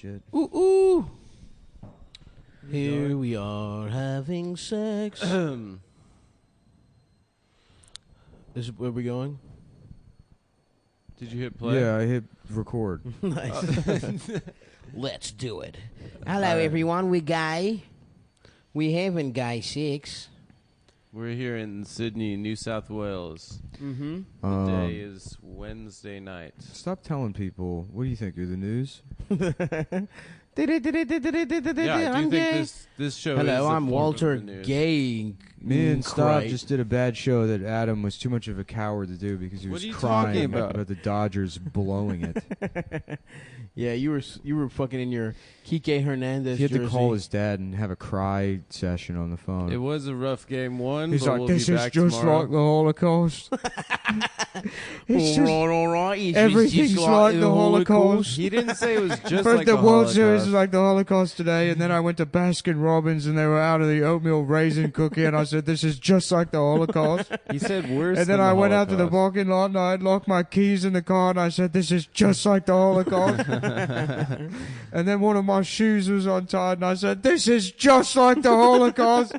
shit. Ooh, ooh. Here we are having sex. Is where we going? Did you hit play? Yeah, I hit record. Nice. Let's do it. Hello, everyone. We having Guy 6. We're here in Sydney, New South Wales. Mm-hmm. The day is Wednesday night. Stop telling people. What do you think? You're the news? Yeah, I do think this show is Hello, a I'm form Walter of the news. Gay. Me and Stav Christ. just did a bad show that Adam was too much of a coward to do because he What was are you crying talking about? the Dodgers blowing it. Yeah, you were fucking in your Kike Hernandez He had to jersey. call his dad and have a cry session on the phone. It was a rough game one, He's but like, we'll this be is back just tomorrow. like the Holocaust. It's just, all right. It's everything's just like the Holocaust. He didn't say it was just First like the the World Series Holocaust. is like the Holocaust today, and then I went to Baskin Robbins and they were out of the oatmeal raisin cookie, and I said, this is just like the Holocaust. He said worse. And then than I the went out to the Holocaust. parking lot and I had locked my keys in the car and I said, this is just like the Holocaust. And then one of my shoes was untied and I said, this is just like the Holocaust.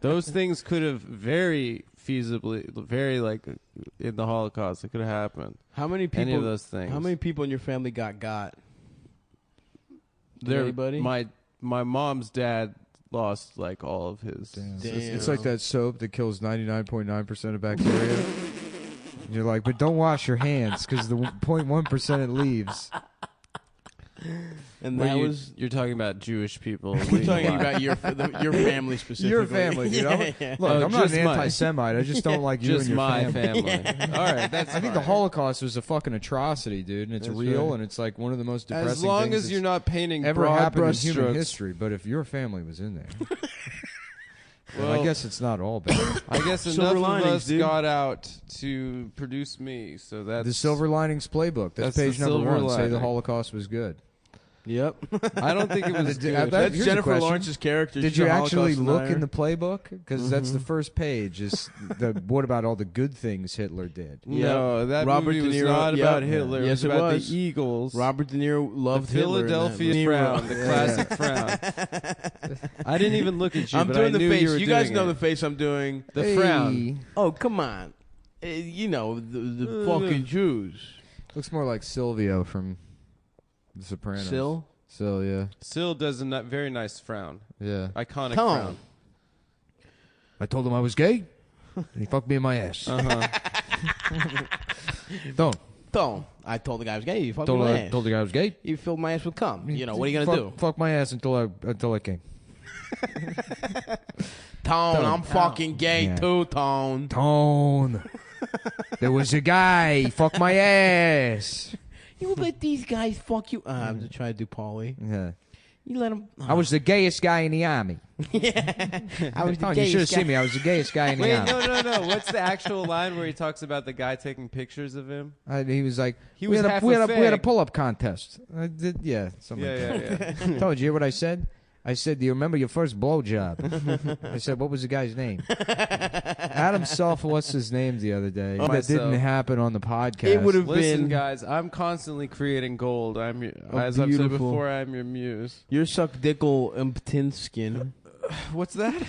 Those things could have very feasibly, very like in the Holocaust, it could have happened. How many people? Any of those things. How many people in your family got? There, anybody? My mom's dad lost like all of his. Damn. Damn. It's like that soap that kills 99.9% of bacteria. And you're like, but don't wash your hands because the 0.1% it leaves. And Well, that was. you're talking about Jewish people. We're talking about your family specifically. Your family, dude. Yeah. Look, Oh, I'm not just an my- anti-Semite. I just don't like you just and your my family. All right, that's. I think the fine. Holocaust was a fucking atrocity, dude, and it's That's real, right. and it's like one of the most depressing As long things as that's you're not painting ever broad happened in human brushstrokes. history. But if your family was in there, Well, I guess it's not all bad. I guess Silver enough of linings, us dude. got out to produce me, so that's The Silver Linings Playbook. That's That's page the number silver 1. Say the lining. Holocaust was good. Yep. I don't think it was Did- good. That's That's a Jennifer question. Lawrence's character. Did She's you a actually Holocaust look denier. in the playbook? Because that's the first page. Is the what about all the good things Hitler did? No, that Robert movie De was Niro, not yep. about Hitler. Yes, it it was about was. the Eagles. Robert De Niro loved the Hitler in that Philadelphia movie. frown, the Yeah. classic frown. I didn't even look at you, I'm but doing I the knew face. you were You guys doing know it. the face I'm doing. The frown. Oh, come on. You know, the fucking Jews. Looks more like Silvio from The Sopranos. Still? Sil, yeah. Sil does a very nice frown. Yeah. Iconic Tone. frown. I told him I was gay, and he fucked me in my ass. Uh-huh. Don't. I told the guy I was gay. You fucked my ass. Told the guy I was gay. You filled my ass with cum. You know, what are you going to do? Fuck my ass until I came. Tone, I'm fucking gay Yeah. too, Tone. Tone. There was a guy. Fuck my ass. You let these guys fuck you. I'm just trying to do Paulie. Yeah. You let them. I was the gayest guy in the army. I was the Tone, you gayest should have guy. seen me. I was the gayest guy in the Wait, army. no. What's the actual line where he talks about the guy taking pictures of him? He was like, He we was had half a, we a had a, we had a fag. pull-up contest. I did, yeah, something like that. Yeah. Told you what I said? I said, do you remember your first blowjob? I said, what was the guy's name? Adam Self, what's his name the other day? That Myself. didn't happen on the podcast. It would have Listen, been. guys, I'm constantly creating gold. I'm, Oh, as I've said beautiful. before, I'm your muse. You're suck dickle imptinskin. What's that?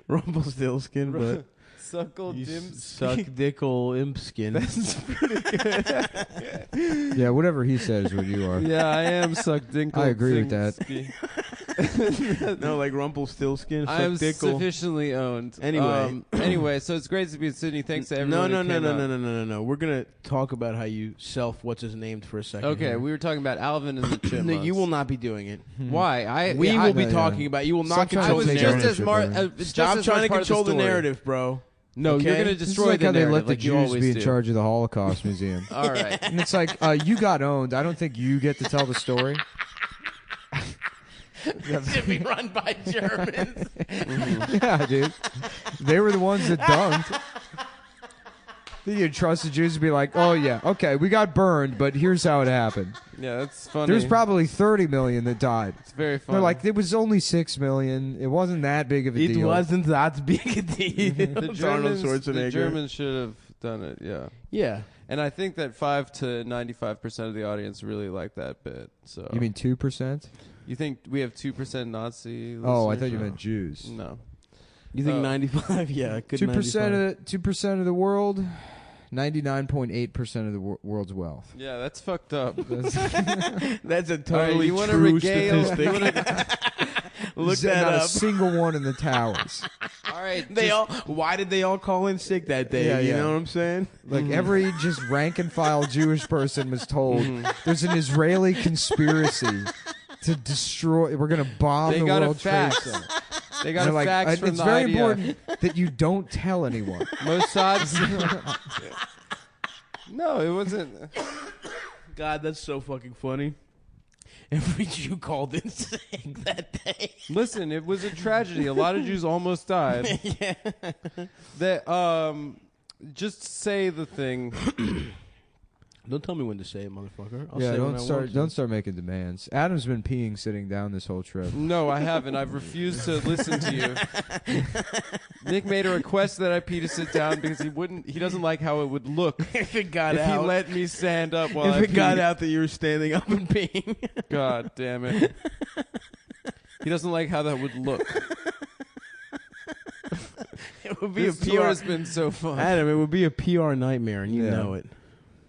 Rumpelstiltskin, but. Suckle You dim. suck dickle impskin. Yeah, whatever he says, what you are. Yeah, I am suck dinkle. I agree with that. No, like Rumpelstiltskin. I am Suck dickle. sufficiently owned. Anyway. Anyway, so it's great to be in Sydney. Thanks to everyone. who came out. No. We're gonna talk about how you what's his name for a second. Okay, here. we were talking about Alvin and the No, Chipmunks. you will not be doing it. Why? We will be know, talking yeah. about. You will Stop not trying I control was the take just narrative. as mar- ownership, just Stop as trying much to part of control the story. narrative, bro. No, Okay? you're going to This is destroy like the how they narrative let the like you Jews always be in do. charge of the Holocaust Museum. All right. And it's like, you got owned. I don't think you get to tell the story. To be run by Germans. Yeah, dude. They were the ones that dunked. You trust the Jews to be like, oh, yeah, okay, we got burned, but here's how it happened. Yeah, that's funny. There's probably 30 million that died. It's very funny. They're like, it was only 6 million. It wasn't that big of a It deal. wasn't that big a deal. the It's Arnold Germans Schwarzenegger. should have done it. Yeah. Yeah. And I think that 5 to 95% of the audience really like that bit. So You mean 2%? you think we have 2% Nazi? Oh, I listeners? thought you meant Jews. No. You think 95? Yeah, good 2% of the world, 99.8% of the world's wealth. Yeah, that's fucked up. That's a All right, totally you want to true regale? statistic. Look There's that not up. a single one in the towers. All right, Why did they all call in sick that day? Yeah, you yeah. know what I'm saying? Like every just rank and file Jewish person was told there's an Israeli conspiracy to destroy. We're going to bomb They the got a World Trade fax. Center. They got They're a like, fax from it's the very IDF. important that you don't tell anyone. Mossad's. No, it wasn't. God, that's so fucking funny. Every Jew called in sick that day. Listen, it was a tragedy. A lot of Jews almost died. Yeah. That just say the thing. Don't tell me when to say it, motherfucker. I'll Yeah, say it when I want to. don't start making demands. Adam's been peeing sitting down this whole trip. No, I haven't. I've refused to listen to you. Nick made a request that I pee to sit down because he doesn't like how it would look If it got if out. he let me stand up while I if it got peed. out that you were standing up and peeing. God damn it. He doesn't like how that would look. It would be This a tour PR. has been so fun. Adam, it would be a PR nightmare, and you Yeah. know it.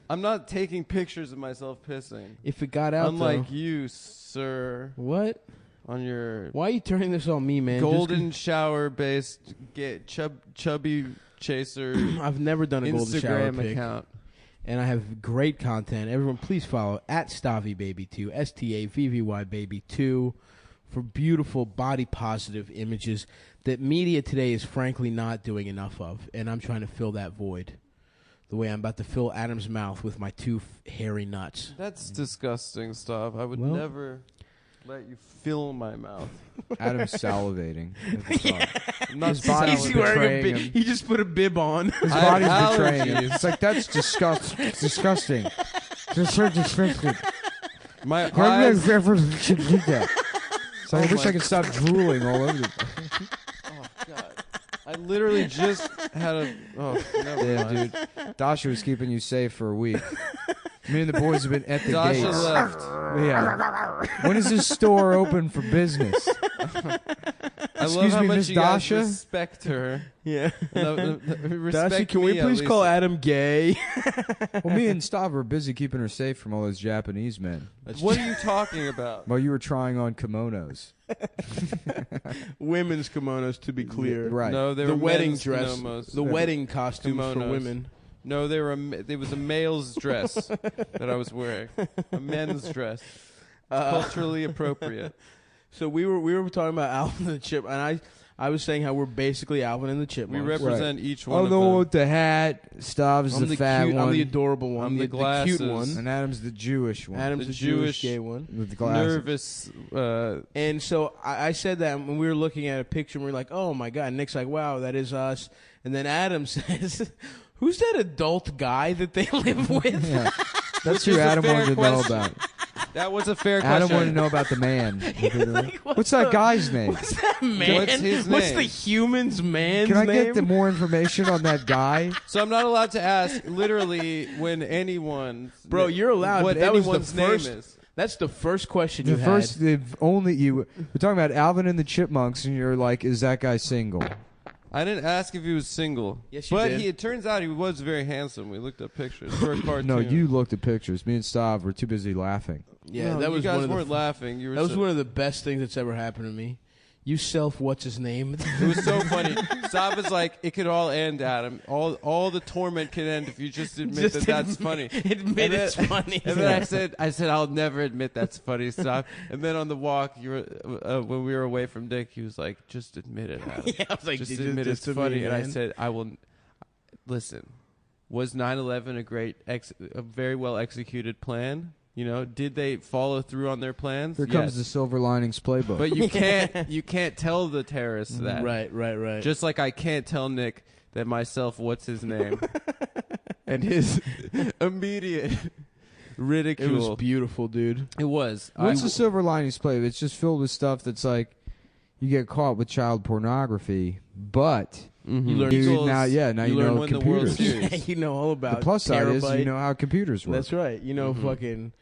I'm not taking pictures of myself pissing. If it got out, Unlike though. you, sir, What? on your Why are you turning this on me, man? golden shower-based chubby chaser I've never done a golden shower Instagram pic, account. and I have great content. Everyone, please follow at StavyBaby2, STAVVYBaby2, for beautiful body positive images that media today is frankly not doing enough of, and I'm trying to fill that void. The way I'm about to fill Adam's mouth with my two hairy nuts. That's disgusting stuff. I would Well- never let you fill my mouth. Adam's salivating. at the thought. I'm not His body's salivating. betraying him. He just put a bib on. His I body's have betraying him. allergies. It's like, that's disgusting. It's so disgusting. My Why eyes. do ever should do that? So I Oh wish my I could stop drooling all over the Oh God! I literally just had a. Oh, never Yeah, mind. dude. Dasha was keeping you safe for a week. Me and the boys have been at the Dasha gates. left. Yeah. When is this store open for business? I love Excuse how me, much Miss you guys Dasha? respect her. Yeah. Respect Dasha, can we me, at please least. call Adam gay? Well, me and Stav were busy keeping her safe from all those Japanese men. What are you talking about? While you were trying on kimonos. Women's kimonos, to be clear. Right. No, they The were wedding men's dress. kimonos. The wedding costumes for Kimonos. women. No, it was a male's dress that I was wearing. A men's dress. Culturally appropriate. So we were talking about Alvin and the Chip, and I was saying how we're basically Alvin and the We Chipmunks. represent each one I'm of the them. one with the hat. Stav's I'm the fat cute, one. I'm the adorable one. I'm the cute glasses. one. And Adam's the Jewish one. Adam's The the Jewish Jewish gay one. with the glasses. Nervous. And so I said that when we were looking at a picture, and we were like, oh, my God. And Nick's like, wow, that is us. And then Adam says, who's that adult guy that they live with? Yeah. That's Which is who a Adam fair wanted to know question. about. That was a fair Adam question. wanted to know about the man. Like, What's that guy's name? What's that man? What's his What's name? the human's man's Can I name? get the more information on that guy? So I'm not allowed to ask literally when anyone. Bro, you're allowed. What but that was the anyone's first, name is. That's the first question The you first, had. the only you. We're talking about Alvin and the Chipmunks, and you're like, "Is that guy single?" I didn't ask if he was single. Yes, you but did. it turns out he was very handsome. We looked up pictures for a cartoon. No, you looked at pictures. Me and Stav were too busy laughing. Yeah, No, that was you guys one of weren't the, laughing. You were that was so, one of the best things that's ever happened to me. You what's his name? It was so funny. Stop is like, it could all end, Adam. All the torment can end if you just admit that that's funny. Admit it's funny. And then I said, I'll never admit that's funny. Stop. And then on the walk, you were when we were away from Dick, he was like, just admit it, Adam. Yeah, I was like, just "Dude, admit this it's to funny. me, And I man." said, I will. Listen, was 9/11 a very well executed plan? You know, did they follow through on their plans? Here Yes. comes the Silver Linings playbook. But you can't tell the terrorists that. Right. Just like I can't tell Nick that myself, what's his name, and his immediate It ridicule. was beautiful, dude. It was. What's the Silver Linings playbook? It's just filled with stuff that's like, you get caught with child pornography, but Mm-hmm. You learn Eagles, now you learn know when the World computers. Series. you know all about The plus side is terabyte. you know how computers work. That's right. You know Mm-hmm. fucking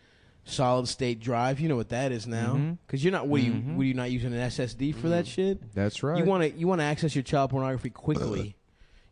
solid state drive. You know what that is now. Mhm. Because you're not. What are Mhm. you not using an SSD for that shit? That's right. You want to access your child pornography quickly.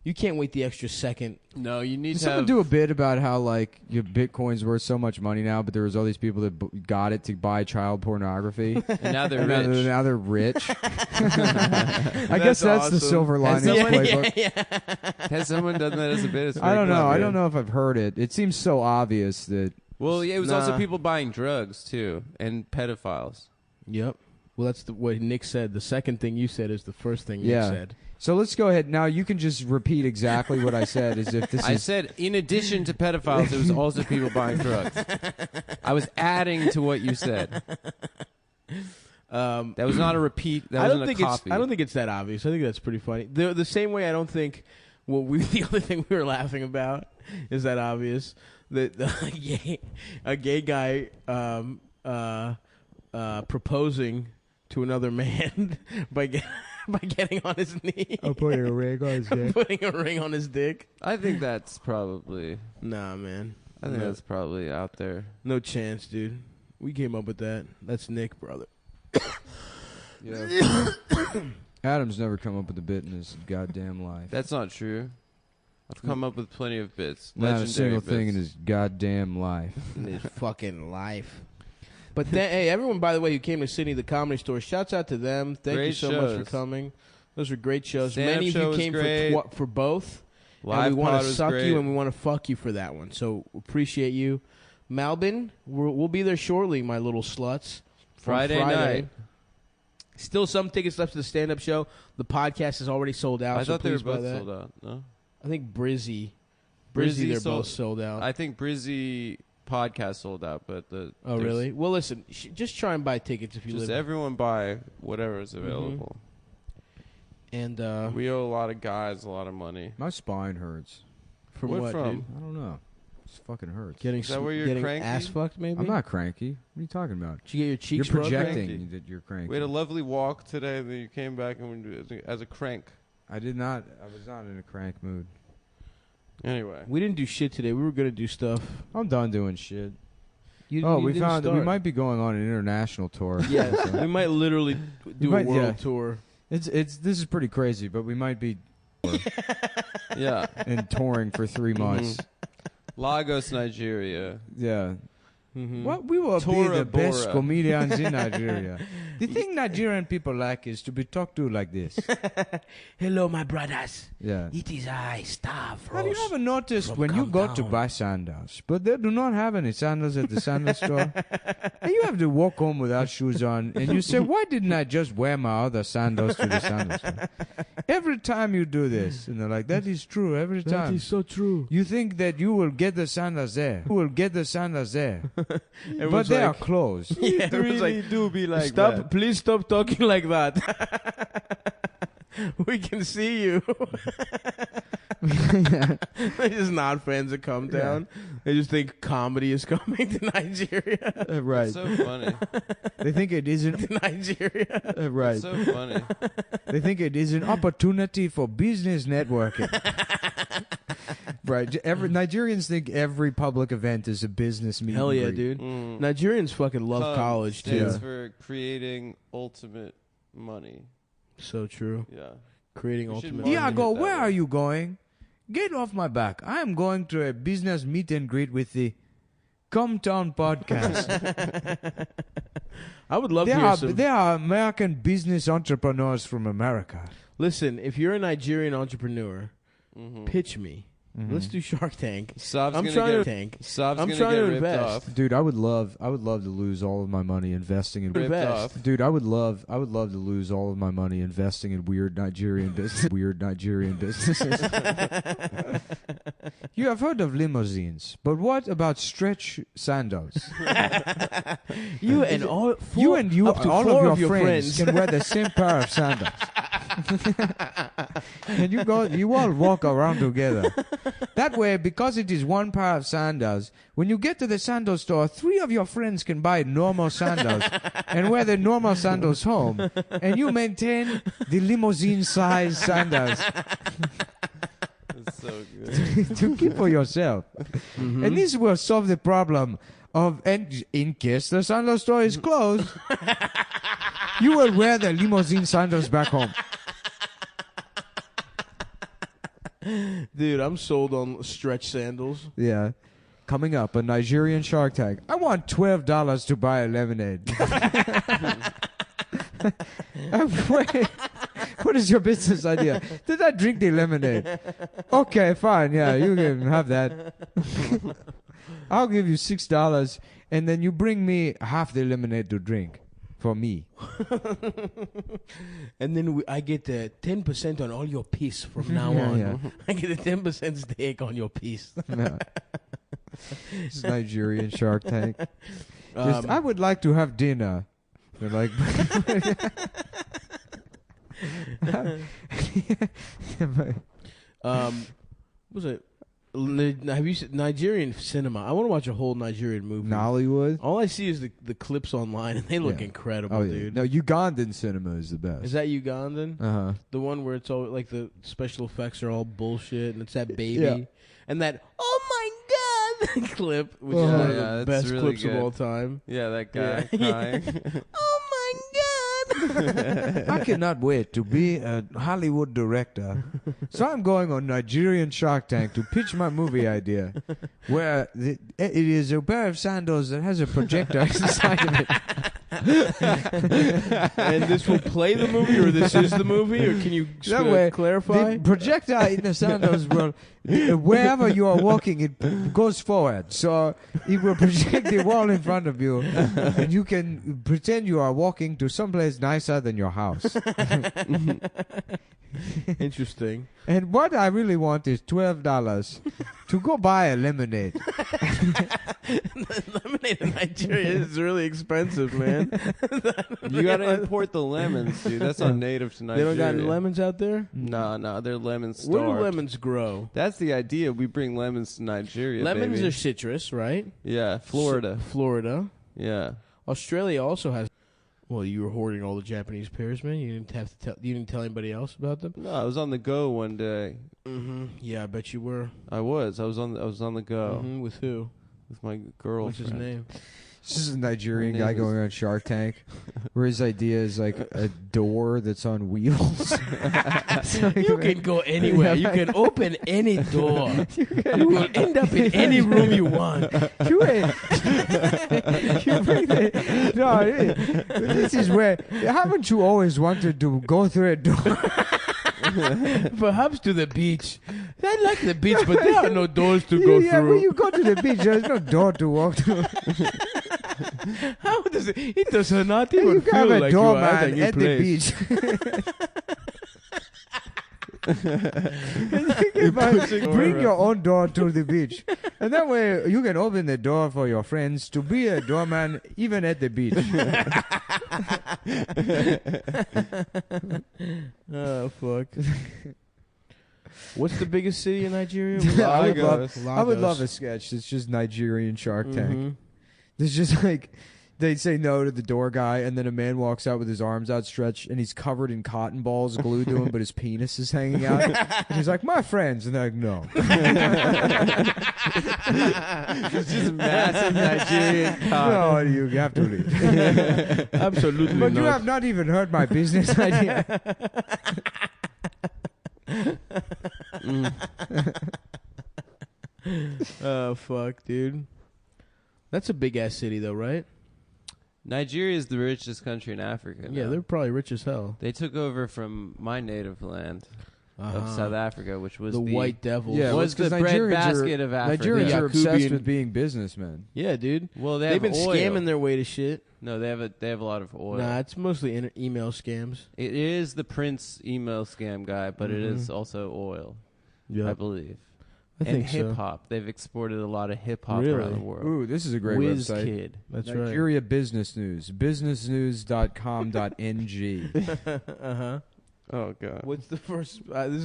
You can't wait the extra second. No, you need Did to someone have... do a bit about how like your Bitcoin's worth so much money now, but there was all these people that got it to buy child pornography. And now they're And rich. now they're rich. I guess that's the awesome. silver Has lining someone- playbook. Has someone done that as a bit? It's I very don't know. clever. I don't know if I've heard it. It seems so obvious that Well, yeah, it was Nah. also people buying drugs too, and pedophiles. Yep. Well, that's what Nick said. The second thing you said is the first thing Yeah. Nick said. So let's go ahead. Now you can just repeat exactly what I said as if this I is... said, in addition to pedophiles, there was also people buying drugs. I was adding to what you said. That was not a repeat. That I wasn't don't think a copy. I don't think it's that obvious. I think that's pretty funny. The same way I don't think the other thing we were laughing about is that obvious that a gay guy proposing to another man by getting on his knee. putting a ring on his dick. Putting a ring on his dick. I think that's probably. Nah, man. I think that's probably out there. No chance, dude. We came up with that. That's Nick, brother. Yeah. Adam's never come up with a bit in his goddamn life. That's not true. I've come up with plenty of bits. Not a Legendary single bits. thing in his goddamn life. In his fucking life. But then, hey, everyone, by the way, who came to Sydney, the Comedy Store, shouts out to them. Thank you Great so much for shows. coming. Those were great shows. Stand-up Many of show you was came great. for both. Live and we want pod to was suck great. you and we want to fuck you for that one. So appreciate you. Malbin, we'll be there shortly, my little sluts. On Friday night. Still some tickets left to the stand-up show. The podcast is already sold out. I so thought they were please buy both that. sold out. No, I think Brizzy, Brizzy they're sold- both sold out. I think Brizzy podcast sold out, but Oh, there's- really? Well, listen, just try and buy tickets if you Just live. everyone buy whatever is available. And We owe a lot of guys a lot of money. My spine hurts. from What what, from? dude? I don't know. It fucking hurts. Getting Is that where you're getting cranky? ass fucked, maybe? I'm not cranky. What are you talking about? Did you get your cheeks You're rubbed? projecting Cranky. that you're cranky. We had a lovely walk today, and then you came back and went as a crank. I did not. I was not in a crank mood. Anyway, We didn't do shit today. We were gonna do stuff. I'm done doing shit. You, Oh, you we didn't found that we start. might be going on an international tour. Yes, we might literally do might- a world yeah. tour. This is pretty crazy, but we might be yeah, in touring for 3 months. Lagos, Nigeria. Yeah. Mm-hmm. What we will be Tora the best Bora. comedians in Nigeria. The thing Nigerian people like is to be talked to like this. Hello, my brothers. Yeah. It is I, Stavros. Have you ever noticed from when you go to Cumtown. buy sandals, but they do not have any sandals at the sandal store, and you have to walk home without shoes on, and you say, "Why didn't I just wear my other sandals to the sandal store?" Every time you do this, and they're like, "That is true every That time." is so true. You think that you will get the sandals there. You will get the sandals there. But Everyone's they are like- closed. Yeah, everyone's like, do be stop! Please stop talking like that. We can see you. They're just not fans of Cumtown. They just think comedy is coming to Nigeria. Right. It's so funny. They think it isn't. To Nigeria. Right. It's so funny. They think it is an opportunity for business networking. Right. Nigerians think every public event is a business meeting. Hell yeah, dude. Mm. Nigerians fucking love Cum college too. stands for creating ultimate money. So true. Yeah. Creating We should ultimate. market money. Diago, that where way. are you going? Get off my back. I am going to a business meet and greet with the Cumtown podcast. I would love they, to hear are, some. they are American business entrepreneurs from America. Listen, if you're a Nigerian entrepreneur, Mm-hmm. pitch me. Let's do Shark Tank. Saab's I'm gonna trying get to tank. Saab's I'm gonna trying get to ripped invest. off. Dude, I would love to lose all of my money investing in Ripped Invest. off. Dude, I would love to lose all of my money investing in weird Nigerian businesses. You have heard of limousines, but what about stretch sandals? You and all You and up to all four of your friends can wear the same pair of sandals. And you all walk around together. That way, because it is one pair of sandals, when you get to the sandal store, 3 of your friends can buy normal sandals and wear the normal sandals home, and you maintain the limousine-sized sandals That's so good. to keep for yourself. And this will solve the problem of, and in case the sandal store is closed, you will wear the limousine sandals back home. Dude, I'm sold on stretch sandals. Yeah. Coming up, a Nigerian Shark Tank. I want $12 to buy a lemonade. What is your business idea? Did I drink the lemonade? Okay, fine. Yeah, you can have that. I'll give you $6, and then you bring me half the lemonade to drink for me. And then I get 10% on all your piece from now on. Yeah. I get a 10% stake on your piece. Yeah. It's Nigerian Shark Tank. I would like to have dinner. They're like, was it? Have you seen Nigerian cinema? I want to watch a whole Nigerian movie. Nollywood. All I see is the clips online, and they look incredible, Oh yeah. dude. No, Ugandan cinema is the best. Is that Ugandan? Uh-huh. The one where it's all like the special effects are all bullshit, and it's that baby Yeah. and that "oh my god" clip, which is Oh, one of yeah, the that's best really clips good. of all time. Yeah, that guy Yeah. crying. Oh my god! I cannot wait to be a Hollywood director. So I'm going on Nigerian Shark Tank to pitch my movie idea, where it is a pair of sandals that has a projector inside of it. And this will play the movie, or this is the movie, or can you That way, clarify? the projector in the sandals will, wherever you are walking, it goes forward. So it will project the wall in front of you, and you can pretend you are walking to someplace nicer than your house. Interesting. And what I really want is $12 to go buy a lemonade. Lemonade in Nigeria is really expensive, man. You gotta import the lemons, dude. That's not native to They Nigeria. don't got any lemons out there? No, they're lemon starved. Where do lemons grow? That's the idea. We bring lemons to Nigeria. Lemons baby. are citrus, right? Yeah, Florida. Florida. Yeah. Australia also has. Well, you were hoarding all the Japanese pears, man. You didn't have to tell. You didn't tell anybody else about them. No, I was on the go one day. Mm-hmm. Yeah, I bet you were. I was on the go Mm-hmm. With who? with my girlfriend. What's his name? This is a Nigerian Her guy name going on Shark Tank, where his idea is like a door that's on wheels. You can go anywhere. You can open any door. You will end up in any room you want. You bring this is where, haven't you always wanted to go through a door? Perhaps to the beach. I like the beach, but there are no doors to go Yeah, when through. you go to the beach, there's no door to walk through. How does it? It does not You even can have feel a like you are at a doorman new at the place. beach. Bring your own door to the beach. And that way you can open the door for your friends to be a doorman even at the beach. Oh, fuck. What's the biggest city in Nigeria? I would love a sketch. It's just Nigerian Shark Tank. Mhm. There's just like, they say no to the door guy, and then a man walks out with his arms outstretched, and he's covered in cotton balls glued to him, but his penis is hanging out. And he's like, my friends. And they're like, no. It's just massive Nigerian cock. No, you have to leave. Absolutely But not. you have not even heard my business idea. Oh, fuck, dude. That's a big-ass city, though, right? Nigeria is the richest country in Africa. Yeah, now. they're probably rich as hell. They took over from my native land of South Africa, which was the White Devils. Yeah, was the bread basket of Africa. Nigerians are obsessed Yakubian- with being businessmen. Yeah, dude. Well, they They've have been oil. scamming their way to shit. No, they have a lot of oil. Nah, it's mostly email scams. It is the Prince email scam guy, but it is also oil, I believe. I And think so. hip hop. They've exported a lot of hip hop Really? around the world. Ooh, this is a great Whiz website. Kid. That's Nigeria Business News. Businessnews.com.ng. right. Uh-huh. Oh God. What's the first? This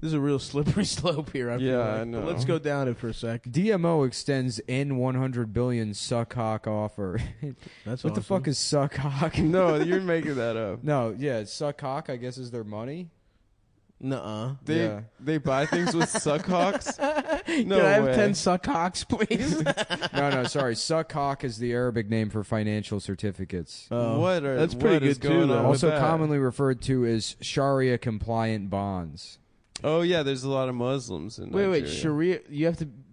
is a real slippery slope here. I feel Yeah, like. I know. But let's go down it for a sec. DMO extends N100 billion suck hawk offer. That's What the fuck is suck hawk? No, you're making that up. No, yeah, suck hawk, I guess, is their money. Nuh-uh. They buy things with suck hawks. No Can I have way. 10 suck hawks, please? No, sorry. Suck hawk is the Arabic name for financial certificates. That's pretty is good, too, going though. on with Also that? commonly referred to as Sharia compliant bonds. Oh yeah, there's a lot of Muslims in Wait, Nigeria. Sharia.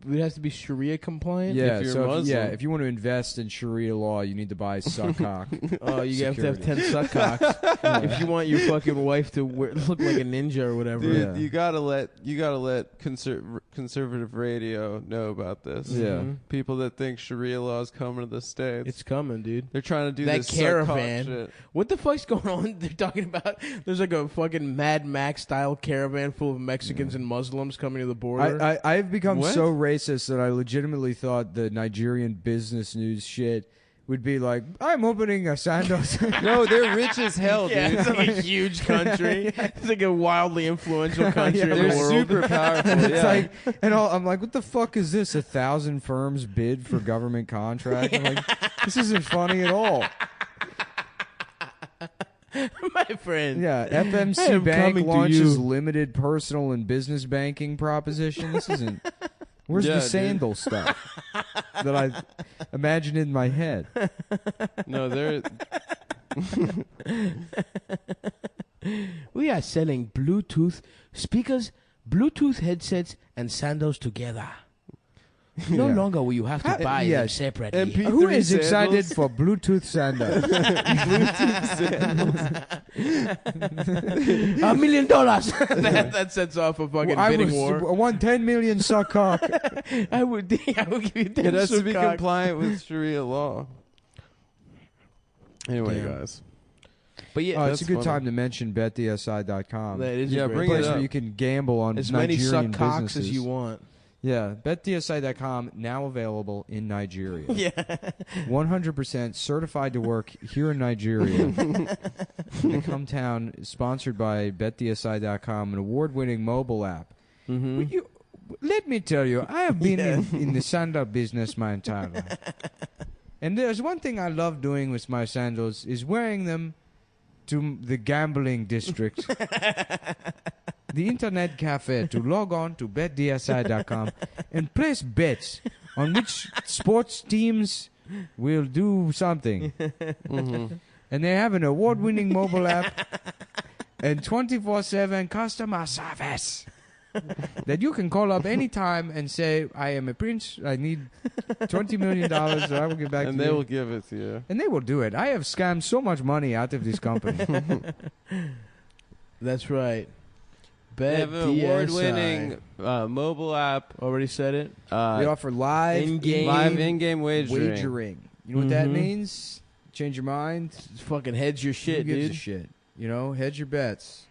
It has to be Sharia compliant. Yeah, you're so Muslim. if you want to invest in Sharia law, you need to buy suck hawk. Oh, you have to have Security. 10 suck hawks if you want your fucking wife to look like a ninja or whatever. Dude, Yeah. you gotta let conservative radio know about this. Yeah. Mhm. People that think Sharia law is coming to the States. It's coming, dude. They're trying to do That this caravan. suck hawk shit. What the fuck's going on? They're talking about there's like a fucking Mad Max style caravan full of Mexicans and Muslims coming to the border. I've become What? so racist that I legitimately thought the Nigerian business news shit would be like, I'm opening a Sandoz. No, they're rich as hell, Yeah, dude. it's like a huge country. It's like a wildly influential country in They're the world. super powerful. And it's yeah. like, I'm like, what the fuck is this? 1,000 firms bid for government contract? I'm like, this isn't funny at all. My friend. Yeah, I FMC am Bank coming to launches you. limited personal and business banking proposition. This isn't. Where's Yeah, the dude. sandal stuff that I imagined in my head? No, they're We are selling Bluetooth speakers, Bluetooth headsets, and sandals together. No Yeah. longer will you have to buy them yes. separately. MP3 Who is sandals? excited for Bluetooth sandals? $1 million. that sets off a fucking I bidding war. want 10 million suck cock. I would give you 10 it has to be suck. compliant with Sharia law. Anyway, Damn. guys. But yeah, It's a that's good funny. time to mention betdsi.com. that is Yeah, a great bring place it place. up. where you can gamble on As many Nigerian suck cocks businesses. as you want. Yeah, betdsi.com now available in Nigeria. Yeah. 100% certified to work here in Nigeria. In Cumtown, sponsored by betdsi.com, an award-winning mobile app. Mm-hmm. Let me tell you, I have been in the sandal business my entire life. And there's one thing I love doing with my sandals is wearing them to the gambling district. The internet cafe to log on to betdsi.com and place bets on which sports teams will do something. Mm-hmm. And they have an award-winning mobile app and 24/7 customer service that you can call up anytime and say, I am a prince, I need $20 million, and I will get back And to they you. will give it to you. And they will do it. I have scammed so much money out of this company. That's right. They have an BetDSI. award-winning mobile app. Already said it. We offer live In-game in-game wagering. wagering. You know what that Mhm. means? Change your mind. It's fucking heads your shit, Who gives dude. a shit? You know, hedge your bets.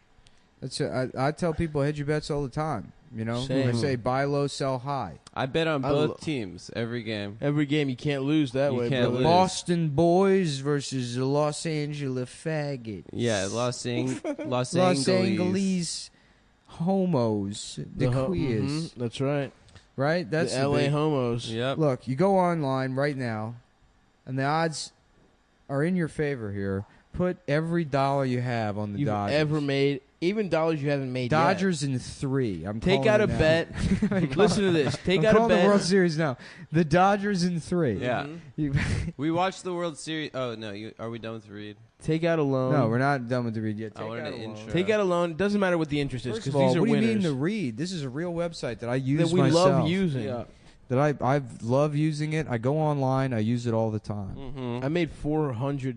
That's I tell people hedge your bets all the time. You know, Same. I say buy low, sell high. I bet on I both lo- teams every game. Every game you can't lose that You way, can't brother. lose. Boston boys versus the Los Angeles faggots. Yeah, Los Los Angeles. Angeles homos, the ho- queers, That's right. right? That's the the LA big- homos. Yep. Look, you go online right now, and the odds are in your favor here. Put every dollar you have on the You've Dodgers. ever made, even dollars you haven't made Dodgers in 3. I'm yet. Take calling out a it now. bet. Listen to this. Take I'm out a calling the World bet. Series now. The Dodgers in 3. Yeah. Mhm. You- We watched the World Series. Oh, no. Are we done with the read? Take out a loan. no, we're not done with the read yet. I Take wanted out an a loan. intro. Take out a loan. Doesn't matter what the interest is First because of all, these are what do you winners mean the read? This is a real website that I use that we myself. love using. Yeah. That I love using it. I go online. I use it all the time. Mm-hmm. I made $400.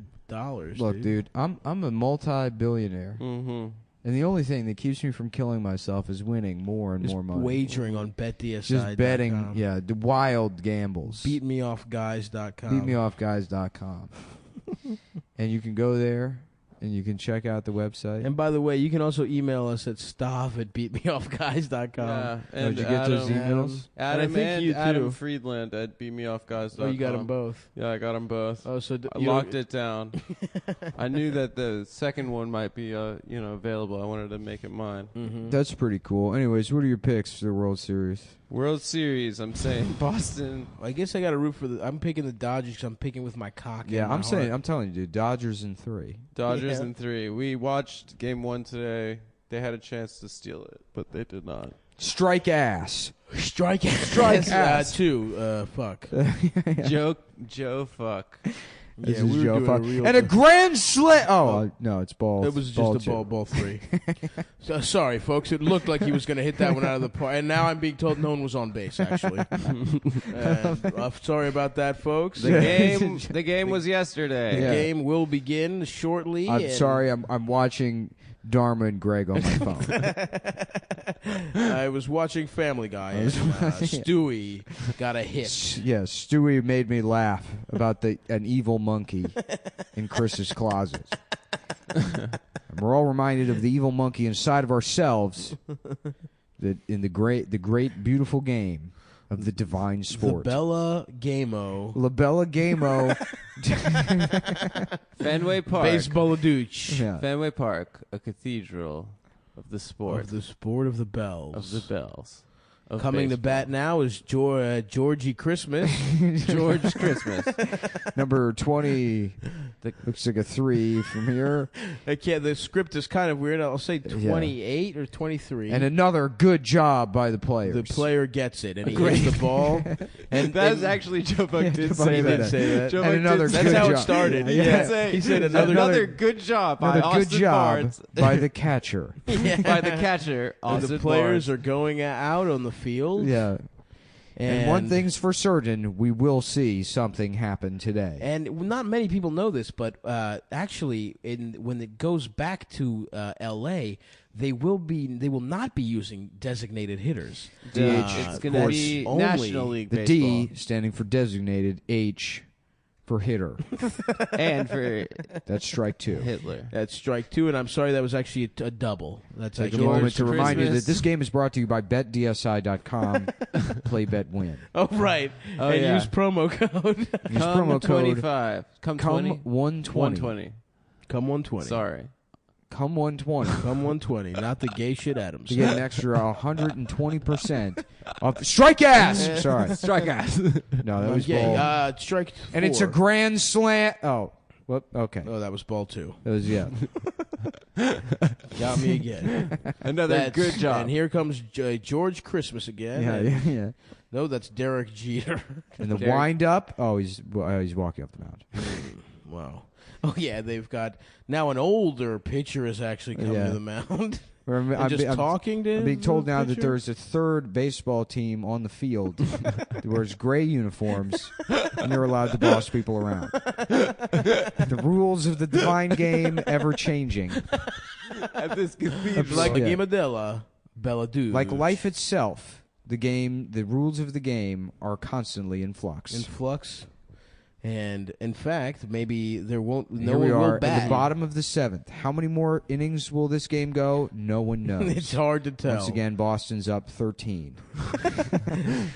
Look, dude, I'm a multi-billionaire, Mm-hmm. and the only thing that keeps me from killing myself is winning more and Just more money. wagering on BetDSI. Just betting, yeah, the wild gambles. BeatMeOffGuys.com. BeatMeOffGuys.com. And you can go there, and you can check out the website. And by the way, you can also email us at stav@beatmeoffguys.com. Yeah, Oh, and did you get those emails? Adam, And I think you too. Adam Friedland at beatmeoffguys.com. Oh, you got them both. Yeah, I got them both. Oh, so I locked it down. I knew that the second one might be, available. I wanted to make it mine. Mm-hmm. That's pretty cool. Anyways, what are your picks for the World Series? World Series, I'm saying Boston. I guess I got to root for I'm picking the Dodgers because I'm picking with my cock. Yeah, and my heart. I'm telling you, dude. Dodgers in 3. Dodgers in 3. We watched Game 1 today. They had a chance to steal it, but they did not. Strike ass. Strike ass. 2. Fuck. Joe fuck. This Yeah, is we were Joe doing Fuck. a real And a good- grand slam. Oh, no, it's ball. It was ball just a two. ball 3. So, sorry, folks. It looked like he was going to hit that one out of the park, and now I'm being told no one was on base. Actually, sorry about that, folks. The game was yesterday. The Yeah. game will begin shortly. I'm and sorry. I'm watching Dharma and Greg on my phone. I was watching Family Guy, and Stewie got a hit. Yeah, Stewie made me laugh about an evil monkey in Chris's closet. And we're all reminded of the evil monkey inside of ourselves that in the great, beautiful game of the divine sport. Bella Gamo. La Bella Gamo. Fenway Park. Baseball Douche. Yeah. Fenway Park, a cathedral of the sport. Of the sport of the bells. Of the bells. Of Coming to baseball. bat now is Georgie Christmas. George Christmas. Number 20. Looks like a 3 from here. The script is kind of weird. I'll say 28 or 23. And another good job by the players. The player gets it, and he hits the ball. And that's actually Joe Buck did Joe Buck say did that. say that. Joe And Buck another did good That's how job. it started. Yeah. He did say, He said another good job by Another good Austin job Barnes. by the catcher. By the catcher, And Austin the players Barnes. are going out on the field. Yeah. And one thing's for certain, we will see something happen today. And not many people know this, but actually, when it goes back to L.A., they will not be using designated hitters. DH, It's going to be only National League The Baseball. D standing for designated, H for hitter. And for That's strike 2. Hitler. That's strike 2, and I'm sorry that was actually a double. That's Take a actually moment to remind you Christmas. that this game is brought to you by BetDSI.com. Play, bet, win. Oh, right. Oh, and yeah. use promo code. Use Come promo code 25. Come 20. 120. 120. Come 120. Sorry. Come 120. Come 120, not the gay shit Adams. To get an extra 120% off. Strike ass! Sorry. Strike ass. No, that was Yeah, ball. strike 4. And it's a grand slam. Oh. Whoop. Okay. Oh, that was ball 2. That was, yeah. Got me again. Another good job. And here comes George Christmas again. Yeah, and- yeah, yeah. No, that's Derek Jeter. And the Derek- wind up. Oh, he's walking up the mound. Wow. Oh, yeah, they've got now an older pitcher is actually coming Yeah. to the mound. I'm, And just talking to I'm being told the now that pitcher? there's a third baseball team on the field that wears gray uniforms, and they're allowed to boss people around. The rules of the divine game ever changing. At this cathedral. Like the Yeah. game of Bella Douche. Like life itself, the rules of the game are constantly in flux. in flux. And in fact, maybe there won't. No Here we one are will at bat. the bottom of the 7th. How many more innings will this game go? No one knows. It's hard to tell. Once again, Boston's up 13.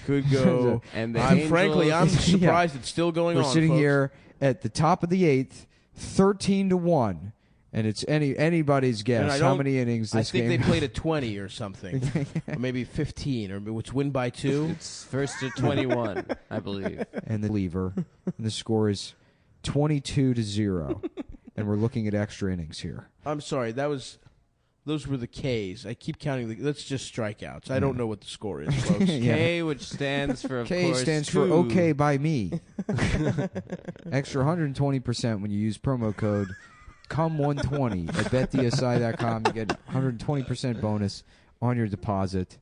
Could go. And the Frankly, I'm Angels- surprised it's still going We're on. sitting folks. here at the top of the 8th, 13-1, and it's anybody's And guess I how don't- many innings I this think game. they played at 20 or something, or maybe 15, or which win by 2. It's first to 21, I believe. and the lever, and the score is 22-0, and we're looking at extra innings here. I'm sorry, those were the K's. I keep counting. That's just strikeouts. I don't know what the score is, folks. Yeah. K, which stands for, of K course, stands for two. OK by me. Extra 120% when you use promo code COME120 at betdsi.com. You get 120% bonus on your deposit,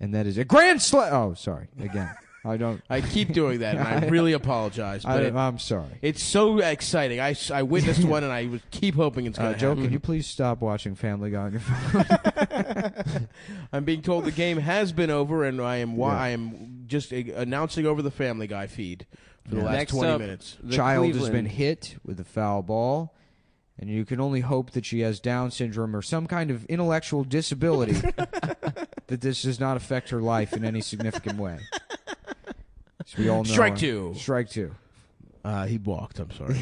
and that is a grand slam. Oh, sorry. Again, I don't. I keep doing that, and I really apologize. But I'm sorry. it's so exciting. I witnessed one, and I would keep hoping it's going to Joe, happen. can you please stop watching Family Guy on your phone? I'm being told the game has been over, and I am Yeah. I am just announcing over the Family Guy feed for the Yeah. last Next 20 up, minutes. the Child has Cleveland. been hit with a foul ball, And you can only hope that she has Down syndrome or some kind of intellectual disability that this does not affect her life in any significant way. As we all know. Strike two. Strike two. He walked. I'm sorry.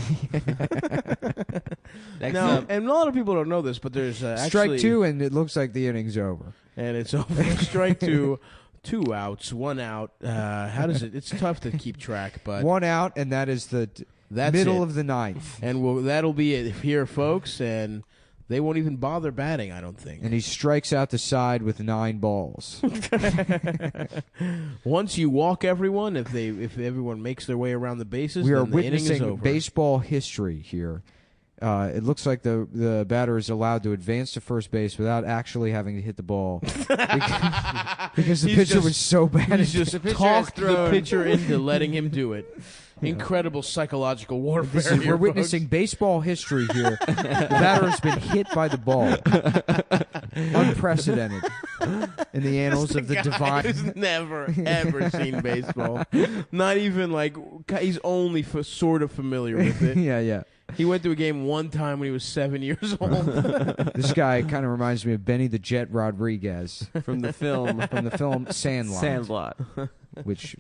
Next Now, up. and a lot of people don't know this, but there's Strike actually, two, and it looks like the inning's over. and it's over. Strike two, 2 outs, 1 out. How does it? It's tough to keep track, but One out, and that is the that's middle it. of the ninth. And that'll be it here, folks. And they won't even bother batting, I don't think. And he strikes out the side with 9 balls. Once you walk everyone, if everyone makes their way around the bases, We are then the inning is witnessing over. baseball history here. It looks like the batter is allowed to advance to first base without actually having to hit the ball because the He's pitcher just- was so bad. He's just The pitcher talked has the thrown- pitcher into letting him do it. Incredible psychological warfare. We're here, witnessing baseball history here. The batter has been hit by the ball. Unprecedented in the annals of the Guy divine. who's never ever seen baseball. Not even like he's only sort of familiar with it. Yeah. He went to a game one time when he was 7 years old. This guy kind of reminds me of Benny the Jet Rodriguez From the film from the film Sandlot, Sandlot. which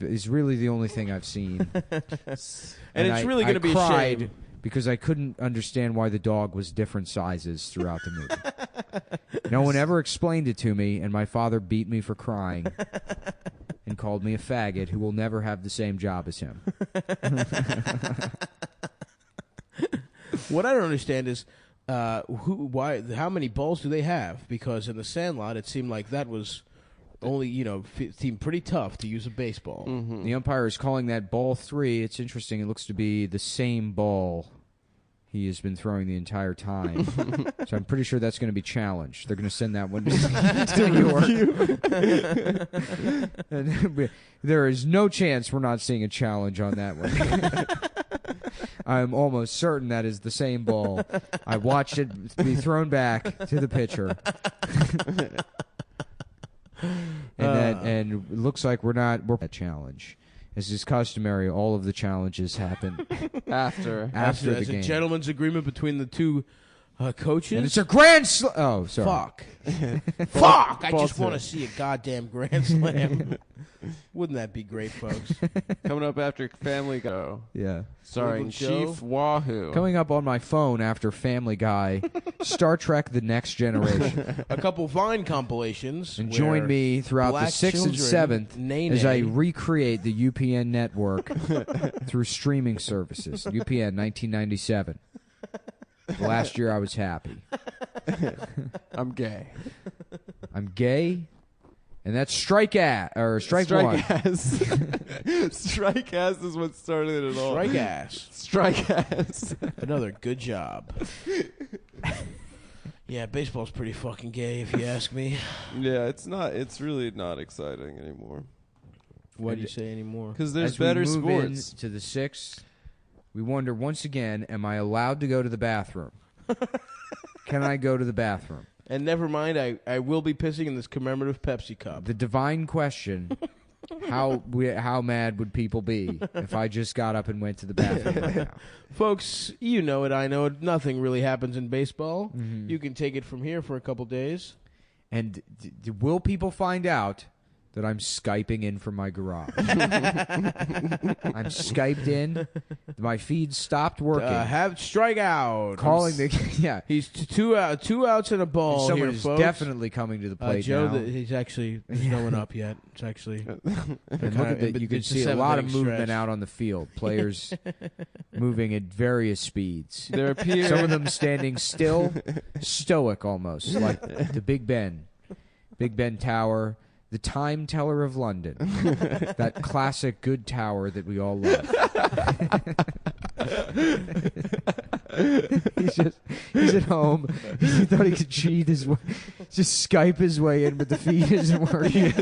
is really the only thing I've seen. And it's really going to be a cried shame. because I couldn't understand why the dog was different sizes throughout the movie. No one ever explained it to me, and my father beat me for crying and called me a faggot who will never have the same job as him. What I don't understand is how many balls do they have? Because in the Sandlot, it seemed like that was only seemed pretty tough to use a baseball. Mm-hmm. The umpire is calling that ball 3. It's interesting. It looks to be the same ball he has been throwing the entire time. So I'm pretty sure that's going to be challenged. They're going to send that one to New York. And there is no chance we're not seeing a challenge on that one. I'm almost certain that is the same ball. I watched it be thrown back to the pitcher. And it looks like we're that challenge. As is customary, all of the challenges happen After. after the As a game. gentleman's agreement between the two coaches. And it's a grand oh, sorry. Fuck. Fuck! I False just want to hit. see a goddamn grand slam. Wouldn't that be great, folks? Coming up after Family Guy. Yeah. Starring Little Joe. Chief Wahoo. Coming up on my phone after Family Guy, Star Trek The Next Generation. A couple Vine compilations. And where join me throughout the black 6th and children 7th nay, as I nay. recreate the UPN network through streaming services. UPN 1997. The last year I was happy. I'm gay. I'm gay, and that's strike one. Strike ass. Strike ass is what started it all. Strike ass. Strike ass. Another good job. Yeah, baseball's pretty fucking gay, if you ask me. Yeah, it's not. It's really not exciting anymore. What do you say anymore? Because there's As we better move sports. to the 6th, we wonder once again, am I allowed to go to the bathroom? Can I go to the bathroom? And never mind, I will be pissing in this commemorative Pepsi cup. The divine question, how mad would people be if I just got up and went to the bathroom right now? Folks, you know it, I know it. Nothing really happens in baseball. Mhm. You can take it from here for a couple days. And will people find out that I'm Skyping in from my garage? I'm Skyped in. My feed stopped working. Have strike out. Calling the yeah. He's two outs and a ball Someone here, is folks. definitely coming to the plate Joe, now. he's showing up yet. It's actually And look at kinda- that. You can it's a see a lot of 7th inning movement stretch. out on the field. Players moving at various speeds. There appear Some of them standing still, stoic almost, like the Big Ben Tower, the Time Teller of London, that classic good tower that we all love. He's at home. He thought he could cheat his way, just Skype his way in, but the feed isn't working.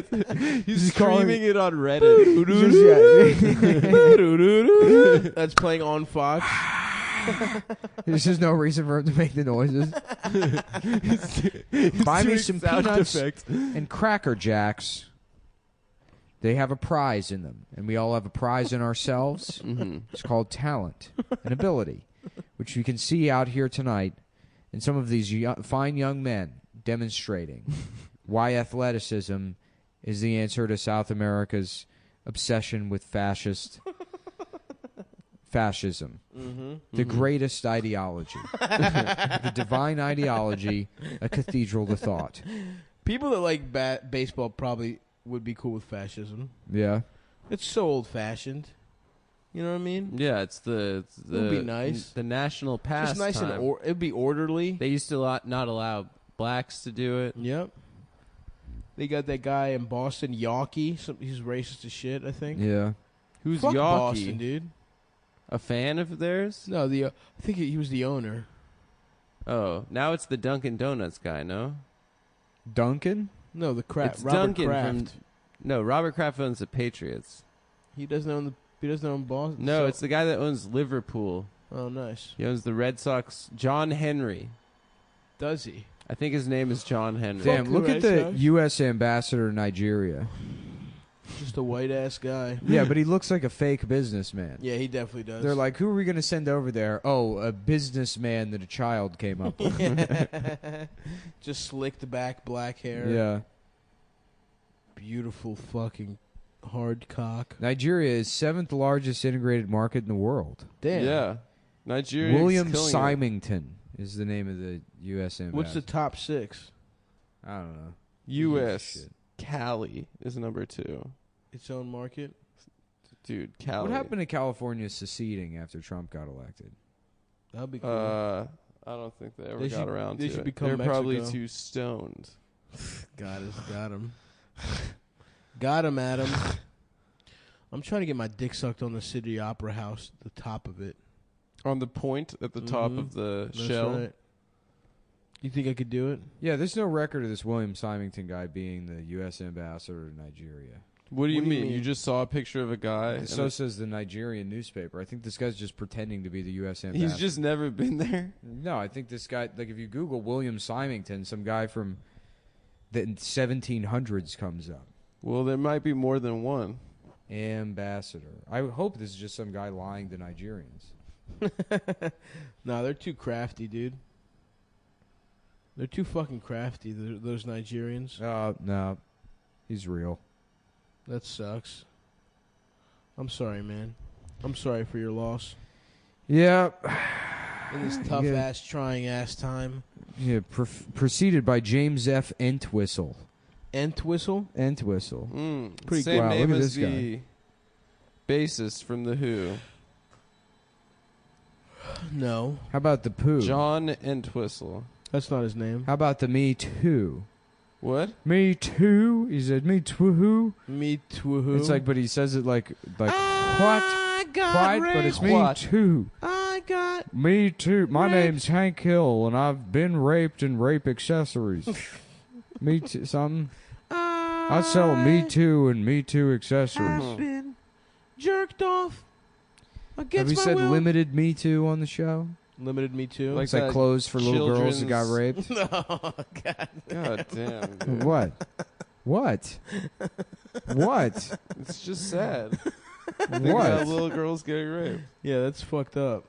he's calling- streaming it on Reddit. that's playing on Fox. There's just no reason for him to make the noises. Buy me doing some sound peanuts effects. and Cracker Jacks. They have a prize in them, and we all have a prize in ourselves. Mm-hmm. It's called talent and ability. which we can see out here tonight, and some of these fine young men demonstrating why athleticism is the answer to South America's obsession with fascism. The greatest ideology. The divine ideology, a cathedral to thought. People that like baseball probably would be cool with fascism. Yeah. It's so old-fashioned. You know what I mean? Yeah, it's the It would be nice. The national pastime. Just nice and it'd be orderly. They used to not allow blacks to do it. Yep. They got that guy in Boston, Yawkey. He's racist as shit, I think. Yeah. Who's Fuck Yawkey? Boston, dude. A fan of theirs? No, I think he was the owner. Oh, now it's the Dunkin' Donuts guy, no? Duncan? No, the Kraft. It's Robert Duncan Kraft. No, Robert Kraft owns the Patriots. He doesn't own Boston. No, So- it's the guy that owns Liverpool. Oh, nice. He owns the Red Sox. John Henry. Does he? I think his name is John Henry. Damn, the look at Red the Sox. U.S. ambassador to Nigeria. Just a white ass guy. Yeah, but he looks like a fake businessman. Yeah, he definitely does. They're like, who are we going to send over there? Oh, a businessman that a child came up with. just slicked back black hair. Yeah. Beautiful fucking hard cock. Nigeria is 7th largest integrated market in the world. Damn. Yeah. Nigeria. William Symington is the name of the U.S. ambassador. What's the top 6? I don't know. U.S. Shit. Cali is number 2. Its own market. Dude, Cali. What happened to California seceding after Trump got elected? That'd be cool. I don't think they ever got around to they should it. become They're probably Mexico. too stoned. Got him. Got him, Adam. I'm trying to get my dick sucked on the City Opera House, the top of it. On the point at the top of the That's shell. right. You think I could do it? Yeah, there's no record of this William Symington guy being the U.S. ambassador to Nigeria. What do you mean? You just saw a picture of a guy? So says the Nigerian newspaper. I think this guy's just pretending to be the U.S. ambassador. He's just never been there? No, I think this guy, like if you Google William Symington, some guy from the 1700s comes up. Well, there might be more than one. Ambassador. I hope this is just some guy lying to Nigerians. No, they're too crafty, dude. They're too fucking crafty, those Nigerians. No. He's real. That sucks. I'm sorry, man. I'm sorry for your loss. Yeah. In this tough-ass, trying-ass time. Yeah, preceded by James F. Entwistle. Entwistle? Entwistle. Pretty same wow, name look at as this the bassist from The Who. No. How about the poo? John Entwistle. That's not his name. How about the Me Too? What? Me Too? He said Me Too. Me Too. It's like, but he says it like what? I got What? raped. But it's Me What? Too. I got Me Too. My raped. name's Hank Hill, and I've been raped and rape accessories. Me Too. Something. I sell Me Too and Me Too accessories. I've been jerked off against Have we my said will. limited Me Too on the show? Limited Me Too. Like It's like that clothes for little girls that got children's- raped. Oh, God. God damn. Dude. What? What? What? It's just sad. Think about What? little girls getting raped. Yeah, that's fucked up.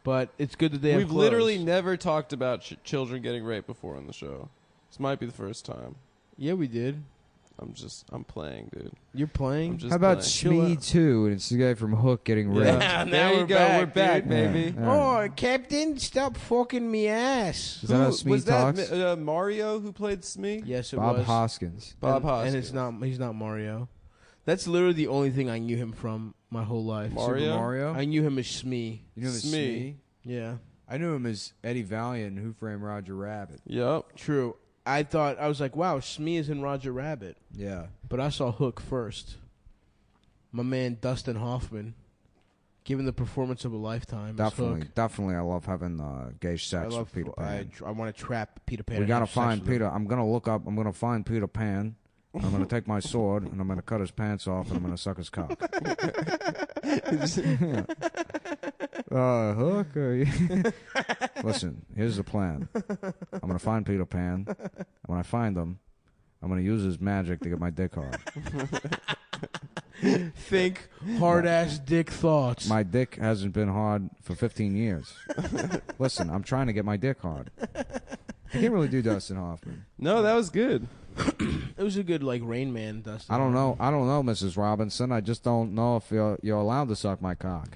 But it's good that they have We've clothes. literally never talked about children getting raped before on the show. This might be the first time. Yeah, we did. I'm playing, dude. You're playing? I'm just How about playing. Me Too? And it's the guy from Hook getting raped. Yeah. Now there you we're go. back, We're back, dude. baby. Yeah. Oh, Captain, stop fucking me ass. Is that how Who- Smee was talks? that Mario who played Smee? Yes, it Bob was. Hoskins. Bob And Hoskins. it's not. He's not Mario. That's literally the only thing I knew him from my whole life. Mario? Super Mario? I knew him as Smee. You knew him as Smee. Smee? Yeah, I knew him as Eddie Valiant in Who Framed Roger Rabbit. Yep. true. I was like, wow, Smee is in Roger Rabbit. Yeah. But I saw Hook first. My man Dustin Hoffman, given the performance of a lifetime. as Hook. Definitely. I love having gay I sex love. with Peter Pan. I want to trap Peter Pan. We and gotta have sex find with him. Peter. I'm gonna find Peter Pan. I'm gonna take my sword and I'm gonna cut his pants off and I'm gonna suck his cock. Hook. Listen, here's the plan. I'm gonna find Peter Pan. And when I find him, I'm gonna use his magic to get my dick hard. Think hard-ass dick thoughts. My dick hasn't been hard for 15 years. Listen, I'm trying to get my dick hard. I can't really do Dustin Hoffman. No, that was good. It was a good, like, Rain Man, Dustin. I don't know, Mrs. Robinson. I just don't know if you're allowed to suck my cock.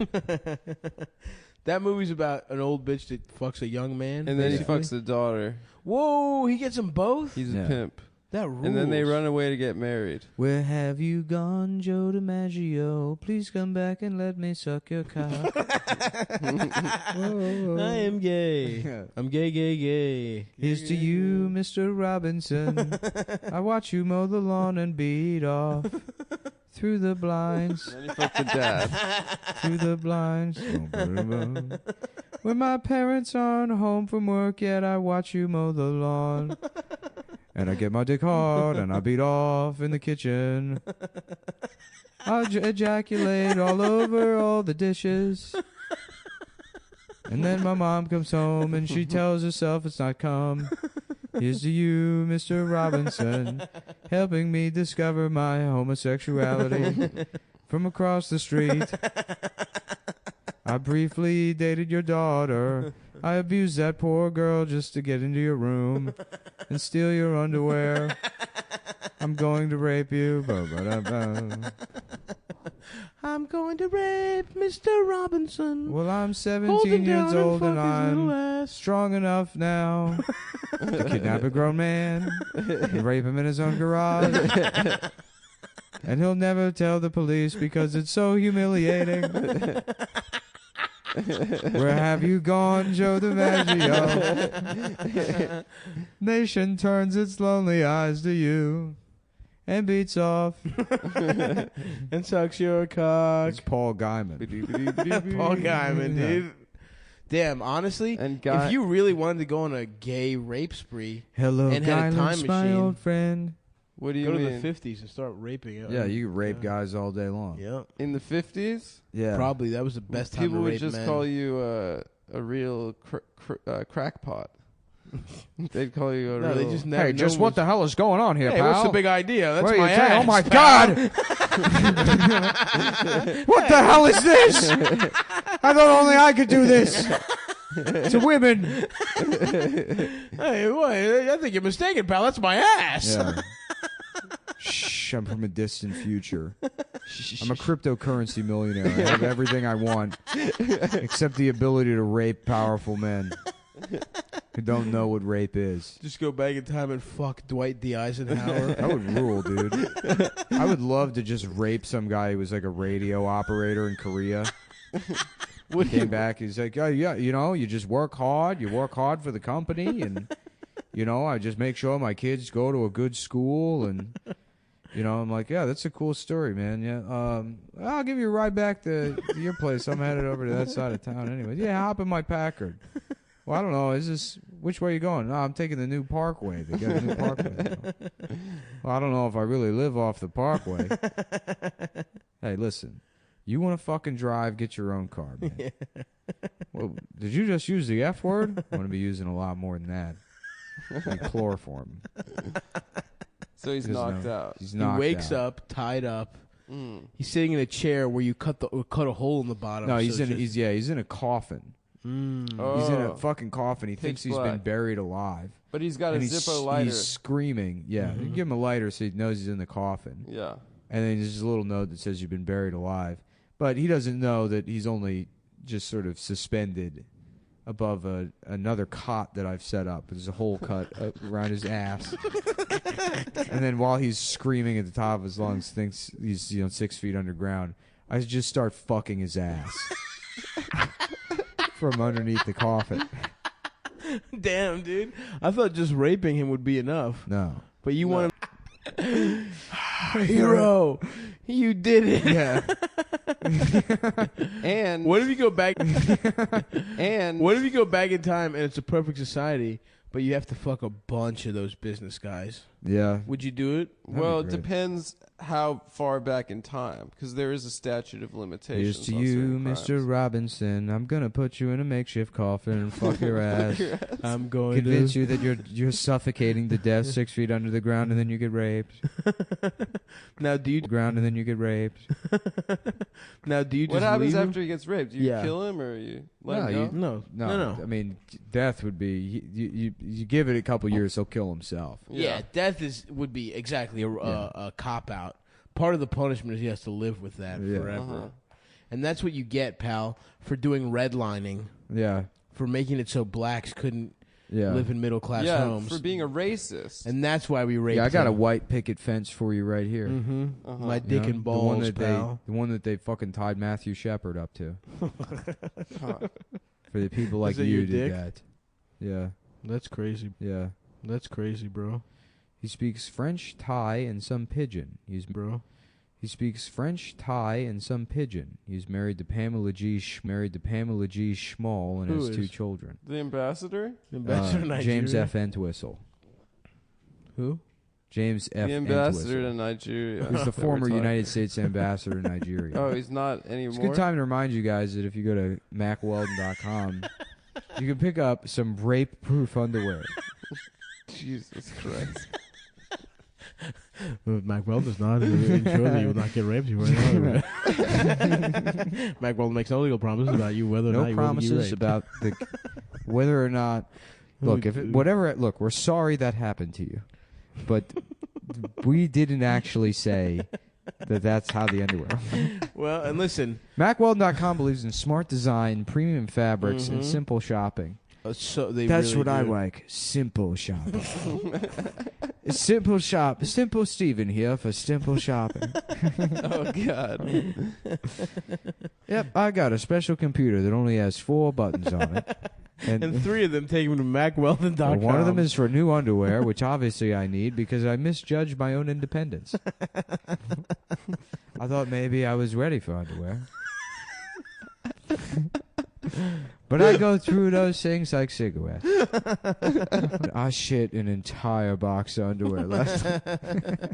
That movie's about an old bitch that fucks a young man. And then he basically. fucks the daughter. Whoa, he gets them both? He's Yeah. a pimp. That rules. And then they run away to get married. Where have you gone, Joe DiMaggio? Please come back and let me suck your cock. Whoa. I am gay. I'm gay. Here's to you, Mr. Robinson. I watch you mow the lawn and beat off through the blinds. And then he fucked the dad. Through the blinds. When my parents aren't home from work yet, I watch you mow the lawn. And I get my dick hard and I beat off in the kitchen. I ejaculate all over all the dishes. And then my mom comes home and she tells herself it's not cum. Here's to you, Mr. Robinson, helping me discover my homosexuality from across the street. I briefly dated your daughter. I abused that poor girl just to get into your room and steal your underwear. I'm going to rape you. I'm going to rape Mr. Robinson. Well, I'm 17 years old and I'm strong enough now to kidnap a grown man and rape him in his own garage. And he'll never tell the police because it's so humiliating. Where have you gone, Joe DiMaggio? Nation turns its lonely eyes to you and beats off. And sucks your cock. It's Paul Guyman. Paul Guyman, dude. Damn, honestly, if you really wanted to go on a gay rape spree Hello, and had a time Guyman's my machine, old friend. What do you go mean? to the 50s and start raping it. Yeah, you could rape guys all day long. Yeah. In the 50s? Yeah. Probably. That was the best time People to would rape just men. call you a real crackpot. They'd call you a No, real... they just never. Hey, just what the hell is going on here, Hey, pal? what's the big idea? That's What are my you saying? ass. Oh my pal. God! What the hell is this? I thought only I could do this. To women. Hey, what? I think you're mistaken, pal. That's my ass. Yeah. Shh, I'm from a distant future. I'm a cryptocurrency millionaire. I have everything I want except the ability to rape powerful men who don't know what rape is. Just go back in time and fuck Dwight D. Eisenhower. That would rule, dude. I would love to just rape some guy who was like a radio operator in Korea. Came back, he's like, oh, yeah, you know, you just work hard. You work hard for the company, and, you know, I just make sure my kids go to a good school, and, you know, I'm like, yeah, that's a cool story, man. Yeah, I'll give you a ride back to your place. I'm headed over to that side of town anyway. Yeah, hop in my Packard. Well, I don't know. Which way are you going? No, I'm taking the new Parkway. They got a new Parkway. Well, I don't know if I really live off the Parkway. Hey, listen. You want to fucking drive, get your own car, man. Yeah. Well, did you just use the F word? I'm going to be using a lot more than that. Like chloroform. So he's knocked out. He's knocked He wakes out. up, tied up. He's sitting in a chair where you cut a hole in the bottom. No, so he's it's he's in a coffin. Oh. He's in a fucking coffin. He thinks he's been black. buried alive. But he's got And a Zippo lighter. He's screaming. Yeah, you give him a lighter so he knows he's in the coffin. Yeah. And then there's a little note that says you've been buried alive. But he doesn't know that he's only just sort of suspended above another cot that I've set up. There's a hole cut around his ass. And then while he's screaming at the top of his lungs, thinks he's 6 feet underground, I just start fucking his ass from underneath the coffin. Damn, dude. I thought just raping him would be enough. No. But you want to... Hero, you did it. Yeah. And What if you go back... and What if you go back in time and it's a perfect society, but you have to fuck a bunch of those business guys? Yeah. Would you do it? Well, it great. depends how far back in time, because there is a statute of limitations. Here's to on you, certain Mr. crimes. Robinson. I'm gonna put you in a makeshift coffin and fuck your ass. I'm going Convince to you that you're suffocating to death 6 feet under the ground, and then you get raped. Now, do you Ground, and then you get raped. now do you just What happens leave him? after he gets raped? Do you Yeah. kill him or you let No, him go? No. I mean, death would be you give it a couple years, he'll kill himself. Yeah, death would be exactly a cop out. Part of the punishment is he has to live with that Yeah. forever, and that's what you get, pal, for doing redlining, Yeah, for making it so blacks couldn't yeah. live in middle class Yeah, homes, for being a racist. and that's why we raped Yeah, I got a him. white picket fence for you right here. Mm-hmm. My You dick know? and balls, pal. the one that they fucking tied Matthew Shepard up to. Huh. For the people like Is it you your did dick? that. Yeah, That's crazy. yeah. That's crazy, bro. He speaks French, Thai, and some Pidgin. He speaks French, Thai, and some Pidgin. He's married to Pamela G. Schmall and Who has is? 2 children. The ambassador? Ambassador to Nigeria. James F. Entwistle. Who? James F. The ambassador Entwistle. to Nigeria. He's the that we're former talking- United States ambassador to Nigeria. Oh, he's not It's anymore? a good time to remind you guys that if you go to macweldon.com, you can pick up some rape-proof underwear. Jesus Christ. Mac Weldon's not ensure that you will not get raped. You Mac Weldon makes no legal promises about you whether or not No you will be promises raped. about whether or not. Look, look, we're sorry that happened to you, but we didn't actually say that that's how the underwear. Well, and listen, MacWeldon.com believes in smart design, premium fabrics, and simple shopping. so they That's really what I do. like. Simple shopping. Simple shop. Simple Steven here for simple shopping. Oh, God. Yep, I got a special computer that only has 4 buttons on it. And 3 of them take them to MacWeldon.com. One of them is for new underwear, which obviously I need because I misjudged my own independence. I thought maybe I was ready for underwear. But I go through those things like cigarettes. I shit an entire box of underwear last night.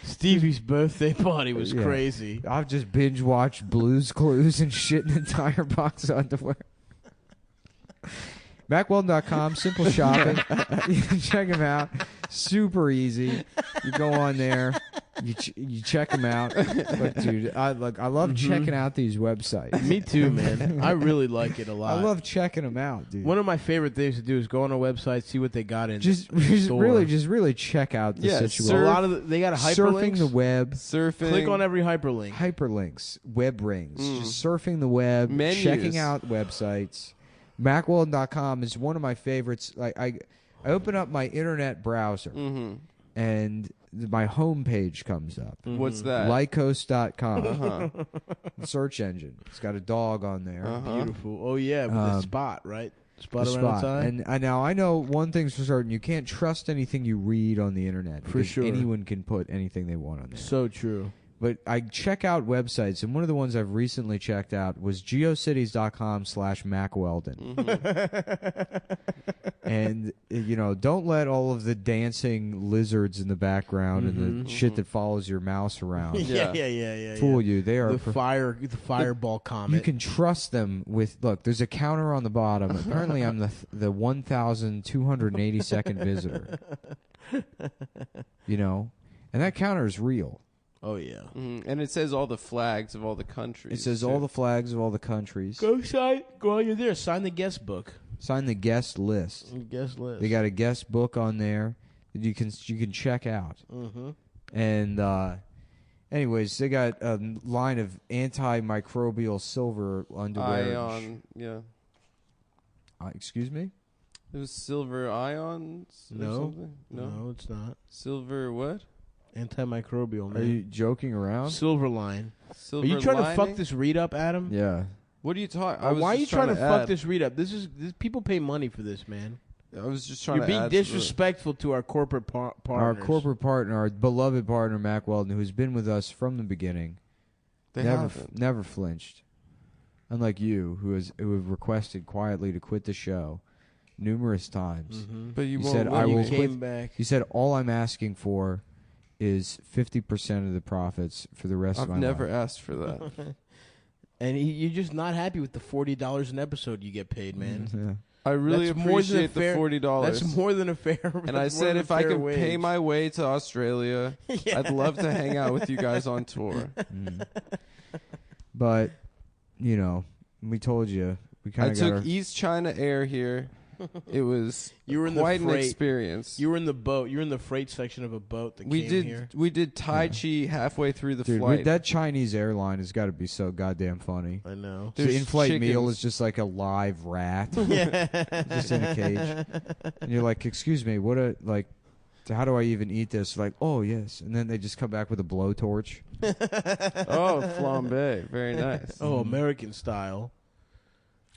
Stevie's birthday party was Yeah. crazy. I've just binge watched Blue's Clues and shit an entire box of underwear. MacWeldon.com, simple shopping. You can check them out. Super easy. You go on there. You check them out. But dude, I love checking out these websites. Me too, man. I really like it a lot. I love checking them out, dude. One of my favorite things to do is go on a website, see what they got in. just store. really check out the Yeah, situation. a lot of they got a Surfing hyperlinks. the web. Surfing. Click on every hyperlink. Hyperlinks, web rings, just surfing the web, Menus. checking out websites. MacWeldon.com is one of my favorites. Like I open up my internet browser and my home page comes up. What's that? Lycos.com. Search engine. It's got a dog on there. Beautiful. Oh yeah, with the spot, right? Spot The around spot. its eye. And I know one thing's for certain: you can't trust anything you read on the internet. For because sure. anyone can put anything they want on there. So true. But I check out websites, and one of the ones I've recently checked out was geocities.com/MacWeldon. And, don't let all of the dancing lizards in the background and the shit that follows your mouse around Yeah. fool you. They are The fireball comet. you can trust them with. Look, there's a counter on the bottom. Apparently, I'm the 1,282nd visitor. And that counter is real. Oh yeah. And it says all the flags of all the countries. It says too. all the flags of all the countries. Go while you're there. Sign the guest book. Sign the guest list. Guest list. They got a guest book on there that you can check out. And anyways, they got a line of antimicrobial silver underwear. Ion. Yeah. Excuse me? It was silver ions or No. something? No, it's not. Silver what? Antimicrobial, man. Are you joking around? Silver line. Silver Are you trying to lining? fuck this read up, Adam? Yeah. What are you talking? Why are you trying to fuck add. this read up? This people pay money for this, man. I was just trying You're to being add to the- disrespectful to our corporate partners. Our corporate partner, our beloved partner, Mac Weldon, who's been with us from the beginning, They never haven't. never flinched. Unlike you, who have requested quietly to quit the show, numerous times. But you He won't said, let "I me. will came back. He said, all I'm asking for is 50% of the profits for the rest I've of my never life. asked for that. And you're just not happy with the $40 an episode you get paid, man. Yeah. I really That's more than a appreciate the fair- $40. That's more than a fair. And I said if I could pay my way to Australia, I'd love to hang out with you guys on tour. But, you know, we told you. We I kind of took East China Air here. It was You were in quite the an freight. experience. You were in the boat. You were in the freight section of a boat that came here. We did Tai Chi halfway through the Dude, flight. that Chinese airline has got to be so goddamn funny. I know. The There's in-flight meal chickens. is just like a live rat, Yeah. just in a cage. And you're like, excuse me, how do I even eat this? Like, oh, yes. And then they just come back with a blowtorch. Oh, flambe. Very nice. Oh, American style.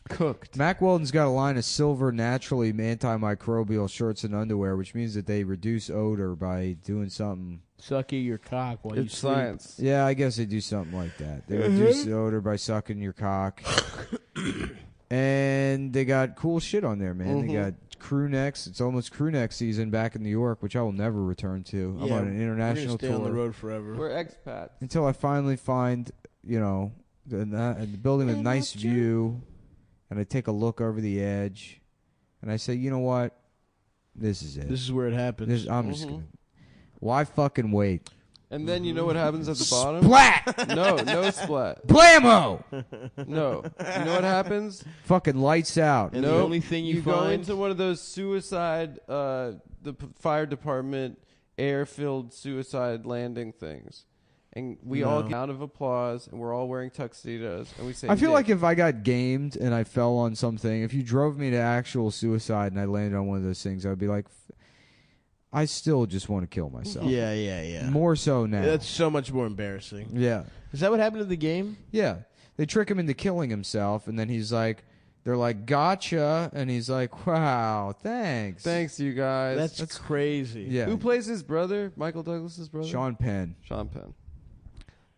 Cooked. Mack Weldon's got a line of silver, naturally antimicrobial shirts and underwear, which means that they reduce odor by doing something. Sucky your cock while you It's sleep. science. Yeah, I guess they do something like that. They reduce the odor by sucking your cock. And they got cool shit on there, man. They got crew necks. It's almost crew neck season back in New York, which I will never return to. I'm Yeah, on an international We're gonna stay tour on the road forever. We're expats. until I finally find, the building with a nice view, and I take a look over the edge, and I say, you know what? This is it. This is where it happens. I'm just gonna. Why fucking wait? And then you know what happens at the bottom? Splat! No splat. Blammo! No. You know what happens? Fucking lights out. And Nope. the only thing you go find into one of those suicide, fire department air-filled suicide landing things, and we all get out of applause, and we're all wearing tuxedos, and we say, I feel "Dick." like if I got gamed and I fell on something, if you drove me to actual suicide and I landed on one of those things, I would be like, I still just want to kill myself. Yeah. More so now. That's so much more embarrassing. Yeah. Is that what happened to the game? Yeah. They trick him into killing himself, and then they're like, gotcha, and he's like, wow, thanks. Thanks, you guys. That's crazy. Yeah. Who plays his brother? Michael Douglas's brother? Sean Penn. Sean Penn.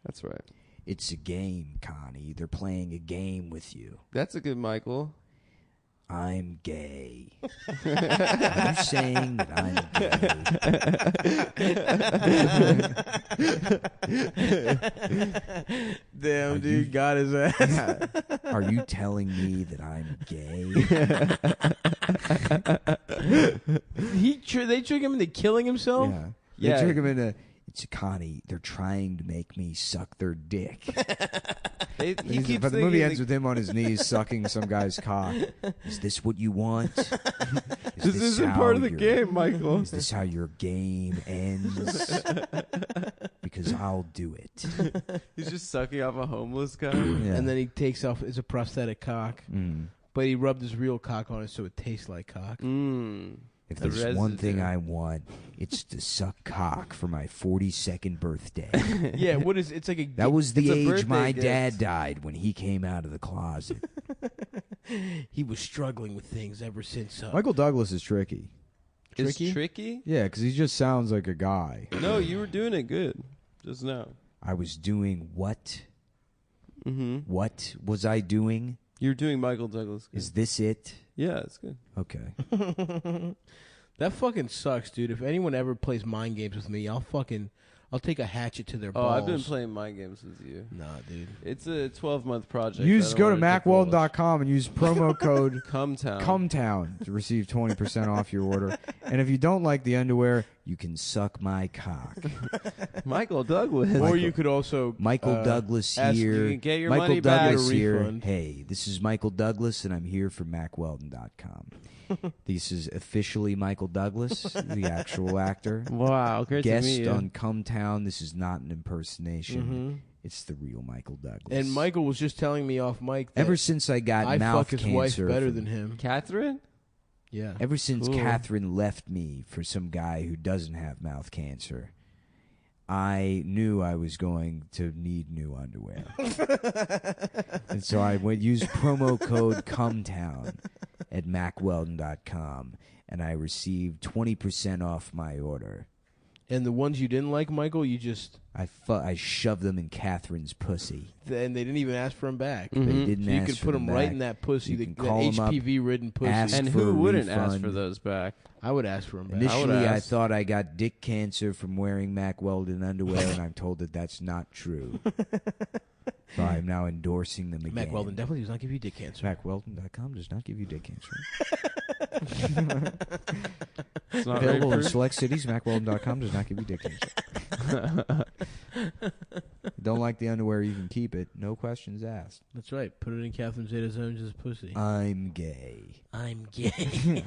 That's right. It's a game, Connie. They're playing a game with you. That's a good Michael. I'm gay. Are you saying that I'm gay? Damn, dude, got his ass. Are you telling me that I'm gay? They trick him into killing himself? Yeah. Yeah. They trick him into, it's Connie. They're trying to make me suck their dick. He keeps But the movie thinking ends with him on his knees sucking some guy's cock. Is this what you want? This isn't part of the game, Michael. Is this how your game ends? Because I'll do it. He's just sucking off a homeless guy. Yeah. And then he takes off his prosthetic cock, Mm. but he rubbed his real cock on it so it tastes like cock. If The there's one thing residue. I want, it's to suck cock for my 42nd birthday. Yeah, what is it's like a That was the It's a age birthday my gift. dad died when he came out of the closet. he was struggling with things ever since. Michael Douglas is tricky. Is Tricky? tricky? Yeah, because he just sounds like a guy. No, you were doing it good just now. I was doing what? Mm-hmm. What was I doing? You're doing Michael Douglas. Good. Is this it? Yeah, it's good. Okay. That fucking sucks, dude. If anyone ever plays mind games with me, I'll take a hatchet to their Oh, balls. I've been playing mind games with you. Nah, dude. It's a 12-month project. Go to MacWeldon.com and use promo code Cumtown. Cumtown to receive 20% off your order. And if you don't like the underwear, you can suck my cock. Michael Douglas. Or you could also Michael Douglas ask- here. you can get your Michael money back. Douglas Get a here. refund. Hey, this is Michael Douglas, and I'm here for MacWeldon.com. This is officially Michael Douglas, the actual actor. Wow, great to meet Guest you. on Cumtown. This is not an impersonation. Mhm. It's the real Michael Douglas. And Michael was just telling me off mic that ever since I got I mouth fuck his wife cancer, better from- than him. Catherine? Yeah. Ever since Cool. Catherine left me for some guy who doesn't have mouth cancer, I knew I was going to need new underwear. And so I went use promo code Cumtown at MacWeldon.com, and I received 20% off my order. And the ones you didn't like, Michael, you just... I shoved them in Catherine's pussy. And they didn't even ask for them back. Mhm. They didn't So you ask could for put them them right back. in that pussy, You the can call 'em up, HPV-ridden pussy. ask And for who a wouldn't ask refund. for those back? I would ask for them back. Initially, I asked. thought I got dick cancer from wearing Mack Weldon underwear, and I'm told that that's not true. So I'm now endorsing them again. Mack Weldon definitely does not give you dick cancer. MackWeldon.com does not give you dick cancer. It's not Available in very select cities. MackWeldon.com does not give you dick cancer. Don't like the underwear, you can keep it. No questions asked. That's right. Put it in Catherine Zeta-Jones' pussy. I'm gay. I'm gay.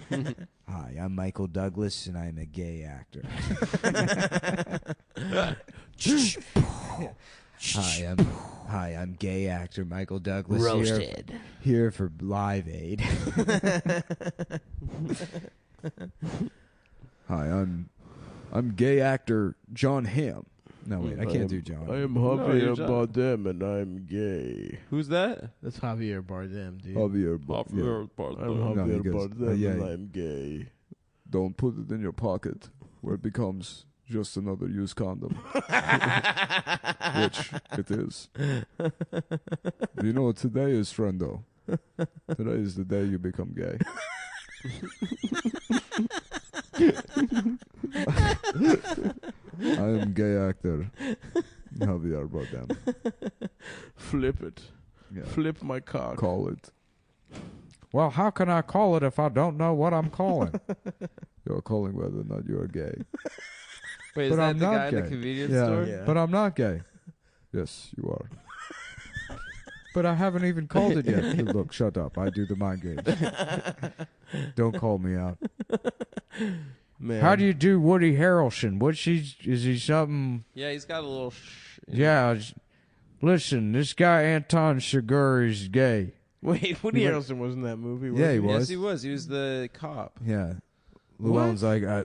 Hi, I'm Michael Douglas, and I'm a gay actor. Hi, I'm gay actor Michael Douglas. Roasted. Here for Live Aid. Hi, I'm gay actor John Hamm. No, wait, I can't do John. I am you're Javier John. Bardem, and I'm gay. Who's that? That's Javier Bardem, dude. Javier I'm No, Javier he goes, Bardem, yeah. and I'm gay. Don't put it in your pocket where it becomes just another used condom. Which it is. You know what today is, friendo? Today is the day you become gay. I am gay actor Javier Bardem. Flip it. Yeah. Flip my cock. Call it. Well, how can I call it if I don't know what I'm calling? You're calling whether or not you're gay. Wait, is But that I'm the not guy in gay. the convenience Yeah, store? Yeah. but I'm not gay. Yes, you are. But I haven't even called it yet. Hey, look, shut up. I do the mind games. Don't call me out. Man. How do you do Woody Harrelson? Is he something? Yeah, he's got a little. Yeah. Listen, this guy Anton Chigurh is gay. Wait, Woody He went- Harrelson was in that movie. Was Yeah, he he? was. Yes, he was. He was the cop. Yeah. What? Llewellyn's like, I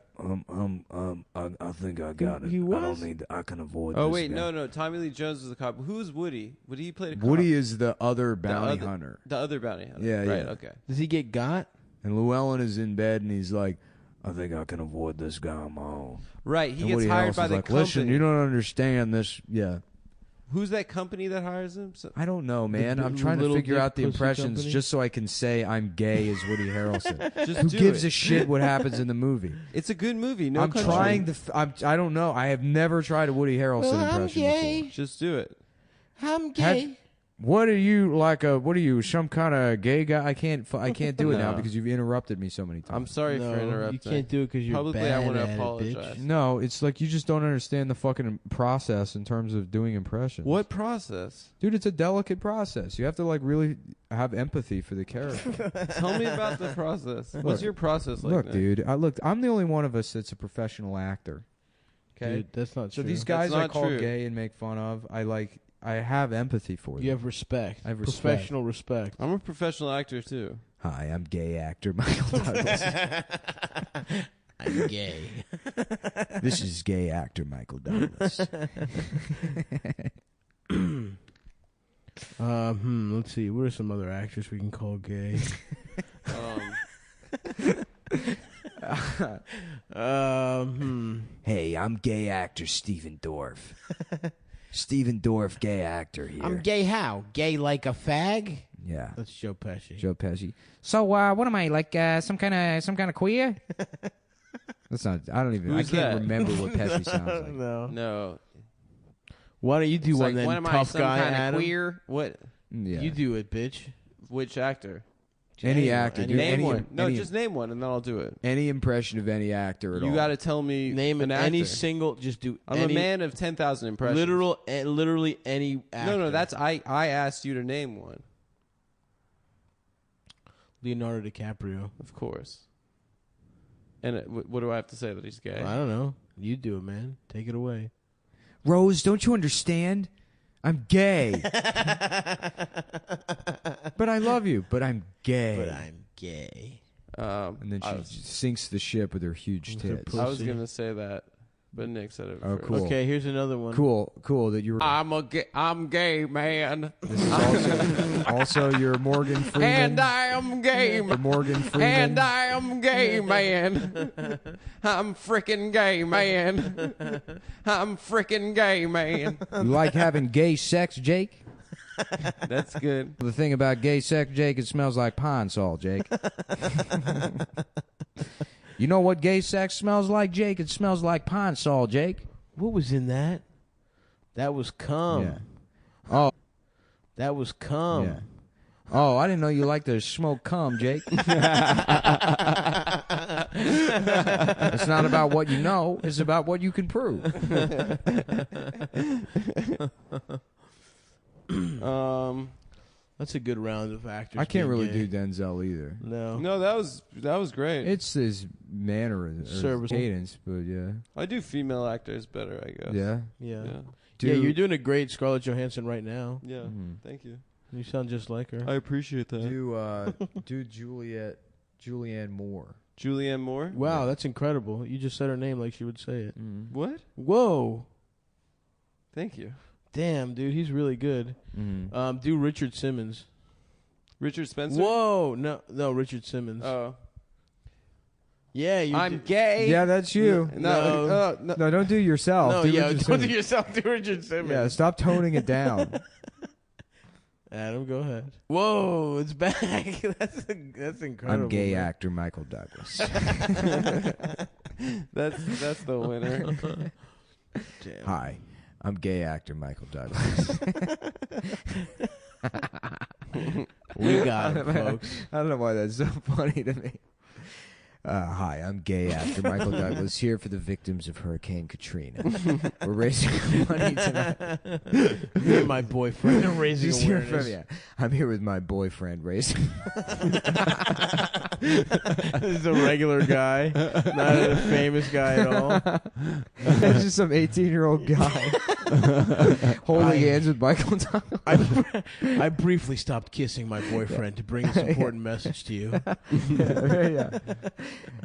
think I got it. He I was? don't need. I can avoid. Oh this wait, guy. no. Tommy Lee Jones was the cop. Who's Woody? Woody he played a cop. Woody is the other bounty other- hunter, The other bounty hunter. Yeah, right. yeah. Okay. Does he get got? and Llewellyn is in bed, and he's like, I think I can avoid this guy on my own. Right. He And gets Woody hired Harrelson's by the like, company. listen, you don't understand this. Yeah. Who's that company that hires him? I don't know, man. The I'm trying to Little figure Dick out the Pussy impressions Company? just so I can say I'm gay as Woody Harrelson. Just Who do gives it. a shit what happens in the movie? It's a good movie. No I'm Country. trying to. I don't know. I have never tried a Woody Harrelson impression before. Just do it. I'm gay. What are you like? What are you? Some kind of gay guy? I can't do it now No. because you've interrupted me so many I'm times. sorry No, for interrupting. you can't do it because you're Publicly, bad I want to at it, apologize. bitch. No, it's like you just don't understand the fucking process in terms of doing impressions. What process? Dude, it's a delicate process. You have to like really have empathy for the character. Tell me about the process. What's your process like? Look, Nick? dude. I'm the only one of us that's a professional actor. Okay. Dude, that's not So true. these guys That's I not call true. gay and make fun of, I have empathy for them. You have respect. I have respect. Professional respect. I'm a professional actor too. Hi, I'm gay actor Michael Douglas. I'm gay. This is gay actor Michael Douglas. Let's see. What are some other actors we can call gay? Hey, I'm gay actor Steven Dorff. Steven Dorff, gay actor here. I'm gay how? Gay like a fag? Yeah. That's Joe Pesci. Joe Pesci. So, what am I like? Some kind of queer? That's not. I don't even. Who's I can't that? remember what Pesci sounds like. No. No. Why don't you do It's one like, then, what am I, tough some guy kind of Adam? queer? What? Yeah. You do it, bitch. Which actor? Any Anyone. actor. Any- Dude, Name any, one. No, any, just name one, and then I'll do it. any impression of any actor at all. You got to tell me. Name an any actor. single. Just do. I'm any, a man of 10,000 impressions. Literally any actor. No, that's I asked you to name one. Leonardo DiCaprio. Of course. And what do I have to say that he's gay? I don't know. You do it, man. Take it away. Rose, don't you understand? I'm gay. But I love you. But I'm gay. But I'm gay. And then I she sinks the ship with her huge With her tits. pussy. I was gonna say that. but Nick said it Oh, first. cool. Okay, here's another one. Cool that you were. I'm gay, man. This is also your Morgan Freeman. And I am gay, Your Morgan Freeman. and I am gay, man. I'm freaking gay, man. I'm freaking gay, man. You like having gay sex, Jake? That's good. The thing about gay sex, Jake, it smells like pine salt, Jake. You know what gay sex smells like, Jake? It smells like pine salt, Jake. What was in that? That was cum. Yeah. Oh, That was cum. yeah. Oh, I didn't know you like to smoke cum, Jake. It's not about what you know. It's about what you can prove. That's a good round of actors. I can't being really gay. do Denzel either. No. No, that was great. It's his manner or Serviceable. cadence, but yeah. I do female actors better, I guess. Yeah. Yeah. Yeah. Yeah, you're doing a great Scarlett Johansson right now. Yeah. Mhm. Thank you. You sound just like her. I appreciate that. Do Julianne Moore. Julianne Moore? Wow, that's incredible. You just said her name like she would say it. Mm. What? Whoa. Thank you. Damn, dude, he's really good. Mm. Do Richard Simmons. Richard Spencer? Whoa, no, Richard Simmons. Oh. Yeah, you. I'm gay. Yeah, that's you. No. No, don't do yourself. No, do yeah, Richard don't Simmons. do yourself. Do Richard Simmons. Yeah, stop toning it down. Adam, go ahead. Whoa, it's back. that's incredible. I'm gay man. actor Michael Douglas. That's the winner. Damn. Hi, I'm gay actor Michael Douglas. We got it, folks. I don't know why that's so funny to me. Hi, I'm gay actor Michael Douglas here for the victims of Hurricane Katrina. We're raising money tonight. Me and my boyfriend are raising Just here awareness. from, I'm here with my boyfriend raising. This is a regular guy, not a famous guy at all. It's just some 18-year-old guy holding hands with Michael Douglas. I briefly stopped kissing my boyfriend to bring this important message to you. Yeah.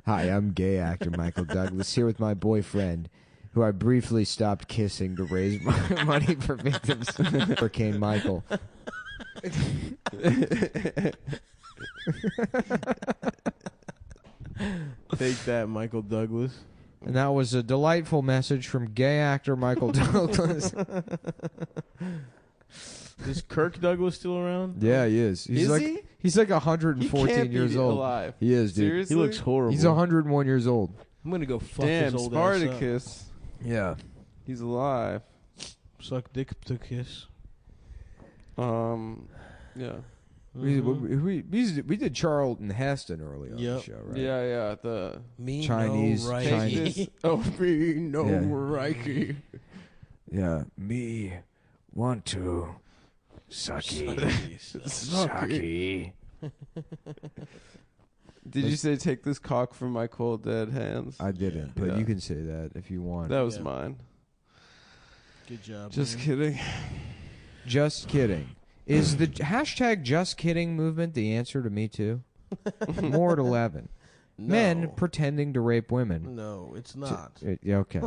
Hi, I'm gay actor Michael Douglas here with my boyfriend, who I briefly stopped kissing to raise money for victims of Hurricane Michael. Take that, Michael Douglas. And that was a delightful message from gay actor Michael Douglas. Is Kirk Douglas still around? Yeah, he is. He's Is like, he? He's like He 114 can't be years old. alive. He is, dude. Seriously? He looks horrible. He's 101 years old. I'm gonna go fuck Damn, his old ass up. Spartacus. Yeah. He's alive. Suck dick to kiss. Yeah. We did Charlton Heston early on the Yep. show, right? Yeah. The Me Chinese- no Reiki. Chinese- Oh, me no Yeah. Reiki. Yeah. Me want to sucky. Sucky. Did you say take this cock from my cold dead hands? I didn't, but Yeah. you can say that if you want. That was Yeah. mine. Good job. Just man. kidding. Just kidding. Is the hashtag just kidding movement the answer to Me Too? More at 11. No. Men pretending to rape women. No, it's not. Yeah, okay.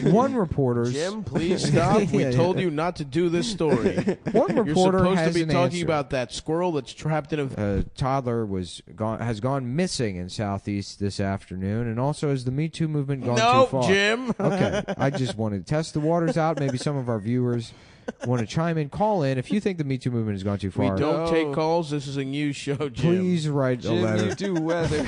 One reporter's Jim, please stop. We Yeah, told yeah. you not to do this story. One You're reporter supposed has to be an talking answer. about that squirrel that's trapped in a. A toddler has gone missing in Southeast this afternoon, and also has the Me Too movement gone No, too far? Jim. Okay, I just wanted to test the waters out. Maybe some of our viewers want to chime in, call in if you think the Me Too movement has gone too We far. don't No. take calls. This is a news show, Jim. Please write a Jim, letter. you do weather.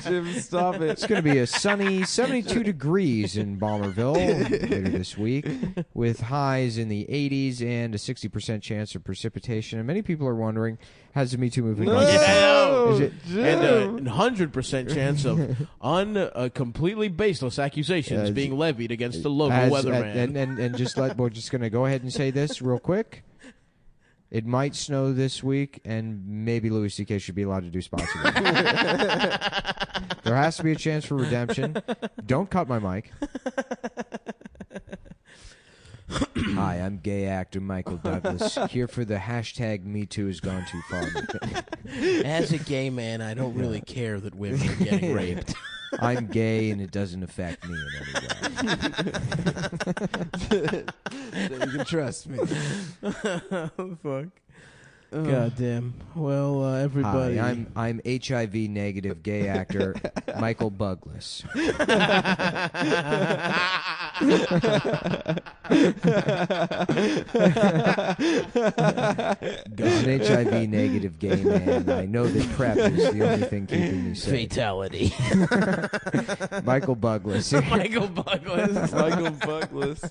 Jim, stop it. It's going to be a sunny 72 degrees in Balmerville later this week, with highs in the 80s and a 60% chance of precipitation. And many people are wondering, has the Me Too movement gone too far? No, Is it- And a 100% chance of completely baseless accusations being levied against the local weatherman. And just we're just going to go ahead and say this real quick. It might snow this week, and maybe Louis C.K. should be allowed to do spots again. There has to be a chance for redemption. Don't cut my mic. Hi, I'm gay actor Michael Douglas, here for the hashtag Me Too has gone too far. As a gay man, I don't really care that women are getting raped. I'm gay and it doesn't affect me in any way. So you can trust me. Fuck. God damn. Well, everybody. Hi, I'm HIV negative gay actor Michael Buglas. An HIV negative gay man. I know that PrEP is the only thing keeping me safe. Fatality. Michael Buglas. Michael Buglas. Michael Buglas.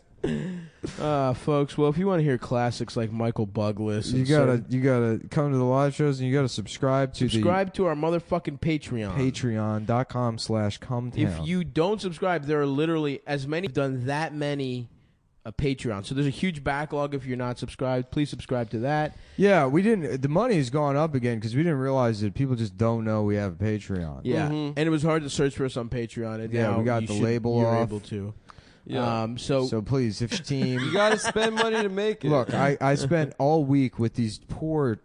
Folks, well, if you want to hear classics like Michael Buglas, you gotta come to the live shows and you gotta subscribe to our motherfucking Patreon. Patreon.com/Cumtown. If you don't subscribe, there are literally as many done that many Patreon. So there's a huge backlog. If you're not subscribed, please subscribe to that. Yeah, we didn't. The money's gone up again because we didn't realize that people just don't know we have a Patreon. Yeah, and it was hard to search for us on Patreon. And now we got the label you're off. able to. Yeah. So please, if your team, you gotta spend money to make it. Look, I spent all week with these poor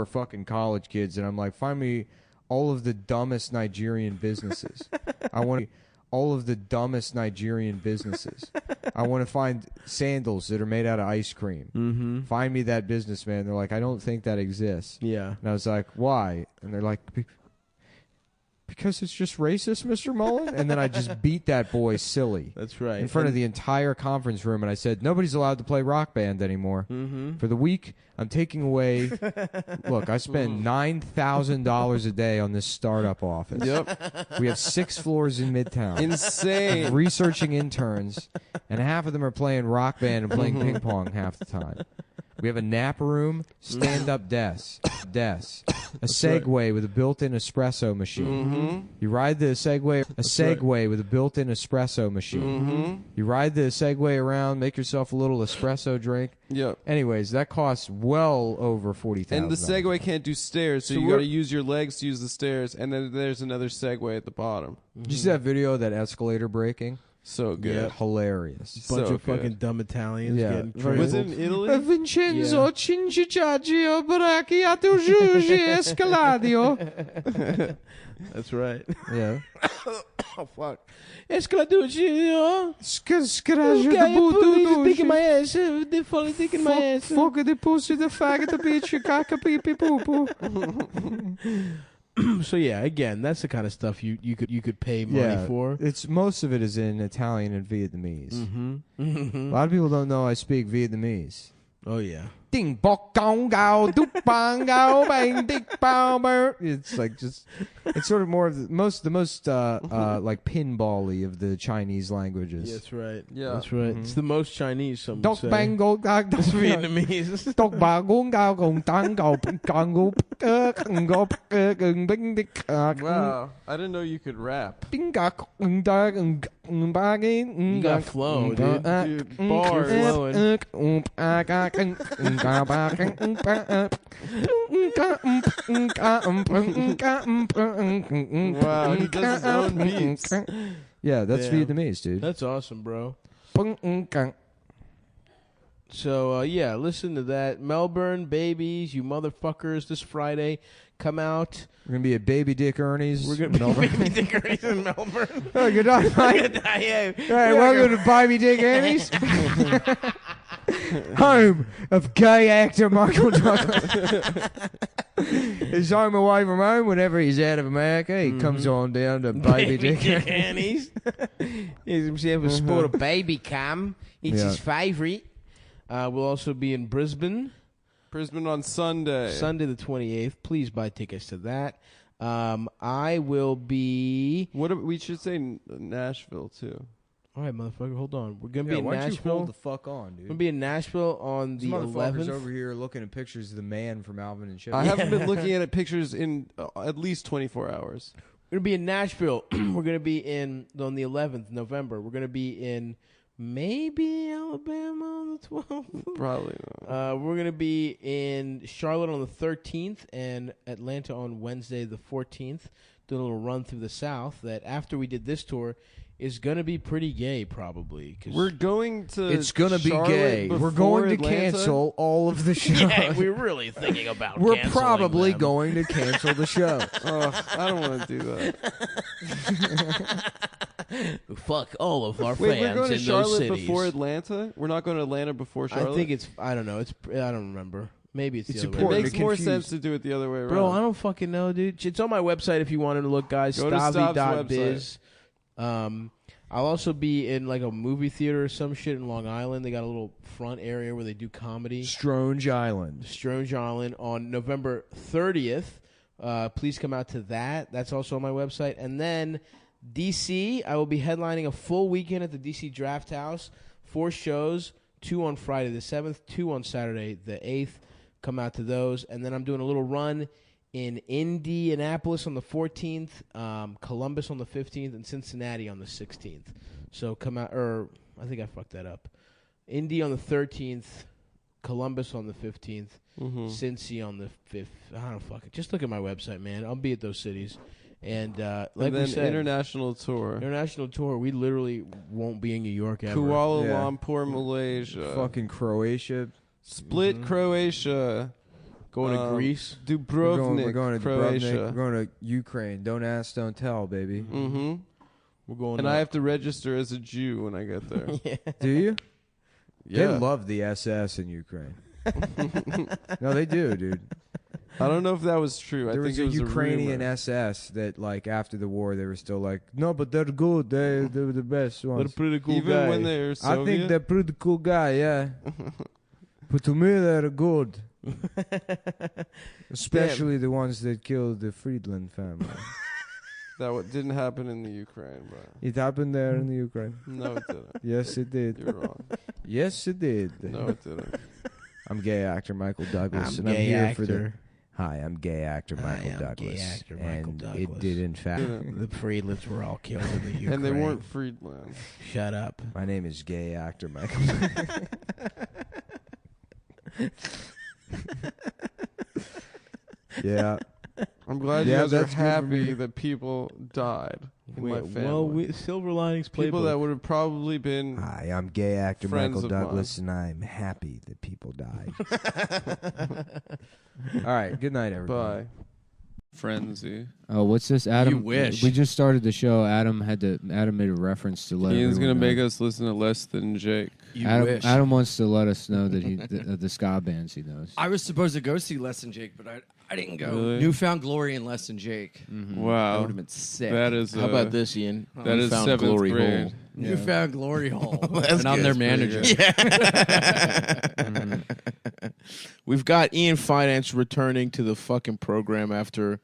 fucking college kids, and I'm like, find me all of the dumbest Nigerian businesses. I want all of the dumbest Nigerian businesses. I want to find sandals that are made out of ice cream. Mm-hmm. Find me that businessman. They're like, I don't think that exists. Yeah. And I was like, why? And they're like, because it's just racist, Mr. Mullen. And then I just beat that boy silly. That's right. In front of the entire conference room. And I said, nobody's allowed to play Rock Band anymore. Mm-hmm. For the week, I'm taking away. Look, I spend $9,000 a day on this startup office. Yep. We have 6 floors in Midtown. Insane. Researching interns, and half of them are playing Rock Band and playing ping pong half the time. We have a nap room, stand-up desk, a Segway with a built-in espresso machine. Mm-hmm. You ride the Segway, Segway with a built-in espresso machine. Mm-hmm. You ride the Segway around, make yourself a little espresso drink. Yep. Anyways, that costs well over $40,000. And the Segway can't do stairs, so you got to use your legs to use the stairs, and then there's another Segway at the bottom. Did you see that video of that escalator breaking? So good. Yeah, hilarious. Bunch So of fucking good. dumb Italians Yeah. getting Was it trampled. in Italy? Vincenzo Cinciaggio Baracchiato Giugi Escaladio. That's right. Yeah. Oh, fuck. Escaladuccio. Scraggio Dick in my ass. They follow dick in my ass. Fuck the pussy, the faggot, the bitch, the caca, pee, pee, poo, poo. So yeah, again, that's the kind of stuff you could pay money for. It's most of it is in Italian and Vietnamese. Mm-hmm. A lot of people don't know I speak Vietnamese. Oh yeah. Ding bok gong gao dup bang gao bang dik bao ber. It's like just it's sort of more of the most like pinball-y of the Chinese languages. That's right. Yeah. That's right. It's the most Chinese. Some would Dok say. bang go dok It's Vietnamese. Dok ba gong gao gong tang gao gong go go gong bing dik. Wow. I didn't know you could rap. Ding ga gong da gong ba You got flow, dude. Dude, bars. Flowing. Wow, he does his own beats. Yeah, that's Damn. Vietnamese, dude. That's awesome, bro. So yeah, listen to that. Melbourne babies, you motherfuckers! This Friday, come out. We're gonna be at Baby Dick Ernie's. We're gonna be baby dickers in Melbourne. Oh, good night, mate. Hey, All right, welcome to Baby Dick Ernie's, home of gay actor Michael Douglas. He's home away from home whenever he's out of America. He comes on down to Baby Dick Ernie's. He's himself a sport of baby cam. It's his favourite. We'll also be in Brisbane. Brisbane on Sunday. Sunday the 28th. Please buy tickets to that. I will be... We should say Nashville, too. All right, motherfucker, hold on. We're going to be in why don't you Nashville. hold the fuck on, dude? We're going to be in Nashville on the These motherfuckers 11th. over here looking at pictures of the man from Alvin and Chip. I haven't been looking at pictures in at least 24 hours. We're going to be in Nashville. We're going to be on the 11th, November. We're going to be in maybe Alabama on the 12th. Probably not. We're going to be in Charlotte on the 13th and Atlanta on Wednesday the 14th. Do a little run through the South. That after we did this tour, is going to be pretty gay, probably. 'Cause We're going to. It's gonna be Charlotte gay. We're before going to Atlanta? cancel all of the shows. yeah, we're really thinking about We're canceling probably them. going to cancel the show. I don't want to do that. Fuck all of our Wait, fans we're going to in those Charlotte cities. before Atlanta? We're not going to Atlanta before Charlotte? I think it's. I don't know. I don't remember. Maybe it's It's the other It way. important. makes They're more confused. sense to do it the other way around. Bro, I don't fucking know, dude. It's on my website if you want to look, guys. Go to Stav's Stavi.biz. I'll also be in like a movie theater or some shit in Long Island. They got a little front area where they do comedy. Strange Island. Strange Island on November 30th. Please come out to that. That's also on my website. And then DC, I will be headlining a full weekend at the DC Draft House. 4 shows, 2 on Friday the 7th, 2 on Saturday the 8th. Come out to those. And then I'm doing a little run in Indianapolis on the 14th, Columbus on the 15th, and Cincinnati on the 16th. So come out, or I think I fucked that up. Indy on the 13th, Columbus on the 15th, Cincy on the 5th. I don't fuck it. Just look at my website, man. I'll be at those cities. And like and then we said, international tour. international tour. We literally won't be in New York ever. Kuala Yeah. Lumpur, Malaysia. Fucking Croatia. Split, Croatia. Going to Greece. Dubrovnik, We're going to Croatia. Dubrovnik. We're going to Ukraine. Don't ask, don't tell, baby. Mm-hmm. We're going. And I have to register as a Jew when I get there. Do you? Yeah. They love the SS in Ukraine. No, they do, dude. I don't know if that was true. There I was think a it was Ukrainian a rumor. SS that, like, after the war, they were still like, no, but they're good. They're the best What a ones. pretty cool Even guy. when they're Soviet. I think they're pretty cool guy, yeah. But to me, they're good. Especially the ones that killed the Friedland family. that didn't happen in the Ukraine, bro. It happened there in the Ukraine. No, it didn't. Yes, it did. You're wrong. Yes, it did. No, it didn't. I'm gay actor Michael Douglas, and I'm gay here actor. for the. Hi, I'm gay actor Michael am Douglas, gay actor Michael and Douglas. it did in fact. The Friedlands were all killed in the Ukraine. And they weren't Friedland. Shut up. My name is gay actor Michael. Yeah, I'm glad Yeah, you guys are that's good for me. happy that people died in my family. Well, Silver Linings Playbook. People that would have probably been. hi, I'm gay actor Friends Michael of Douglas, and I'm happy that people died. All right, good night, everybody. Bye. Frenzy. Oh, what's this, Adam? You wish. We just started the show. Adam made a reference to let Ian's everyone gonna know. make us listen to less than Jake. You Adam, wish. Adam wants to let us know that the ska bands he knows. I was supposed to go see Less Than Jake, but I didn't go. Really? Newfound Glory in Less Than Jake. Mhm. That Wow, would have been sick. that is. How about this, Ian? That is Found 7th Glory grade. Hole. Newfound Glory Hole. That's and I'm good. their That's pretty manager. good. We've got Ian Finance returning to the fucking program after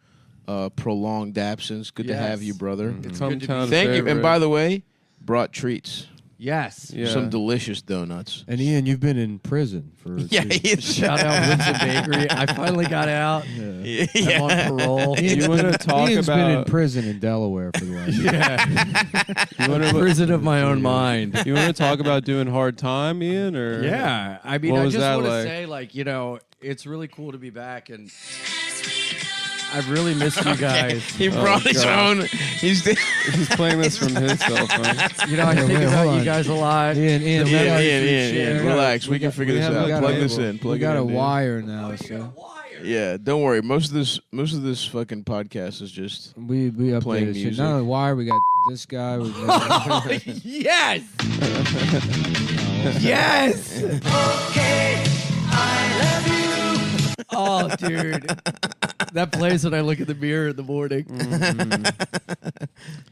prolonged absence. Good to have Yes. you, brother. It's good to Cumtown be. Thank you. And favorite. by the way, brought treats. Yes. Yeah. Some delicious donuts. And Ian, you've been in prison for Shout out Winston Bakery. I finally got out. I'm on parole. You want to talk Ian's been in about? prison in Delaware for the last Yeah. You want to? Prison of my own mind. You want to talk about doing hard time, Ian? Or Yeah. I mean, What I was just that want to like? say, like, it's really cool to be back. And I've really missed you guys. He brought his God. own. He's He's playing this from his cell phone. I Wait, think hold about on. you guys a lot. Ian, The we memories got, we Ian, shared. relax. We can figure we this have out. a Plug table. this in. Plug we got it a in, dude. wire now. So Yeah, don't worry. Most of this fucking podcast is just. we Playing updated shit. music. Not only wire, we got this guy. We got, Yes! yes! Oh, dude. That plays when I look in the mirror in the morning.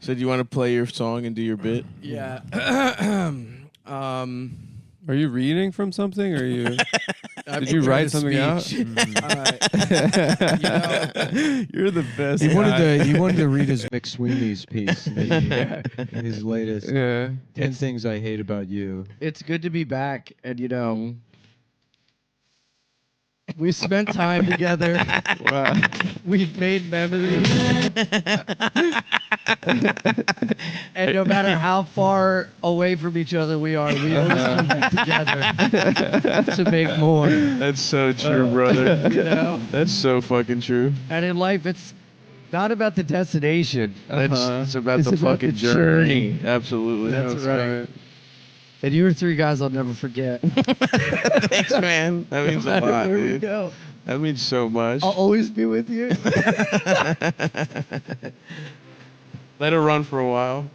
So do you want to play your song and do your bit? Yeah. Are you reading from something? Or are you? I'm Did you doing write a something out? speech. You're the best. he guy. wanted to read his McSweeney's piece, his latest Yeah. 10 things I hate about you. It's good to be back, and we spent time together. Wow. We've made memories. And no matter how far away from each other we are, we always come back together to make more. That's so true, brother. You know? That's so fucking true. And in life, Not about the destination. It's about It's the about fucking the journey. Absolutely. That's right. And you were 3 guys I'll never forget. Thanks, man. That means a lot, Where we dude. go. That means so much. I'll always be with you. Let her run for a while.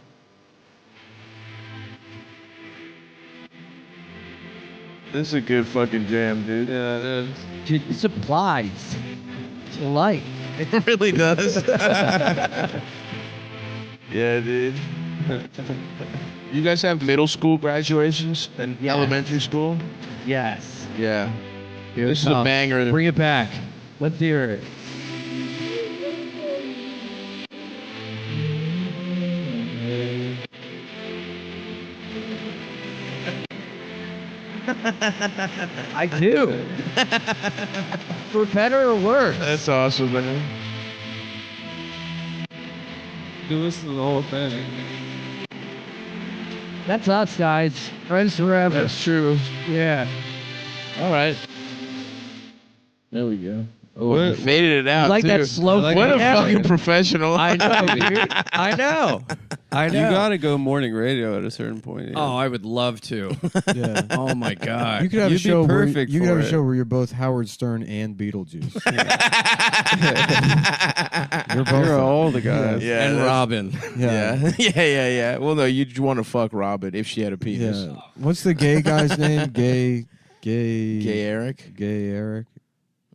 This is a good fucking jam, dude. Yeah, it is. Dude, this applies to life. It really does. Yeah, dude. You guys have middle school graduations and Yeah. elementary school? Yes. Yeah. Here This it is a comes. banger. Bring it back. Let's hear it. I do. For better or worse. That's awesome, man. You listen to the whole thing. That's us, guys. Friends forever. That's true. Yeah. All right. There we go. What? Faded it out, Like too. that slow I like What a fade out. fucking professional. I know, dude. I know. I know. You gotta go morning radio at a certain point. Yeah. Oh, I would love to. Yeah. Oh my god. You could have You'd a be show where perfect you could have for a it. show where you're both Howard Stern and Beetlejuice. You're both. You're all the guys. Yeah, and that's- Robin. Yeah. yeah. Well, no, you'd want to fuck Robin if she had a penis. Yeah. What's the gay guy's name? Gay Eric? Eric.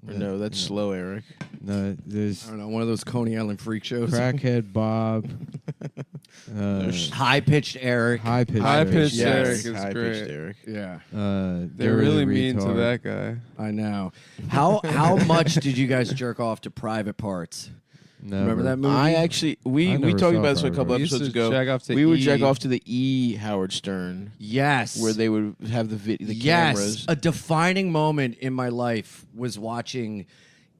Or no, that's slow Eric. No, I there's don't know, one of those Coney Island freak shows. crackhead Bob. High pitched Eric. High pitched. High-pitched Yes. Eric is High-pitched great. Eric. Yeah, They're really mean to that guy. I know. How much did you guys jerk off to Private Parts? No, Remember that movie? I actually we I never talked saw about this a couple We used episodes to ago. jack off to We would E. jack off to the E Howard Stern, Yes. where they would have the yes. cameras. A defining moment in my life was watching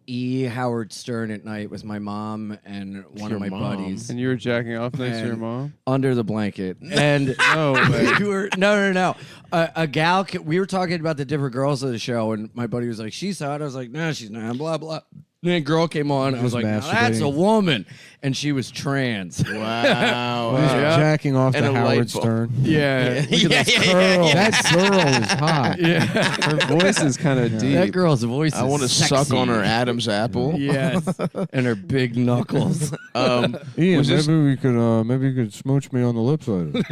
E. Howard Stern at night with my mom and one Your of my mom? buddies And you were jacking off next to your And- mom? under the blanket. And No way. we were no. A gal. We were talking about the different girls of the show, and my buddy was like, "She's hot." I was like, "No, she's not." Blah blah. Then a girl came on. I was like, "Now that's a masturbating. woman," and she was trans. Wow. He's Yeah. jacking off And to a light Howard bulb. Stern. Yeah, look at this Yeah, curl. That girl is hot. Her voice is kind of deep. That girl's voice. I want to suck on her Adam's apple. Yes, and her big knuckles. Ian, Was this- maybe you could smooch me on the lips later.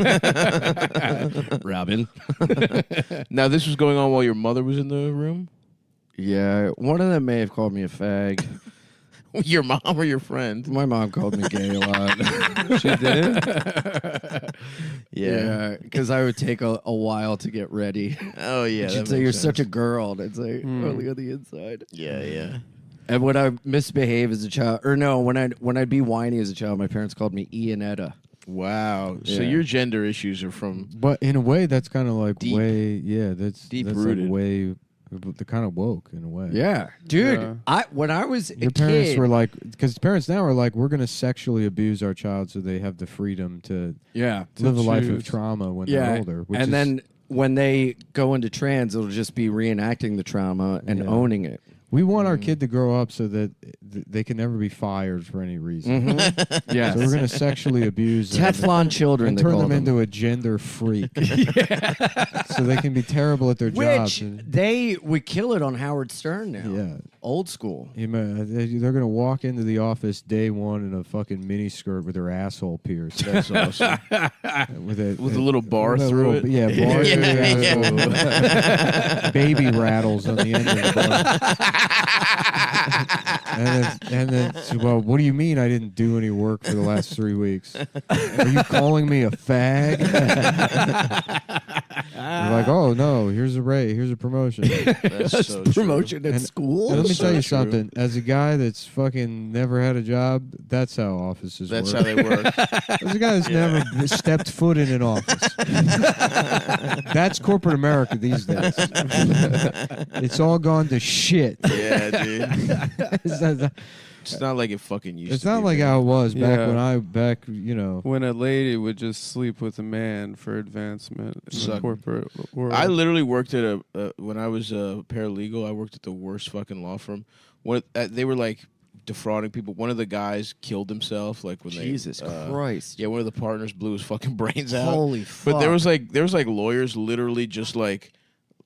Robin. Now this was going on while your mother was in the room. Yeah, one of them may have called me a fag. Your mom or your friend? My mom called me gay a lot. She did? Yeah, because I would take a while to get ready. Oh yeah. She'd that say, makes "You're sense. such a girl," and it's like only on the inside. Yeah. And when I misbehave as a child, or no, when I'd be whiny as a child, my parents called me Ianetta. Wow. So Yeah. your gender issues are from But in a way, that's kind of like Deep. that's Deep-rooted. like way, they're kind of woke in a way. Yeah, dude. Yeah. When I was Your a parents kid, were like, because parents now are like, we're going to sexually abuse our child so they have the freedom to yeah, live a life of choose. trauma when yeah, they're older. Which and is, then when they go into trans, it'll just be reenacting the trauma and Yeah. owning it. we want our kid to grow up so that they can never be fired for any reason. Yeah, So we're going to sexually abuse them Teflon children. and They turn call them them. into a gender freak. So they can be terrible at their Which jobs. And, they would kill it on Howard Stern now. yeah. Old school. They're going to walk into the office day one in a fucking mini skirt with their asshole pierced. That's awesome. with a little bar with a through little- it. Yeah, bar Yeah, through the asshole. Baby rattles on the end of the bar. and then, well, what do you mean I didn't do any work for the last 3 weeks? Are you calling me a fag? You're like, oh no, here's a promotion. That's so true. Promotion at And- school. And let me So tell you true. something. As a guy that's fucking never had a job, that's how offices That's work. how they work. As a guy that's never stepped foot in an office. That's corporate America these days. It's all gone to shit. Yeah, dude. It's not, It's not like it fucking used it's to not be, like man. how it was back Yeah. when When a lady would just sleep with a man for advancement in the Suck. corporate world. I literally worked at when I was a paralegal, I worked at the worst fucking law firm. They were like defrauding people. One of the guys killed himself. Like when Jesus Christ. Yeah, one of the partners blew his fucking brains out. Holy fuck. But there was like lawyers literally just like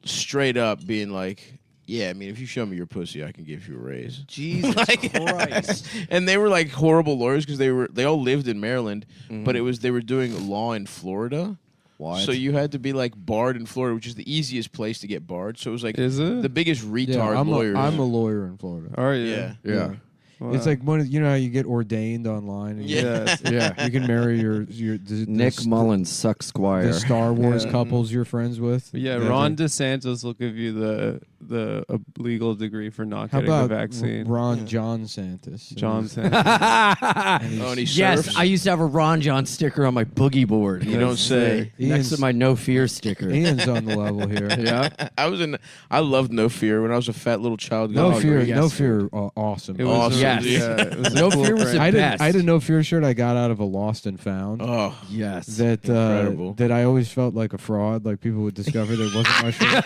straight up being like, yeah, I mean, if you show me your pussy, I can give you a raise. Jesus Christ. And they were like horrible lawyers because they all lived in Maryland, but they were doing law in Florida. What? So you had to be like barred in Florida, which is the easiest place to get barred. So it was like Is it? the biggest retard lawyers. I'm a lawyer in Florida. Are you? Yeah. Yeah. Wow. It's like one of, you know how you get ordained online. And Yes. you can marry your Nick Mullins, Suck Squire. the Star Wars Yeah. couples you're friends with. Yeah, They're Ron like- DeSantis will give you the legal degree for not How getting about the vaccine. Ron John Santis? John Santis. Oh, and he Yes, surfs? I used to have a Ron John sticker on my boogie board. You don't say. Next to my No Fear sticker. Ian's on the level here. Yeah. I loved No Fear when I was a fat little child. No Oh, fear, yes. no fear, awesome. It was Awesome, Yes. dude. Yeah, it was a No cool Fear was brand. the I best. had a no fear shirt I got out of a Lost and Found. Oh, Yes. That Incredible. that I always felt like a fraud. Like people would discover that it wasn't my shirt.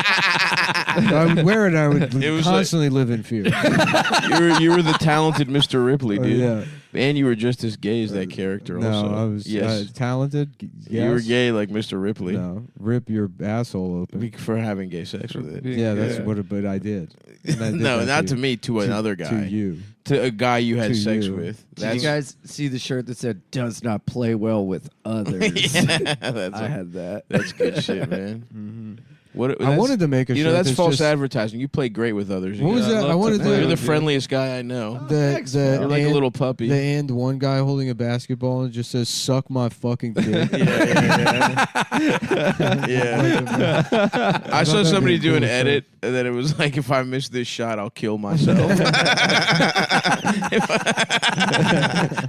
I would wear it. I would It was constantly live in fear. you were the talented Mr. Ripley, dude. Yeah. And you were just as gay as that character. No, also. I was Yes, talented. you were Yes. gay like Mr. Ripley No, rip your asshole open. for having gay sex with it. Yeah, that's Yeah. what. But I did. And I did No, that not to me. To another guy. To you. To a guy you had To sex you. with. Did you guys see the shirt that said "Does not play well with others"? Yeah, I had that. that's good shit, man. Mm-hmm. What I that's- wanted to make a. You know, shirt that's that's false just, advertising. You play great with others. What was Yeah, that? I'd I love wanted to to. play You're the with you. friendliest guy I know. the You're like a and- little puppy. The and one guy holding a basketball and just says "suck my fucking dick." yeah. I saw that'd somebody be a do an cool edit that it was like, if I miss this shot, I'll kill myself.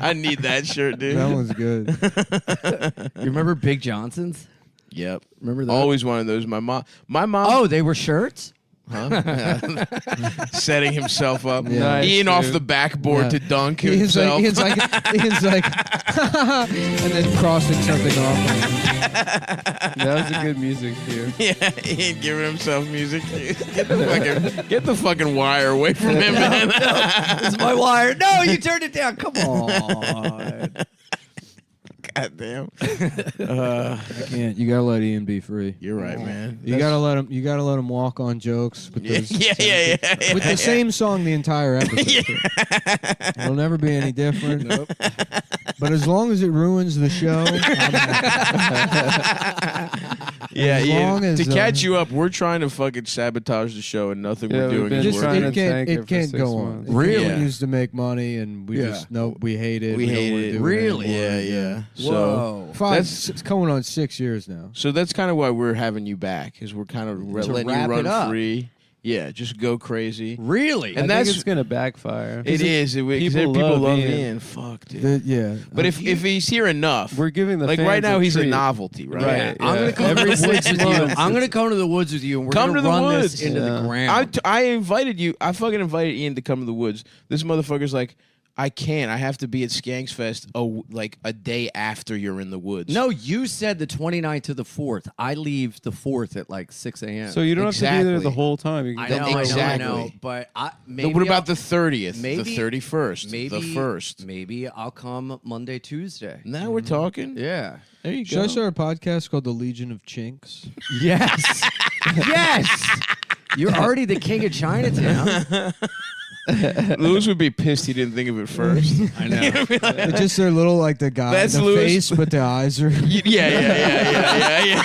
I need that shirt, dude. That one's good. You remember Big Johnson's? Yep. Remember that? Always wanted those. My mom. Oh, they were shirts? Huh? Setting himself up. Yeah. Nice, Ian off dude. the backboard Yeah. to dunk Ian's himself. like, and then crossing something off. That was a good music cue. Yeah, Ian giving himself music. Get the fucking wire away from him, man. It's my wire. No, you turned it down. Come on. God damn. I can't. You gotta let Ian be free. You're right, man. You gotta let him. You gotta let him walk on jokes with those, Yeah. with the same song the entire episode. It'll never be any different. Nope. But as long as it ruins the show, I'm Yeah, As Ian, long as, to catch you up, we're trying to fucking sabotage the show, and nothing Yeah, we're we've doing been is just trying working. to tank it it for can't 6 go on. months. It Really? continues to make money, and we Yeah. just we hate it. We don't hate wanna it. do Really? anymore. Yeah. So, Whoa. It's coming on 6 years now. so that's kind of why we're having you back, is we're kind of letting you wrap it run up. free. Yeah, just go crazy. Really? And I that's- think it's gonna backfire. It is. People love Ian. Fuck, dude. Yeah. But if he's here enough, We're giving the like fans right now, he's a treat. novelty, right? Right. I'm going to come Every to the woods 6 with you. months, I'm going to it's- come to the woods with you, and we're Come going to the run woods. this into Yeah. the ground. I invited you. I fucking invited Ian to come to the woods. This motherfucker's like, I can't. I have to be at Skanks Fest like a day after you're in the woods. No, you said the 29th to the 4th. I leave the 4th at like 6 a.m. So you don't have to be there Exactly. the whole time. You can I come know, for a Exactly. I know. But maybe What about I'll- the 30th, maybe- the 31st, maybe the 1st? Maybe I'll come Monday, Tuesday. Now we're talking. Yeah. There you Should go. I start a podcast called The Legion of Chinks? Yes. Yes. You're already the king of Chinatown. Louis would be pissed he didn't think of it first. I know. It's just their little like the guy, That's the Louis. face, but the eyes are. yeah.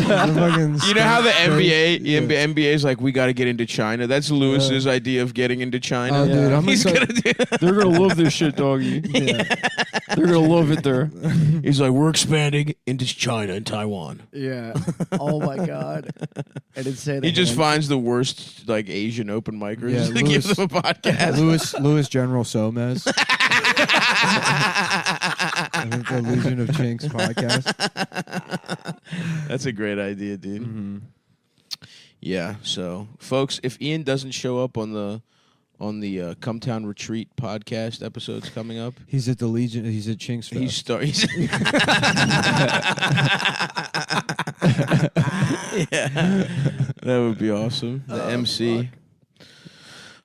the fucking You know how the straight- NBA is like, we got to get into China. That's Lewis's idea of getting into China. Oh, dude, I'm He's gonna gonna do. They're gonna love this shit, doggy. They're gonna love it there. He's like, we're expanding into China and Taiwan. Yeah. Oh my God. I didn't say that. He just finds the worst like Asian open micers Yeah, to give Louis- them a podcast. Louis General Somez. I think the Legion of Chinks podcast. That's a great idea, dude. Mm-hmm. Yeah. So, folks, if Ian doesn't show up on the Cumtown Retreat podcast episodes coming up, He's at the Legion. He's at Chinks Fest. he's yeah, that would be awesome. The MC.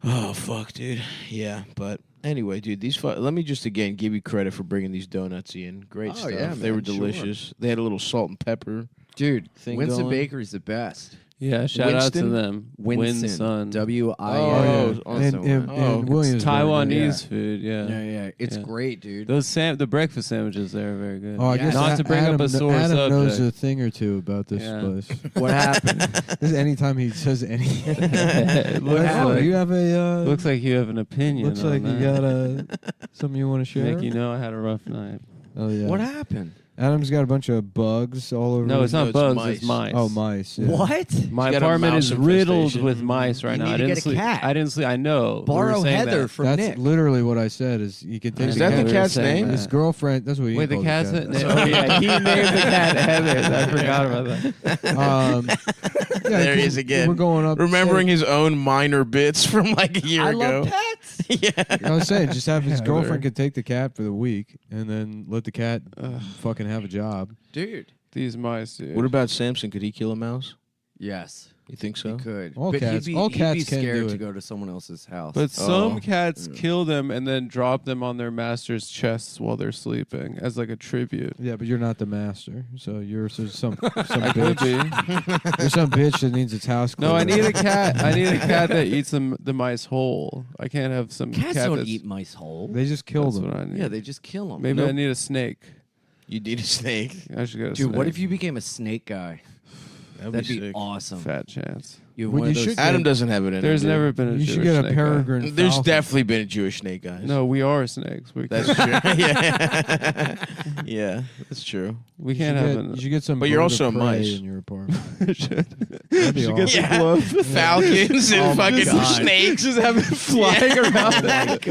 Oh fuck, dude. Yeah, but anyway, dude, let me just again give you credit for bringing these donuts in. Great stuff. yeah, They were man, sure. delicious. They had a little salt and pepper Dude, thing Winston going. Bakery's the best. Yeah, shout out to Winston? them. Winston. Winson. W-I-N. Oh, Oh, and Oh, It's Williamsburg. Taiwanese yeah. food, yeah. Yeah. It's Yeah. great, dude. The breakfast sandwiches there are very good. Oh, I guess Not to bring Adam, up a sore Adam knows subject. a thing or two about this Yeah. place. What happened? This is anytime he says anything. It looks Oh, like, you have a. looks like you have an opinion. looks on like you that. got something you want to share. Nick, you know I had a rough night. Oh yeah. What happened? Adam's got a bunch of bugs all over. No, it's not it's bugs, mice. it's mice. Oh, mice. Yeah. What? My He's got a apartment mouse is riddled infestation. with mice right You now. need I to didn't get a sleep. cat. I didn't sleep. I know. We were Borrow saying Heather that. from That's Nick. literally what I said. Is you can take Is the that cat. the cat's saying name? that. His girlfriend. That's what you Wait, the call cat's cat. oh yeah, he named the cat Heather. I forgot about that. Yeah, There he is again. We're going up. Remembering his own minor bits from like a year I ago. love pets. Yeah. I was saying, just have his Yeah, girlfriend whatever. could take the cat for the week, and then let the cat fucking have a job. Dude. These mice, dude. What about Samson? Could he kill a mouse? Yes. You think so? He could. All but cats- he'd be, all he'd cats be can scared do to it. go to someone else's house. But some Oh. cats kill them and then drop them on their master's chests while they're sleeping as like a tribute. Yeah, but you're not the master, so you're some I could bitch. be. You're some bitch that needs its house. No, I cleaned. need a cat. I need a cat that eats the mice whole. I can't have some Cats cat don't that's, eat mice whole. They just kill That's them. what I need. Yeah, they just kill them. Maybe I need a snake. You need a snake. I should get a Dude, snake. what if you became a snake guy? That'd be sick. awesome. Fat chance. You have Well, one of you those- should Adam doesn't have it in There's him, dude. never been a You Jewish should get a snake guy. peregrine. There's falcon. definitely been a Jewish snake, guys. No, we are snakes. We That's true. Yeah. Yeah, that's true. we You can't should have get- an. You should get some. But you're bird also of a prey mice. in your apartment. should be get awesome. the glove. Falcons and Oh my fucking God. snakes. Just have it flying around,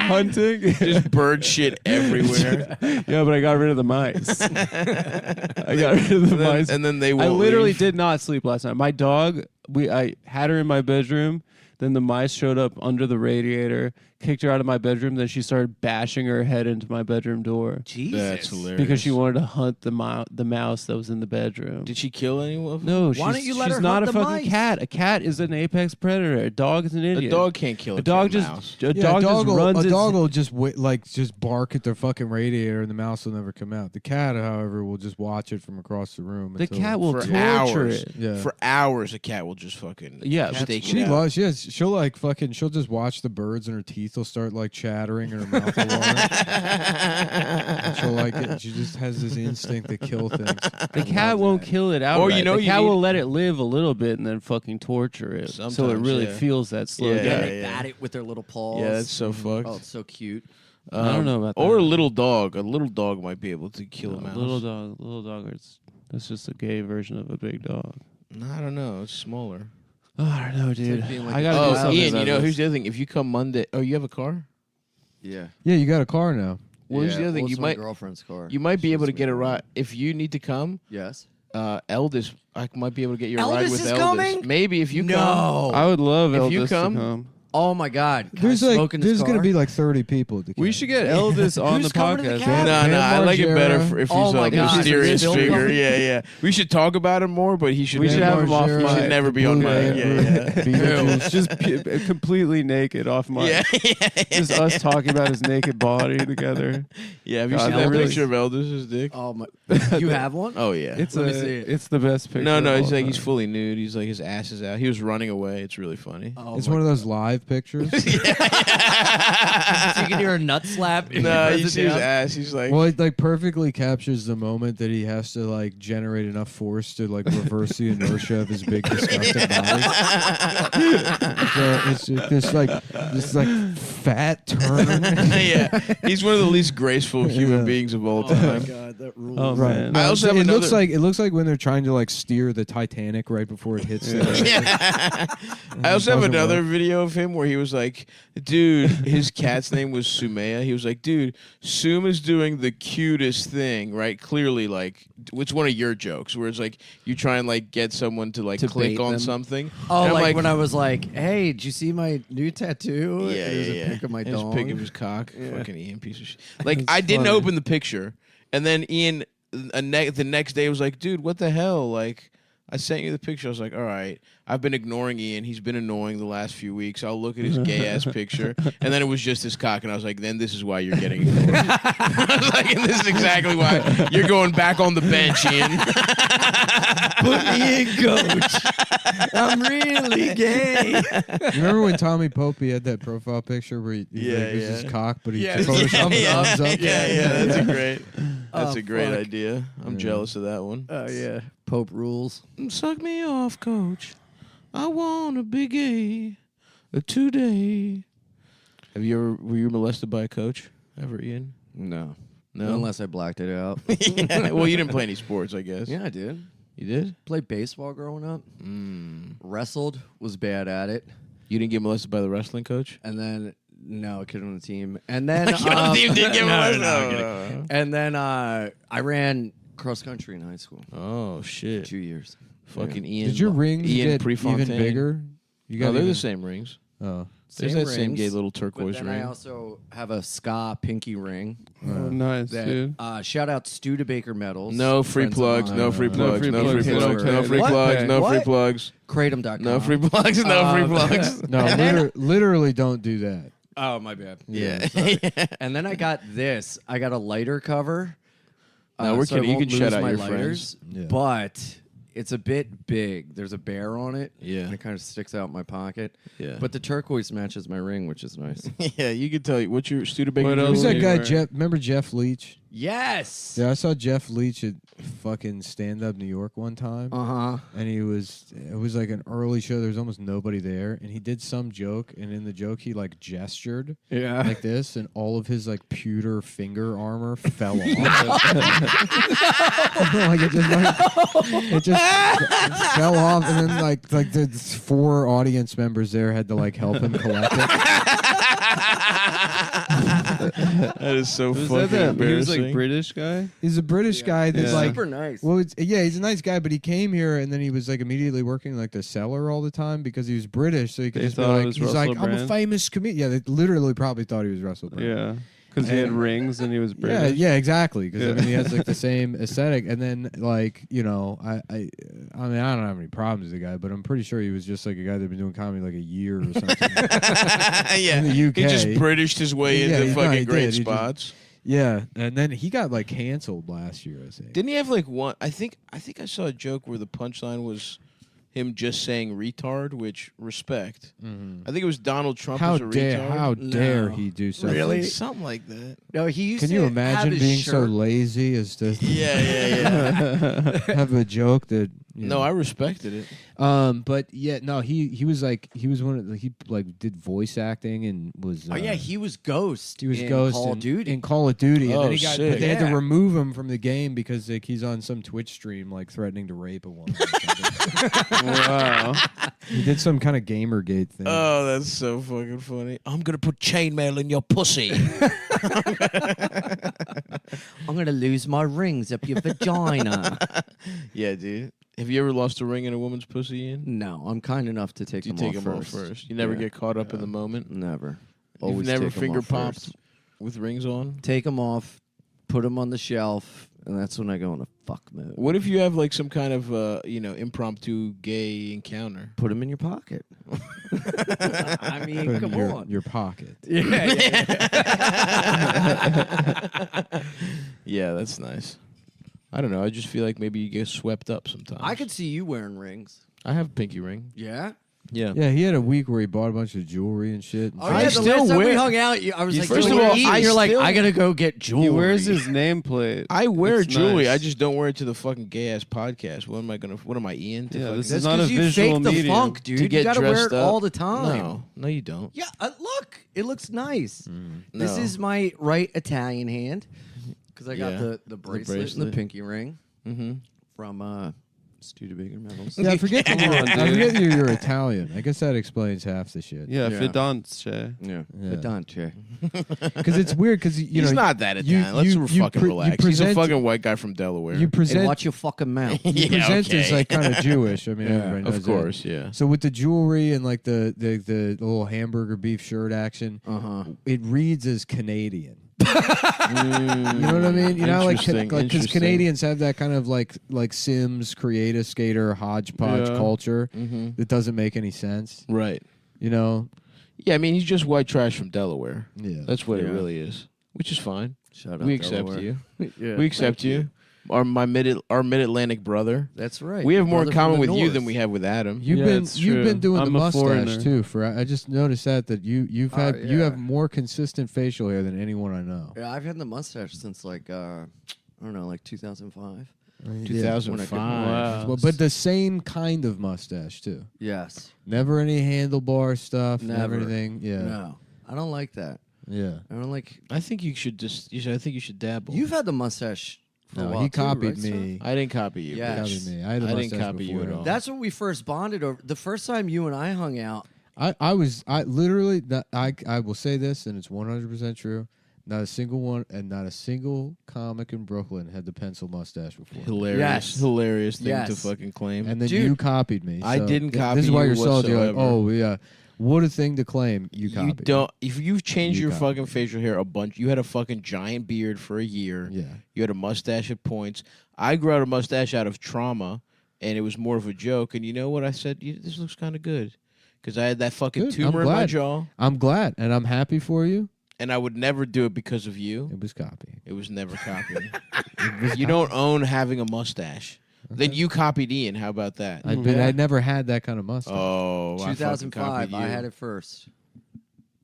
hunting. Just bird shit everywhere. Yeah, but I got rid of the mice. I got rid of the mice. And then they I won't literally leave. did not sleep last night. My dog, I had her in my bedroom. Then the mice showed up under the radiator, kicked her out of my bedroom. Then she started bashing her head into my bedroom door Jesus. That's hilarious. because she wanted to hunt the mouse that was in the bedroom. Did she kill anyone? of them? No, Why she's, don't you let she's her not hunt a the fucking mice? cat. A cat is an apex predator. A dog is an A idiot. dog can't kill a A dog kid, just mouse. a Yeah, dog just runs. a its- dog will just bark at their fucking radiator, and the mouse will never come out. The cat, however, will just watch it from across the room. The until- cat will For torture hours. it. Yeah. For hours, a cat will just fucking Yeah, stake She it out. loves. Yes, she'll like fucking. She'll just watch the birds, and her teeth will start like chattering, and her mouth will water. And she'll like it. She just has this instinct to kill things. The cat won't kill it out. Or, you know, the you cat need- will let it live a little bit and then fucking torture it, so it Sometimes, really yeah. feels that slow Yeah, death. They bat it with their little paws. Yeah, that's so fucked. Oh, it's so cute. I don't know about Or that. a little dog. A little dog might be able to kill a mouse. Little dog. That's just a gay version of a big dog. No, I don't know. It's smaller. Oh, I don't know, dude. like being like I a gotta do Oh, something. Ian, about you know, this. here's the other thing. If you come Monday, oh, you have a car? Yeah. Yeah, you got a car now. Well, here's the other thing. Well, You it's my might girlfriend's car. you might be able to She's get a with ride if you need to come. Yes. Eldest, I might be able to get you a ride Eldest with is Eldest. coming? Maybe if you come. No. I would love If Elvis you come- to come. Oh my God. Can There's I like smoke in this there's car? gonna be like 30 people at the We camp. should get Elvis on Who's the coming to the podcast. camp? No, Van I like it better Margera. if he's Oh my like a God. mysterious Bill figure. Clinton? Yeah. We should talk about him more, but he should. We should have him off Margera, mic. Should never be on Blue mic. Man Yeah, Group, Just completely naked off mic. yeah. Just us talking about his naked body together. Yeah, have you God, seen that Eldest. picture of Eldest's dick? Oh my. You have one? Oh yeah. It's Let me see it. it's the best picture. No, of he's all like he's time. fully nude. He's like his ass is out. He was running away. It's really funny. Oh It's my one of those live pictures. So you can hear a nut slap. No, Press you it see his down. ass. He's like, Well, it like perfectly captures the moment that he has to like generate enough force to like reverse the inertia of his big disgusting body. So it's this like fat turn. yeah, he's one of the least graceful human Yeah. beings of all Oh my time. God, that rules. Oh Right. man. I also have it looks another- like when they're trying to like steer the Titanic right before it hits. Yeah. I also have another video of him where he was like, dude, his cat's name was Sumaya. He was like, dude, Suma's doing the cutest thing, right? Clearly, like, it's one of your jokes where it's like you try and like get someone to like To click bait on them. something. Oh, And I'm like when I was like, "Hey, did you see my new tattoo?" Yeah, There's yeah, a yeah. pic of my And his dog. pic of his cock. Yeah. Fucking Ian, piece of shit. Like, That's I didn't funny. open the picture, and then Ian the next day was like, dude, what the hell? Like, I sent you the picture. I was like, all right, I've been ignoring Ian. He's been annoying the last few weeks. I'll look at his gay-ass picture. And then it was just his cock. And I was like, then this is why you're getting ignored. I was like, and this is exactly why you're going back on the bench, Ian. Put me in, coach. I'm really gay. Remember when Tommy Popey had that profile picture where he it was his cock, but he photoshopped thumbs up? Yeah, that's a great idea. I'm jealous of that one. Oh, yeah. Pope rules. Suck me off, coach. I want to be gay today. Were you molested by a coach ever, Ian? No. No? Unless I blacked it out. Yeah. Well, you didn't play any sports, I guess. Yeah, I did. You did? Played baseball growing up. Wrestled. Was bad at it. You didn't get molested by the wrestling coach? And then, no, a kid on the team. And then... Kid on the team didn't get molested? No. And then I ran cross country in high school. Oh, shit. 2 years. Fucking Ian. Did your rings get Prefontaine. even bigger? You No, they're the same rings. Oh. There's that same gay little But turquoise then ring. I also have a ska pinky ring. Oh, nice, That, dude. shout out Studebaker medals. No free Friends of plugs. mine. No free plugs. free No plugs. free plugs. No free What? plugs. No free What? plugs. Kratom.com. No free plugs. No free plugs. No, literally don't do that. Oh, my bad. Yeah. And then I got this. I got a lighter cover. No, we're so I kidding. You won't can shout lose out my your lighters, Yeah. but it's a bit big. There's a bear on it. Yeah. And it kind of sticks out in my pocket. Yeah. But the turquoise matches my ring, which is nice. Yeah, you can tell. What's your Studebaker? What Who's else? that guy, Anywhere. Jeff? Remember Jeff Leach? Yes. Yeah, I saw Jeff Leach at fucking Stand Up New York one time. Uh-huh. And it was like an early show. There was almost nobody there. And he did some joke. And in the joke, he like gestured Yeah. like this. And all of his like pewter finger armor fell off. Like it just fell off. And then like the 4 audience members there had to like help him collect it. That is so Was fucking that embarrassing. He was like British guy. He's a British guy that's Yeah. like Super nice. well, he's a nice guy, but he came here and then he was like immediately working like the cellar all the time because he was British, so he could They just be thought it like, was he's Russell like, I'm a Brand? famous comedian. Yeah, they literally probably thought he was Russell Brand. Yeah, because he had rings and he was Yeah, British. yeah, exactly. Because I Yeah. mean, he has like the same aesthetic, and then like I mean, I don't have any problems with the guy, but I'm pretty sure he was just like a guy that'd been doing comedy like a year or something. Yeah, in the UK. he just Britished his way Yeah, into no, fucking he great did. He just- spots. Yeah, and then he got like canceled last year, I think. Didn't he have like one? I think I saw a joke where the punchline was him just saying retard, which respect. I think it was Donald Trump How was a dare retard. how dare No. he do something? Really? Something like that. No, he used Can to you have imagine his being so shirt- lazy as to Yeah. have a joke that No, I respected it. but yeah, no, he was one of he like did voice acting and was Oh, yeah, he was Ghost. he was in Ghost Call in, of Duty. in Call of Duty, and Oh, then he got sick. but they had to Yeah. remove him from the game because like he's on some Twitch stream like threatening to rape a woman. Or something. Wow. He did some kind of Gamergate thing. Oh, that's so fucking funny. I'm gonna put chainmail in your pussy. I'm going to lose my rings up your vagina. Yeah, dude. Have you ever lost a ring in a woman's pussy, Ian? No, I'm kind enough to take You them take off them off first. first. You never Yeah. get caught up in the moment. Never. You've Always never take 'em finger off popped first. with rings on. Take them off, put them on the shelf, and that's when I go into fuck mode. What if you have like some kind of impromptu gay encounter? Put them in your pocket. I mean, Put it come in your, on. your pocket. Yeah, that's nice. I don't know. I just feel like maybe you get swept up sometimes. I could see you wearing rings. I have a pinky ring. Yeah? Yeah. Yeah, he had a week where he bought a bunch of jewelry and shit. Oh, I yeah, the still last time we wear- hung out, I was You- like, first "Yo, of what all, do you eat?" I You're like, still- I gotta go get jewelry. He wears his nameplate. I wear It's jewelry. nice. I just don't wear it to the fucking gay ass podcast. What am I, Ian? To Yeah, fucking- this is That's not a because you visual fake the medium. funk, dude. to You get gotta wear dressed it up. all the time. No, you don't. Yeah, look, it looks nice. This No. is my right Italian hand because I got Yeah, the bracelet and bracelet. the pinky ring Mm-hmm. from Studebaker Metals. Yeah, I forget, Come on, I dude. forget you're Italian. I guess that explains half the shit. Yeah, Yeah. Fidanze. Yeah, Yeah. Fidante. Because it's weird because you He's know not that you- Italian. Let's you fucking pre- you relax. He's a present- fucking white guy from Delaware. you And present watch your fucking mouth. you Yeah, present okay. as like kind of Jewish. I mean, Yeah, everybody knows of course, that. yeah. So with the jewelry and like the little hamburger beef shirt action, Uh-huh. it reads as Canadian. You know what I mean? You know, like because Interesting. Canadians have that kind of like Sims, create a skater, hodgepodge culture that doesn't make any sense. Right. You know? Yeah, I mean, he's just white trash from Delaware. Yeah. That's what it really is, which is fine. Shout out We accept Delaware. you. Yeah, We accept thank you. Our mid-Atlantic brother. That's right. We have more in Brother common from the with you north. than we have with Adam. You've it's been true. doing I'm the a mustache foreigner. too. I just noticed that you yeah. have more consistent facial hair than anyone I know. Yeah, I've had the mustache since like I don't know, like 2005. 2005. Wow. Well, but the same kind of mustache too. Yes. Never any handlebar stuff. Never Never. anything. Yeah. No, I don't like that. Yeah. I don't like. I think you should I think you should dabble. You've had the mustache. For a No, while he too, copied right, me. I didn't copy you. Yeah. He bitch. copied me. I had a I didn't mustache copy you before at him. all. That's when we first bonded over. The first time you and I hung out. I literally I will say this, and it's 100% true. Not a single one, and not a single comic in Brooklyn had the pencil mustache before. Hilarious thing to Yes. fucking claim. And then Dude, you copied me. I so didn't This copy is why you you're salty. You're like, whatsoever. oh yeah, what a thing to claim. You copied. You don't. If you've changed You your copied fucking facial hair a bunch, you had a fucking giant beard for a year. Yeah. You had a mustache at points. I grew out a mustache out of trauma, and it was more of a joke. And you know what I said? This looks kind of good, because I had that fucking Good. tumor I'm in my glad. jaw, I'm glad, and I'm happy for you. and I would never do it because of you. It was copy. It was never copied. You don't own having a mustache. Then you copied Ian. How about that? I never had that kind of mustache. Oh, I fucking 2005. copied I you. had it first.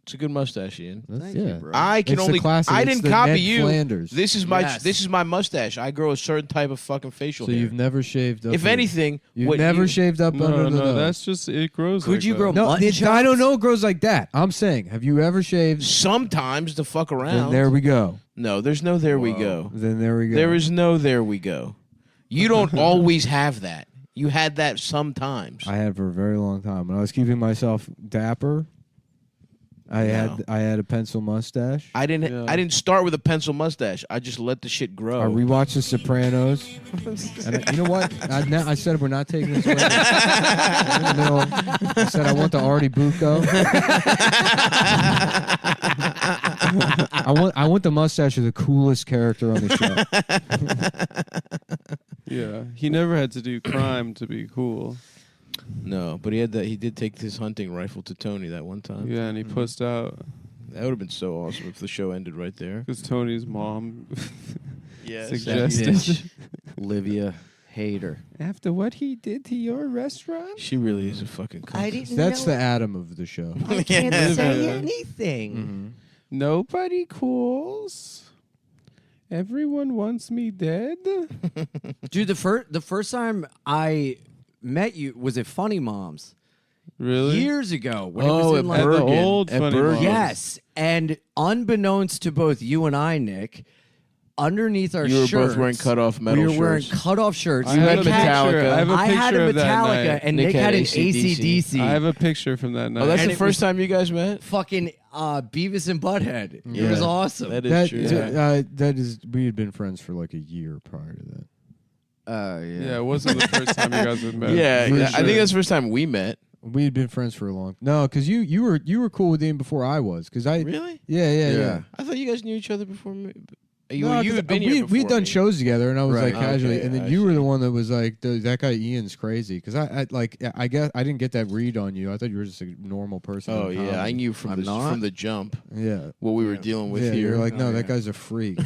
It's a good mustache, Ian. Thank yeah. you, bro. I can It's the only. classic. I It's didn't the copy Ned you. Flanders. This is my. Yes. This is my mustache. I grow a certain type of fucking facial So hair. you've never shaved up. If anything, you've what never you- shaved up under No, the no, nose. that's just it grows. Could like you that. grow No, mutton I chops? don't know. It grows like that. I'm saying, have you ever shaved? Sometimes to fuck Then around. there we go. No, there's no there we go. Then there we go. There is no there we go. You don't always have that. You had that sometimes. I had for a very long time. When I was keeping myself dapper, I had a pencil mustache. I didn't start with a pencil mustache. I just let the shit grow. I rewatched The Sopranos. And you know what? I said we're not taking this away. In the middle, I said I want the Artie Bucco. I want the mustache of the coolest character on the show. Yeah, he never had to do crime to be cool. No, but he had that. He did take his hunting rifle to Tony that one time. Yeah, and he pussed out That would have been so awesome if the show ended right there. because Tony's mom Yeah, suggested. Olivia Hader. After what he did to your restaurant? She really is a fucking cunt. That's the Adam of the show. I can't say anything. Nobody cools. Everyone wants me dead. Dude, the first time I met you was at Funny Moms Really? years ago. When it Oh, was at in like, At the Bergen. old At Funny Bergen. Moms. yes, and unbeknownst to both you and I, Nick, underneath our You were shirts, both wearing cutoff metal we were wearing shirts. cutoff shirts. I had had a Metallica. picture. I have a I picture had a of that Metallica, night. and Nick Nick had had an AC/DC. AC/DC. I have a picture from that night. Oh, that's And the it first was- time you guys met? fucking Beavis and Butthead. It Yeah. was awesome. That is That, true. that is, we had been friends for like a year prior to that. Yeah, it wasn't the first time you guys had met. Yeah, For I sure. think that's the first time we met. We had been friends for a long. No, because you were cool with Ian before I was. Because I Really? yeah. I thought you guys knew each other before me. No, You 'cause had been here before we'd done me. shows together, and I was Right. like casually, Okay, and then I you were see. the one that was like, that guy Ian's crazy. Because I guess I didn't get that read on you. I thought you were just a normal person. Oh in yeah, I comedy. knew from the jump Yeah, what we were dealing with yeah. here. You're like, no, Oh, that yeah. guy's a freak.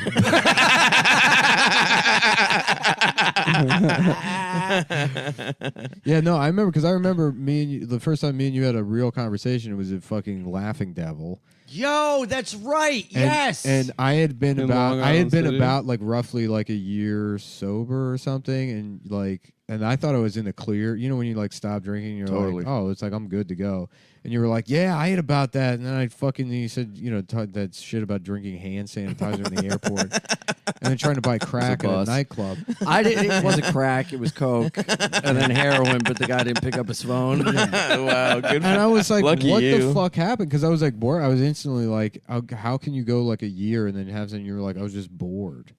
Yeah, no, I remember because I remember me and you, the first time me and you had a real conversation. It was at fucking Laughing Devil. Yo, that's right. And, yes. and I had been In about Long I had Island been City? about like roughly like a year sober or something, and like and I thought I was in the clear. You know when you like stop drinking, you're Totally. like, oh, it's like I'm good to go. And you were like, yeah, I had about that, and then I fucking you said that shit about drinking hand sanitizer in the airport, and then trying to buy crack at a bust. nightclub. I didn't. It wasn't crack. It was coke, and then heroin. But the guy didn't pick up his phone. Wow, good. And I was like, Lucky what the you. fuck happened? Because I was like bored. I was instantly like, how can you go like a year and then have something? You were like, I was just bored.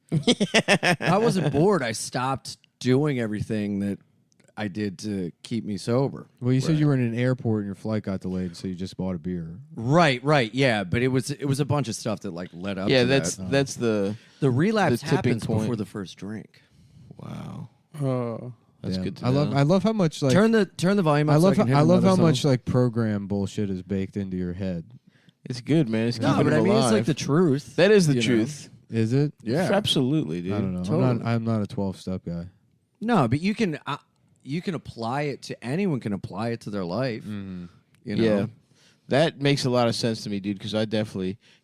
I wasn't bored. I stopped doing everything that I did to keep me sober. Well, you said you were in an airport and your flight got delayed, so you just bought a beer. Right, yeah, but it was a bunch of stuff that like led up. Yeah, to that's that. that's the relapse the tipping happens point. before the first drink. Wow. Oh. That's Damn. good to I know. love how much like Turn the volume up. I love so I, can hit I love how another much song. like program bullshit is baked into your head. It's good, man. It's No, keeping but him I mean alive. it's like the truth. That is the you know? truth. Is it? Yeah. Absolutely, dude. I don't know. Totally. I'm not a 12-step guy. No, but you can apply it to anyone. Can apply it to their life. Mm-hmm. You know? Yeah. That makes a lot of sense to me, dude, because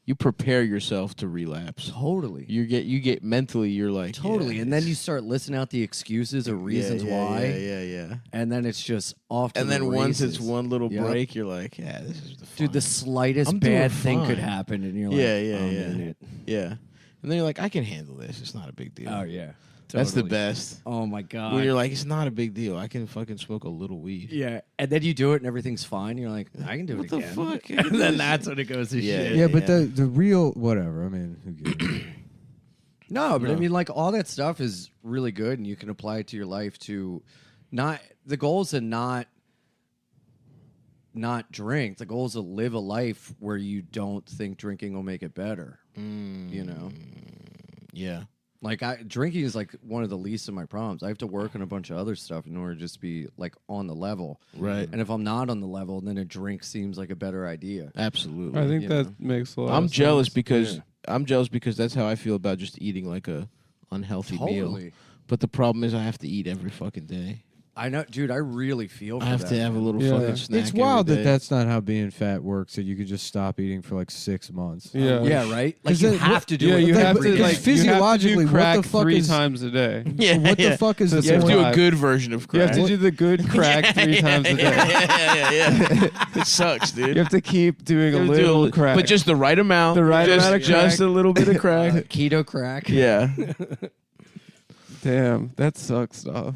you prepare yourself to relapse. Totally. You get mentally, you're like Totally, yeah, and then you start listing out the excuses or reasons why, Yeah. and then it's just off to And the then once races. it's one little Yep. break, you're like, yeah, this is the fun. Dude, the slightest I'm doing bad thing could fine. happen, and you're like, Yeah, I'm yeah. in it. Yeah. And then you're like, I can handle this. It's not a big deal. Oh yeah, That's the totally. best. Oh my god. When you're like, it's not a big deal. I can fucking smoke a little weed. yeah, and then you do it, and everything's fine. You're like, I can do What it the again. fuck? and then that's when it goes to Yeah. shit. Yeah, but the real whatever. I mean, who gives? No, but I No. mean, like all that stuff is really good, and you can apply it to your life. To not the goal is to not drink. The goal is to live a life where you don't think drinking will make it better. You know, Yeah. like drinking is like one of the least of my problems. I have to work on a bunch of other stuff in order to just be like on the level. Right. And if I'm not on the level, then a drink seems like a better idea. Absolutely. I think you that know. makes a lot. I'm of jealous sense. because that's how I feel about just eating like a unhealthy meal. Totally. But the problem is I have to eat every fucking day. I know, dude. I really feel. For I have that, to have a man. little Yeah. fucking snack. It's wild every that day. that's not how being fat works. That you could just stop eating for like 6 months. Yeah. Yeah, right. Like 'Cause you it- have to do Yeah, it. you Like, have but to because like physiologically, you have to do what crack the fuck 3 is- times a day. Yeah, What yeah. the fuck is the You have to do a point? good version of You crack. have to do the good crack 3 times a day. yeah. It sucks, dude. You have to keep doing a You have to do little crack, but just the right amount. The right just, amount of just crack. a little bit of crack. Keto crack. Yeah, damn, that sucks, stuff.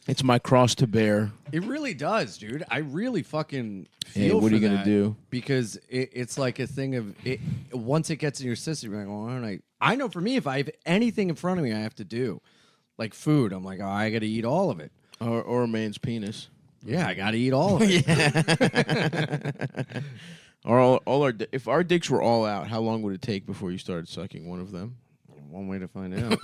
it's my cross to bear. It really does, dude. I really fucking feel Hey, what for are you gonna that do? because it's like a thing of it. Once it gets in your system, you're like, well, why don't I know for me, if I have anything in front of me, I have to do like food. I'm like, oh, I got to eat all of it. Or a man's penis. Yeah, I got to eat all of it. Or all our if our dicks were all out, how long would it take before you started sucking one of them? One way to find out.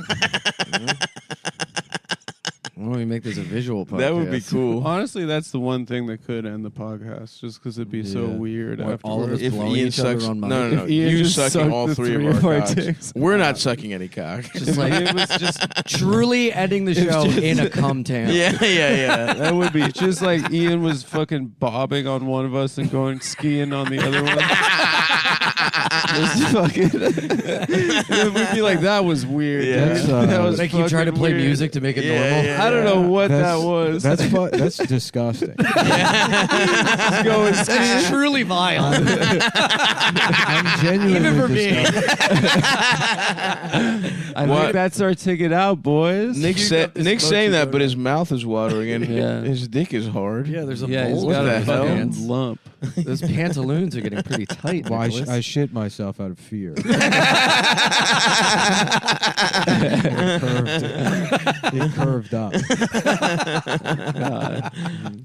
Why don't we make this a visual podcast? That would be cool. Honestly, that's the one thing that could end the podcast, just because it'd be so Yeah. weird What, all of afterwards. us If blowing Ian each other sucks, on mic? no, If Ian you just sucking sucked all the 3 three of of our our cocks. dicks. We're not sucking any cock. Just like it was just truly ending the show in a Cumtown. yeah. that would be just like Ian was fucking bobbing on one of us and going skiing on the other one. Just fucking, it would be like that was weird. Yeah. dude. That's, that was They keep trying to fucking play weird. music to make it Yeah, normal. yeah. I don't know what that was. That's disgusting. going That's truly vile. I'm genuinely Even for me. disgusted. I What? think that's our ticket out, boys. Nick's got this saying that, mochi but his mouth is watering and Yeah. his dick is hard. Yeah, there's a yeah, he's bulge got in a his hell? fucking pants. lump. Those pantaloons are getting pretty tight. Well, Nicholas. I shit myself out of fear. It curved up.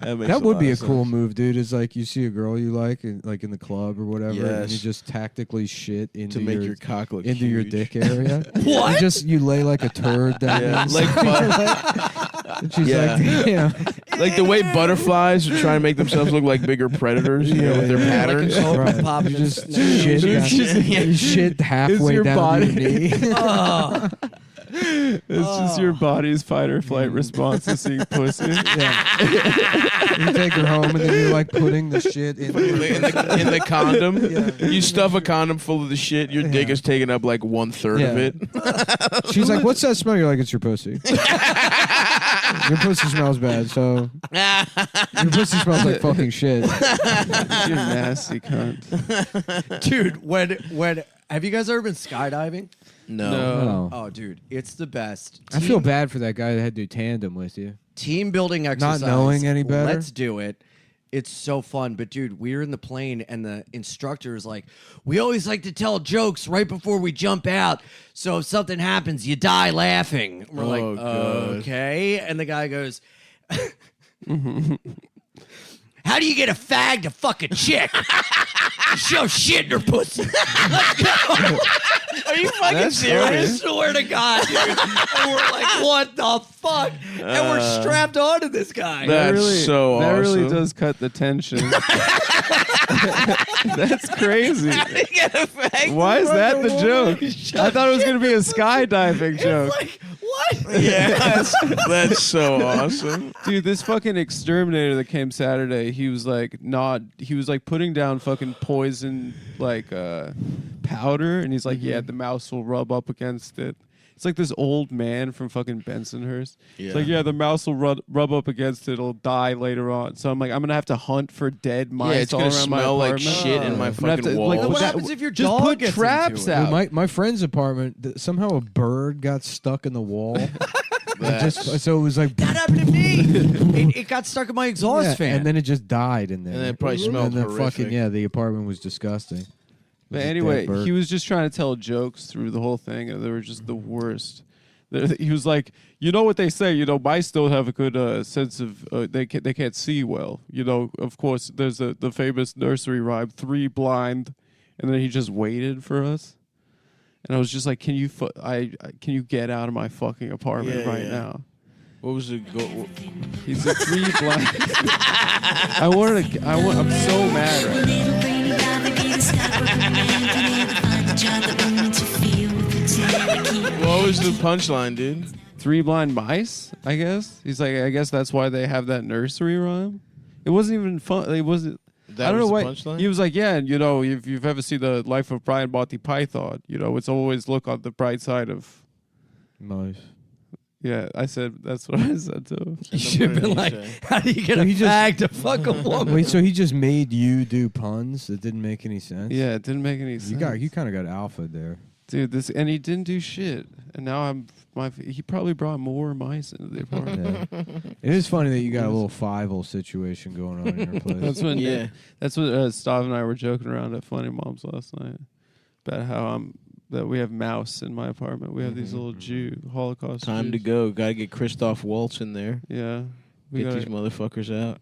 That would be a cool move, dude. Is like you see a girl you like, in the club or whatever, and you Yes. just tactically shit into to make your cock look into your huge. dick area. What? You lay like a turd down Yeah, there. And she's Yeah. like, damn. Like the way butterflies are trying to make themselves look like bigger predators, you know, with their patterns. Like a Right. pop You and just snap. shit. It's just- You shit halfway your down body. to your knee. Oh. It's just your body's fight or flight response to seeing pussy. You take her home, and then you're like putting the shit in. In the condom, Yeah. you stuff a condom full of the shit. Your dick Yeah. is taking up like 1/3 of Yeah. it. She's like, "What's that smell?" You're like, "It's your pussy." Your pussy smells bad, so your pussy smells like fucking shit. You nasty cunt. Dude, when have you guys ever been skydiving? No. No. Oh, dude, it's the best. I feel bad for that guy that had to do tandem with you. Team building exercise. knowing any better? Let's do it. It's so fun. But dude, we were in the plane and the instructor is like, we always like to tell jokes right before we jump out. So if something happens, you die laughing. We're like, God. okay. And the guy goes, How do you get a fag to fuck a chick? Show shit in her pussy. Let's go. Are you fucking I serious? swear to God, dude. And we're like, what the fuck? And we're strapped onto this guy. That's so That really awesome. does cut the tension. That's crazy. Why is that the joke? I thought it was going to be a skydiving joke. Like, what? Yeah, that's so awesome. Dude, this fucking exterminator that came Saturday, he was like putting down fucking poison like powder, and he's like, yeah, the mouse will rub up against it. It's like this old man from fucking Bensonhurst. Yeah. It's like, yeah, the mouse will rub up against it, it'll die later on. So I'm like, I'm gonna have to hunt for dead mice. Yeah, it's all gonna around my smell like apartment. shit in my I'm gonna have fucking to, walls. like, What that- happens if your just dog put gets traps into it? out? My friend's apartment, somehow a bird got stuck in the wall. So it was like, That happened to me. It got stuck in my exhaust yeah, fan. and then it just died in there. And it probably smelled And then horrific. fucking, the apartment was disgusting. But It was a anyway, dead bird. he was just trying to tell jokes through the whole thing, and they were just the worst. He was like, you know what they say, mice don't have a good sense of, they can't see well. Of course, there's the famous nursery rhyme, 3 blind, and then he just waited for us. And I was just like, can you get out of my fucking apartment now? What was it? He's a 3 blind. I'm so mad right now. What was the punchline, dude? 3 blind mice, I guess. He's like, I guess that's why they have that nursery rhyme. It wasn't even fun. It wasn't. That I don't was know the why. punchline? He was like, yeah, and if you've ever seen the life of Brian Monty Python, it's always look on the bright side of. Nice. Yeah, I said that's what I said to him. You should have been like, how do you get So a he just- fag to fuck a woman? Wait, so he just made you do puns that didn't make any sense? Yeah, it didn't make any sense. You kind of got alpha there. Dude, and he didn't do shit, and now he probably brought more mice into the apartment. Yeah. It is funny that you got a little Fievel situation going on in your place. That's when Yeah. That's what Stav and I were joking around at Funny Moms last night about how that we have mouse in my apartment. We have these little Holocaust. Time to Jews. go. Gotta get Christoph Waltz in there. Yeah, Get these motherfuckers out.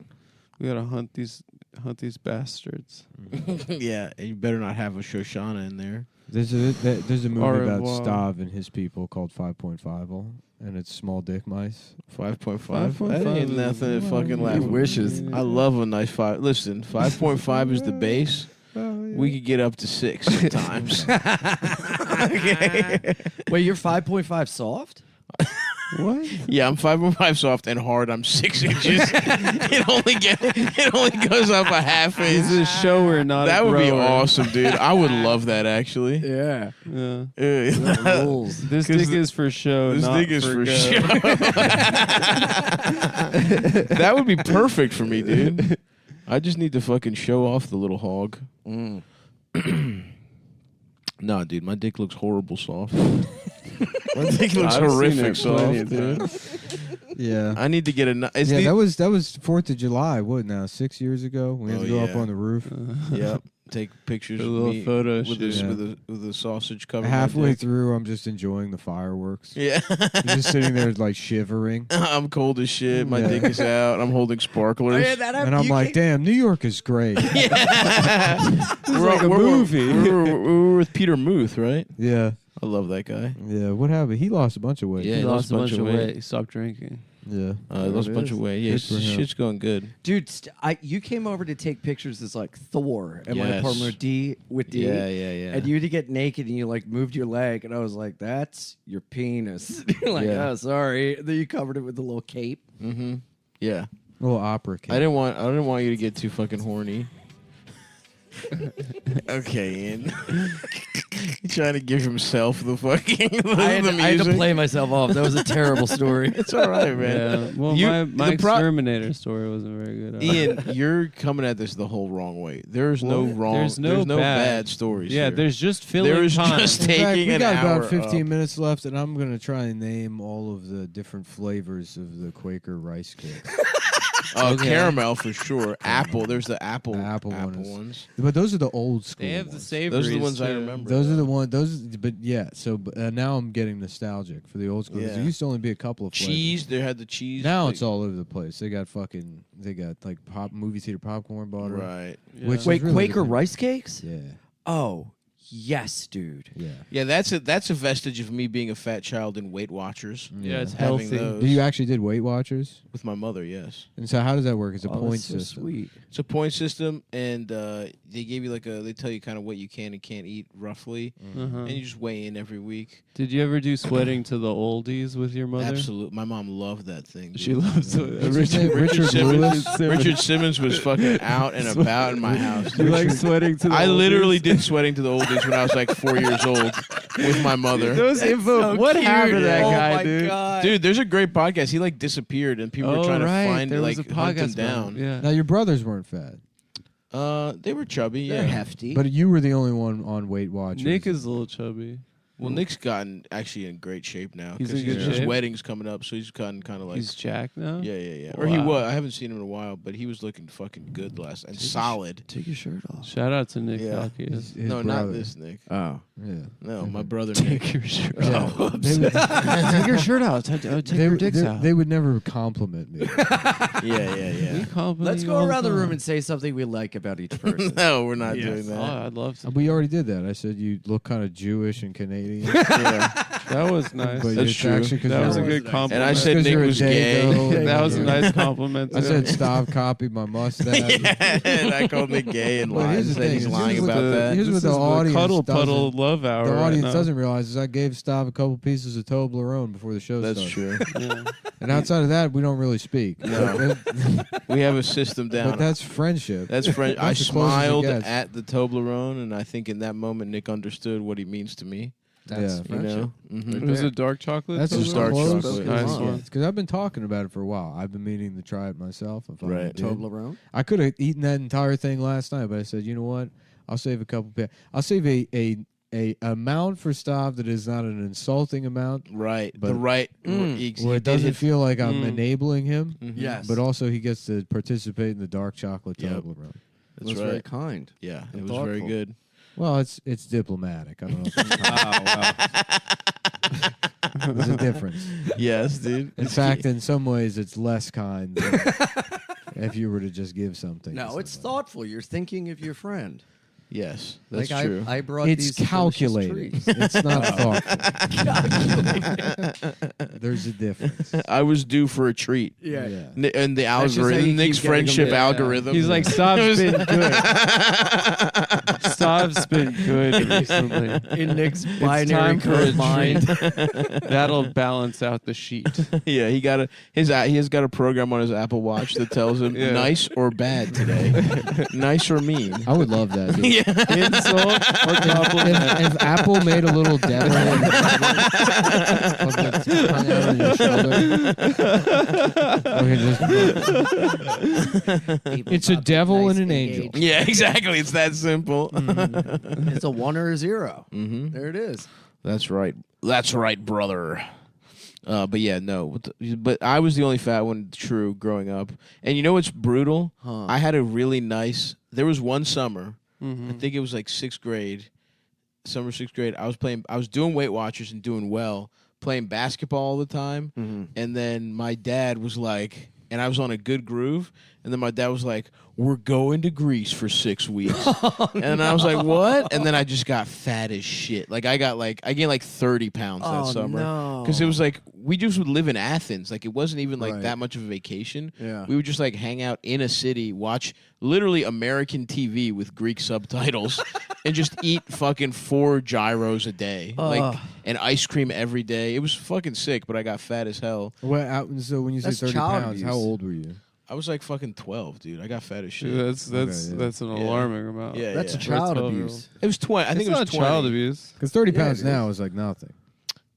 we gotta hunt these bastards. Yeah, and you better not have a Shoshana in there. There's a movie Au about revoir. Stav and his people called 5.5, and it's small dick mice. 5.5. 5.5 That ain't is- nothing to fucking laugh. He wishes. I love a nice 5. Listen, 5.5 is the base. We could get up to 6 sometimes. Okay. Wait, you're 5.5 soft? What? Yeah, I'm 5.5 soft and hard. I'm 6 inches. it only goes up a half He's a inch. shower, not That a would be grower. awesome, dude. I would love that actually. Yeah. Yeah. Rules. This 'Cause dick is for show. This not thing is for go. show. That would be perfect for me, dude. I just need to fucking show off the little hog. Nah, dude, my dick looks horrible soft. My dick looks I've seen horrific it plenty soft, of dude. Yeah. I need to get a. That was 4th of July. What now? 6 years ago. We had Oh, to go up yeah. on the roof. Yep. Take pictures A of little me photo with, shoot. this, Yeah. with a sausage cover. Halfway through, I'm just enjoying the fireworks. Yeah. I'm just sitting there like shivering, I'm cold as shit. My Yeah. dick is out. I'm holding sparklers. and I'm like, "Damn, New York is great." We're like a movie. We're with Peter Muth, right? Yeah, I love that guy. yeah. What happened? He lost a bunch of weight. Yeah, He lost a bunch of weight. He stopped drinking. Yeah. He lost a bunch of weight. Yeah, Good for him. shit's going good. Dude, you came over to take pictures as like Thor at my Yes. apartment with D. Yeah, yeah, yeah. And you had to get naked and you like moved your leg, and I was like, "That's your penis." You're like, Yeah. "Oh, sorry." And then you covered it with a little cape. Mm-hmm. Yeah. A little opera kid. I didn't want you to get too fucking horny. Okay, Ian. He's trying to give himself the fucking I had the to music. play myself off. That was a terrible story. It's all right, man. Yeah. Well, You- my the pro- exterminator story wasn't very good. Ian, you're coming at this the whole wrong way. There's no Well, wrong. there's no bad stories. Yeah, here. there's just filling There is time. just In fact, taking we an got hour about 15 up. minutes left, and I'm gonna try and name all of the different flavors of the Quaker rice cakes. Caramel for sure. Apple. There's the apple one ones. But those are the old school. They have the ones. savories. Those are the ones I too. remember. Those are the ones. But yeah. So now I'm getting nostalgic for the old school. 'Cause Yeah. There used to only be a couple of flavors. Cheese. They had the cheese. Now like- it's all over the place. They got like movie theater popcorn butter. right. Which Wait, is really Quaker good. rice cakes? Yeah. Oh, yes, dude. Yeah. Yeah, that's a vestige of me being a fat child in Weight Watchers Yeah, it's Having healthy. those. You actually did Weight Watchers, with my mother. Yes, and so how does that work? It's a Oh, point that's so system. sweet. it's a point system, and they give you they tell you kind of what you can and can't eat roughly, Uh-huh. and you just weigh in every week. Did you ever do sweating to the oldies with your mother? Absolutely, my mom loved that thing. She dude. loves it. What's his name? Richard Simmons. Lewis. Richard Simmons was fucking out and about in my house. You like sweating to the I oldies? literally did sweating to the oldies when I was like 4 years old with my mother. Those info. What happened to that oh guy, my dude? God. Dude, there's a great podcast. He disappeared, and people were trying to find there was hunt a him podcast down. Yeah. Now your brothers weren't fat, They were chubby, They're yeah. hefty. but you were the only one on Weight Watchers. Nick is a little chubby. Well, Nick's gotten actually in great shape now. He's 'cause in good his shape? wedding's coming up, so he's gotten kind of like He's jacked now. yeah. Or he Wow. was. I haven't seen him in a while, but he was looking fucking good and solid. Take your shirt off. Shout out to Nick Yeah. Falkius. His No, brother. not this Nick. Oh. Yeah. No, my brother Take Nick. your shirt Yeah. off. They would, Take your shirt out. Take your dicks out. they would never compliment me. Yeah. Let's go around the room and say something we like about each person. No, we're not doing Oh, that. I'd love to. We already did that. I said you look kind of Jewish and Canadian. That was nice. But That's it's true. actually 'cause That was a you're- good compliment. And I said 'cause Nick you're a was gay. Dago. that was a nice compliment. I too. said Stav copied my mustache. Yeah, and I called Nick gay and Well, lied here's and the said thing, he's is lying here's what about the- that. here's what This the is audience cuddle doesn't- puddle love hour. The right audience now. doesn't realize is I gave Stav a couple pieces of Toblerone before the show That's started. true. Yeah. And outside of that, we don't really speak. No. We have a system down. But that's friendship. That's French. I That's as close as it smiled gets. at the Toblerone, and I think in that moment Nick understood what he means to me. That's You know, Mhm. It was a dark chocolate. That's Toblerone? just dark close. chocolate. Nice Yeah. one. Because I've been talking about it for a while. I've been meaning to try it myself. I finally Right. did. Toblerone? I could have eaten that entire thing last night, but I said, you know what? I'll save a couple. I'll save a amount for Stav that is not an insulting amount, right. But- the right. where it doesn't feel like I'm enabling him, Yes. but also he gets to participate in the dark chocolate Yep. Toblerone. That's was very right. kind. Yeah, it and was very thoughtful. good. Well, it's diplomatic. I don't know. If it's Oh, There's a difference. Yes, dude. In fact, in some ways, it's less kind than if you were to just give something. No, to it's somebody. thoughtful. You're thinking of your friend. Yes, that's like true. I brought It's these delicious calculated. treats. It's not thoughtful. There's a difference. I was due for a treat. Yeah. And the That's just how you algorithm, keep Nick's getting friendship them. Yeah. algorithm. He's like, Stav's been good. Stav's been good recently. In Nick's It's binary time for a code mind. That'll balance out the sheet. yeah, he has got a program on his Apple Watch that tells him Yeah. nice or bad today, nice or mean. I would love that. Dude. Insult or compliment. If Apple made a little devil hung out on your shoulder. It's a devil and an angel. Yeah, exactly. It's that simple. It's a 1 or a 0. Mm-hmm. There it is. That's right. That's right, brother. But yeah, no. But I was the only fat one, true, growing up. And you know what's brutal? Huh. I had a really nice. There was one summer. I think it was like 6th grade, summer 6th grade. I was doing Weight Watchers and doing well, playing basketball all the time. And then my dad was like, and I was on a good groove. And then my dad was like, "We're going to Greece for 6 weeks." And I was like, "What?" And then I just got fat as shit. Like I gained like 30 pounds that summer. No. Because it was like we just would live in Athens. Like it wasn't even like Right. that much of a vacation. Yeah. We would just like hang out in a city, watch literally American TV with Greek subtitles, and just eat fucking 4 gyros a day, like and ice cream every day. It was fucking sick, but I got fat as hell. So when you say That's 30 child pounds, abuse. how old were you? I was like fucking 12, dude. I got fat as shit. Dude, that's Okay, yeah. that's an Yeah. alarming amount. Yeah, That's yeah. child For a abuse. It was 20. I think It's it was not 20. child abuse. Because 30 Yeah, pounds it now is like nothing.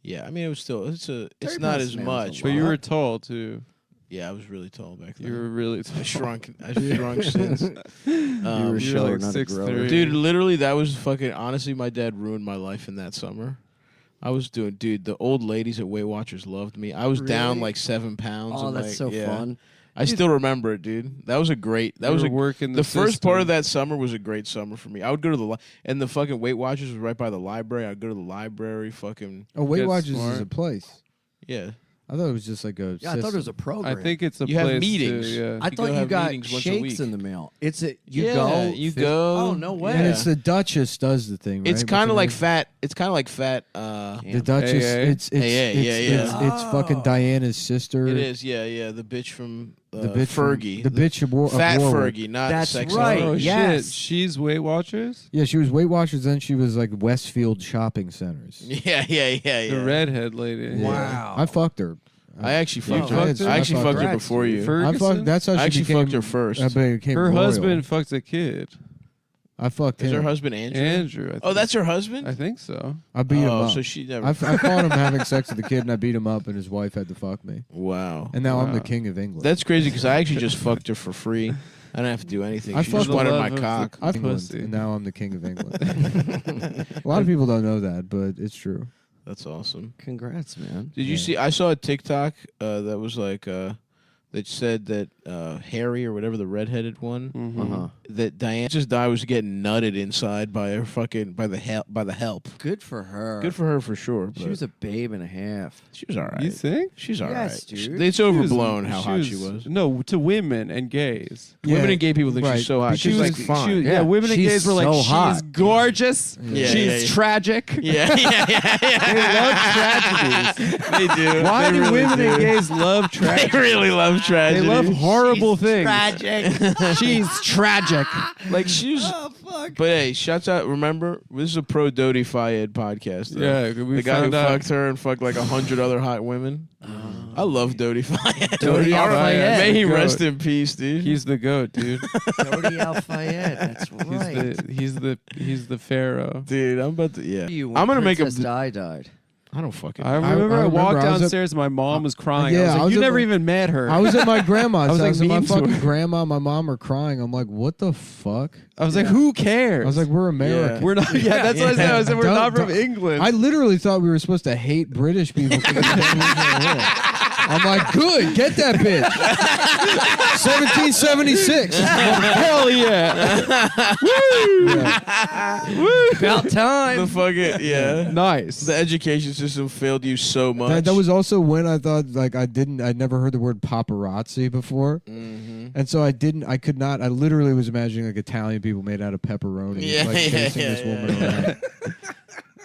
Yeah, I mean it was still it's 30 not pounds as now is a much. But lot. you were tall too. Yeah, I was really tall back then. You were really tall. I shrunk since. You were You were showing like not a 6'3". grower. Dude, literally, that was fucking. Honestly, my dad ruined my life in that summer. I was the old ladies at Weight Watchers loved me. I was down Really? like 7 pounds. Oh, and, that's like, so yeah. fun. I still remember it, dude. That was a great. That You was were a working The first system. part of that summer was a great summer for me. I would go to and the fucking Weight Watchers was right by the library. I'd go to the library, fucking Oh, Weight Get Watchers is smart. a place. yeah. I thought it was just like a. Yeah, I thought it was a program. I think it's a You have place meetings. To, yeah. I You thought go you have got meetings once a shakes week. in the mail. It's a You go. go. Oh no way! And it's the Duchess does the thing, right? It's What's kind her of like name? fat. It's kind of like fat. The Duchess. AA. It's it's fucking Diana's sister. It is. Yeah. The bitch from The bitch Fergie. From, the bitch of, fat of Warwick. Fergie, not That's sexy. right. Oh Yes. shit! She's Weight Watchers. Yeah, she was Weight Watchers. Then she was like Westfield shopping centers. Yeah. The redhead lady. Yeah. Wow. I fucked her. I actually fucked You her. fucked her? I actually I fucked her Congrats, before dude. you. I Ferguson? fucked. That's how I she actually became, fucked her first. I became Her royal. husband fucked a kid. I fucked Is him. her husband Andrew? Andrew. I think. Oh, that's her husband. I think so. I beat him Oh, up. so she never. I caught him having sex with the kid, and I beat him up, and his wife had to fuck me. Wow. And now I'm the Wow. king of England. That's crazy because I actually just fucked her for free. I didn't have to do anything. I She fucked just the wanted love my of the- cock. I've England, pussy. and now I'm the king of England. A lot of people don't know that, but it's true. That's awesome. Congrats, man. Did you see? I saw a TikTok that was like that said that Harry or whatever the redheaded one Mhm. that Diane just died was getting nutted inside by her fucking by the help. Good for her. Good for her for sure. She was a babe and a half. she was all right. You think? She's all right. Yes, dude. It's overblown how hot she was. was. No, to women and gays. Women Yeah, and gay people think right. she's so hot. She She's was like fine. yeah, women and She's gays were like, so she's hot. gorgeous. Yeah. She's Yeah. tragic. Yeah, They love tragedies. they do. Why They do really women and do. gays love They tragedy? really love They tragedy. love horrible things. Tragic. She's tragic. Like she's. Oh fuck. But hey, shouts out. Remember, this is a pro Dodie Fayed podcast. Though. Yeah, we the guy who found out. fucked her and fucked like 100 other hot women. I love Dodie Fayed. Dodie All right. Al-Fayed. May he Goat. rest in peace, dude. He's the goat, dude. Dodie Al-Fayed. That's right. He's the pharaoh. Dude, I'm about to. Yeah, You when I'm gonna make a. Princess Di died. I don't fucking. I remember I walked I was downstairs and my mom was crying. Yeah, I was I like, was you at never my- even met her. I was at my grandma's I was, like, house, and my mean to fucking her. grandma and my mom are crying. I'm like, what the fuck? I was like, who cares? I was like, we're American. we're not. Yeah, that's what I said. I said, we're Don't- not from don't- England. I literally thought we were supposed to hate British people. For the I'm like, good, get that bitch. 1776. Hell yeah. About time. The fucking yeah. Nice. The education system failed you so much. That was also when I thought like I'd never heard the word paparazzi before, and so I could not. I literally was imagining like Italian people made out of pepperoni, Yeah, like yeah, chasing yeah, this woman around.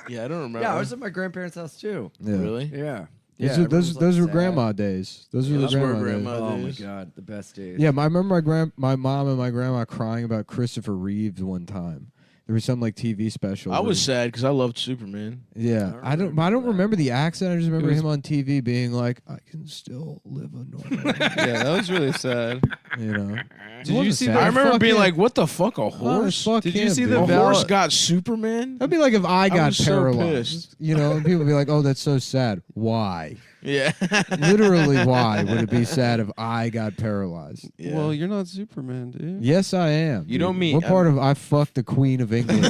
Yeah, I don't remember. Yeah, I was at my grandparents' house too. Yeah. Really? Yeah. Those were grandma days. Those were Those the were grandma days. grandma Oh my days. god, the best days. Yeah, I remember my mom and my grandma crying about Christopher Reeves one time. There was some like TV special. I where was he- sad because I loved Superman. Yeah, I don't remember the accent. I just remember him on TV being like, "I can still live a normal." life," Yeah, that was really sad. you know. Did you see I remember Fuck being him. like, "What the fuck, a Oh, horse? fuck Did you him, see dude. the A Val- horse got Superman?" That'd be like if I got was so paralyzed. pissed. You know, and people would be like, "Oh, that's so sad." Why? Yeah. Literally, why would it be sad if I got paralyzed? Yeah. Well, you're not Superman, dude. Yes, I am. You dude. don't mean- what part of I fucked the Queen of England?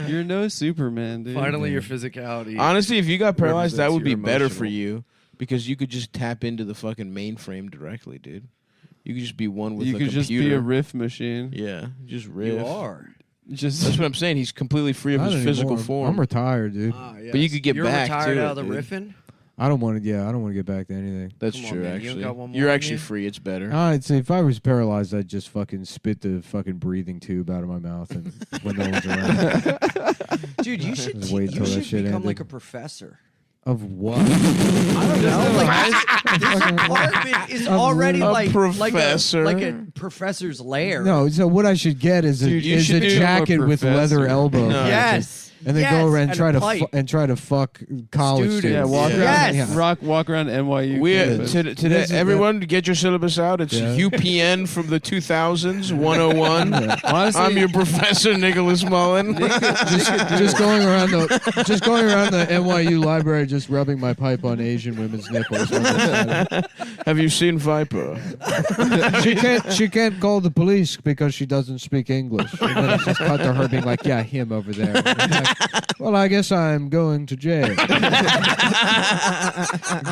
You're no Superman, dude. Finally, your physicality. Honestly, if you got paralyzed, that Represents would be your better for emotional. you because you could just tap into the fucking mainframe directly, dude. You could just be one with You the could computer. just be a riff machine. Yeah, just riff. You are. Just That's what I'm saying. He's completely free of Not his physical anymore. form. I'm retired, dude. But you could get You're back retired to out it, of the dude. riffing. I don't want to. Yeah, I don't want to get back to anything. That's Come on, true, man. You actually. got one more You're in actually you? free. It's better. I'd say if I was paralyzed, I'd just fucking spit the fucking breathing tube out of my mouth and when no one's around. Dude, you should Just wait you till that should shit become ended. like a professor. Of what? I don't know. Like this apartment is already A like professor. like a professor's lair. No, so what I should get is a, Dude, you is should a become a jacket with professor. leather elbows. No. Yes. And then Yes, go around and try a to pipe. try to fuck college Students. students. walk Yeah. around. Yes. Walk around NYU. We campus. today, This is everyone get your syllabus out. It's Yeah. UPN from the 2000s 101. Honestly, I'm your professor, Nicholas Mullen. just going around the NYU library, just rubbing my pipe on Asian women's nipples. Have you seen Viper? She can't call the police because she doesn't speak English. And then it's just cut to her being like, yeah, him over there. I'm like, well, I guess I'm going to jail.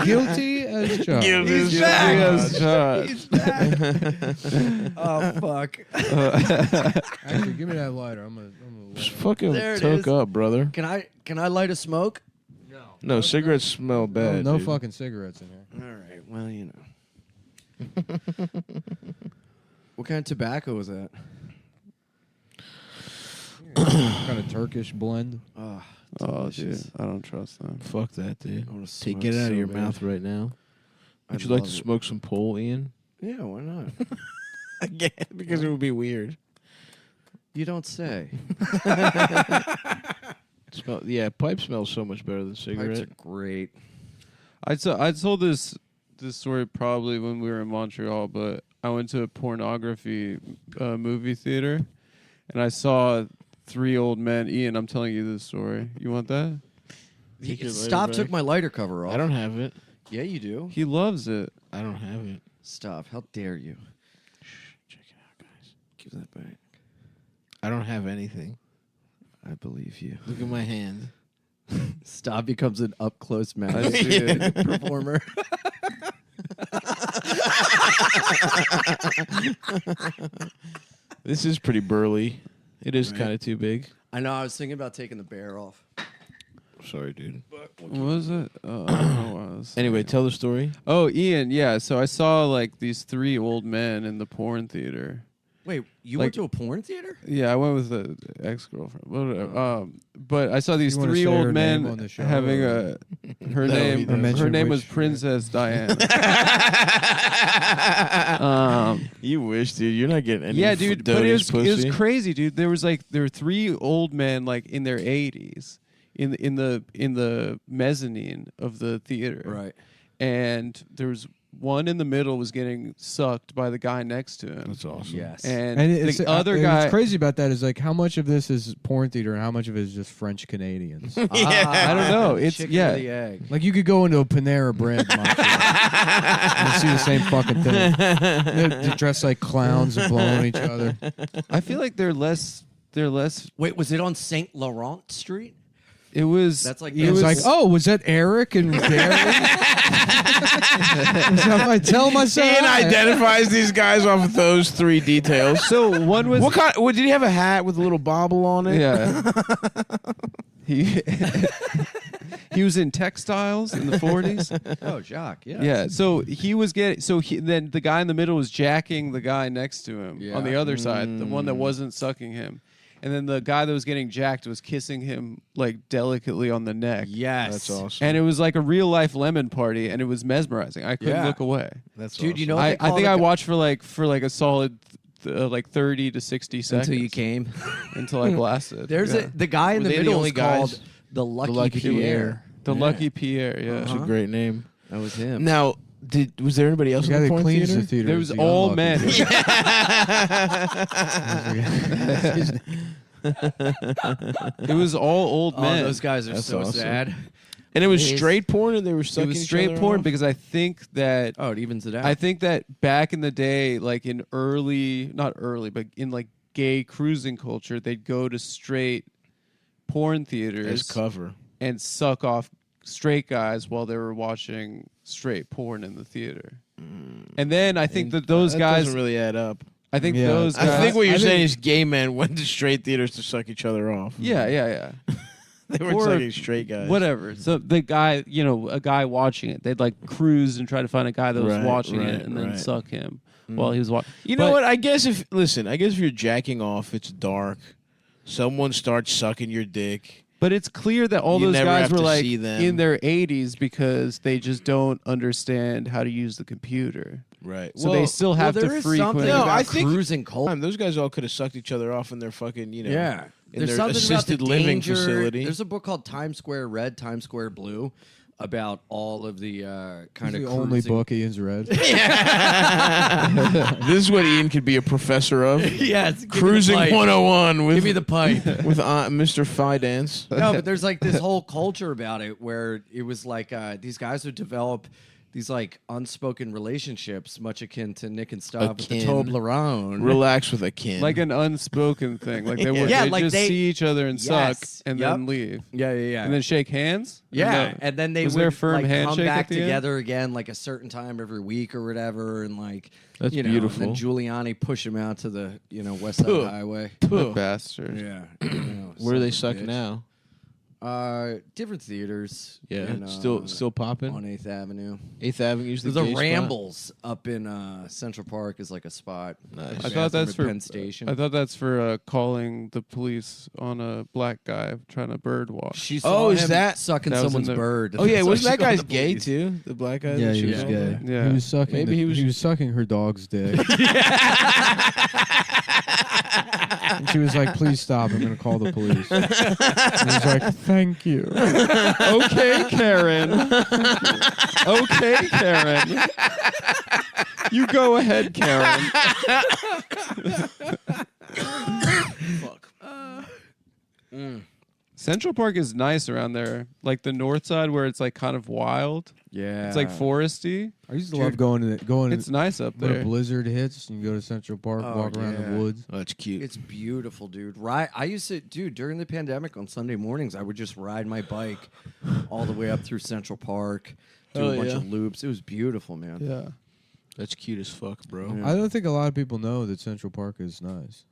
Guilty as charged. He's back. He's back. Oh fuck! Actually, give me that lighter. I'm gonna Just fucking There it toke is. up, brother. Can I light a smoke? No, cigarettes smell bad. no dude. fucking cigarettes in here. All right. Well, you know. What kind of tobacco is that? Kind of Turkish blend. Oh, Oh, dude, delicious. I don't trust them. Fuck that, dude. I wanna Take smoke it out so of your bad. mouth right now. Would I'd you like to love it. smoke some pole, Ian? Yeah, why not? Again, because it would be weird. You don't say. Yeah, pipe smells so much better than Pipes cigarette. are great. I told this story probably when we were in Montreal, but I went to a pornography movie theater, and I saw 3 old men. Ian, I'm telling you this story. You want that? Take your Stop lighter took back. my lighter cover off. I don't have it. Yeah, you do. He loves it. I don't have it. Stop. How dare you? Check it out, guys. Give that back. I don't have anything. I believe you. Look at my hand. Stop becomes an up close I see it. performer. This is pretty burly. It is Right. kind of too big. I know. I was thinking about taking the bear off. Sorry, dude. What was it? Oh, I don't know what I was Anyway, saying. tell the story. Oh, Ian, yeah. So I saw like these 3 old men in the porn theater. Wait, you Like- went to a porn theater? Yeah, I went with an ex-girlfriend. Whatever. But I saw these You wanna 3 say her old name men on the show, having or- her No, name. he doesn't. Her Mention name was which- Princess Diana. You wish, dude. You're not getting any. Yeah, dude. But it was pussy. crazy, dude. There were 3 old men like in their 80s in the mezzanine of the theater. Right. And there was one in the middle was getting sucked by the guy next to him. That's awesome. Yes. And, And it's, the other guy what's crazy about that is like how much of this is porn theater and how much of it is just French Canadians. I don't know. It's Chicken yeah. or the egg. Like you could go into a Panera Bread and see the same fucking thing. They dress like clowns and blowing each other. I feel like they're less Wait, was it on St. Laurent Street? it was That's like It was like, oh, was that Eric and Gary? I tell myself. Ian identifies these guys off of those 3 details. so one was What kind? Did he have a hat with a little bobble on it? yeah. He was in textiles in the 40s. Oh, Jacques. Yeah. Yeah, so he was getting. Then the guy in the middle was jacking the guy next to him Yeah. on the other side, the one that wasn't sucking him, and then the guy that was getting jacked was kissing him like delicately on the neck. Yes. That's awesome. And it was like a real life lemon party, and it was mesmerizing. I couldn't Yeah. look away. That's Dude, you awesome. know what I they call think the I gu- watched for like a solid like 30 to 60 seconds until you came. until I blasted. There's Yeah. the guy in Were the they the middle only is called guys? the Lucky, Lucky Pierre. Pierre. the Yeah. Lucky Pierre. Yeah, That's a great name. That was him. Now, was there anybody else The guy in the that porn cleans theater? the theater. there is was the all unlucky men. It was all old Oh, men. those guys are That's so awesome. sad. And it was Jeez. straight porn, and they were It sucking was each straight other porn off? because I think that Oh, it evens it out. I think that back in the day, like in not early, but in like gay cruising culture, they'd go to straight porn as theaters cover. and suck off straight guys while they were watching straight porn in the theater. And then I think that those that guys, doesn't really add up. I think Yeah. those guys. I think what you're I saying think- is gay men went to straight theaters to suck each other off. yeah. They were Or sucking straight guys. Whatever. So the guy, a guy watching it, they'd like cruise and try to find a guy that was Right, watching right, it and then right. suck him while he was watching. You know what? I guess if you're jacking off, it's dark. Someone starts sucking your dick. But it's clear that all You those never guys have were to like see them. in their 80s because they just don't understand how to use the computer. Right. So they still have there to is frequent. something No, about I think- cruising culture. those guys all could have sucked each other off in their fucking, Yeah. in There's their something assisted about the living danger. facility. There's a book called Times Square Red, Times Square Blue, about all of the kind of the only book Ian's read. This is what Ian could be a professor of. Yes, Cruising 101 with Give me the pipe. with Mr. Fidance. No, but there's like this whole culture about it where it was like these guys would develop these like unspoken relationships, much akin to Nick and Stav with the Akin. Toblerone. Relax with a kin. Like an unspoken thing. Like they would Yeah, they like just they- see each other and Yes. suck and Yep. then leave. Yeah, yeah, yeah. And then shake hands? Yeah, and then they was would there a firm like, come handshake back at the end? together again, like a certain time every week or whatever, and like That's you know, beautiful. And then Giuliani push him out to the West Side Highway. Bastard. Yeah, Where do they suck suck now? different theaters. Yeah, in, still popping. on 8th Avenue. 8th Avenue is the The gay spot? Rambles up in Central Park is like a spot. Nice. I thought that's for Penn Station. I thought that's for calling the police on a black guy trying to bird walk. She Oh, saw is him that- sucking that was in someone's the- bird? Oh yeah, So wasn't she that called guy's the gay police. too? The black guy. Yeah, that he she was called? gay. Yeah. He was sucking. Maybe he was- sucking her dog's dick. And she was like, "Please stop! I'm going to call the police." And he was like, "Thank you." Okay, Karen. Okay, Karen. You go ahead, Karen. Central Park is nice around there. Like the north side where it's like kind of wild. Yeah, It's like foresty. I used to love going It's nice up when a there. blizzard hits and you go to Central Park, Oh, walk around yeah. the woods. Oh, that's cute. It's beautiful, dude. I used to, during the pandemic on Sunday mornings, I would just ride my bike all the way up through Central Park, do a bunch of loops. It was beautiful, man. Yeah. That's cute as fuck, bro. Yeah. I don't think a lot of people know that Central Park is nice.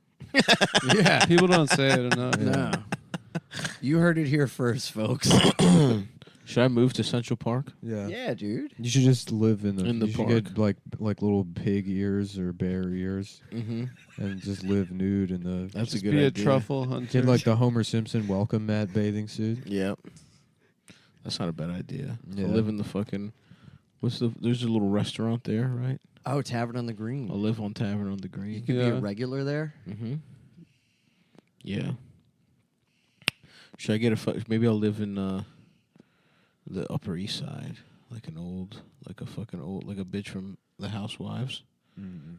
Yeah. People don't say it enough. No. You heard it here first, folks. Should I move to Central Park? Yeah. Yeah, dude. You should just live in the. In the you should park. get like little pig ears or bear ears, Mm-hmm. and just live nude in the. That's Just a good be idea. a truffle hunter. Get like the Homer Simpson welcome mat bathing suit. Yep. That's not a bad idea. Yeah. I'll live in the fucking. There's a little restaurant there, right? Oh, Tavern on the Green. I'll live on Tavern on the You Green. could be Yeah. a regular there. Mm-hmm. Yeah. Should I get maybe I'll live in the Upper East Side, like a fucking old, like a bitch from The Housewives.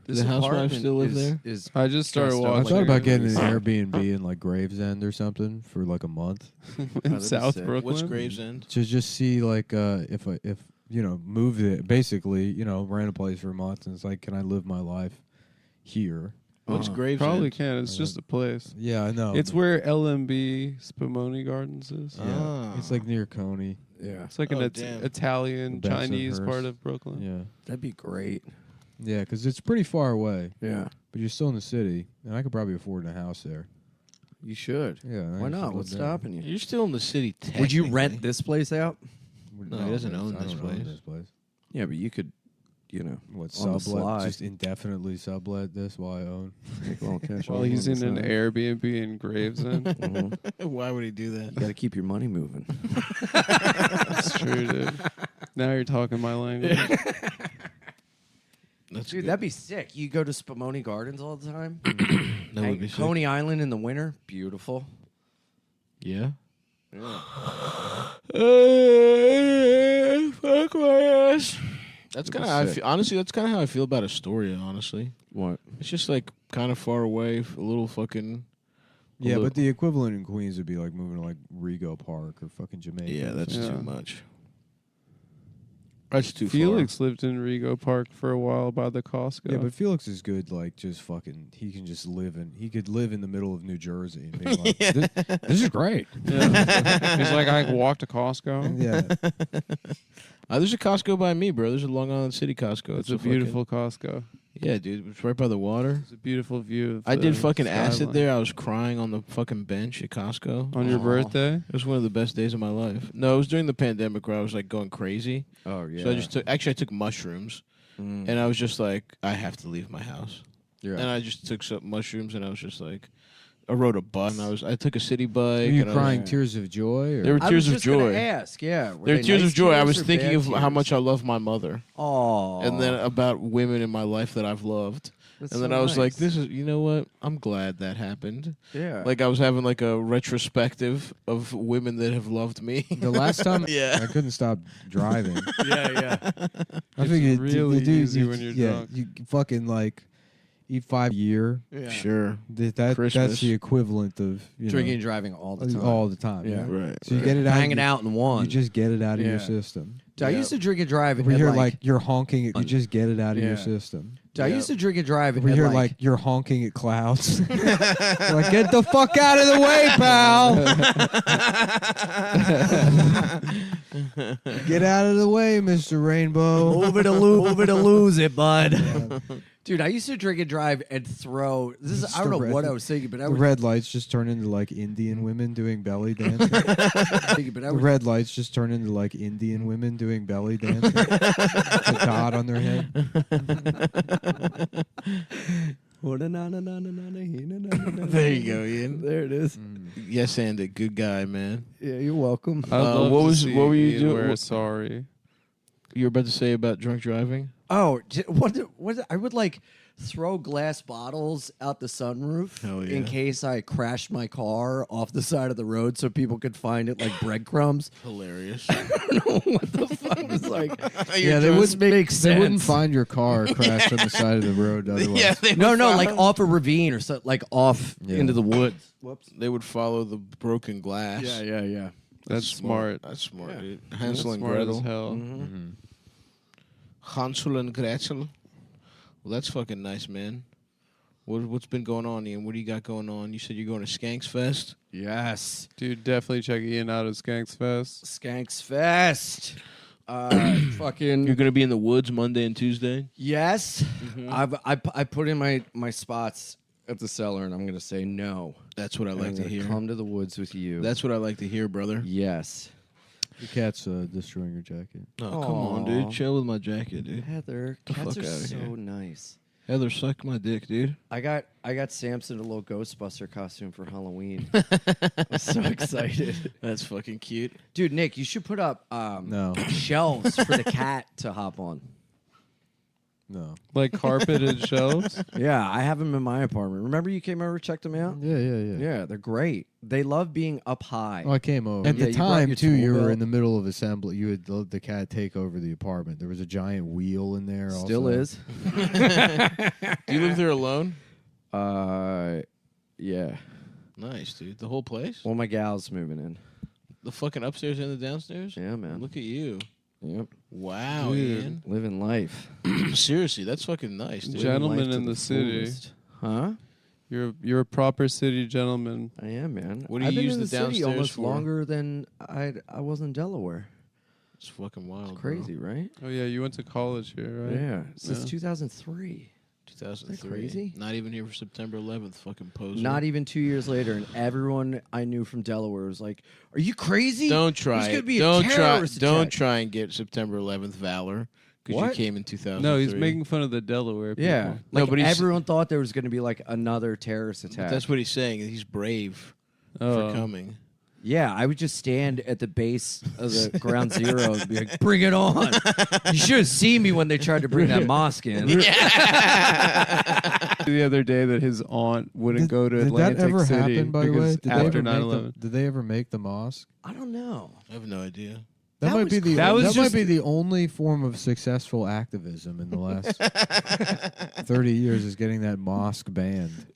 This the housewives apartment still live is- there? Is I just started Dressed up I watching like thought about a- getting an Airbnb in like Gravesend or something for like a month in that'd be South sick. Brooklyn. What's Gravesend? to just see like if you know move it basically rent a place for a month and it's like, can I live my life here? What's Gravesend? Probably can. It's just a place. Yeah, I know. It's where LMB Spumoni Gardens is. yeah, Ah. it's like near Coney. yeah, It's like an Oh, damn. Italian, Bensonhurst. Chinese part of Brooklyn. Yeah, that'd be great. yeah, because it's pretty far away, Yeah, but you're still in the city, and I could probably afford a house there. you should. Yeah, I Why should not? live What's there. stopping you? You're still in the city. Would you technically. rent this place out? No, he doesn't I own don't this place. this place. Yeah, but you could, What On the sublet? sly. Just indefinitely sublet this while I own. While he's in an Airbnb in Gravesend. Mm-hmm. Why would he do that? You got to keep your money moving. That's true, dude. Now you're talking my language. That's Dude, good. that'd be sick. You go to Spumoni Gardens all the time. That would be sick. Coney Island in the winter, beautiful. Yeah. Fuck my ass. That's kind of how I feel. Honestly, that's kind of how I feel about Astoria. Honestly, What? it's just like kind of far away, a little fucking. Yeah, Although- but the equivalent in Queens would be like moving to like Rego Park or fucking Jamaica. Yeah, that's Yeah. too much. That's too Felix lived in Rego Park for a while by the Costco. Yeah, but Felix is good. Like, just fucking, he can just live in. He could live in the middle of New Jersey and be like, this is great. Yeah. He's like, I can walk to Costco. Yeah, There's a Costco by me, bro. There's a Long Island City Costco. It's a beautiful Costco. Yeah, dude. It's right by the water. It's a beautiful view. Of I the did fucking acid skyline. there. I was crying on the fucking bench at Costco. on your Aw. birthday. It was one of the best days of my life. No, it was during the pandemic where I was like going crazy. Oh yeah. So I just took. Actually, I took mushrooms, Mm. and I was just like, I have to leave my house. Yeah. And I just took some mushrooms, and I was just like, I rode a bus. And I took a city bike. Are you and I was- crying tears of joy? Or? There were I tears was of just gonna joy. ask, yeah. There were tears of joy. I was thinking of how much I love my mother, Oh. and then about women in my life that I've loved. And then I was like, "This is, you know what? I'm glad that happened." Yeah. Like I was having like a retrospective of women that have loved me. The last time Yeah. I couldn't stop driving. yeah. I think really easy when you're drunk. You fucking like eat 5 a year. Yeah. Sure. That's Christmas. the equivalent of Drinking and driving all the time. all the time. Yeah. Right. So you get it out. Hanging out in one. You just get it out of your Yeah. system. Dude, I used to drink and drive. We at, hear like you're honking it. You just get it out of Yeah. your system. Dude, I used to drink and drive. We at, hear like you're honking at clouds. Like get the fuck out of the way, pal. Get out of the way, Mr. Rainbow. over to lose it, bud. Dude, I used to drink and drive and throw. This is Just I don't the know red- what I was thinking, but I The was red lights just turn into like Indian women doing belly dancing. thinking, but I The was red lights just turn into like Indian women doing belly dancing. The dot on their head. There you go, Ian. There it is. Yes, Andy. Good guy, man. Yeah, you're welcome. I'd love what to was- see what were you Ian doing? wear What- sorry. You were about to say about drunk driving? Oh, what? I would like throw glass bottles out the sunroof Hell yeah. in case I crashed my car off the side of the road so people could find it like breadcrumbs. Hilarious. I don't know what the fuck is like. Yeah, they wouldn't make They wouldn't sense. find your car crashed on the side of the road. Otherwise, Yeah, they No, would no, follow- like off a ravine or something, like off Yeah. into the woods. Whoops. they would follow the broken glass. Yeah. That's smart. That's smart, Yeah. dude. That's Hansel and smart Gretel. as hell. Mm-hmm. Hansel and Gretel. Well, that's fucking nice, man. What's been going on, Ian? What do you got going on? You said you're going to Skanks Fest? Yes. Dude, definitely check Ian out at Skanks Fest. Skanks Fest. Fucking You're going to be in the woods Monday and Tuesday? yes. I put in my spots at the cellar, and I'm gonna say no. That's what I And like I'm to gonna hear. Come to the woods with you. That's what I like to hear, brother. yes. the cat's destroying your jacket. Oh, come on, Aw. dude. Chill with my jacket, dude. Heather, The cats fuck are outta so here. nice. Heather, suck my dick, dude. I got Samson a little Ghostbuster costume for Halloween. I'm so excited, That's fucking cute. dude. Nick, you should put up No, shelves for the cat to hop on. no. Like carpeted shelves. Yeah, I have them in my apartment. Remember you came over, checked them out? Yeah. Yeah, they're great. They love being up high. Oh, I came over. At Yeah, the you brought time, your too, tool you were belt. in the middle of assembly. You had let the cat take over the apartment. There was a giant wheel in there. Still also. is. Do you live there alone? Yeah. Nice, dude. The whole place? Well, my gal's moving in. The fucking upstairs and the downstairs? Yeah, man. Look at you. Yep. Wow, Dude. Living life. Ian. Seriously, that's fucking nice, dude. Gentleman Living life to in the city. fullest. Huh? You're a proper city gentleman. I am, man. What do you I've been use in the city downstairs almost for? longer than I was in Delaware. It's fucking wild. It's crazy, right? Oh yeah, you went to college here, right? Yeah. Since Yeah. 2003. 2003. Isn't that crazy? Not even here for September 11th, fucking poser. Not even 2 years later, and everyone I knew from Delaware was like, "Are you crazy? Don't try There's gonna it. be a Don't try. terrorist Don't attack." try and get September 11th valor because you What? came in 2003. No, he's making fun of the Delaware people. Yeah, No, like but he's- everyone thought there was going to be like another terrorist But attack. that's what he's saying. He's brave Oh. for coming. Yeah, I would just stand at the base of the ground zero and be like, "Bring it on!" You should have seen me when they tried to bring that mosque in. The other day that his aunt wouldn't go to Did Atlantic that ever City happen, by the way? because Did they, after ever make 9/11. did they ever make the mosque? I don't know. I have no idea. That, That might was be the crazy. That was that might just- be the only form of successful activism in the last 30 years is getting that mosque banned.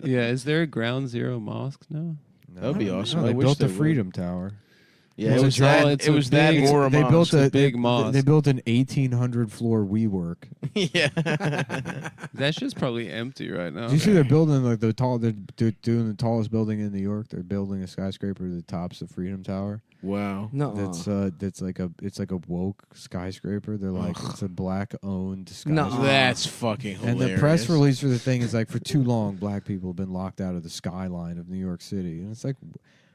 Yeah, is there a Ground Zero mosque now? No. That would be awesome. No, I they wish built the they would. Freedom Tower. Yeah, It's it was a that. draw- it's It a was that big- or a They mosque. built a a big they- mosque. They built an 1,800 floor WeWork. Yeah. That shit's probably empty right now. Do you see they're building like the tall? They're doing the tallest building in New York. They're building a skyscraper that tops the Freedom Tower. Wow. No, That's like a woke skyscraper. They're like it's a black owned skyscraper. No. That's fucking hilarious. And the press release for the thing is like, for too long, black people have been locked out of the skyline of New York City, and it's like,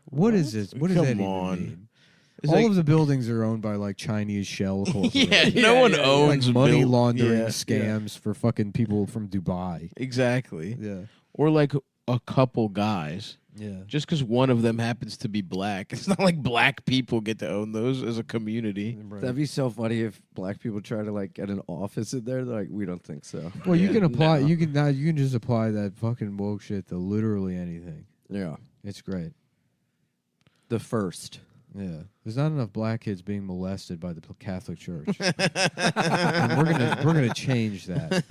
what is this? What does Come that even on. mean? It's All like- of the buildings are owned by like Chinese shell corporations. Yeah, no one owns like a money build- laundering yeah, scams for fucking people from Dubai. Exactly. Yeah. Or like a couple guys Yeah. Just because one of them happens to be black, it's not like black people get to own those as a community. That'd be so funny if black people try to like get an office in there. They're like, we don't think so. Well, you Yeah, can apply. no. You can just apply that fucking woke shit to literally anything. Yeah. It's great. The first. Yeah, there's not enough black kids being molested by the Catholic Church. And we're gonna change that.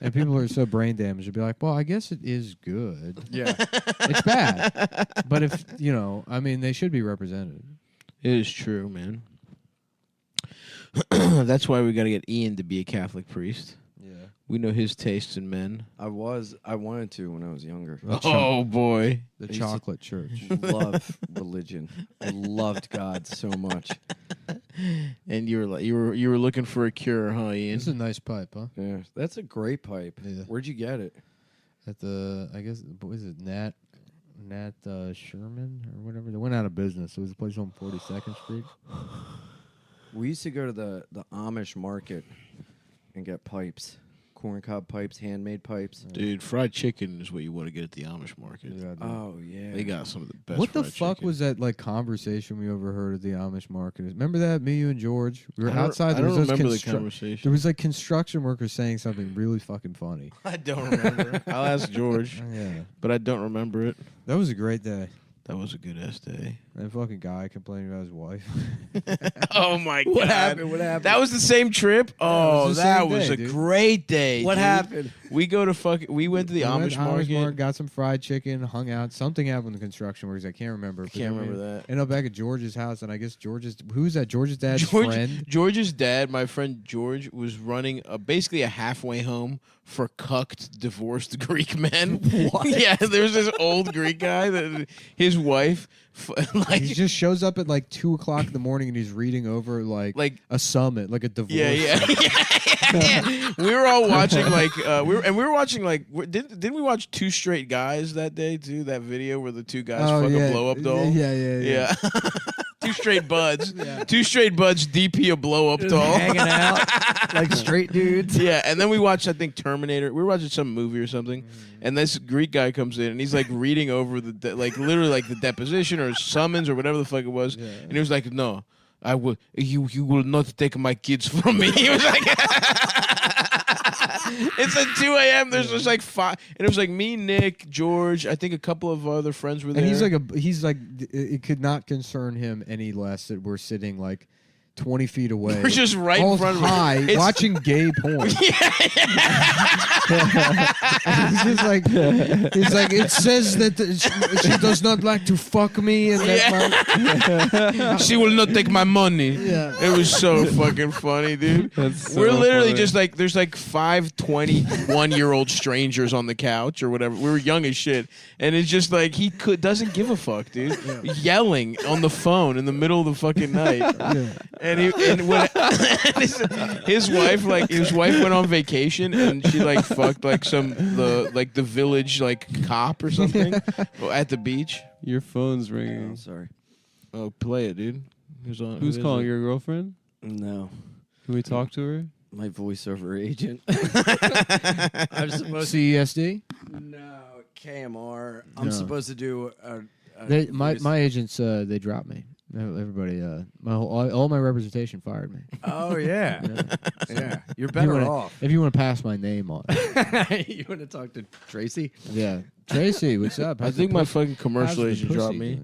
And people are so brain damaged, they'll be like, "Well, I guess it is good. Yeah. It's bad, but if I mean, they should be represented." It is true, man. That's why we got to get Ian to be a Catholic priest. Yeah. We know his tastes in men. I wanted to when I was younger. Oh boy, The used to- chocolate church. Love religion. I loved God so much. and you were looking for a cure, huh, Ian? It's a nice pipe, huh? Yeah, that's a great pipe. Yeah. Where'd you get it? At the, I guess, what is it, Nat Sherman or whatever? They went out of business. It was a place on 42nd Street. We used to go to the Amish market and get pipes. Corncob pipes, handmade pipes. Dude, fried chicken is what you want to get at the Amish market. Yeah, dude. Oh, yeah. They got some of the best. What the fried fuck chicken. was that like conversation we overheard at the Amish market? Remember that, me, you, and George? We were I don't- outside. I There was don't those remember the There conversation. was like construction workers saying something really fucking funny. I don't remember. I'll ask George, Yeah, but I don't remember it. that was a great day. That was a good ass day. That fucking guy complaining about his wife. Oh my god! What happened? What happened? That was the same trip. Oh, was the that same was day, a dude. great day. What dude. happened? We went to the We went Amish to market. got some fried chicken, hung out. Something happened with the construction workers. I can't remember. I but can't then we remember that. Ended up back at George's house, and I guess who's that? George's dad's friend. George's dad, my friend George, was running basically a halfway home for cucked, divorced Greek men. Yeah, there's this old Greek guy that his wife, He just shows up at like 2:00 in the morning, and he's reading over like a summit, like a divorce. Yeah. We were all watching didn't we watch Two Straight Guys that day too? That video where the two guys fuck a blow up doll. Yeah. Two straight buds. Two straight buds DP a blow up doll. Hanging out like straight dudes. Yeah, and then we watched, I think, Terminator. We were watching some movie or something, and this Greek guy comes in, and he's like reading over literally like the deposition or summons or whatever the fuck it was, and he was like, "No, I will. You will not take my kids from me." He was like, "It's at 2 a.m. There's just like 5, and it was like me, Nick, George. I think a couple of other friends were there. And he's like it could not concern him any less that we're sitting like 20 feet away. We're just right in all front of him. high, It's- watching gay porn. He's just like, it says that she does not like to fuck me, and that She will not take my money. Yeah. It was so fucking funny, dude. We're literally just like, there's like 5 21-year-old strangers on the couch or whatever. We were young as shit. And it's just like, doesn't give a fuck, dude. Yelling on the phone in the middle of the fucking night. And his wife went on vacation, and she like fucked like the village like cop or something at the beach. Your phone's ringing. Oh, sorry. Oh, play it, dude. Who's calling your girlfriend? No. Can we talk to her? My voiceover agent. I'm supposed CESD. No, KMR. I'm No. supposed to do My agents they dropped me. Everybody, all my representation fired me. Oh yeah. Yeah. You're If better you wanna- off. If you want to pass my name on, You want to talk to Tracy? yeah, Tracy, what's up? I How's think the my pussy- fucking how's commercial the agent pussy dropped me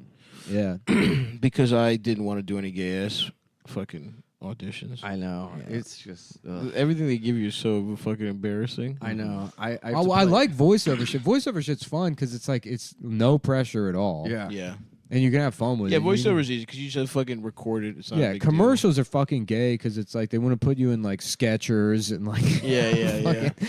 doing? Yeah, because I didn't want to do any gay ass fucking auditions. I know. It's just. Everything they give you is so fucking embarrassing. I know. I I like voiceover shit. Voiceover shit's fun because it's like it's no pressure at all. Yeah. Yeah. and you can have fun with Yeah, it. voiceover is easy because you just fucking record it. It's not a Yeah, big commercials are fucking gay because it's like they want to put you in like Skechers and like deal. Yeah. fucking,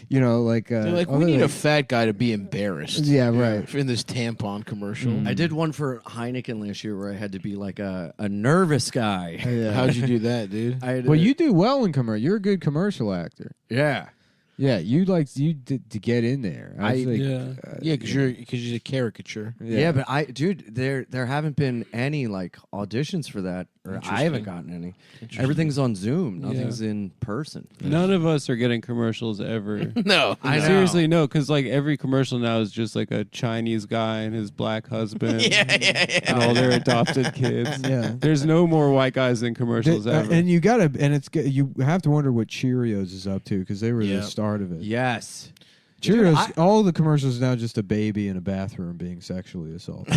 you know, like They're like, we other, need a like- fat guy to be embarrassed. Yeah, right. In this tampon commercial. I did one for Heineken last year where I had to be like a nervous guy. Yeah. How'd you do that, dude? I had Well, you do well in commercial. You're a good commercial actor. yeah. Yeah, you to get in there. I was like, Yeah, because you're a caricature. Yeah, but there haven't been any like auditions for that, or I haven't gotten any. Everything's on Zoom. Nothing's in person. None of us are getting commercials ever. No, I know. Seriously, no, because like every commercial now is just like a Chinese guy and his black husband and all their adopted kids. Yeah. There's no more white guys in commercials ever. And you have to wonder what Cheerios is up to because they were the start of it. Yes. Cheerios, all the commercials now just a baby in a bathroom being sexually assaulted.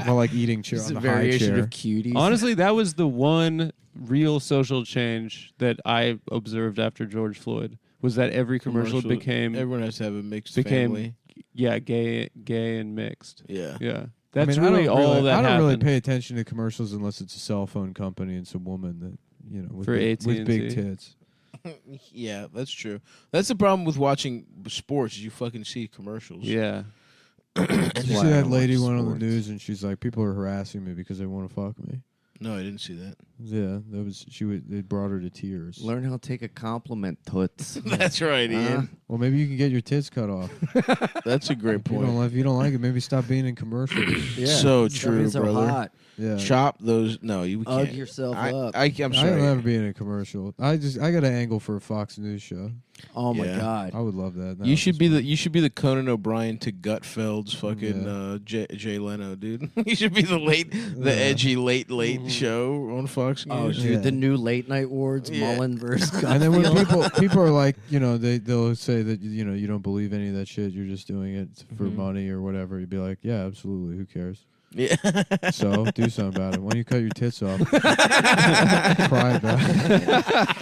Or like eating It's on a a high variation chair. of cuties. Honestly, that was the one real social change that I observed after George Floyd was that every commercial became Everyone has to have a mixed became family. gay and mixed. Yeah. Yeah. That's I mean, really all that I don't really happened. pay attention to commercials unless it's a cell phone company and some woman that with For big, with AT&T. big tits. Yeah, that's true. That's the problem with watching sports. Is you fucking see commercials. Yeah. Did you why see I that don't lady watch went on the sports. news and she's like, people are harassing me because they want to fuck me. No, I didn't see that. Yeah, that was they brought her to tears. Learn how to take a compliment, toots. That's right, Ian. Well, maybe you can get your tits cut off. That's a great If you, point. if you don't like it, maybe stop being in commercials. Yeah. So Stop true, being so brother. hot. Yeah. Chop those. No, you Hug can't. yourself I'm up. sorry. I don't ever be in a commercial. I got an angle for a Fox News show. Oh my Yeah. God. I would love that. You should be the Conan O'Brien to Gutfeld's fucking Jay Leno, dude. You should be the edgy late show on Fox Oh, News. dude, Yeah. the new late night awards, Yeah. Mullen versus And then when Gutfield. people are like, they'll say that you don't believe any of that shit. You're just doing it for money or whatever. You'd be like, yeah, absolutely. Who cares? Yeah. So do something about it. Why don't you cut your tits off? Cry about it.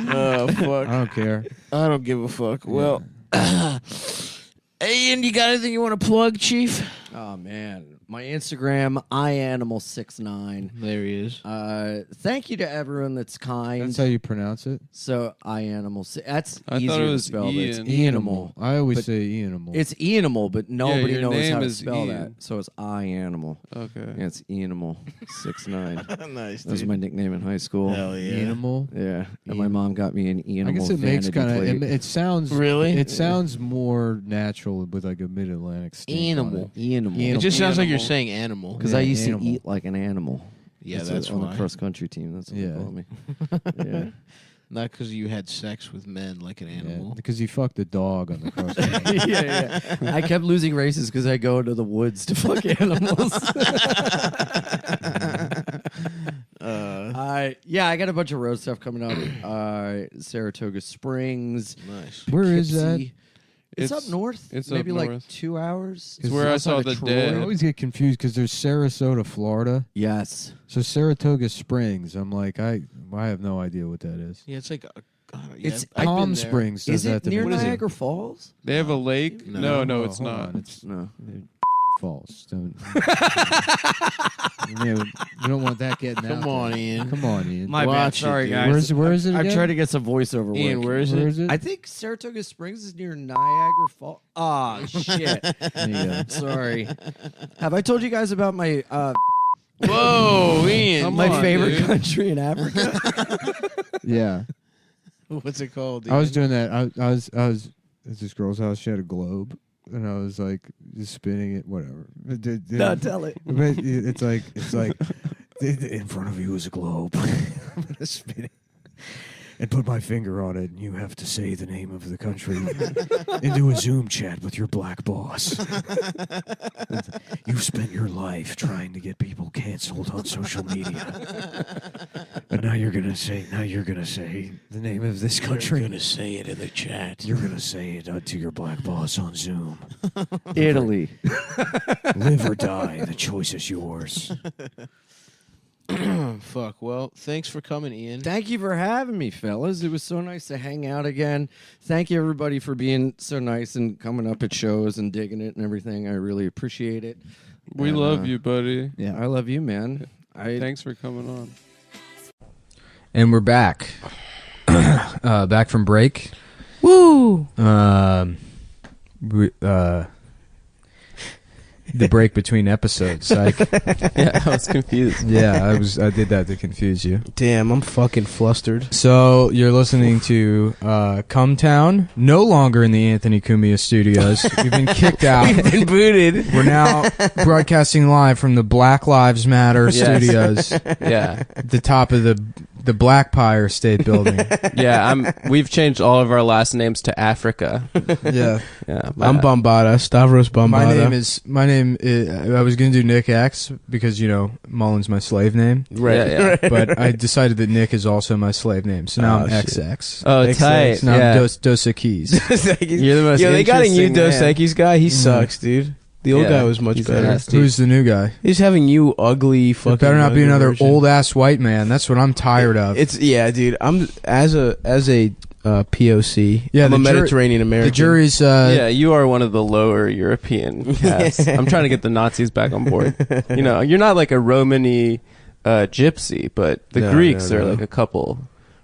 Oh fuck. I don't care. I don't give a fuck. Well, hey, Ian, you got anything you want to plug, Chief? Oh man, my Instagram, ianimal69. There he is. Thank you to everyone that's kind. That's how you pronounce it. So ianimal. That's I thought easier it to was spell. But it's Ian. Eanimal. I always But say Ianimal. It's Eanimal, but nobody your knows name how to is spell Ian. that. So it's ianimal. Okay. Yeah, it's Eanimal69. Nice. That was my nickname in high school. Hell yeah. Animal. Yeah, and my mom got me an Eanimal I guess it makes vanity kind of. plate. It sounds Really? It sounds more natural with like a mid-Atlantic stamp on Animal. it. Eanimal. It just sounds like you're Animal. saying animal. Because Yeah, I used animal. to eat like an animal. Yeah, That's that's on why. the cross country team. That's what Yeah. they call me. Yeah. Not because you had sex with men like an animal. Because he fucked a dog on the cross. yeah. I kept losing races because I go into the woods to fuck animals. I got a bunch of road stuff coming up. Saratoga Springs. Nice. Where is that? Poughkeepsie. It's up north. it's maybe up like north. 2 hours. It's where I saw outside of the Troy. dead. I always get confused because there's Sarasota, Florida. Yes. So Saratoga Springs. I'm like, I have no idea what that is. Yeah, it's like It's I've been Palm there. Springs does Is that it to near me. Niagara Falls? They have a lake? No. No, it's hold not. on. It's No. false. Don't. we don't want that getting out. Come on, there. Ian. Come on, Ian. My bad. Watch it, Sorry, dude. guys. Where is it I'm again? trying to get some voiceover work. Ian, where is Where it? is it? I think Saratoga Springs is near Niagara Falls. Ah, shit. There you go. Sorry. Have I told you guys about my Whoa, Ian. Come my on, favorite dude. country in Africa? Yeah. What's it called? I was Ian? doing that. I was at this girl's house. She had a globe, and I was like just spinning it. Whatever. No, tell it. But it's like in front of you is a globe. I'm gonna spin it and put my finger on it, and you have to say the name of the country into a Zoom chat with your black boss. You've spent your life trying to get people canceled on social media, but now you're gonna say the name of this country. You're gonna say it in the chat. You're gonna say it to your black boss on Zoom. Italy. Live or die. The choice is yours. Fuck. Well, thanks for coming, Ian. Thank you for having me, fellas. It was so nice to hang out again. Thank you, everybody, for being so nice and coming up at shows and digging it and everything. I really appreciate it. We And, love you, buddy. Yeah, I love you, man. Thanks for coming on. And we're back. Back from break. Woo! the break between episodes. Like, Yeah, I was confused. yeah, I did that to confuse you. Damn, I'm fucking flustered. So you're listening to Cumtown, no longer in the Anthony Cumia studios. We've been kicked out. We've been booted. We're now broadcasting live from the Black Lives Matter Yes. studios Yeah, at the top of the Black Pyre State Building. yeah. We've changed all of our last names to Africa. Yeah. Yeah, I'm Bombada, Stavros Bombada. My name is I was going to do Nick X because, you know, Mullen's my slave name. Right. Yeah. But I decided that Nick is also my slave name. So now I'm XX. Oh, tight. So now Yeah. I'm Dos Equis. You're the most Yo, they got a new interesting Dos man. Equis guy. He sucks, dude. The old Yeah, guy was much he's better. nasty. Who's the new guy? He's having you ugly fucking. It better not be younger another version. old ass white man. That's what I'm tired of. It's dude. I'm as a POC. Yeah, I'm a the jury- Mediterranean American. The jury's Yeah, you are one of the lower European casts. I'm trying to get the Nazis back on board. You know, you're not like a Romany gypsy, but the No, Greeks no, are no. like a couple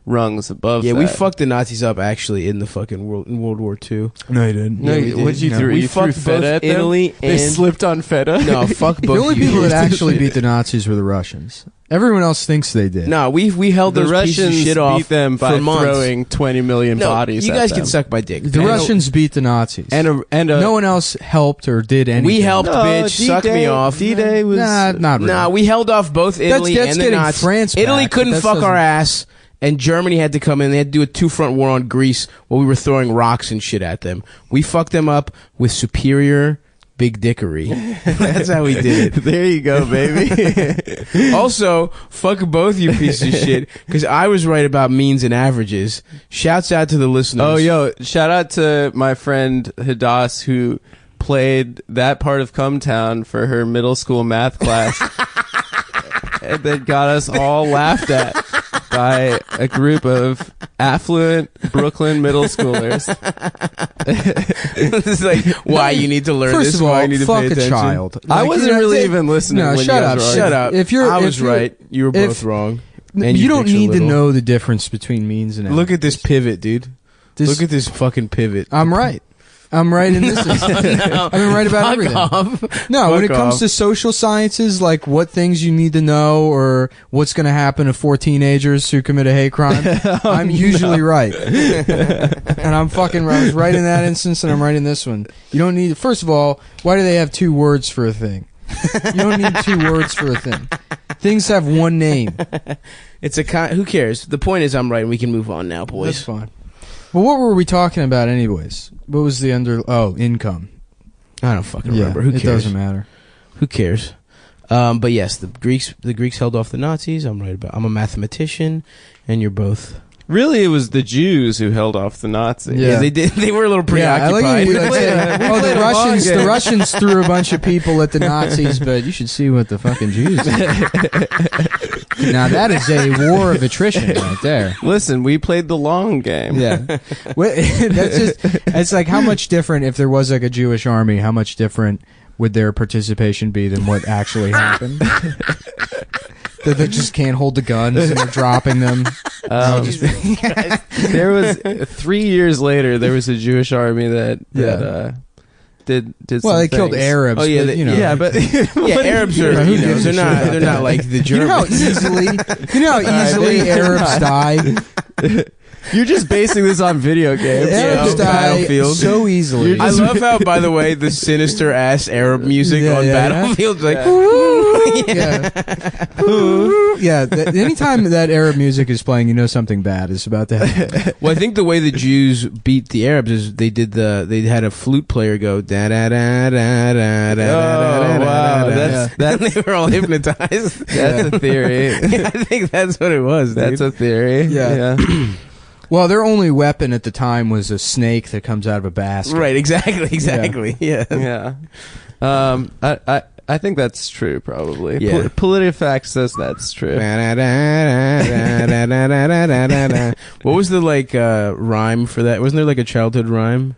rungs above. Yeah, that. we fucked the Nazis up actually in the fucking World War II. No, you didn't. No, Yeah, we did. what'd you No. do? We You threw fucked feta both at them? Italy They and slipped on feta. no, fuck both. The only people that you. actually beat the Nazis were the Russians. Everyone else thinks they did. No, we held The those pieces of Russians shit off beat them by for months. throwing 20 million No, bodies. you at guys them. can suck my dick. The Russians beat the Nazis. And no one else helped or did anything. We helped, No, bitch. Suck me off. D-Day was. Not really. Nah, we held off both Italy that's and the getting Nazis. France Italy back, but couldn't that fuck our doesn't- ass, and Germany had to come in. They had to do a two-front war on Greece while we were throwing rocks and shit at them. We fucked them up with superior big dickery. That's how we did it. There you go, baby. Also, fuck both you pieces of shit, because I was right about means and averages. Shouts out to the listeners. Oh, yo, shout out to my friend Hadas who played that part of Cumtown for her middle school math class. And that got us all laughed at by a group of affluent Brooklyn middle schoolers. This is like why you need to learn First this. of all, why you need to fuck pay a attention. child. I Like, wasn't you know, really they- even listening. No, when shut you guys up, were Shut arguing. up. If you're- I if was you're- right. You were if- both wrong. And You don't bitch a need to little. know the difference between means and Look at this pivot, dude. This- Look at this fucking pivot. I'm right. I'm right in this. I've been right about everything. No, when Fuck it comes off. to social sciences, like what things you need to know or what's going to happen to 4 teenagers who commit a hate crime, I'm usually right. And I'm fucking right. I was right in that instance, and I'm right in this one. You don't need. First of all, why do they have 2 words for a thing? You don't need 2 words for a thing. Things have one name. It's a who cares? The point is, I'm right, and we can move on now, That's boys. fine. Well, what were we talking about, anyways? What was the income? I don't fucking remember. Who It cares? doesn't matter. Who cares? But yes, the Greeks held off the Nazis. I'm right about. I'm a mathematician, and you're both. Really, it was the Jews who held off the Nazis. Yeah. They did. They were a little Yeah, I preoccupied. like you like played say, a- oh, the played a long Russians. The game." Russians threw a bunch of people at the Nazis, but you should see what the fucking Jews did. Now that is a war of attrition right there. Listen, we played the long game. Yeah, that's just. It's like how much different if there was like a Jewish army. How much different would their participation be than what actually happened? That they just can't hold the guns and they're dropping them. There was 3 years later. There was a Jewish army that did. Well, some they killed things. Arabs. Oh, yeah, but, you know. Yeah, but Yeah, Arabs are. Who You know, gives a they're shit not. about They're that? not like the You know how Germans. easily Arabs die. you're just basing this on video games. Arabs Yeah, die Battlefield. so easily. I love how, by the way, the sinister ass Arab music Yeah, on yeah, Battlefield, like, yeah. Yeah. Anytime that Arab music is playing, you know something bad is about to happen. Well, I think the way the Jews beat the Arabs is they had a flute player go da da da da da da. Oh, wow. Then they were all hypnotized. That's a theory. I think that's what it was. That's a theory. Yeah. Well, their only weapon at the time was a snake that comes out of a basket. Right, exactly. Yeah. Yeah. I think that's true, probably. Yeah. PolitiFact says that's true. What was the rhyme for that? Wasn't there like a childhood rhyme?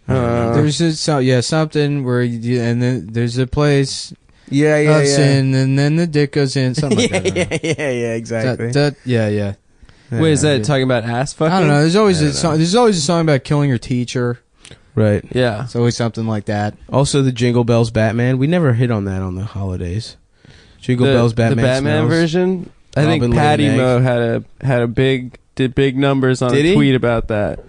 There's just something where and then there's a place Yeah, of sin, and then the dick goes in. Something like that. yeah, exactly. Yeah. Wait, is that talking about ass fucking? I don't know. There's always a song. There's always a song about killing your teacher. Right. Yeah. It's always something like that. Also, the Jingle Bells Batman. We never hit on that on the holidays. Jingle Bells Batman. The Batman smells. version. I Robin think laid Patty an egg. Mo did big numbers on Did a he? tweet about that.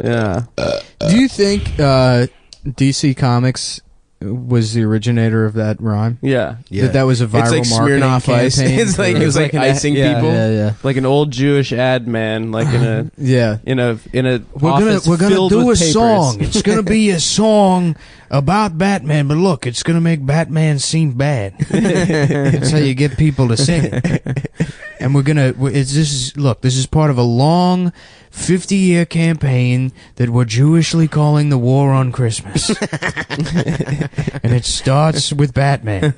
Yeah. Do you think DC Comics was the originator of that rhyme? Yeah. That was a viral It's like marketing Smirnoff Ice. campaign? It's like it was like an icing yeah, people. Yeah. Like an old Jewish ad man, like in a Yeah. in a We're gonna filled do a with papers. song. It's gonna be a song about Batman, but look, it's gonna make Batman seem bad. That's how you get people to sing it. And this is part of a long 50-year campaign that we're Jewishly calling the War on Christmas. And it starts with Batman.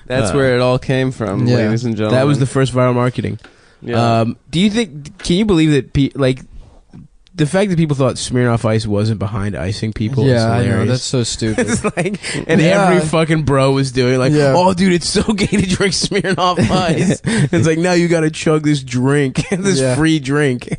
That's where it all came from, Yeah. ladies and gentlemen. That was the first viral marketing. Yeah. Do you think? Can you believe that? The fact that people thought Smirnoff Ice wasn't behind icing people. is Yeah, I hilarious. know. That's so stupid. It's like, and Yeah. every fucking bro was doing like, Yeah. oh, dude, it's so gay to drink Smirnoff Ice. It's like, now you got to chug this drink, this Yeah. free drink.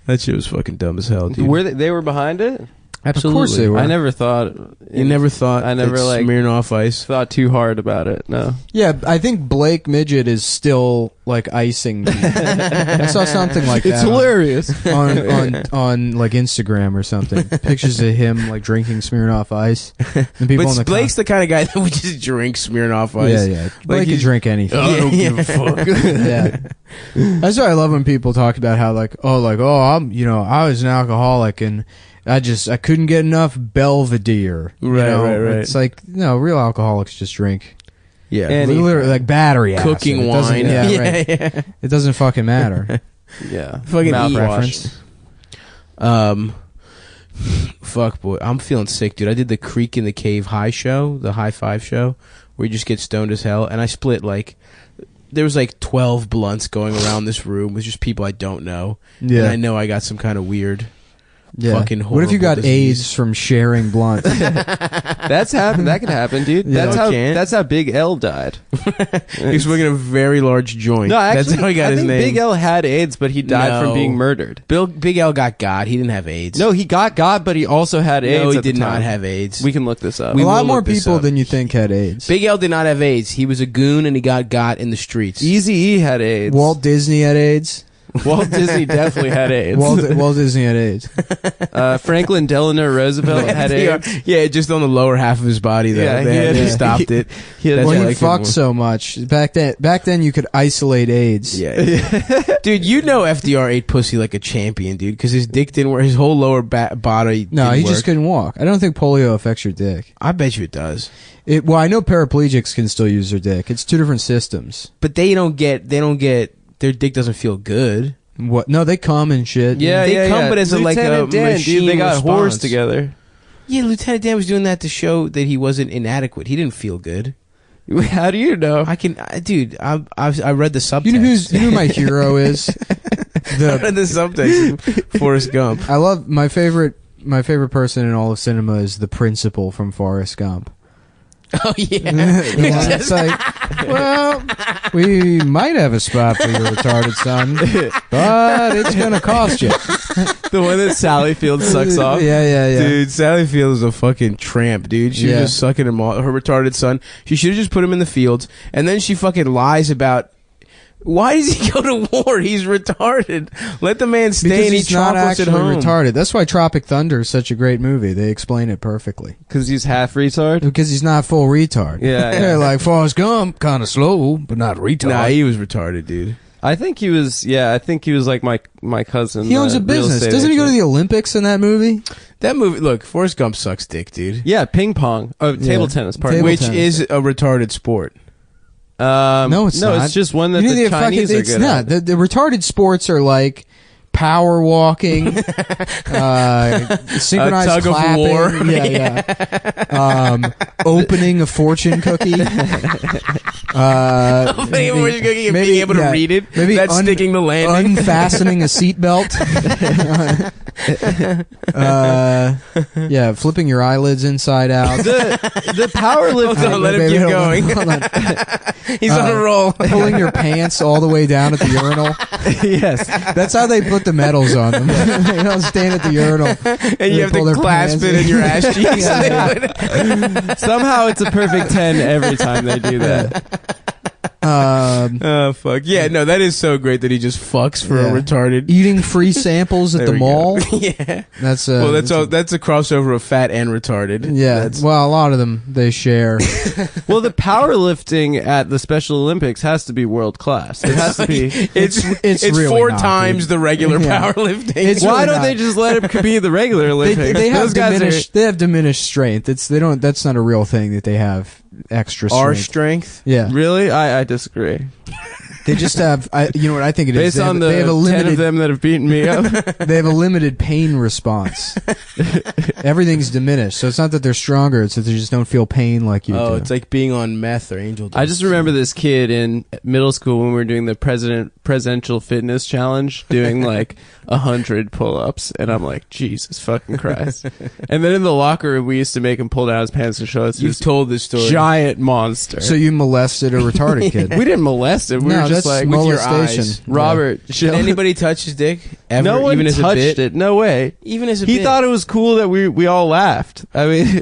That shit was fucking dumb as hell, dude. Were they were behind it? Absolutely. Of course they were. I never thought. You never thought I never, that like, Smirnoff Ice. thought too hard about it. No. Yeah, I think Blake Midget is still like icing me. I saw something like that. It's hilarious. on like Instagram or something. Pictures of him like drinking Smirnoff Ice. And people But on the Blake's the kind of guy that would just drink Smirnoff Ice. Yeah. Blake can drink anything. I don't give a fuck. Yeah. That's why I love when people talk about how I was an alcoholic and I couldn't get enough Belvedere. Right. It's like, no, real alcoholics just drink. Yeah. Literally, like battery acid. Cooking It doesn't- wine. Yeah, right. yeah. It doesn't fucking matter. Yeah. Fucking Mouthwash. Fuck, boy. I'm feeling sick, dude. I did the Creek in the Cave high show, the high five show, where you just get stoned as hell. And I split there was 12 blunts going around this room with just people I don't know. Yeah. And I know I got some kind of weird fucking What if you got horrible AIDS disease. from sharing blunt? That's happened. That can happen, dude. Yeah. That's how Big L died. He's smoking a very large joint. No, actually, that's how he got I his think name. Big L had AIDS, but he died from No. being murdered. Big L got God. He didn't have AIDS. No, he got God, but he also had AIDS. No, he at the did not time. have AIDS. We can look this up. We a lot will more look this people up. than you think had AIDS. Big L did not have AIDS. He was a goon and he got in the streets. Eazy-E had AIDS. Walt Disney had AIDS. Walt Disney definitely had AIDS. Walt Disney had AIDS. Franklin Delano Roosevelt had AIDS. Yeah, just on the lower half of his body though. Yeah, They stopped it. He had That's Well, why he I couldn't fucked work. so much back then. You could isolate AIDS. Yeah, dude, you know FDR ate pussy like a champion, dude, because his dick didn't work. His whole lower body. No, didn't he work. just couldn't walk. I don't think polio affects your dick. I bet you it does, Well, I know paraplegics can still use their dick. It's two different systems. but they don't get. Their dick doesn't feel good. What? No, they come and shit. Yeah, They yeah, come, yeah. but as a, like, Lieutenant a Dan, machine dude, they got response. whores together. Yeah, Lieutenant Dan was doing that to show that he wasn't inadequate. He didn't feel good. How do you know? Dude. I read the subtext. You know who my hero is? I read the subtext. Forrest Gump. I love my favorite person in all of cinema is the principal from Forrest Gump. Oh yeah. The one that's like, well, we might have a spot for your retarded son, but it's gonna cost you. The one that Sally Field sucks off. Yeah. Dude, Sally Field is a fucking tramp, dude. She was just sucking him off. Her retarded son. She should have just put him in the fields. And then she fucking lies about, why does he go to war? He's retarded. Let the man stay Because and eat he's not chocolates actually at home. retarded. That's why Tropic Thunder is such a great movie. They explain it perfectly. Because he's half retard. Because he's not full retard. Yeah, yeah. They're like Forrest Gump, kind of slow, but not retard. Nah, he was retarded, dude. I think he was. Yeah, I think he was like my cousin. He owns a business. Doesn't he go to the Olympics in that movie? That movie, look, Forrest Gump sucks dick, dude. Yeah, ping pong. Oh, table tennis. Pardon. Table Which tennis. is a retarded sport. No, it's not. It's just one that You know, the fucking- Chinese are it's good not. at. The retarded sports are like power walking, synchronized tug of clapping, war. opening a fortune cookie, Opening a fortune cookie and being able to read it. maybe That's sticking the landing. unfastening a seatbelt. Yeah, flipping your eyelids inside out. The powerlifting. Hold on, let him keep going. Hold on. He's on a roll. Pulling your pants all the way down at the urinal. Yes. That's how they put the medals on them. They don't stand at the urinal. And you have to clasp it in your ass cheeks. Somehow it's a perfect 10 every time they do that. Oh fuck yeah! No, that is so great that he just fucks for a retarded. Eating free samples at the mall. Yeah, that's well, that's a crossover of fat and retarded. Yeah, well, a lot of them they share. Well, the powerlifting at the Special Olympics has to be world class. It has to be. It's really 4 not, times dude. the regular powerlifting. Why really don't not. they just let him compete at the regular Olympics? They have Those guys diminished. They have diminished strength. That's not a real thing that they have extra strength. Our strength. Yeah, really? I disagree. they just have. You know what I think it is. Based on the they have a 10 limited. of them that have beaten me up. They have a limited pain response. Everything's diminished, so it's not that they're stronger; it's that they just don't feel pain like you do. Oh, it's like being on meth or angel dust. I just remember this kid in middle school when we were doing the presidential fitness challenge, doing like 100 pull-ups, and I'm like, Jesus fucking Christ! And then in the locker room, we used to make him pull down his pants to show us You've this told this story. giant monster. So you molested a retarded kid. We didn't molest him. We No, were just that's like, with your molestation. eyes. Robert, Did anybody touch his dick? Ever? no one even as a touched bit? it. No way. Even as a He bit. thought it was cool that we all laughed. I mean,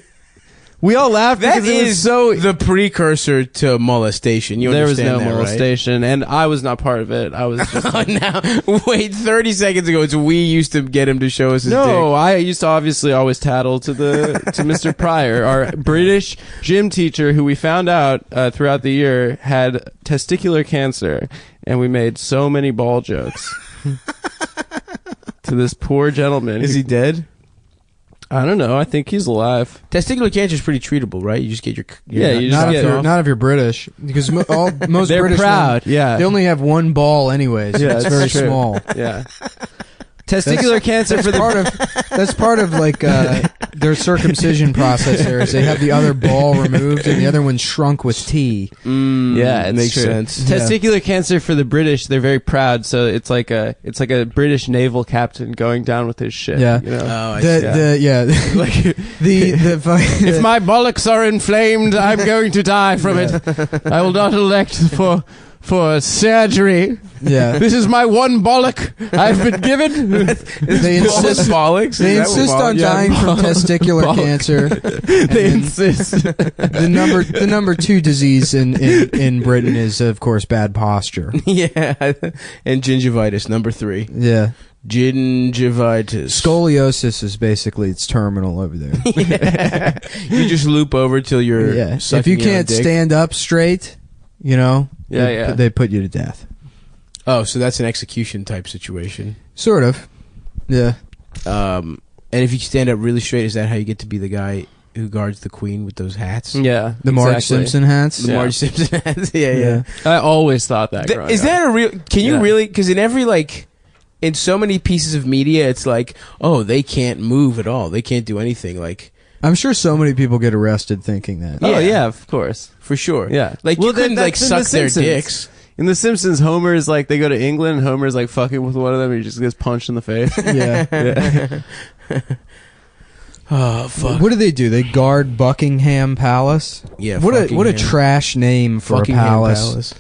we all laughed That because it was is so. the precursor to molestation. You There was understand no that, right? molestation, and I was not part of it. I was just Oh, now, wait, 30 seconds ago, we used to get him to show us his no. dick. I used to obviously always tattle to Mr. Pryor, our British gym teacher, who we found out throughout the year had testicular cancer, and we made so many ball jokes to this poor gentleman. Is he dead? I don't know. I think he's alive. Testicular cancer is pretty treatable, right? You just get your Yeah, you just Not get if you're not if you're British, because most They're British proud. men, Yeah. they only have one ball anyways. Yeah, it's that's very true. small. Yeah. Testicular cancer for That's part of like their circumcision process. There is they have the other ball removed and the other one shrunk with tea. Yeah, it makes sense. Testicular cancer for the British, they're very proud. So it's like a British naval captain going down with his ship. Yeah. You know? Oh, I The Like, if my bollocks are inflamed, I'm going to die from it. I will not elect for surgery. yeah This is my one bollock I've been given. they insist bollocks. they insist on dying from testicular cancer. They insist. The number 2 disease in Britain is of course bad posture. Yeah, and gingivitis, number 3. Yeah. Gingivitis. Scoliosis is basically it's terminal over there. You just loop over till you're Yeah. sucking If you in on can't dick. stand up straight, you know, Yeah, they put you to death. Oh, so that's an execution type situation. Sort of. Yeah. And if you stand up really straight, is that how you get to be the guy who guards the queen with those hats? Yeah, The Marge Simpson hats. The Marge Simpson hats. Yeah. I always thought that. growing Is up. that a real? Can you Yeah. really? Because in every in so many pieces of media, it's like, oh, they can't move at all. They can't do anything. Like, I'm sure so many people get arrested thinking that. Oh Yeah. yeah, of course. for sure. Yeah. Like Well, you couldn't then like that's in The suck their Simpsons. dicks. In The Simpsons, Homer is like, they go to England, and Homer's like fucking with one of them, and he just gets punched in the face. Yeah. Yeah. Oh fuck. What do? They guard Buckingham Palace. Yeah. What a Buckingham. trash name for Buckingham a palace.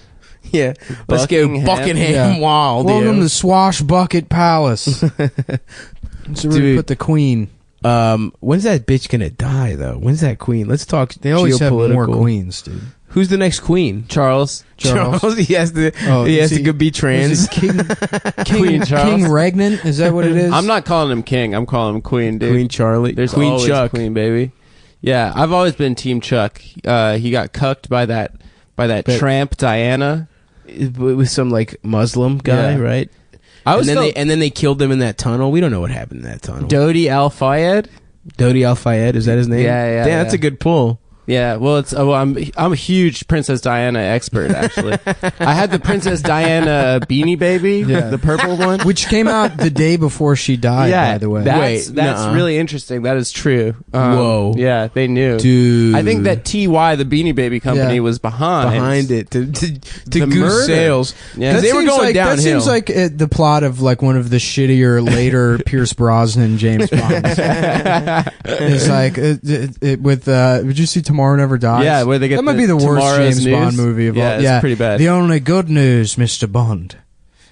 Yeah. Let's go Buckingham. Buckingham Yeah. Wild. Welcome to Swashbucket Palace. That's where we Dude. put the queen. When's that bitch gonna die though? When's that queen? Let's talk. They always have more geopolitical. queens, dude. Who's the next queen? Charles. Charles. He has to. Oh, he has is to go be Is trans. it King Queen Charles. King Regnant? Is that what it is? I'm not calling him king. I'm calling him queen, dude. Queen Charlie. There's Queen always Chuck. queen, baby. Yeah, I've always been Team Chuck. He got cucked by that But- tramp Diana. With some like Muslim guy, Yeah. right? I was and then they killed them in that tunnel. We don't know what happened in that tunnel. Dodi Al Fayed. Dodi Al Fayed, is that his name? Yeah, yeah, Damn, that's yeah. a good pull. Yeah, well, I'm a huge Princess Diana expert actually. I had the Princess Diana Beanie Baby, the purple one, which came out the day before she died. By the way, that's really interesting. That is true. Whoa, yeah, they knew, dude. I think that TY, the Beanie Baby company, was behind it to the goose murder. sales. Yeah, they were going downhill. That seems like the plot of like one of the shittier later Pierce Brosnan James Bonds. It's like with would you see Tomorrow Never Dies? Yeah, where they get that might be the worst James news. Bond movie of all. It's pretty bad. The only good news, Mr. Bond,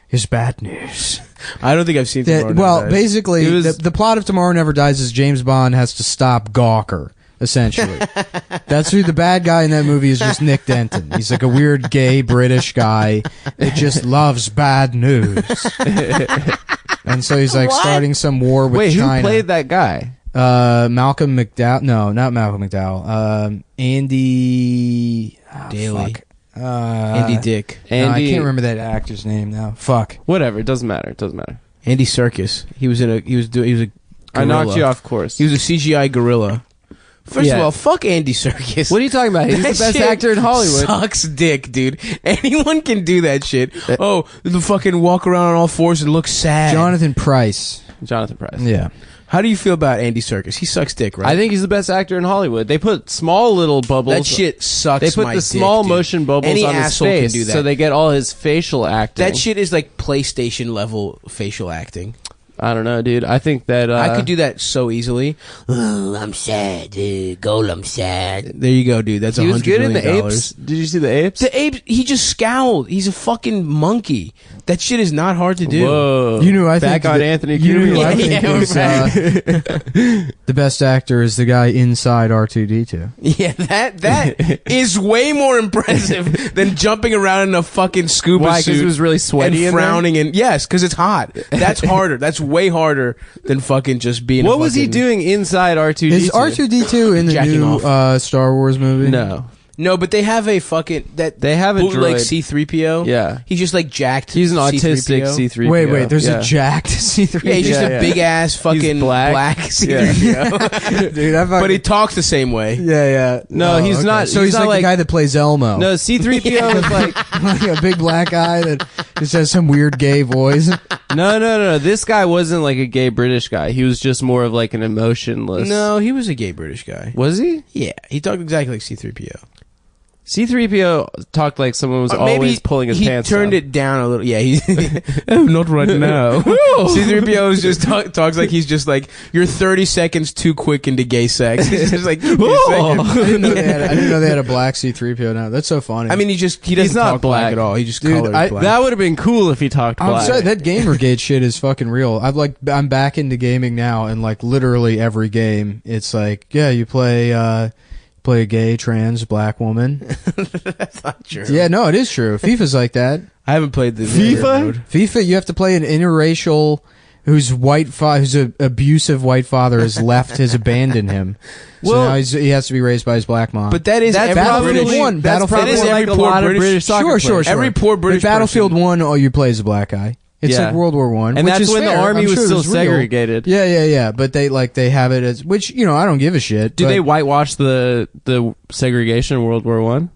is bad news. I don't think I've seen Tomorrow Never Dies. Basically, the plot of Tomorrow Never Dies is James Bond has to stop Gawker. Essentially, that's who the bad guy in that movie is. Just Nick Denton. He's like a weird gay British guy that just loves bad news, and so he's like starting some war with China. Who played that guy? Malcolm McDowell. No, not Malcolm McDowell. Andy Daly. Fuck. Andy Dick. No, I can't remember that actor's name now. Fuck. Whatever. It doesn't matter. Andy Serkis. He was a gorilla. I knocked you off course. He was a CGI gorilla. First of all, fuck Andy Serkis. What are you talking about? He's the best actor in Hollywood. Sucks dick, dude. Anyone can do that shit. The fucking walk around on all fours and look sad. Jonathan Pryce. Yeah. How do you feel about Andy Serkis? He sucks dick, right? I think he's the best actor in Hollywood. They put small little bubbles. That shit sucks. They put my the dick, small dude. motion bubbles Any on his asshole face, can do that. so they get all his facial acting. That shit is like PlayStation level facial acting. I don't know, dude. I think that I could do that so easily. Oh, I'm sad, dude. I'm sad. There you go, dude. That's $100 million. He was good in the apes. Did you see the apes? The apes. He just scowled. He's a fucking monkey. That shit is not hard to do. Whoa. You know, I think back on Anthony Cumtown. I think the best actor is the guy inside R2D2. Yeah, that is way more impressive than jumping around in a fucking scuba Why? suit. Because it was really sweaty and frowning and yes, because it's hot. That's harder. That's way harder than fucking just being. What was he doing inside R2D2? Is R2D2 in the new Star Wars movie? No, but they have a fucking they have a bootleg droid. C-3PO. Yeah, he's just like jacked. He's an autistic C-3PO. C-3PO. Wait, there's a jacked C-3PO. Yeah, he's just a big ass fucking black C-3PO. Dude, but he talks the same way. Yeah. No, he's not. So he's not like the guy that plays Elmo. No, C-3PO is like a big black guy that just has some weird gay voice. No. This guy wasn't like a gay British guy. He was just more of like an emotionless. No, he was a gay British guy. Was he? Yeah, he talked exactly like C-3PO. C-3PO talked like someone was always pulling his pants down. He turned it down a little. Yeah, not right now. C-3PO is just talks like he's just like, you're 30 seconds too quick into gay sex. He's just like, I didn't know they had a black C-3PO now. That's so funny. I mean, he doesn't talk black at all. He just colors black. That would have been cool if he talked black. I'm sorry, that Gamergate shit is fucking real. I'm back into gaming now, and like literally every game, it's like, yeah, you play a gay, trans, black woman. That's not true. Yeah, no, it is true. FIFA's like that. I haven't played the FIFA. FIFA, you have to play an interracial whose abusive white father has abandoned him. So now he has to be raised by his black mom. But that is Battlefield 1. That is every poor British soccer Sure. Every poor British Battlefield 1, all you play is a black guy. It's like World War I, and which that's is when fair. the army was still segregated. Yeah. But they have it as, which I don't give a shit. Do they whitewash the segregation in World War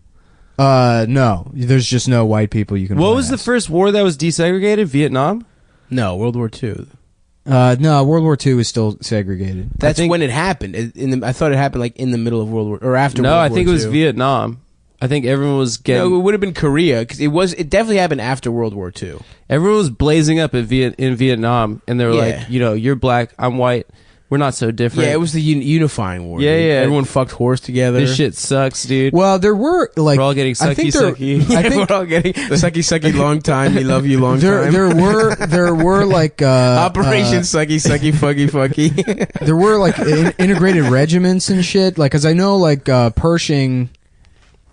I? No, there's just no white people you can. What was the first war that was desegregated? Vietnam? No, World War II. No, World War II is still segregated. That's when it happened. I thought it happened like in the middle of World War or after. No, World I War think it was II. Vietnam. I think everyone was getting. No, it would have been Korea because it definitely happened after World War II. Everyone was blazing up in Vietnam, and they were like, you're black, I'm white, we're not so different. Yeah, it was the unifying war. Yeah, dude. yeah. Everyone fucked whores together. This shit sucks, dude. Well, there were like we're all getting sucky. We're all getting sucky long time. We love you long time. There were like Operation sucky fucky. There were like integrated regiments and shit. Like, cause I know like Pershing.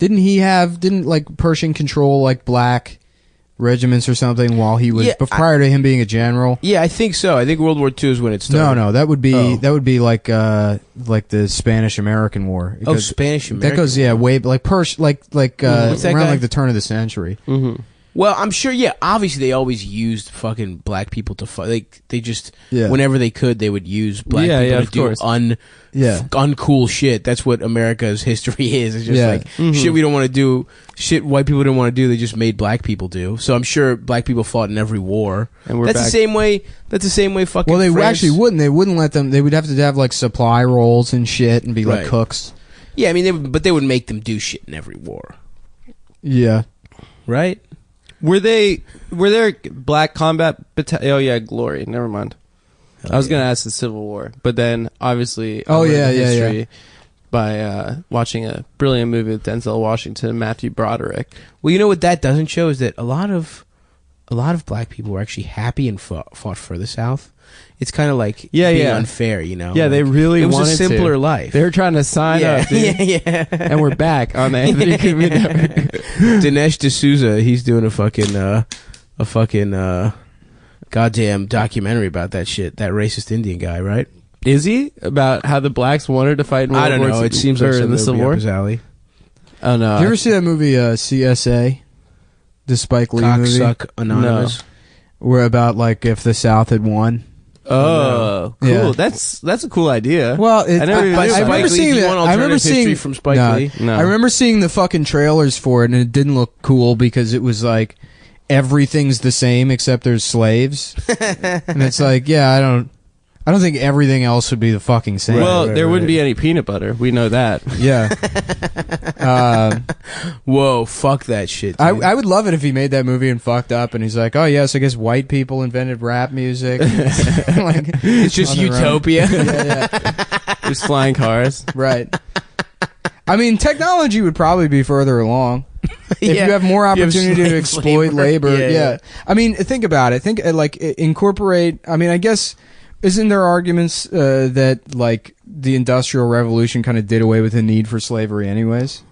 Didn't like Pershing control like black regiments or something while he was prior to him being a general? Yeah, I think so. I think World War II is when it started. No, that would be like the Spanish American War. Spanish American. That goes way like around guy? like the turn of the century. Mm-hmm. Well, I'm sure. Yeah, obviously they always used fucking black people to fight. Like they just whenever they could, they would use black people to do uncool shit. That's what America's history is. It's just like shit we don't want to do. Shit white people didn't want to do. They just made black people do. So I'm sure black people fought in every war. And that's the same way. That's the same way. Fucking. Well, they France. actually wouldn't. They wouldn't let them. They would have to have like supply roles and shit and be like cooks. Yeah, I mean, but they would make them do shit in every war. Yeah. Right. Were there black combat oh yeah, Glory. Never mind. I was gonna ask the Civil War, but then obviously history by watching a brilliant movie with Denzel Washington and Matthew Broderick. Well, you know what that doesn't show is that a lot of black people were actually happy and fought for the South. It's kind of like being unfair, you know. Yeah, like, they really it was wanted a simpler to. life. They were trying to sign up, dude. Yeah. And we're back on the Anthony Cumia Network. Dinesh D'Souza, he's doing a fucking goddamn documentary about that shit. That racist Indian guy, right? Is he about how the blacks wanted to fight in World I don't War know. II, It seems like in the Civil War? alley. Oh no! Did you ever see that movie CSA, the Spike Lee movie? Cocksuck Anonymous. Where about like if the South had won. Oh, cool! Yeah. That's a cool idea. Well, I remember seeing that. I remember seeing from Spike Lee. No. I remember seeing the fucking trailers for it, and it didn't look cool because it was like everything's the same except there's slaves, and it's like, yeah, I don't think everything else would be the fucking same. Well, there wouldn't be any peanut butter. We know that. Yeah. Whoa, fuck that shit. I Dude. would love it if he made that movie and fucked up, and he's like, oh yes, I guess white people invented rap music. Like, it's just utopia. Yeah. There's flying cars. Right. I mean, technology would probably be further along. If you have more opportunity to exploit labor. Yeah. I mean, think about it. Think like incorporate. I mean, I guess isn't there arguments that like the Industrial Revolution kind of did away with the need for slavery, anyways?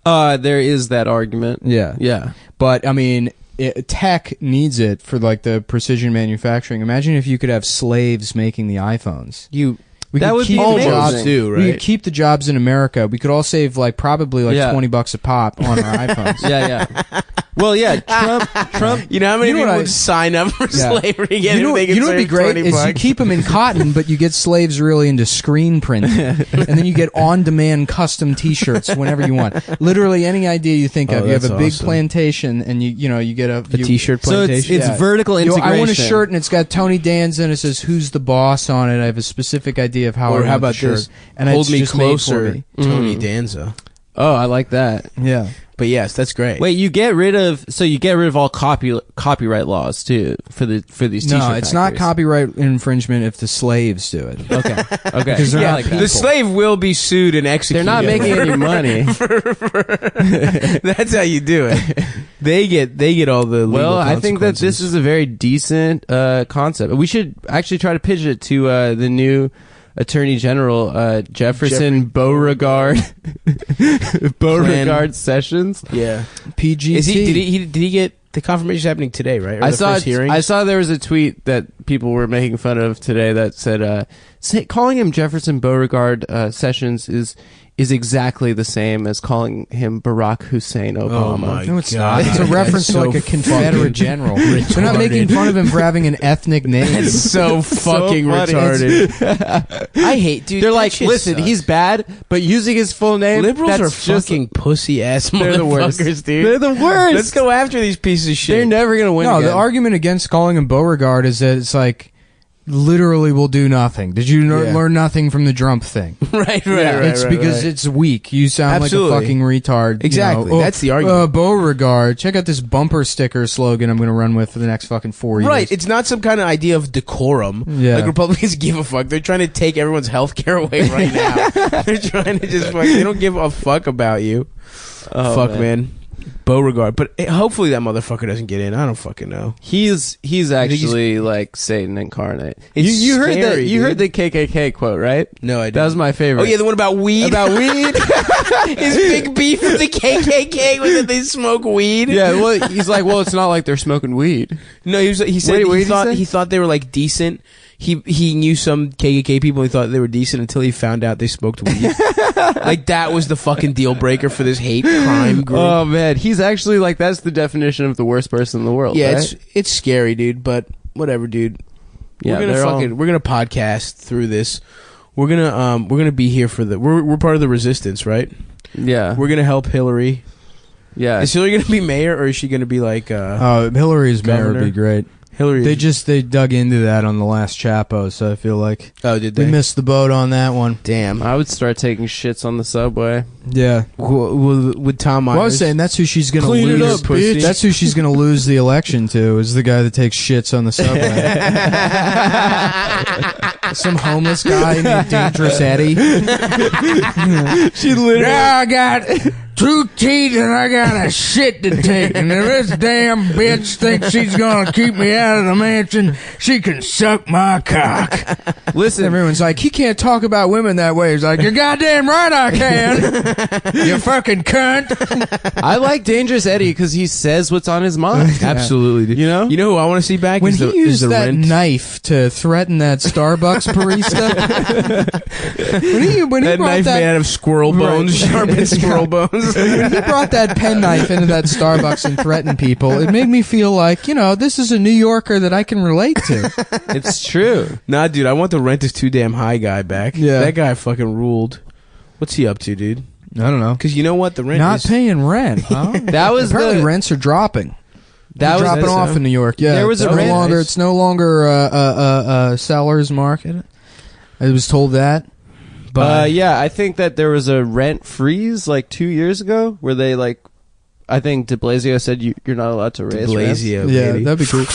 There is that argument. Yeah. Yeah. But I mean, tech needs it for like the precision manufacturing. Imagine if you could have slaves making the iPhones. That would be all amazing. jobs too, right? We could keep the jobs in America. We could all save like probably like $20 a pop on our iPhones. Yeah. Well, yeah. Trump. You know how many people would sign up for slavery again? You know what would be great is you keep them in cotton, but you get slaves really into screen printing, and then you get on-demand custom T-shirts whenever you want. Literally any idea you think of. You have a big plantation, and you get a T-shirt So plantation. it's vertical integration. I want a shirt, and it's got Tony Danza, and it says "Who's the boss" on it. I have a specific idea of how. Or I how want the about shirt, this? and Hold it's me just made for closer, me. Tony Danza. Oh, I like that. Yeah. But yes, that's great. Wait, you get rid of all copyright laws too for these T-shirt No, it's not factories. copyright infringement if the slaves do it. Okay. Because they're not people. The slave will be sued and executed. They're not making any money. That's how you do it. They get all the legal Well, I think that this consequences. is a very decent concept. We should actually try to pitch it to the new Attorney General Jefferson Beauregard Sessions. Yeah. PGT. Is he? Did he get the confirmation happening today? Right? Or I the saw first hearing. I saw there was a tweet that people were making fun of today that said calling him Jefferson Beauregard Sessions is exactly the same as calling him Barack Hussein Obama. Oh my No, it's God. not. It's a reference to like a Confederate general. They're not making fun of him for having an ethnic name. It's so fucking funny. retarded. I hate, dude. They're that like, shit listen, sucks. he's bad, but using his full name, Liberals that's are just fucking pussy ass They're the worst. motherfuckers, dude. They're the worst. Let's go after these pieces of shit. They're never gonna win. No, again. the argument against calling him Beauregard is that it's like literally will do nothing. Did you learn nothing from the Trump thing? right. It's because it's weak. You sound Absolutely. like a fucking retard. Exactly. You know? That's the argument. Beauregard. Check out this bumper sticker slogan I'm going to run with for the next fucking 4 years. Right, it's not some kind of idea of decorum. Yeah. Like Republicans give a fuck. They're trying to take everyone's health care away right now. They're trying to just fuck. They don't give a fuck about you. Oh, Fuck, man. Beauregard. But hopefully that motherfucker doesn't get in. I don't fucking know. He's actually like Satan incarnate. It's You heard scary, that? You heard dude. the KKK quote, right? No, I didn't. That was my favorite. Oh, yeah, the one about weed? About weed. His big beef with the KKK was that they smoke weed? Yeah, well, he's like, well, it's not like they're smoking weed. No, he said Wait, what did he say? he thought they were like decent. he knew some KKK people. He thought they were decent until he found out they smoked weed. Like that was the fucking deal breaker for this hate crime group. Oh man, he's actually like that's the definition of the worst person in the world. Yeah, right? it's scary, dude. But whatever, dude. Yeah, we're gonna podcast through this. We're gonna be here for we're part of the resistance, right? Yeah, We're gonna help Hillary. yeah. Is Hillary gonna be mayor or is she gonna be like Hillary's mayor would governor? be great. Hillary? They dug into that on the last Chapo, so I feel like Oh, did we they? missed the boat on that one. Damn. I would start taking shits on the subway. Yeah. With Tom Myers. Well, I was saying that's who she's gonna Clean it lose. up, bitch. That's who she's gonna lose the election to. Is the guy that takes shits on the subway. Some homeless guy named Dangerous Eddie. she literally. Yeah, I got 2 teeth and I got a shit to take. And if this damn bitch thinks she's gonna keep me out of the mansion, she can suck my cock. Listen, Everyone's like, he can't talk about women that way. He's like, you're goddamn right I can. You fucking cunt. I like Dangerous Eddie because he says what's on his mind. Absolutely, dude. You know? You know who I want to see back? When is he the, used is the that Rent. knife to threaten that Starbucks barista, when he That brought knife that, made out of squirrel bones, sharpened squirrel bones. when he brought that penknife into that Starbucks and threatened people, it made me feel like, this is a New Yorker that I can relate to. It's true. Nah, dude, I want the Rent is Too Damn High guy back. Yeah. That guy fucking ruled. What's he up to, dude? I don't know. Because you know what? The rent Not is... paying rent, huh? That was Apparently the rents are dropping. that was dropping off in New York. Yeah, There was it's a no rent- longer. It's no longer a seller's market. I was told that. But yeah, I think that there was a rent freeze like 2 years ago where they like, I think De Blasio said you're not allowed to raise rents. Blasio, yeah, baby. that'd be cool.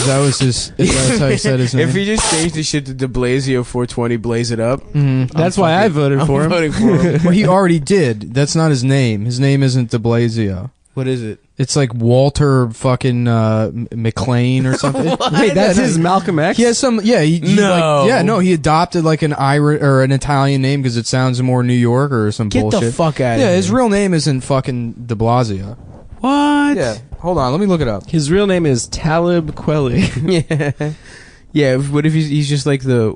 That was that's how he said his name. If he just changed the shit to De Blasio 420, blaze it up. That's why I voted I'm for him. voting for him. Well, he already did. That's not his name. His name isn't De Blasio. What is it? It's like Walter fucking McLean or something. Wait, that's his Malcolm X? He has some. Yeah, he No. he adopted like an Irish or an Italian name because it sounds more New York or some Get bullshit. the fuck out of Yeah, here. his real name isn't fucking De Blasio. What? Yeah, hold on, let me look it up. His real name is Talib Kweli. Yeah. Yeah, what if he's just like the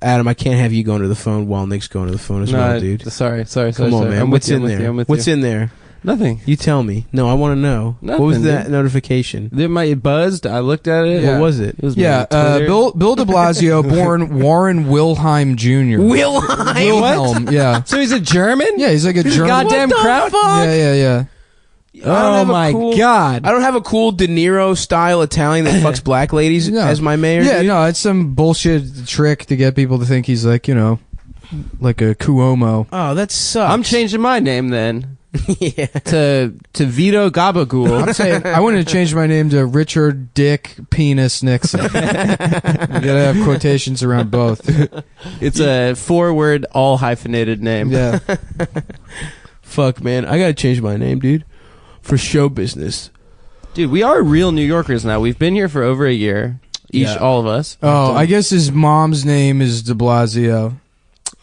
Adam, I can't have you going to the phone while Nick's going to the phone as well, dude. Sorry. Come on, man. What's in there? What's in there? Nothing. You tell me. No, I want to know. Nothing, What was that dude. notification? It buzzed. I looked at it. Yeah. What was it? It was Yeah, my Twitter. Bill De Blasio, born Warren Wilhelm Jr. Wilhelm, yeah. So he's a German? Yeah, he's like a German. Goddamn crowd. Yeah. Oh my god. I don't have a cool De Niro style Italian that fucks black ladies No. as my mayor. Yeah, dude. no, it's some bullshit trick to get people to think he's like, like a Cuomo. Oh, that sucks. I'm changing my name then Yeah. to Vito Gabagool. I'm saying I wanted to change my name to Richard Dick Penis Nixon. You gotta have quotations around both. It's a 4-word, all hyphenated name. Yeah. Fuck, man. I gotta change my name, dude. For show business. Dude, we are real New Yorkers now. We've been here for over a year. Yeah. All of us. Oh, I guess his mom's name is De Blasio.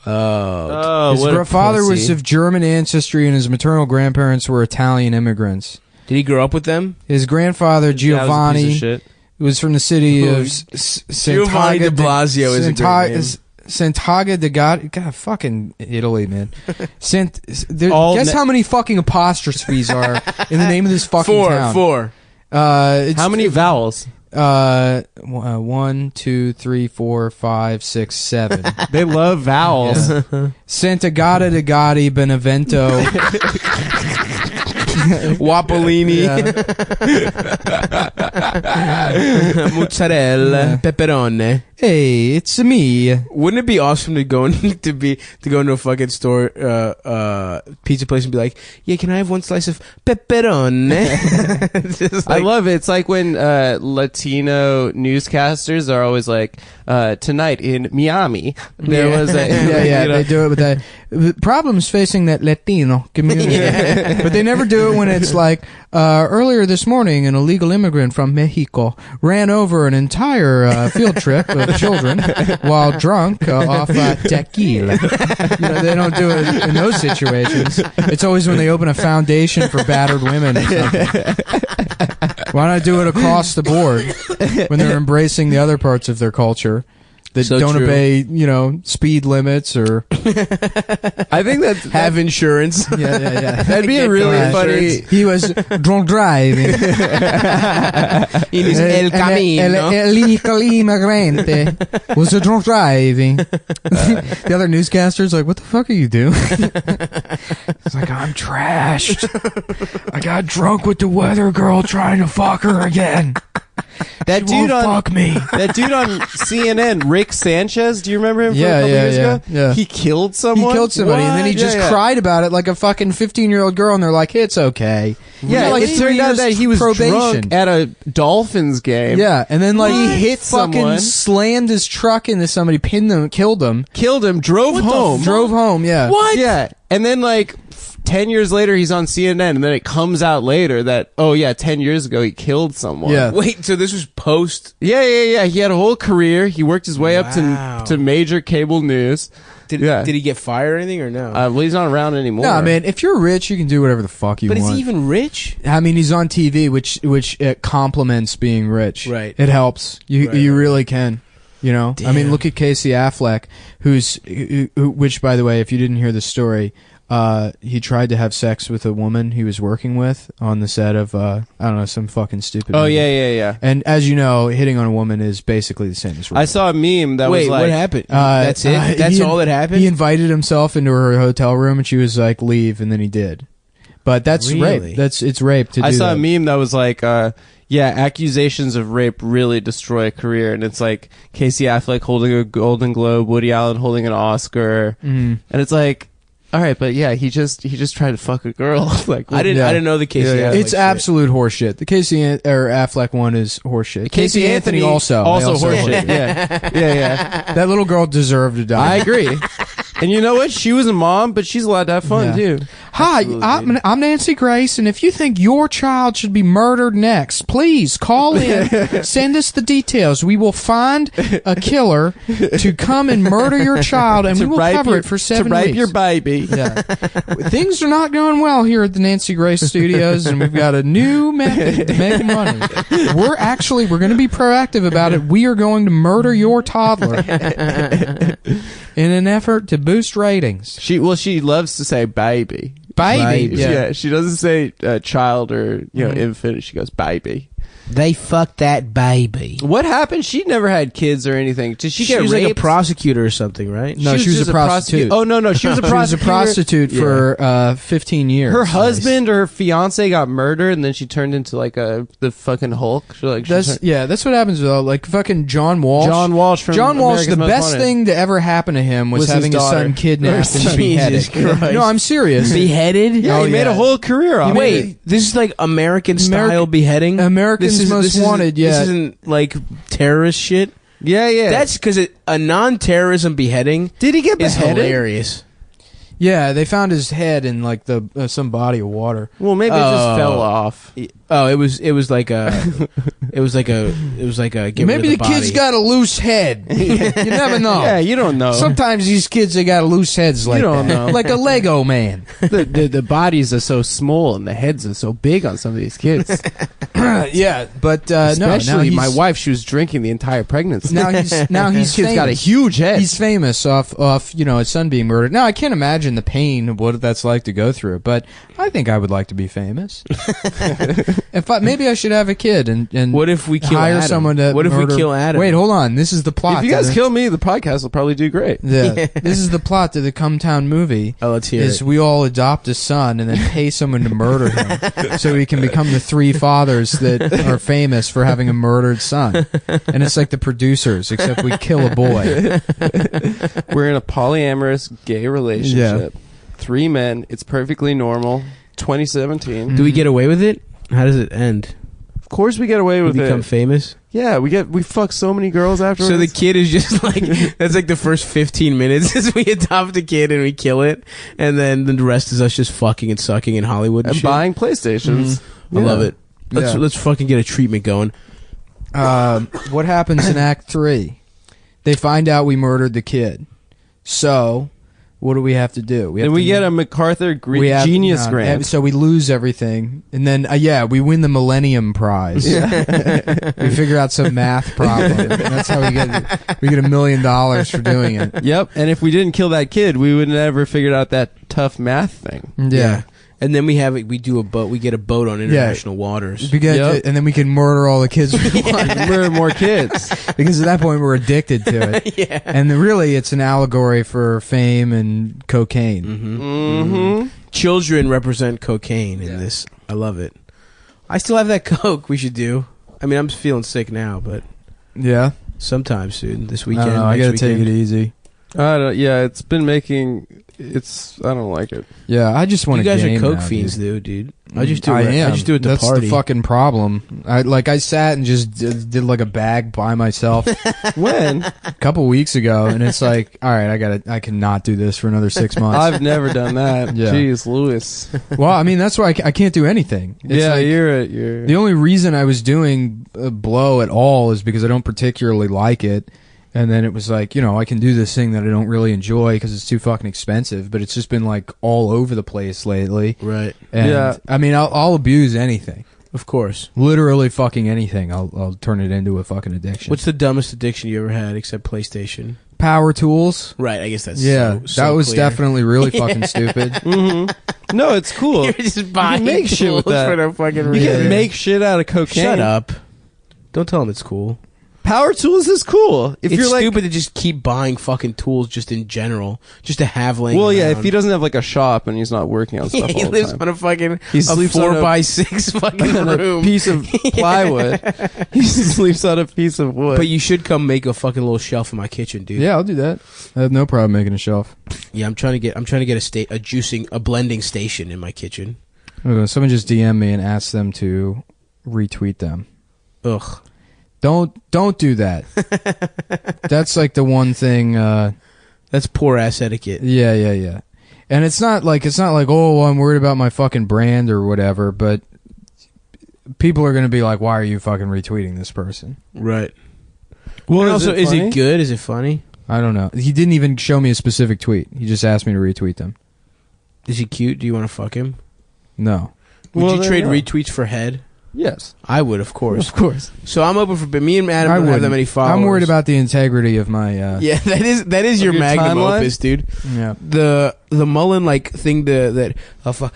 Oh, His what a father was pussy. of German ancestry, and his maternal grandparents were Italian immigrants. Did he grow up with them? His grandfather That was a piece of Giovanni shit. was from the city of Giovanni de Blasio is a great name. Sant'Agata de God, fucking Italy, man. All Guess ne- how many fucking apostrophes are in the name of this fucking town? Four. How How many vowels? 1, 2, 3, 4, 5, 6, 7. They love vowels. Sant'Agata de Gotti, Benevento. Wapolini. Mozzarella. Pepperone. Hey, it's me. Wouldn't it be awesome to go into a fucking store, pizza place and be like, yeah, can I have one slice of pepperone? Just I like- love it. It's like when Latino newscasters are always like, tonight in Miami, there Yeah. was a... Yeah, you know, they do it with that. Problems facing that Latino community. But they never do it when it's like, earlier this morning, an illegal immigrant from Mexico ran over an entire field trip of children while drunk off tequila. They don't do it in those situations. It's always when they open a foundation for battered women or something. Why not do it across the board when they're embracing the other parts of their culture that So don't true. obey, speed limits or I think Have insurance. yeah. that'd be a really Right. funny. He was drunk driving. In his El Camino. El immigrante was a drunk driving. The other newscaster's like, "What the fuck are you doing?" It's like, "I'm trashed. I got drunk with the weather girl trying to fuck her again. That She dude won't on fuck me." that dude on CNN, Rick Sanchez. Do you remember him? From Yeah, a couple yeah, years yeah, ago? yeah. He killed He someone. killed somebody, and then he What? just Yeah, yeah. cried about it like a fucking 15-year-old girl, and they're like, "It's okay." Yeah, like it 3 turned out years that he was probation. drunk at a Dolphins game. Yeah, and then like He hit fucking someone. slammed his truck into somebody, pinned them, killed them, Killed him, drove home. drove home. Yeah, What? Yeah, and then like 10 years later, he's on CNN, and then it comes out later that 10 years ago he killed someone. Yeah. Wait, so this was post? Yeah. He had a whole career. He worked his way Wow. up to major cable news. Did Yeah. he get fired or anything or no? Well, he's not around anymore. No, man. If you're rich, you can do whatever the fuck you but is want. he even rich? I mean, he's on TV, which it complements being rich. Right. It helps. You Right, you right. really can. I mean, Damn. look at Casey Affleck, which, by the way, if you didn't hear the story, he tried to have sex with a woman he was working with on the set of I don't know, some fucking stupid. Oh movie. yeah. And as you know, hitting on a woman is basically the same as rape. I saw a meme that Wait, was like, what happened? That's it? That's all that happened? He invited himself into her hotel room, and she was like, "Leave," and then he did. But that's Really? rape. It's rape to do I saw that. a meme that was like, accusations of rape really destroy a career, and it's like Casey Affleck holding a Golden Globe, Woody Allen holding an Oscar, and it's like, all right, but yeah, he just tried to fuck a girl. Like, I didn't know the Casey Yeah, Affleck It's shit. absolute horseshit. The Affleck one is horseshit. Casey Anthony also horseshit. yeah. That little girl deserved to die. I agree. And you know what? She was a mom, but she's allowed to have fun Yeah. too. Hi, I'm Nancy Grace, and if you think your child should be murdered next, please call in. Send us the details. We will find a killer to come and murder your child, and we will cover it for 7 weeks. To rape your baby. Yeah. Things are not going well here at the Nancy Grace Studios, and we've got a new method to making money. We're going to be proactive about it. We are going to murder your toddler in an effort to boost ratings. She loves to say baby. Baby. Yeah, she doesn't say child or infant. She goes baby. They fucked that baby. What happened? She never had kids or anything. Did she She get was like a raped? prosecutor or something, right? No, she was just a prostitute. Oh no, she was a She was a prostitute. prostitute for 15 years. Her husband or her fiance got murdered, and then she turned into like the fucking Hulk. That's what happens though. Like fucking John Walsh. John Walsh from John Walsh. America's The Most best Wanted. thing to ever happen to him was Was his having his daughter. son kidnapped and Jesus beheaded. Christ. No, I'm serious. Beheaded? Yeah, Oh, he made yeah. a whole career off. Wait, this is like American style beheading? American's Most Wanted. Yeah. This isn't like terrorist shit? Yeah. That's because a non-terrorism beheading Did he get is beheaded? hilarious. Yeah, they found his head in like the some body of water. Well, maybe it just Oh. fell off. Oh, it was like a get Maybe rid the of the kid's body. got a loose head. You never know. Yeah, you don't know. Sometimes these kids they got loose heads like don't that. know. Like a Lego man. the bodies are so small and the heads are so big on some of these kids. Yeah, but no. Especially Now my he's- wife, she was drinking the entire pregnancy. Now he's Kid's famous. got a huge head. He's famous off his son being murdered. Now I can't imagine the pain of what that's like to go through, but I think I would like to be famous. Maybe I should have a kid and What if we kill hire Adam? someone to What if we murder- kill Adam? Wait, hold on. This is the plot. If you to guys the- kill me, the podcast will probably do great. Yeah, this is the plot to the Cumtown movie. Oh, let's hear is it. we all adopt a son and then pay someone to murder him so he can become the three fathers that are famous for having a murdered son. And it's like the producers, except we kill a boy. We're in a polyamorous gay relationship. 3 men. It's perfectly normal. 2017. Do we get away with it? How does it end? Of course we get away We with become it. famous? Yeah, we fuck so many girls afterwards. So the kid is just like, that's like the first 15 minutes is we adopt a kid and we kill it, and then the rest is us just fucking and sucking in Hollywood and and shit. buying PlayStations. I love it. Yeah. Let's fucking get a treatment going. What happens in Act 3? They find out we murdered the kid. So What do we have to do? We have Then to we get a MacArthur Genius Grant. So we lose everything, and then we win the Millennium Prize. We figure out some math problem. And that's how we get $1 million for doing it. Yep. And if we didn't kill that kid, we would never figured out that tough math thing. Yeah. And then we do a boat. We get a boat on international waters. And then we can murder all the kids we want. Murder more kids. Because at that point we're addicted to it. Yeah. And really it's an allegory for fame and cocaine. Mm-hmm. Children represent cocaine in this. I love it. I still have that Coke we should do. I mean, I'm feeling sick now, but yeah, sometime soon. This I weekend. don't know, I gotta take it easy. It's been making... I don't like it. Yeah, I just want You to guys game are Coke now, fiends, dude. I just do I it. am. I just do it at the That's party. the fucking problem. I sat and just did like a bag by myself When? a couple weeks ago, and it's like, all right, I cannot do this for another 6 months. I've never done that. Yeah. Jeez, Lewis. Well, I mean, that's why I can't do anything. It's Yeah, like, you're... the only reason I was doing blow at all is because I don't particularly like it. And then it was like, I can do this thing that I don't really enjoy because it's too fucking expensive. But it's just been like all over the place lately. Right. And Yeah. I mean, I'll abuse anything. Of course. Literally fucking anything. I'll turn it into a fucking addiction. What's the dumbest addiction you ever had except PlayStation? Power tools? Right. I guess that's that was clear. definitely really fucking stupid. Mm-hmm. No, it's cool. You're just buying make shit with tools that. for no fucking You reason. can make shit out of cocaine. Shut up. Don't tell him it's cool. Power tools is cool. If It's you're like, stupid to just keep buying fucking tools just in general, just to have laying well, yeah, around. if he doesn't have like a shop and he's not working on stuff he all the lives time. on a fucking He sleeps on a- 4x6 fucking on a room. piece of plywood. He sleeps on a piece of wood. But you should come make a fucking little shelf in my kitchen, dude. Yeah, I'll do that. I have no problem making a shelf. Yeah, I'm trying to get a blending station in my kitchen. Someone just DM me and ask them to retweet them. Ugh. Don't do that. That's like the one thing. That's poor ass etiquette. Yeah. And it's not like oh, well, I'm worried about my fucking brand or whatever. But people are gonna be like, why are you fucking retweeting this person? Right. well, And also, is funny? it good? Is it funny? I don't know. He didn't even show me a specific tweet. He just asked me to retweet them. Is he cute? Do you want to fuck him? No. Would Well, you then trade no. retweets for head? Yes, I would, of course. of course. So I'm open for. But me and Adam I don't have that wouldn't. many followers. I'm worried about the integrity of my. Yeah, that is your your magnum timeline? opus, dude. Yeah. The Mullen like thing that oh fuck.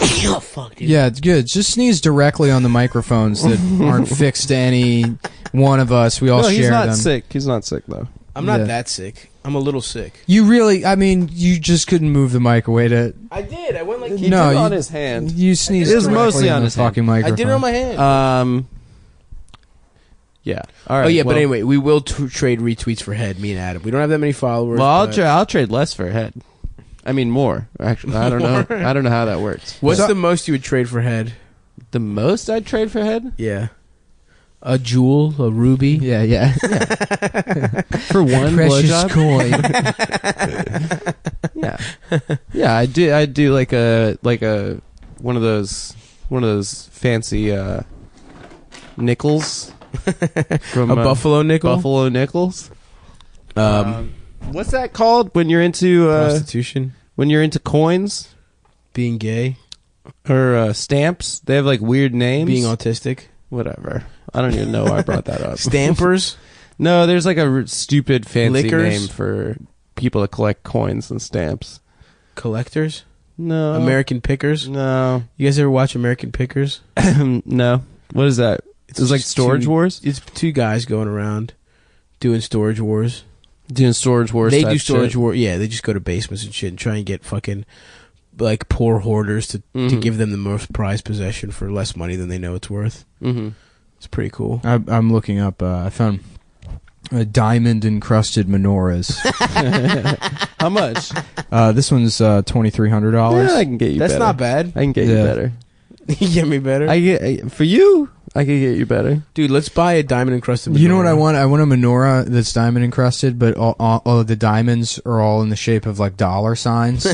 Oh fuck, dude. Yeah, it's good. Just sneeze directly on the microphones that aren't fixed to any one of us. We all No, share he's not them. sick. He's not sick though. I'm not Yeah. that sick. I'm a little sick. You really, I mean, you just couldn't move the mic away to. I did. I went like He No, did it you- on his hand. You sneezed. It was directly mostly in on the his hand. fucking I microphone. did it on my hand. Yeah. All right. Oh yeah, well, but anyway, we will trade retweets for head. Me and Adam. We don't have that many followers. Well, but- I'll trade less for head. I mean more. Actually, I don't know. I don't know how that works. What's the most you would trade for head? The most I'd trade for head Yeah, a jewel, a ruby. Yeah. for one Precious blowjob. coin. Yeah. Yeah, I do like a one of those fancy nickels from A buffalo nickel. Buffalo nickels. What's that called when you're into Prostitution. when you're into coins Being gay. or stamps? They have like weird names. Being autistic. Whatever. I don't even know why I brought that up. Stampers. No, there's like a stupid fancy Liquors? name for people that collect coins and stamps. Collectors. No. American Pickers. No. You guys ever watch American Pickers? No. What is that? It's like just Storage two- Wars? It's two guys going around doing storage wars. Doing Storage Wars They type do storage shit. war. Yeah, they just go to basements and shit and try and get fucking like poor hoarders to Mhm. give them the most prized possession for less money than they know it's worth. Mm-hmm. It's pretty cool. I'm looking up. I found diamond encrusted menorahs. How much? This one's $2,300. Yeah, I can get you That's better. not bad. I can get you Yeah. better. You get me better, For you, I can get you better. dude. Let's buy a diamond encrusted. You know what I menorah. want? I want a menorah that's diamond encrusted, but all of the diamonds are all in the shape of like dollar signs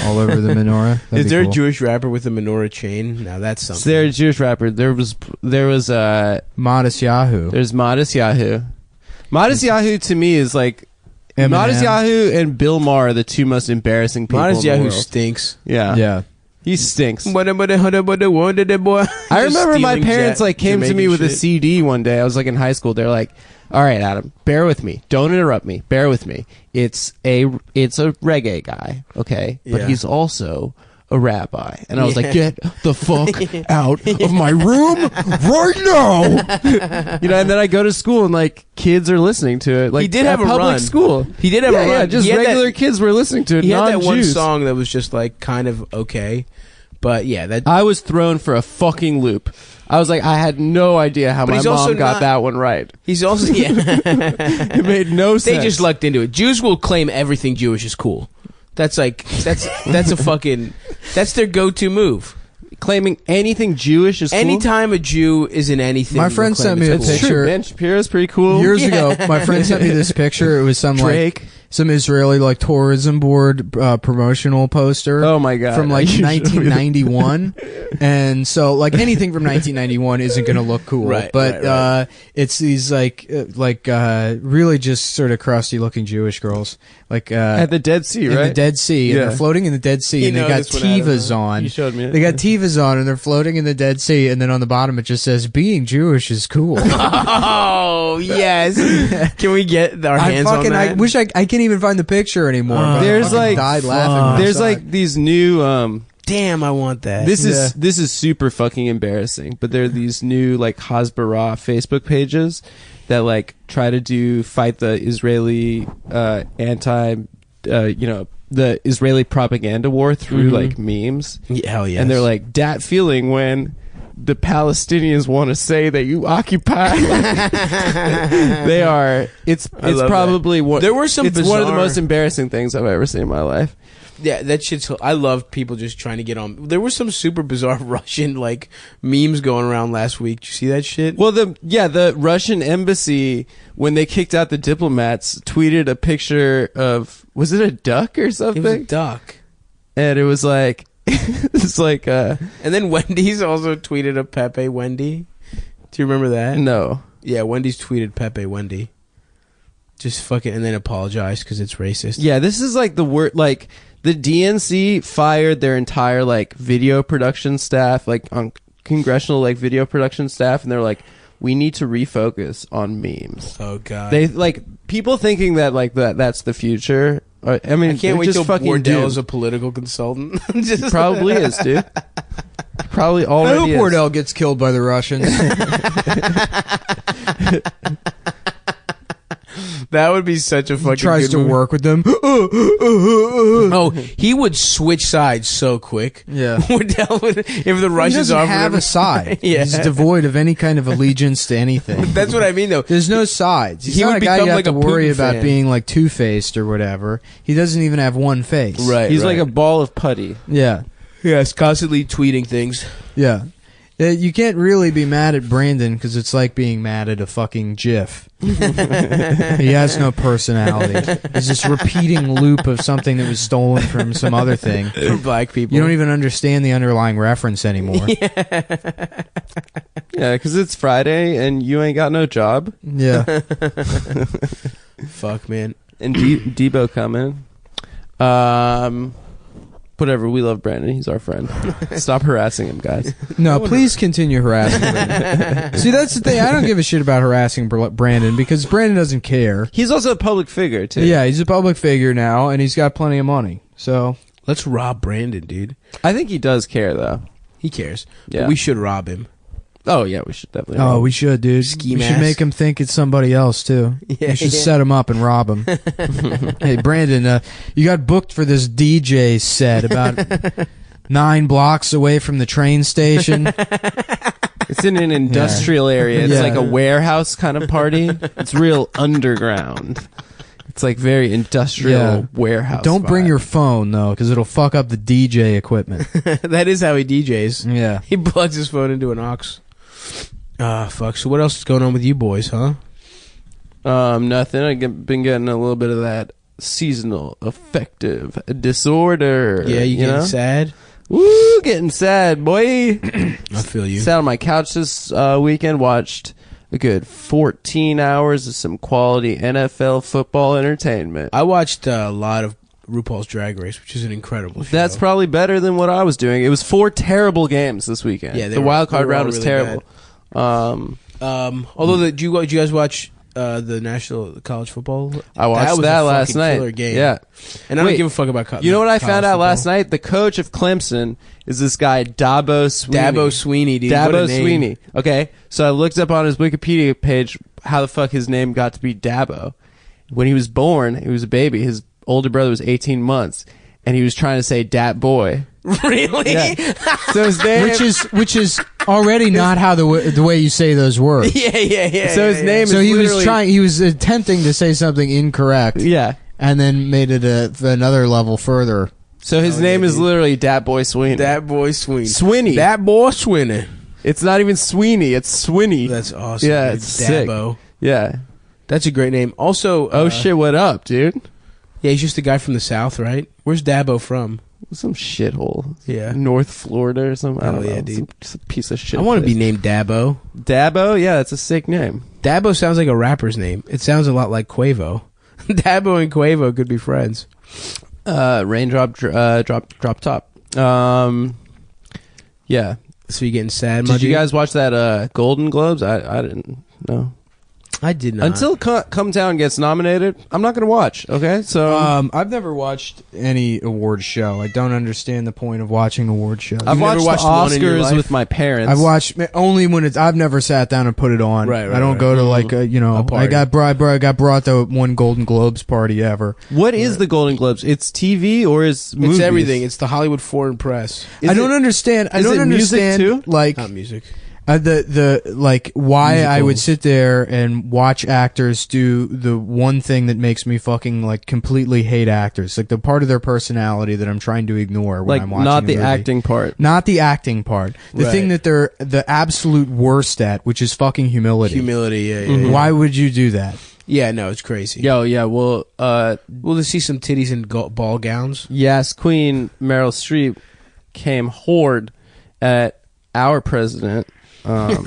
all over the menorah. That'd Is be there cool. a Jewish rapper with a menorah chain? Now that's something. So they're a Jewish rapper. There was Modest Yahoo? there's Modest Yahoo. Modest Yahoo to me is like Eminem. Modest Yahoo and Bill Maher are the two most embarrassing people Modest in the Yahoo world. stinks. Yeah. Yeah. He stinks. I I remember my parents came to me with a CD one day. I was in high school. They're like, "All right, Adam, bear with me. Don't interrupt me. Bear with me. It's a reggae guy, okay? But Yeah. he's also a rabbi." And I was like, "Get the fuck out of my room right now!" And then I go to school and kids are listening to it. He did have a public run. school. He did have a run. Yeah, just He had regular that- kids were listening to it. He had that one non-Jews. song that was just kind of okay, but yeah, that. I was thrown for a fucking loop. I was like, I had no idea how But my he's also mom got not- that one right. He's also It made no sense. They just lucked into it. Jews will claim everything Jewish is cool. That's a fucking that's their go-to move. claiming anything Jewish is cool. Anytime a Jew is in anything, My they'll friend claim sent me it's a cool. picture. True, Ben Shapiro's pretty cool. Years ago, my friend sent me this picture. It was some Drake. some Israeli tourism board promotional poster. Oh my god! From You showed me that. 1991, and so anything from 1991 isn't going to look cool. Right, but right. it's these really just sort of crusty looking Jewish girls, At the Dead Sea, in right? the Dead Sea, and Yeah. they're floating in the Dead Sea, You and they know got this one, Adam, tivas huh? on. You showed me it. They got tivas on, and they're floating in the Dead Sea, and then on the bottom it just says "Being Jewish is cool." Oh yes! Can we get our hands on that? I wish I can't even find the picture anymore. but I There's fucking died laughing. when I There's saw it. these new Damn, I want that. this is super fucking embarrassing, but there are these new Hasbara Facebook pages that try to fight the Israeli the Israeli propaganda war through memes. Yeah, hell yes. And they're like, "Dat feeling when the Palestinians want to say that you occupy." They are. It's love probably one. There were some It's one of the bizarre- most embarrassing things I've ever seen in my life. Yeah, that shit's. I love people just trying to get on. There were some super bizarre Russian memes going around last week. Did you see that shit? Well, the Russian embassy, when they kicked out the diplomats, tweeted a picture of, was it a duck or It something? was a duck. And it was it's And then Wendy's also tweeted a Pepe Wendy. Do you remember that? no. Yeah, Wendy's tweeted Pepe Wendy. Just fucking, and then apologized because it's racist. Yeah, this is the word, the DNC fired their entire video production staff, on congressional video production staff, and they're like, we need to refocus on memes. Oh god. They people thinking that that's the future. I mean, I can't they're wait just till fucking Bordell doomed. is a political consultant. Just Probably is, dude. Probably I hope already is. Wardell gets killed by the Russians. That would be such a fucking. Tries good to movie. work with them. Oh, he would switch sides so quick. Yeah. Wardell would, if the He Russians doesn't offered have him- a side. Yeah. He's devoid of any kind of allegiance to anything. That's what I mean, though. There's no sides. He's He not would a guy become you have like to a worry Putin about fan. being two-faced or whatever. He doesn't even have one face. Right. He's like a ball of putty. Yeah. Yes, constantly tweeting things. Yeah. You can't really be mad at Brandon because it's like being mad at a fucking GIF. He has no personality. He's this repeating loop of something that was stolen from some other thing. For black people. You don't even understand the underlying reference anymore. Yeah, because it's Friday and you ain't got no job. Yeah. Fuck, man. And Debo coming. Whatever. We love Brandon. He's our friend. Stop harassing him, guys. No, please continue harassing Brandon. See, that's the thing. I don't give a shit about harassing Brandon because Brandon doesn't care. He's also a public figure too. Yeah, he's a public figure now, and he's got plenty of money. So Let's rob Brandon, dude. I think he does care though. He cares. Yeah. But we should rob him. Oh yeah, we should definitely. Oh, we should, dude. Ski we should mask. make him think it's somebody else too. Yeah, We should yeah. set him up and rob him. Hey, Brandon, you got booked for this DJ set about 9 blocks away from the train station. It's in an industrial area. It's Yeah. like a warehouse kind of party. It's real underground. It's very industrial Yeah. warehouse. Don't bring vibe. your phone though, because it'll fuck up the DJ equipment. That is how he DJs. Yeah. He plugs his phone into an aux. Ah, fuck. So what else is going on with you boys, huh? Nothing. I've been getting a little bit of that seasonal affective disorder. Yeah, you getting know? sad? Woo, getting sad, boy. I feel you. Sat on my couch this weekend, watched a good 14 hours of some quality NFL football entertainment. I watched a lot of RuPaul's Drag Race, which is an incredible show. That's probably better than what I was doing. It was 4 terrible games this weekend. Yeah, the wild card round was really terrible. Although, did you guys watch the National College Football? I watched that last night. Killer game. Yeah, and I don't give a fuck about. You know what I found out last night? The coach of Clemson is this guy Dabo Sweeney. Dabo Sweeney, dude. What a Dabo name. Sweeney. Okay, so I looked up on his Wikipedia page how the fuck his name got to be Dabo. When he was born, he was a baby. His older brother was 18 months, and he was trying to say "Dat boy." Really? Yeah. So his name, which is already not how the way you say those words. Yeah. So his name. So is he was literally- he was attempting to say something incorrect. Yeah. And then made it another level further. So his name is literally Dat Boy Sweeney. Dat Boy Sweeney. Sweeney. Dat Boy Sweeney. It's not even Sweeney. It's Sweeney. That's awesome. Yeah, dude. it's sick. Dabo. Yeah. That's a great name. Also, Oh shit! What up, dude? yeah, he's just a guy from the South, right? Where's Dabo from? Some shithole. Yeah. North Florida or something. I don't know. dude. Some piece of shit. I want to be place. named Dabo. Dabo. Yeah, that's a sick name. Dabo sounds like a rapper's name. It sounds a lot like Quavo. Dabo and Quavo could be friends. Raindrop, drop top. Yeah. So you getting sad? Did you guys watch that Golden Globes? I didn't know. I did not. Until Cumtown gets nominated, I'm not gonna watch. Okay, so I've never watched any award show. I don't understand the point of watching award shows. I've never watched watched the one in your Oscars life? with my parents. I've watched only when it's. I've never sat down and put it on. Right, I don't go to like A I party. got brought to one Golden Globes party ever. What is the Golden Globes? It's TV or is movies? It's everything. It's the Hollywood Foreign Press. I don't understand. I is don't it music understand too? like Not music. the like why I would Musicals. sit there and watch actors do the one thing that makes me fucking like completely hate actors, like the part of their personality that I'm trying to ignore when Like I'm watching not a the movie. acting part. Not the acting part. The Right. thing that they're the absolute worst at, which is fucking humility. Humility. Yeah. Why would you do that? Yeah. No, it's crazy. Yo, yeah. Well, We'll just see some titties and ball gowns. yes, Queen Meryl Streep came horde at our president. The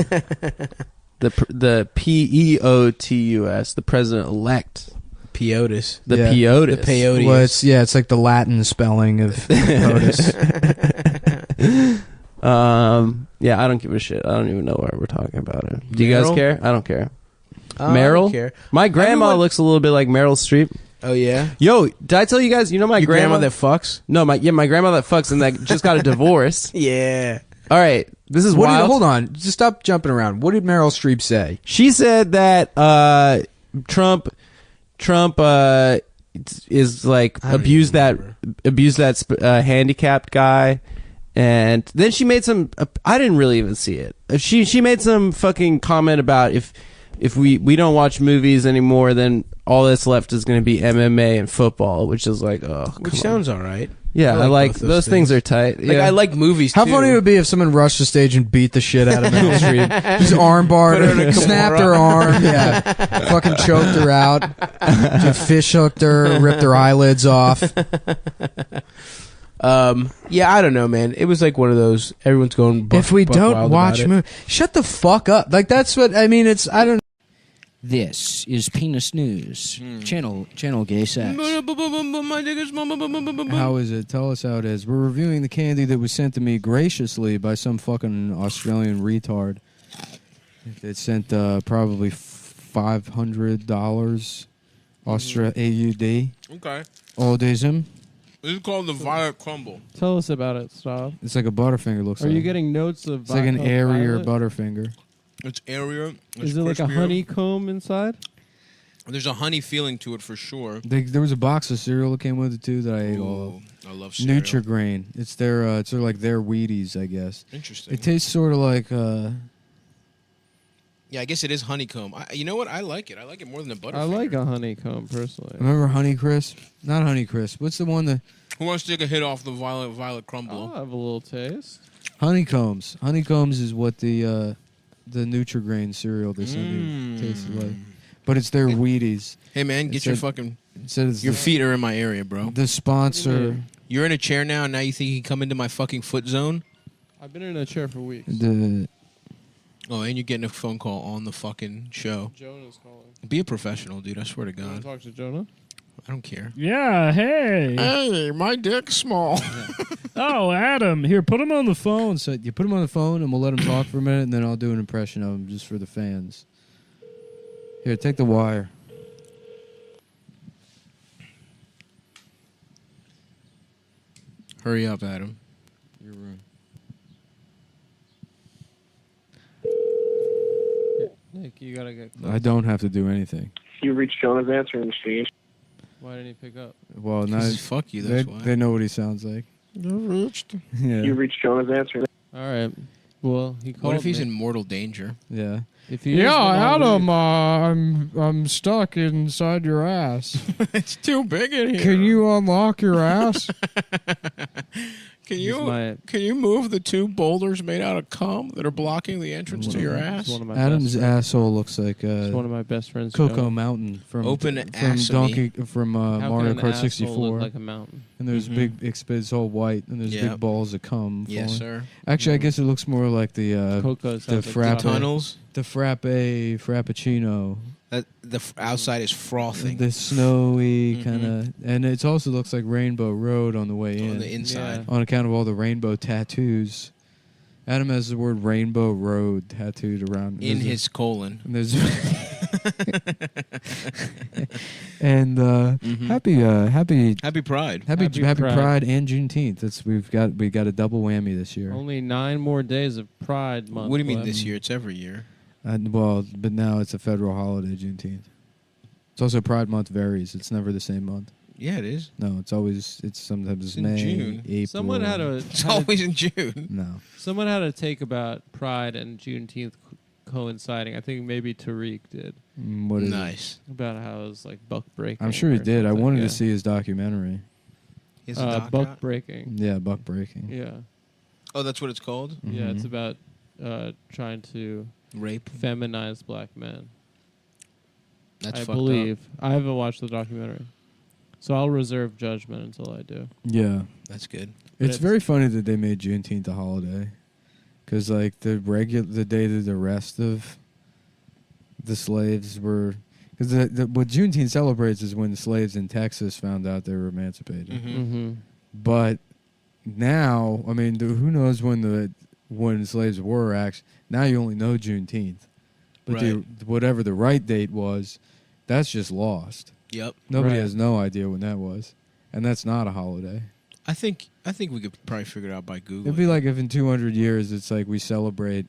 PEOTUS, the president elect, Peotis. the Yeah. PEOTUS. The peyote. Well, it's like the Latin spelling of POTUS. Yeah, I don't give a shit. I don't even know why we're talking about it. Do you guys Meryl? care? I don't care. I Meryl? don't care. My grandma Everyone- looks a little bit like Meryl Streep. Oh yeah. Yo, did I tell you guys? You know my Your grandma that fucks. No, my grandma that fucks and that just got a divorce. Yeah. All right, this is What did, wild. hold on, just stop jumping around. What did Meryl Streep say? She said that Trump is like abused that handicapped guy, and then she made some. I didn't really even see it. She made some fucking comment about if we don't watch movies anymore, then all that's left is going to be MMA and football, which is like Which come on. sounds all right. Yeah, I like both those things are tight. Like yeah. I like movies. How too. funny it would be if someone rushed the stage and beat the shit out of Meryl Streep. Just arm barred her, snapped her arm, yeah, fucking choked her out, just fish hooked her, ripped her eyelids off. Yeah, I don't know, man. It was like one of those. Everyone's going. If we buck don't wild watch about it. movies, shut the fuck up. Like that's what I mean. It's I don't. This is Penis News. Channel gay sex. How is it? Tell us how it is. We're reviewing the candy that was sent to me graciously by some fucking Australian retard. It sent probably $500 AUD. Okay. Audism. This is called the Violet Crumble. Tell us about it, Stav. It's like a Butterfinger. Looks Are like. you getting notes of? It's like an of airier violet? Butterfinger. It's airier. Is it like a honeycomb inside? There's a honey feeling to it for sure. There was a box of cereal that came with it too that I ate all of. I love cereal. Nutrigrain. It's their like their Wheaties, I guess. Interesting. It tastes sort of like Yeah, I guess it is honeycomb. You know what? I like it. I like it more than a Butterfinger. I like a honeycomb personally. remember Honey Crisp? Not Honey Crisp. What's the one that Who wants to take a hit off the Violet Crumble? I'll have a little taste. Honeycombs. Honeycombs is what the Nutrigrain cereal they sent me tasted like. But it's their Wheaties. Hey man, It get your said- fucking. It said it's Your the, feet are in my area, bro. the sponsor. You're in a chair now, and now you think you can come into my fucking foot zone? I've been in a chair for weeks. The Oh, and you're getting a phone call on the fucking show. Jonah's calling. Be a professional, dude. I swear to You want God. to talk to Jonah? I don't care. Yeah, hey. Hey, my dick's small. Oh, Adam. Here, put him on the phone. So you put him on the phone, and we'll let him talk for a minute, and then I'll do an impression of him just for the fans. Here, take the wire. Hurry up, Adam. Your room. Nick, you gotta get. I don't have to do anything. You reached Jonah's answering machine. Why didn't he pick up? Well, now Fuck you, they, that's why. they know what he sounds like. Yeah. You reached Jonah's answering. All right. Well, he called What if he's me. in mortal danger? Yeah. If he is, then I'll Adam, leave. I'm stuck inside your ass. It's too big in here. Can you unlock your ass? Can He's you my- can you move the two boulders made out of cum that are blocking the entrance to your He's ass? one of my Adam's best friends. asshole looks like He's one of my best friends. Coco Jonah. Mountain from Open from assamy. How Mario can an Kart asshole 64. look like a mountain? And there's big, it's all white, and there's Yep. big balls of cum. Yes, falling. sir. Actually, I guess it looks more like the Coco the sounds like frappe, Tunnels. the frappuccino, Outside is frothing the snowy Mhm. kind of, and it also looks like Rainbow Road on the way in. on the inside. On account of all the rainbow tattoos. Adam has the word Rainbow Road tattooed around In there's a- his colon. and there's and happy Happy Pride. Happy Pride and Juneteenth. We got a double whammy this year. Only 9 more days of Pride Month. What do you mean left. this year? It's every year. But now it's a federal holiday, Juneteenth. It's also Pride Month varies. It's never the same month. Yeah, it is. No, it's sometimes It's in May, June. April. Someone had a. It's always in June. No. Someone had a take about Pride and Juneteenth coinciding. I think maybe Tariq did. What is it? Nice. About how it was like buck breaking. I'm sure he or did. I something, wanted yeah. to see his documentary. Is a doc buck out? breaking. Yeah, buck breaking. Yeah. Oh, that's what it's called? Yeah, it's Mhm. about trying to Rape. feminize black men. That's I fucked believe. I haven't watched the documentary. So I'll reserve judgment until I do. Yeah. up. That's good. It's very funny that they made Juneteenth a holiday, because like the day that the rest of the slaves were, because what Juneteenth celebrates is when the slaves in Texas found out they were emancipated. Mm-hmm. But now, I mean, who knows when slaves were actually? Now you only know Juneteenth, but Right. whatever the right date was, that's just lost. Yep. Nobody Right. has no idea when that was, and that's not a holiday. I think we could probably figure it out by Google. It'd be like if in 200 years it's like we celebrate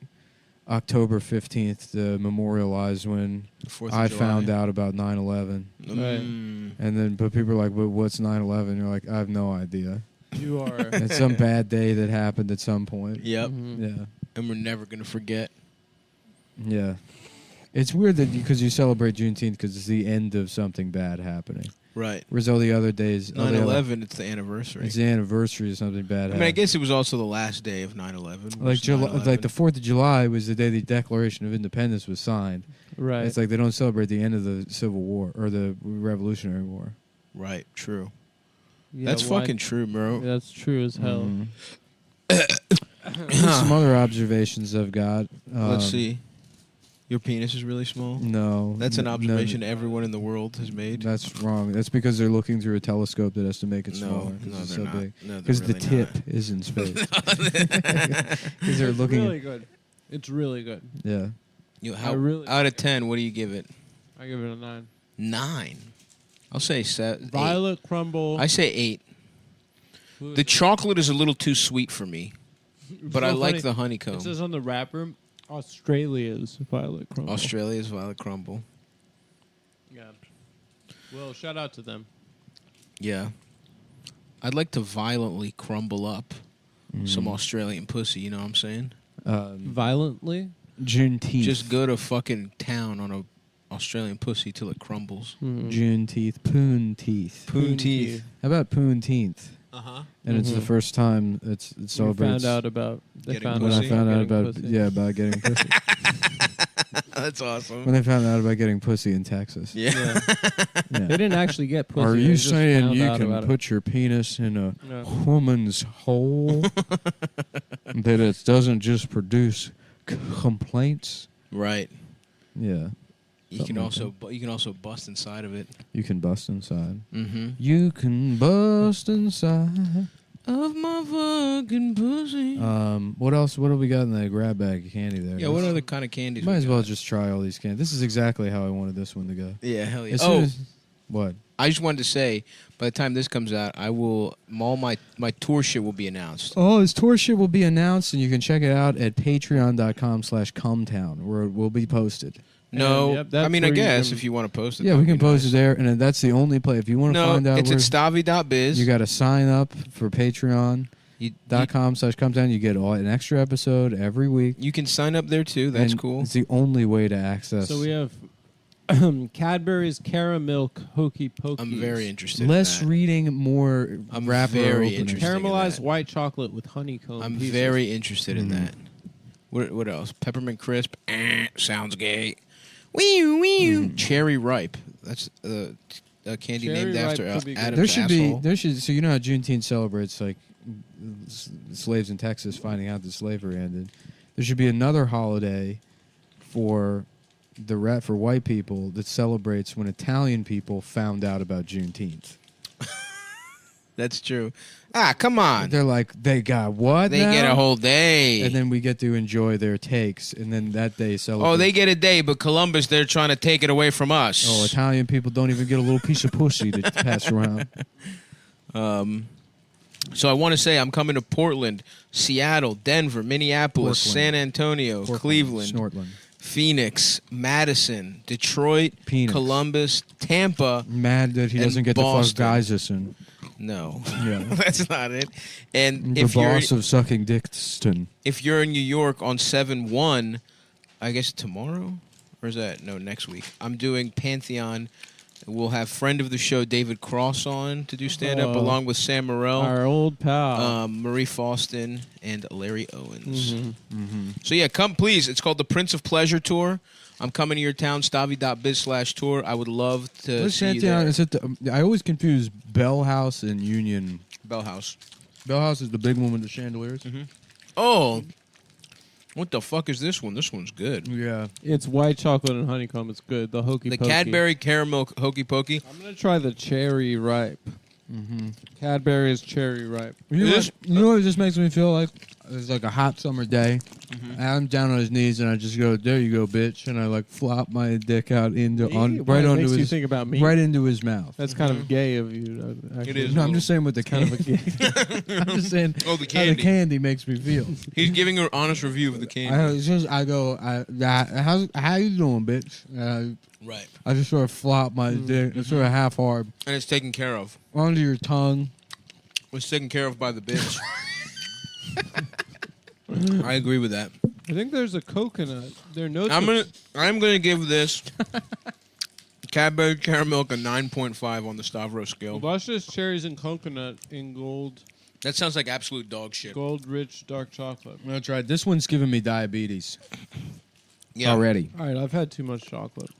October 15th to memorialize when The 4th of I July. found out about 9/11, Mm. and then but people are like, "Well, what's 9/11?" You're like, "I have no idea." You are. It's some bad day that happened at some point. Yep. Mhm. Yeah, And we're never gonna forget. yeah. It's weird that because you celebrate Juneteenth because it's the end of something bad happening. Right. Whereas all the other days, 9/11. It's the anniversary. it's the anniversary of something bad I mean, happening. I guess it was also the last day of 9/11. Like like the 4th of July was the day the Declaration of Independence was signed. Right. It's like they don't celebrate the end of the Civil War or the Revolutionary War. Right. True. Yeah, That's why- fucking true, bro. That's true as hell. Here's some other observations I've got. Let's see. Your penis is really small. No, That's an no, observation everyone in the world has made. That's wrong. That's because they're looking through a telescope that has to make it No, smaller. 'cause no, it's they're so not. big. No, they're Because the really tip not. is in space. Because they're It's looking. really good. It's really good. Yeah. How, I really- out of 10, what do you give it? I give it a 9. 9. I'll say 7. Violet crumble. I say 8. The chocolate is a little too sweet for me, but I like the honeycomb. It says on the wrapper, Australia's violet crumble. Australia's violet crumble. Yeah. Well, shout out to them. Yeah. I'd like to violently crumble up some Australian pussy, you know what I'm saying? Violently? Juneteenth. Just go to fucking town on a Australian pussy till it crumbles. Juneteenth. Poon teeth. Poon teeth. How about Poonteenth? Uh-huh. And it's the first time it We celebrates. found out about they Getting found when out I found out getting about pussy. about getting pussy. That's awesome. When they found out about getting pussy in Texas. Yeah. Yeah. They didn't actually get pussy. Are they you just saying found you out can about it. put your penis in a No. woman's hole? That it doesn't just produce complaints. Right. Yeah. You can Something also bust inside of it. You can bust inside. Mm-hmm. You can bust inside Of my fucking pussy. What else? What have we got in the grab bag of candy there? Yeah, what other kind of candies? Might we as well got? just try all these candies. This is exactly how I wanted this one to go. Yeah, hell yeah. As soon Oh, as- what? I just wanted to say, by the time this comes out, I will all my tour shit will be announced. Oh, his tour shit will be announced, and you can check it out at patreon.com/Cumtown, where it will be posted. No, yep, that's I mean, I where you guess can- if you want to post it. Yeah, that'd we can be post nice. it there, and that's the only place. If you want to No, find out it's where, at stavi.biz. you got to sign up for patreon.com/Cumtown. You get an extra episode every week. You can sign up there too. That's and cool. It's the only way to access. So we have Cadbury's Caramilk Hokey Pokey. I'm very interested. less in that. reading, more I'm wrapper very openers. interested. Caramelized that. white chocolate with honeycomb. I'm pieces. very interested in Mm. that. What else? Peppermint crisp. Sounds gay. Wee. Cherry ripe. That's a candy Cherry named ripe after could be good. Adam's There should asshole. so you know how Juneteenth celebrates like slaves in Texas finding out that slavery ended. There should be another holiday for for white people that celebrates when Italian people found out about Juneteenth. That's true. Ah, come on. They're like, they got what? They get now? a whole day. And then we get to enjoy their takes, and then that day celebrate. Oh, they get a day, but Columbus, they're trying to take it away from us. Oh, Italian people don't even get a little piece of pussy to pass around. So I want to say I'm coming to Portland, Seattle, Denver, Minneapolis, Portland. San Antonio, Cleveland, Snortland. Phoenix, Madison, Detroit, Penis. Columbus, Tampa. Mad that he And doesn't get Boston. to fuck Geisison. No, Yeah. that's not it. And The if you're boss of sucking Dixon. if you're in New York on 7/1, I guess tomorrow, or is that next week? I'm doing Pantheon. We'll have friend of the show David Cross on to do stand up Oh. along with Sam Morrell, Our old pal. Marie Faustin, and Larry Owens. Mhm. So yeah, come please. It's called the Prince of Pleasure Tour. I'm coming to your town, stavi.biz/tour. I would love to What's see you Pantheon? there. Is it I always confuse Bell House and Union. Bell House. Bell House is the big one with the chandeliers. Oh, what the fuck is this one? This one's good. Yeah. It's white chocolate and honeycomb. It's good. The hokey The pokey. Cadbury Caramel Hokey Pokey. I'm gonna try the cherry ripe. Cadbury's cherry ripe. You know, This- what this makes me feel like? It's like a hot summer day. I'm down on his knees and I just go, "There you go, bitch," and I like flop my dick out into Me? on Why, right it onto makes you his think about me? right into his mouth. That's kind of gay of you. Actually. is. No, I'm just saying what the kind of a gay. I'm just saying Oh, the how the candy. candy makes me feel. He's giving an honest review of the candy. How you doing, bitch? Right. I just sort of flop my dick, sort of half hard And it's taken care of. onto your tongue. Was taken care of by the bitch. I agree with that. I think there's a coconut. There are notes. I'm gonna give this Cadbury Caramel a 9.5 on the Stavros scale. Luscious cherries and coconut in gold, That sounds like absolute dog shit. rich dark chocolate. I'm gonna try it. This one's giving me diabetes Yeah. already. All right, I've had too much chocolate.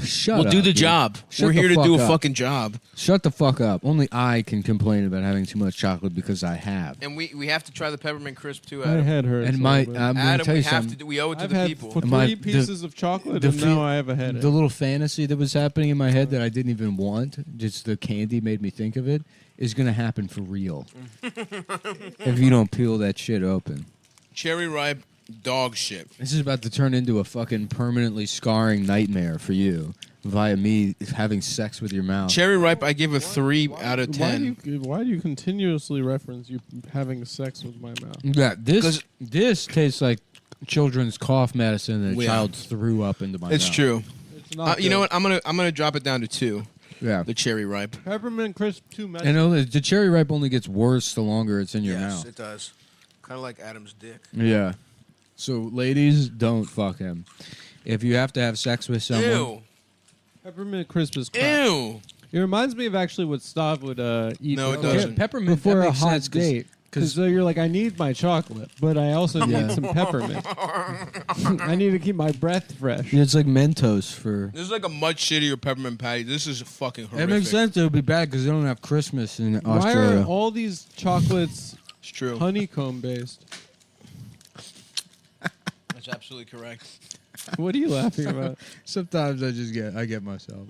Shut We'll up. do the dude. job. Shut We're the here to fuck do a up. fucking job. Shut the fuck up. Only I can complain about having too much chocolate because I have. And we have to try the peppermint crisp too, My Adam. head hurts. And a my little bit. I'm gonna Adam, tell we you have something. to. We owe it to I've the had people. for My- three pieces of chocolate, and fe- now I have a headache. The little fantasy that was happening in my head that I didn't even want, just the candy made me think of it, is gonna happen for real. If you don't peel that shit open. Cherry ripe dog shit. This is about to turn into a fucking permanently scarring nightmare for you via me having sex with your mouth. Cherry ripe, I give a 3 out of 10. Why do you continuously reference you having sex with my mouth? Yeah, this tastes like children's cough medicine that a Yeah. child threw up into my It's mouth. true. It's not. You know what? I'm gonna drop it down to 2. Yeah. The cherry ripe. Peppermint crisp too much. And the cherry ripe only gets worse the longer it's in your Yes, mouth. it does. Kind of like Adam's dick. Yeah. So, ladies, don't fuck him. If you have to have sex with someone, Ew. Peppermint crisp is crap. Ew. It reminds me of actually what Stav would eat. No, it before- doesn't. peppermint Before that a makes hot sense date. Because you're like, I need my chocolate, but I also Yeah. need some peppermint. I need to keep my breath fresh. it's like Mentos for. This is like a much shittier peppermint patty. This is fucking It horrific. makes sense. It would be bad because they don't have Christmas in Why Australia. are all these chocolates It's true. honeycomb based? That's absolutely correct. What are you laughing about? Sometimes I get myself.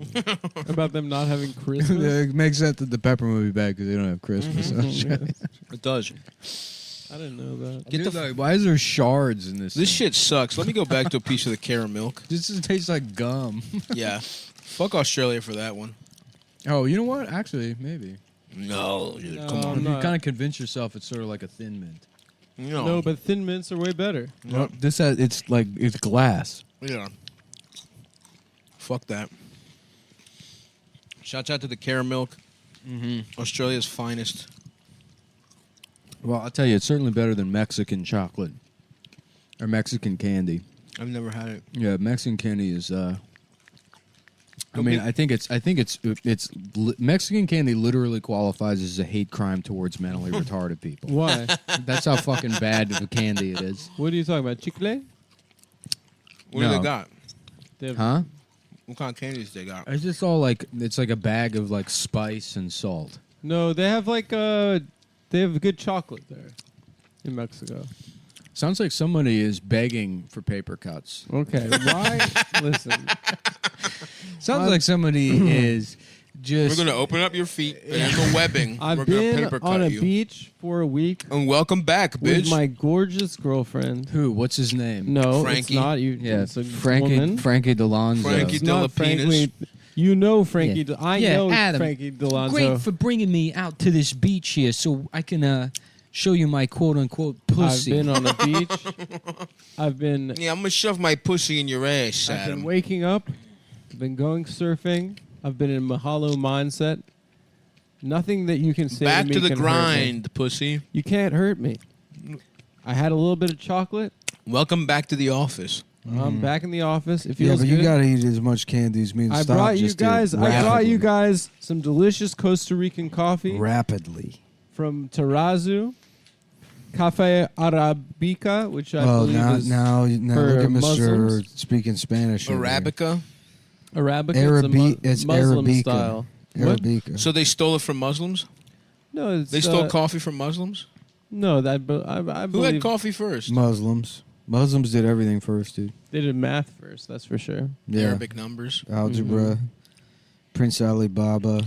About them not having Christmas? It makes sense that the peppermint would be bad because they don't have Christmas. It does. I didn't know that. Get the Dude, why is there shards in this? This shit sucks. Let me go back to a piece of the caramel. This just tastes like gum. Yeah. Fuck Australia for that one. Oh, you know what? Actually, maybe. No, dude, No, come I'm on. You not. kind of convince yourself it's sort of like a thin mint. No, but Thin Mints are way better. No. This it's glass. Yeah. Fuck that. Shouts out to the caramel. Australia's finest. Well, I'll tell you, it's certainly better than Mexican chocolate or Mexican candy. I've never had it. Yeah, Mexican candy is. I mean, I think it's Mexican candy literally qualifies as a hate crime towards mentally retarded people. Why? That's how fucking bad of a candy it is. What are you talking about? Chicle? What do they got? They have- Huh? What kind of candies they got? It's just all like it's like a bag of like spice and salt. No, they have they have good chocolate there in Mexico. Sounds like somebody is begging for paper cuts. Okay, why? Listen. Sounds like somebody is just. We're going to open up your feet and the webbing. I've We're going to been paper on cut a you. beach for a week And welcome back, with bitch. my gorgeous girlfriend. Who? What's his name? No, Frankie. it's not you. Yeah, it's a Frankie. woman. Frankie Delonzo. Frankie It's not Delapenis. Frankie. You know Frankie. Yeah. I Yeah, know Adam, Frankie Delonzo. Great for bringing me out to this beach here, so I can show you my quote unquote pussy. I've been on a beach. I've been. Yeah, I'm going to shove my pussy in your ass, I've Adam. been waking up. I've been going surfing. I've been in Mahalo mindset. Nothing that you can say Back to me to the can hurt me. grind, pussy. You can't hurt me. I had a little bit of chocolate. Welcome back to the office. I'm back in the office. It Yeah, feels but good. you gotta eat as much candy as me and I Stop brought you just did guys. I brought rapidly. you guys some delicious Costa Rican coffee rapidly. from Tarazu, Cafe Arabica, which I Well, believe is now for look at Mr. Muslims. speaking Spanish. over here. Arabica. Arabica. It's Muslim Arabica. style. What? Arabica. So they stole it from Muslims? No, it's, They stole coffee from Muslims? No, I Who believe had coffee first? Muslims. Muslims did everything first, dude. they did math first. That's for sure. Yeah. Arabic numbers. Algebra. Prince Ali Baba.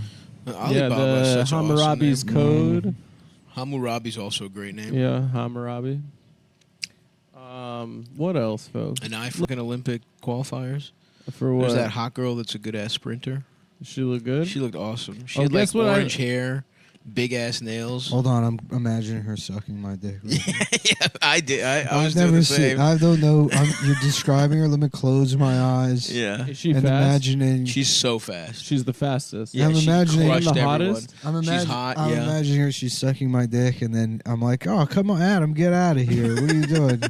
Alibaba yeah, is the such an awesome Hammurabi's name. Code. Hammurabi's also a great name. Yeah, Hammurabi. What else, folks? An eye fucking Olympic qualifiers. For what? There's that hot girl that's a good ass sprinter. She look good. She looked awesome. She Oh, had like guess what I- orange hair, big ass nails. Hold on, I'm imagining her sucking my dick. Yeah, I did. I I've was doing never the seen. same. I don't know. You're describing her. Let me close my eyes. Yeah, Is she and fast? imagining. she's so fast. She's the fastest. Yeah, I'm she imagining- crushed The everyone. hottest? I'm She's hot. I'm Yeah. imagining her. She's sucking my dick, and then I'm like, "Oh, come on, Adam, get out of here! What are you doing?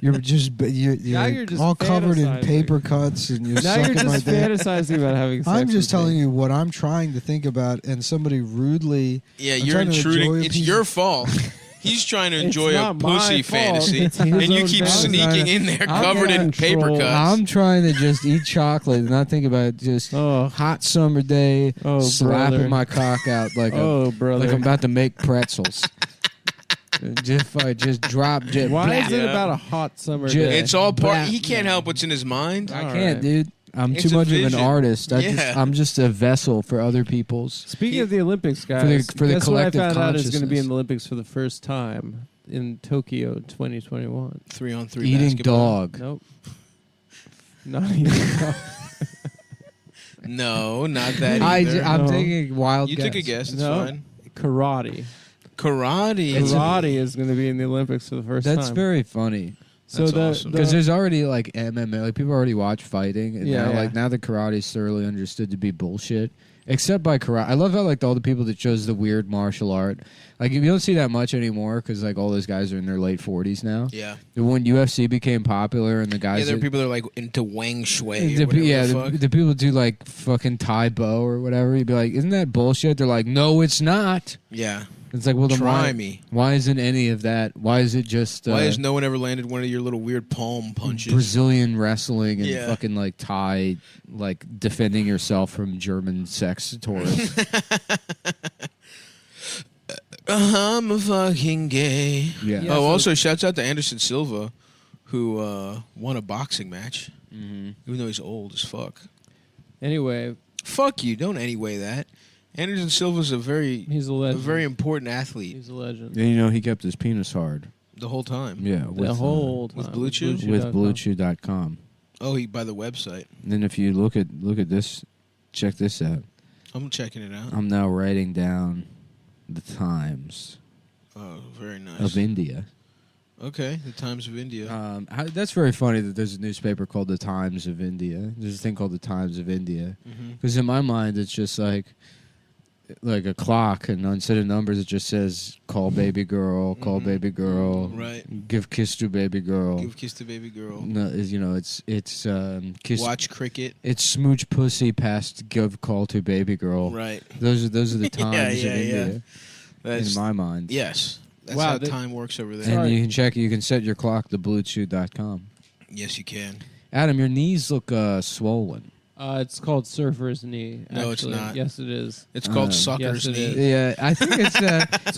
You're you're just all covered in fantasizing. paper cuts, and you're Now sucking you're my just dick." fantasizing about having sex. I'm just with telling me. you what I'm trying to think about, and somebody rudely. Yeah, I'm you're trying to enjoy intruding. a It's piece your of- fault. He's trying to It's enjoy a not my pussy fault. fantasy, It's his and you own keep fantasy. sneaking in there covered in paper control. cuts. I'm trying to just eat chocolate and not think about just Oh, hot summer day, oh, slapping brother. my cock out like Oh, a, brother. like I'm about to make pretzels. just drop. Just, Why is it Yeah. about a hot summer Ju- day? It's all part. Blah. He can't help what's in his mind. I All can't, right. dude. I'm It's too a much of an vision. artist. Yeah. I'm just a vessel for other people's. Speaking of the Olympics, guys, for the guess what I collective found out is going to be in consciousness. the Olympics for the first time in Tokyo 2021. 3-on-3 Eating basketball. dog. Nope. Not eating dog. No, not that either. I'm No. taking a wild You guess. took a guess. It's No. fine. Karate. Karate. Karate is going to be in the Olympics for the first time. That's very funny. So That's awesome. Because there's already like MMA, like people already watch fighting, and Yeah, now yeah. like now the karate is thoroughly understood to be bullshit. Except by karate, I love how like all the people that chose the weird martial art, like you don't see that much anymore because like all those guys are in their late 40s now. Yeah. When UFC became popular and the guys, Yeah, there are that- people that are like into Wang Shui. the, Or whatever yeah, the the, fuck. the people do like fucking Tai Bo or whatever. You'd be like, isn't that bullshit? They're like, no, it's not. Yeah. It's like, well, then Try why, me. why isn't any of that? Why is it just Why has no one ever landed one of your little weird palm punches? Brazilian wrestling and Yeah. fucking like Thai, like defending yourself from German sex tourists? I'm a fucking gay. Yeah. Oh, also shouts out to Anderson Silva, who won a boxing match, Mm-hmm. even though he's old as fuck. Anyway, fuck you. Don't anyway that. Anderson Silva's he's a a legend. very important athlete He's a legend. And you know he kept his penis hard. the whole time. Yeah, with, The whole with time. Blue Chew? with BlueChew.com. Oh, he by the website. And then if you look at this, check this out. I'm checking it out. I'm now writing down the times Oh, very nice. of India. Okay, the Times of India. That's very funny that there's a newspaper called the Times of India. There's a thing called the Times of India. Mhm. Because in my mind, it's just like a clock, and instead of numbers, it just says "call baby girl, call baby girl, Right. give kiss to baby girl, Give kiss to baby girl. No, it's kiss. Watch cricket. It's smooch pussy past give call to baby girl. Right. Those are the times yeah, of India. yeah. That's, in my mind. Yes. That's Wow, how they- time works over there. And you can set your clock to BlueChew.com. Yes, you can. Adam, your knees look swollen. It's called surfer's knee. No, it's actually. not. Yes, it is. It's called Yes, sucker's it knee. is. Yeah, I think it's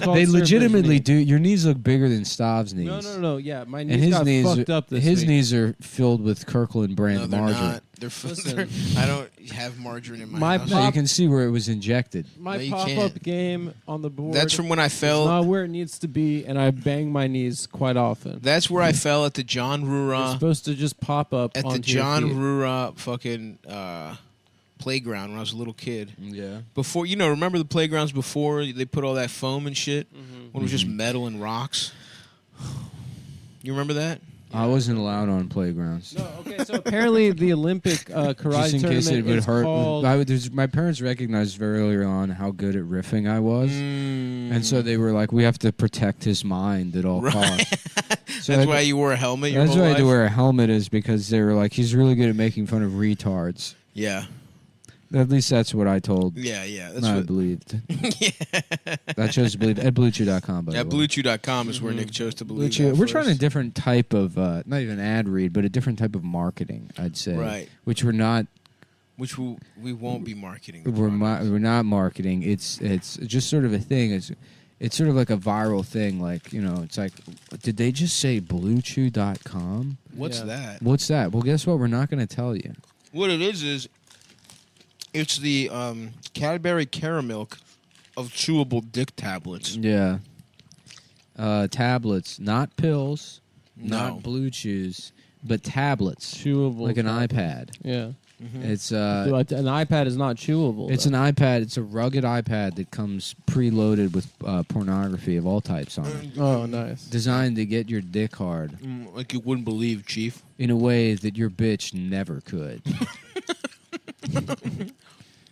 called they surfer's legitimately knee. do. Your knees look bigger than Stav's knees. No. Yeah, my knees And his got knees, fucked up this his week. knees are filled with Kirkland brand No, they're margarine. not. They're Listen. I don't have margarine in my My house. No, you Pop- can see where it was injected. My No, you pop-up can't. game on the board. That's from when I is fell. not where it needs to be, and I bang my knees quite often. That's where I fell at the John It's Rura supposed to just pop up at the onto your John feet. Rura fucking playground when I was a little kid. Yeah. Before remember the playgrounds before they put all that foam and shit when it was just metal and rocks. You remember that? I wasn't allowed on playgrounds. No, okay. So apparently the Olympic karate Just in case it tournament would is hurt. called. My parents recognized very early on how good at riffing I was. Mm. And so they were like, we have to protect his mind at all costs. So That's I- why you wore a helmet. Your That's whole why I had to life? wear a helmet, is because they were like, he's really good at making fun of retards. Yeah, At least that's what I told. yeah. That's I what. believed. I chose to believe at BlueChew.com. By At the way. BlueChew.com is where Nick chose to believe. BlueChew. that We're first. trying a different type of, not even ad read, but a different type of marketing, I'd say. Right. Which we're not. Which we won't be marketing. the We're product. we're not marketing. It's just sort of a thing. It's sort of like a viral thing. Like, it's like, did they just say BlueChew.com? What's Yeah. that? What's that? Well, guess what? We're not going to tell you. What it is it's the Cadbury Caramilk of chewable dick tablets. Yeah. Tablets, not pills, No. not Blue Chews, but tablets, chewable, like an tablet. iPad. Yeah. It's But an iPad is not chewable. it's though. an iPad. It's a rugged iPad that comes preloaded with pornography of all types on it, Oh, nice. designed to get your dick hard Like you wouldn't believe, Chief. in a way that your bitch never could.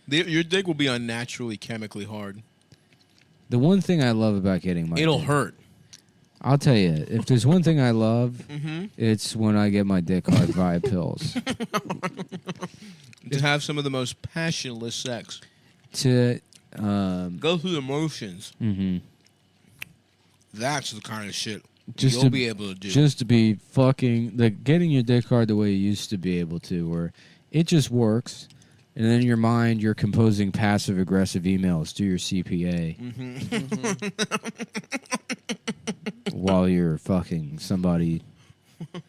Your dick will be unnaturally chemically hard. The one thing I love about getting my It'll dick- hurt. I'll tell you, if there's one thing I love, it's when I get my dick hard via pills. To have some of the most passionless sex. To Go through the motions. mhm. That's the kind of shit Just you'll to be able to do. Just to be fucking, like, getting your dick hard the way you used to be able to, where it just works, and then in your mind you're composing passive aggressive emails to your CPA while you're fucking somebody. And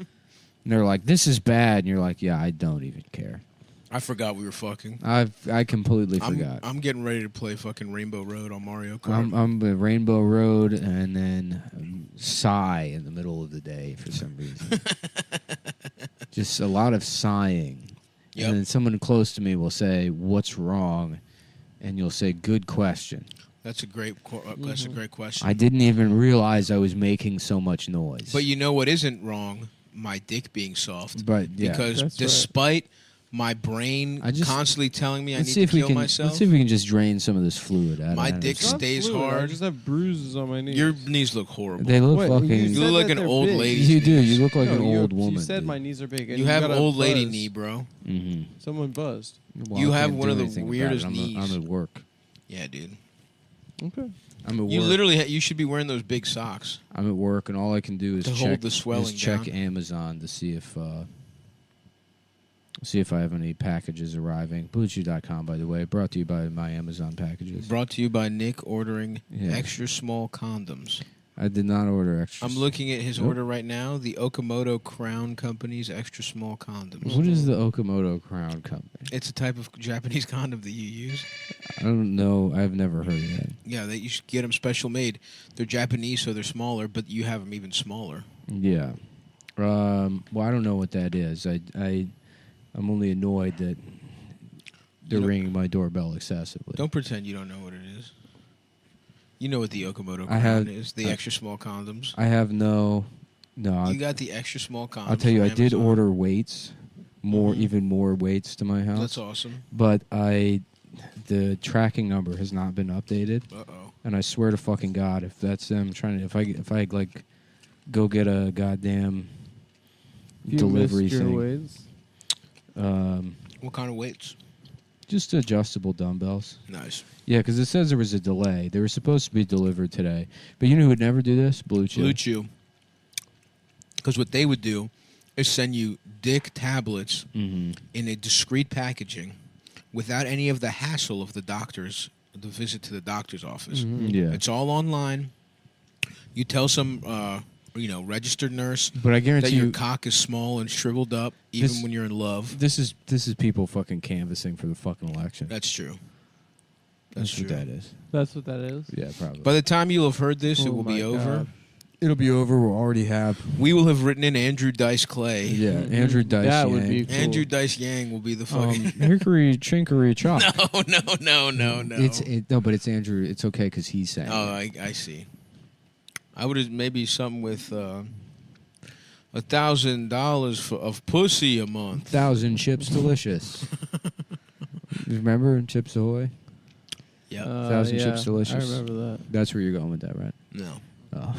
they're like, "This is bad," and you're like, "Yeah, I don't even care. I forgot we were fucking. I completely forgot." I'm getting ready to play fucking Rainbow Road on Mario Kart. I'm the Rainbow Road, and then sigh in the middle of the day for some reason. Just a lot of sighing. Yep. And then someone close to me will say, "What's wrong?" And you'll say, "Good question." That's a great. That's a great question. I didn't even realize I was making so much noise. But you know what isn't wrong? My dick being soft. But, yeah. Because That's right. despite my brain constantly telling me I need to kill myself, Let's see if we can just drain some of this fluid out my of dick Anderson. stays Fluid, I hard. just have bruises on my knees. Your knees look horrible. They look What? fucking. You look like an old lady. You do. You look like No, an old woman. You said dude. my knees are big. And You have got a old lady buzz. knee, bro. Mm-hmm. Someone buzzed. Well, You I have can't one do of the anything about weirdest it. knees. I'm at work. Yeah, dude. Okay. I'm at You work. literally, you should be wearing those big socks. I'm at work, and all I can do is To check, hold the swelling check down. Amazon to see if I have any packages arriving. BlueChew.com, by the way, brought to you by my Amazon packages. Brought to you by Nick ordering Yeah. extra small condoms. I did not order extra. I'm looking at his Nope. order right now. The Okamoto Crown Company's extra small condoms. What is the Okamoto Crown Company? It's a type of Japanese condom that you use. I don't know. I've never heard of that. Yeah, you should get them special made. They're Japanese, so they're smaller, but you have them even smaller. Yeah. Well, I don't know what that is. I'm only annoyed that they're ringing my doorbell excessively. Don't pretend you don't know what it is. You know what the Okamoto I Crown have- is. The extra small condoms. I have no. You got the extra small condoms. I'll tell you, from I did Amazon. order weights, even more weights to my house. That's awesome. But the tracking number has not been updated. Uh-oh. And I swear to fucking God, if that's them trying to, if I like go get a goddamn You delivery missed your thing. weights? What kind of weights? Just adjustable dumbbells. Nice. Yeah, because it says there was a delay. They were supposed to be delivered today. But you know who would never do this? Blue Chew. Blue Chew. Because what they would do is send you dick tablets Mm-hmm. in a discreet packaging without any of the hassle of the visit to the doctor's office. Mhm. Yeah. It's all online. You tell some registered nurse But I guarantee that your you- cock is small and shriveled up even This- when you're in love. This is people fucking canvassing for the fucking election. That's true. That's what that is. That's what that is? Yeah, probably. By the time you'll have heard this, it Oh will be my over. God. It'll be over. We'll already have. We will have written in Andrew Dice Clay. Yeah, Andrew Dice That Yang. would be cool. Andrew Dice Yang will be the fucking. Hickory Chinkory Chop. No. No, but it's Andrew. It's okay because he's saying. Oh, I see. I would have maybe something with $1,000 of pussy a month. 1,000 chips delicious. Remember Chips Ahoy? Yeah. 1,000 chips delicious. I remember that. That's where you're going with that, right? No. Oh.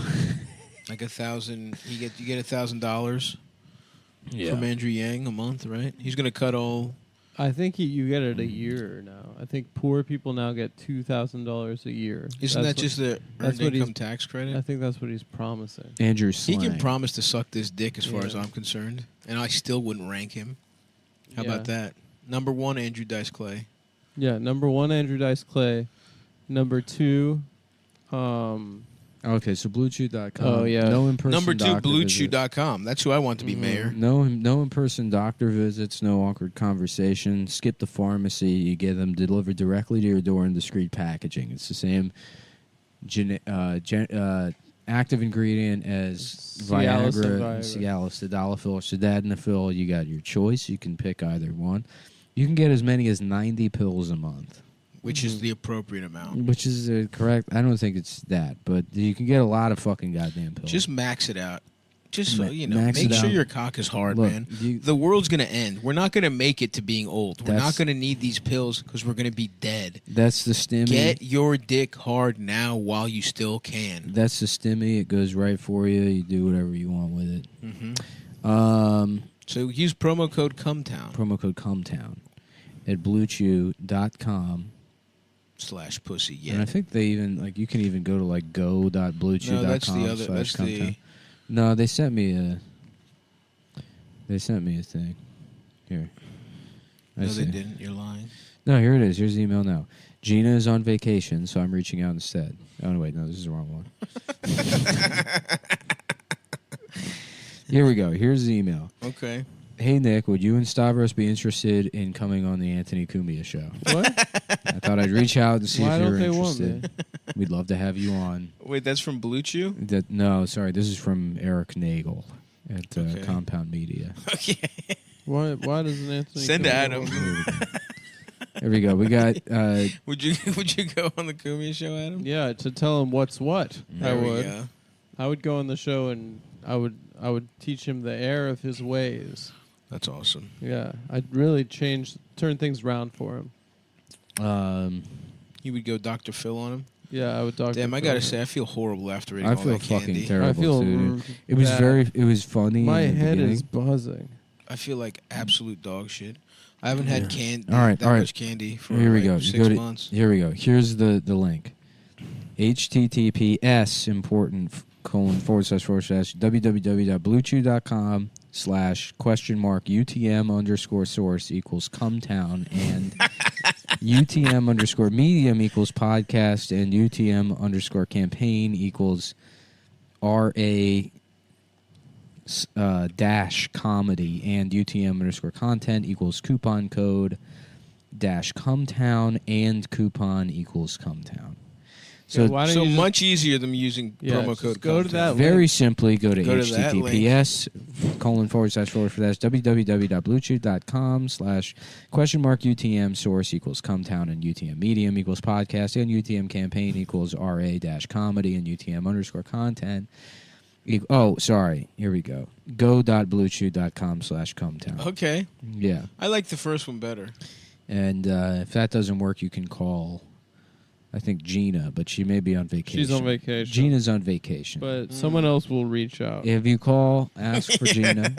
Like 1,000. You get $1,000 Yeah. from Andrew Yang a month, right? He's gonna cut all. I think you get it a year now. I think poor people now get $2,000 a year. Isn't that just the earned what income he's- tax credit? I think that's what he's promising. Andrew He Slang. can promise to suck this dick as far Yeah. as I'm concerned, and I still wouldn't rank him. How Yeah. about that? Number 1, Andrew Dice Clay. Yeah, number 1, Andrew Dice Clay. Number 2, Okay, so BlueChew.com. Oh, yeah. No in-person Number 2, doctor visit. BlueChew.com. That's who I want to be mayor. No in-person doctor visits, no awkward conversation. Skip the pharmacy. You get them delivered directly to your door in discreet packaging. It's the same active ingredient as Cialis and Viagra, Viagra. Mm-hmm. Cialis, Tadalafil, or Sildenafil. You got your choice. You can pick either one. You can get as many as 90 pills a month. Which is the appropriate amount. Which is correct. I don't think it's that, but you can get a lot of fucking goddamn pills. Just max it out. Just so, Max make it sure out. your cock is hard, Look, man. you- The world's gonna end. We're not gonna make it to being old. We're not That's- gonna need these pills because we're gonna be dead. That's the stimmy. Get your dick hard now while you still can. That's the stimmy. It goes right for you. You do whatever you want with it. Mm-hmm. So use promo code Cumtown. Promo code Cumtown at bluechew.com. /pussy. Yeah. And I think they even you can even go to go.bluechew.com. No, that's the other. That's the. Cumtown. No, they sent me a thing. Here. I No, see. they didn't. You're lying. No, here it is. Here's the email now. Gina is on vacation, so I'm reaching out instead. Oh, no, wait. No, this is the wrong one. Here we go. Here's the email. Okay. Hey, Nick, would you and Stavros be interested in coming on the Anthony Cumia show? What? I thought I'd reach out and see Why if you're don't they want interested. We'd love to have you on. Wait, that's from Blue Chew? No, sorry. This is from Eric Nagel at Okay. Compound Media. Okay. Why doesn't Anthony Send to Cumia Adam. want me? There we go. We got. Would you go on the Cumia show, Adam? Yeah, to tell him what's what. There we go. I would go on the show and I would teach him the error of his ways. That's awesome. Yeah, I'd really turn things around for him. You would go Dr. Phil on him? Yeah, I would Dr. Damn, I Phil gotta him. say, I feel horrible after eating I all feel that candy. fucking terrible I feel too. Dude. It was bad. It was funny. My in the head beginning. is buzzing. I feel like absolute dog shit. I haven't had candy. All right, that all right. much candy for Here we like go. 6 Go to- months. Here we go. Here's the link. HTTPS important www.bluechew.com/UTM_source equals Cumtown and UTM_medium equals podcast and UTM_campaign equals RA dash comedy and UTM underscore content equals coupon code dash Cumtown and coupon equals Cumtown. So, why don't you much easier than using promo code. Go to that very link. simply go to Go to that https://www.bluetooth.com/UTM source equals Cumtown and UTM medium equals podcast and UTM campaign equals RA dash comedy and UTM underscore content. Sorry. Here we go. Go.bluetooth.com/Cumtown. Okay. Yeah. I like the first one better. And if that doesn't work, you can call, I think, Gina, but she may be on vacation. She's on vacation. Gina's on vacation. But someone else will reach out. If you call, ask for Gina.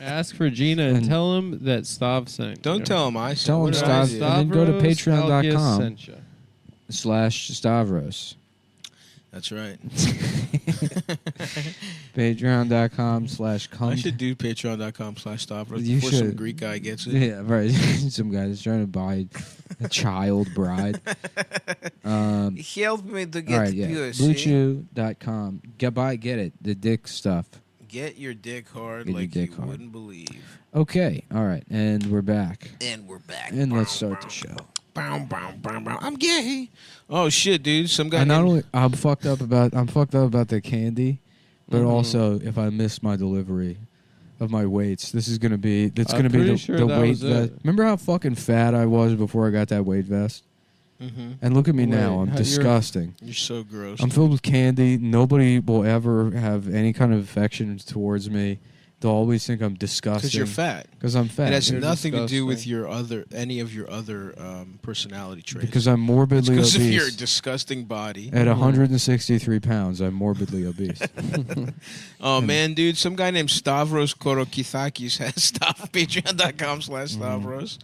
Ask for Gina and tell him that Stav sent. Don't tell him I sent. Tell him Stav, and then go to patreon.com. /Stavros. That's right. Patreon.com/Cumtown. I should do patreon.com/Stavros You before some should. Greek guy gets it. Yeah, right. Some guy is trying to buy a child bride. Help me to get views. BlueChew.com. Get it. The dick stuff. Get your dick hard Get your like dick you hard. wouldn't believe. Okay. All right. And we're back. And we're back. And let's start the show. I'm gay. Oh shit, dude! Some guy. I'm fucked up about the candy, but also if I miss my delivery of my weights, this is gonna be the weight vest. Remember how fucking fat I was before I got that weight vest? Mm-hmm. And look at me now. I'm disgusting. You're so gross. I'm filled with candy. Nobody will ever have any kind of affection towards me. They'll always think I'm disgusting. Because you're fat. Because I'm fat. It has nothing to do with any of your other personality traits. Because I'm morbidly obese. Because of your disgusting body. At 163 pounds, I'm morbidly obese. Oh, man, dude. Some guy named Stavros Korokithakis has patreon.com/Stavros.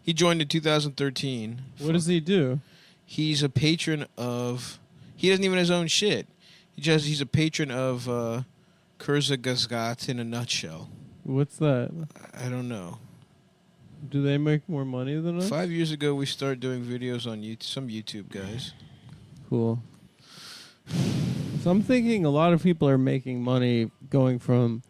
He joined in 2013. What does he do? He's a patron of... He doesn't even have his own shit. He's a patron of... Kurzgesagt in a nutshell. What's that? I don't know. Do they make more money than us? 5 years ago, we started doing videos on YouTube, some YouTube guys. Cool. So I'm thinking a lot of people are making money going from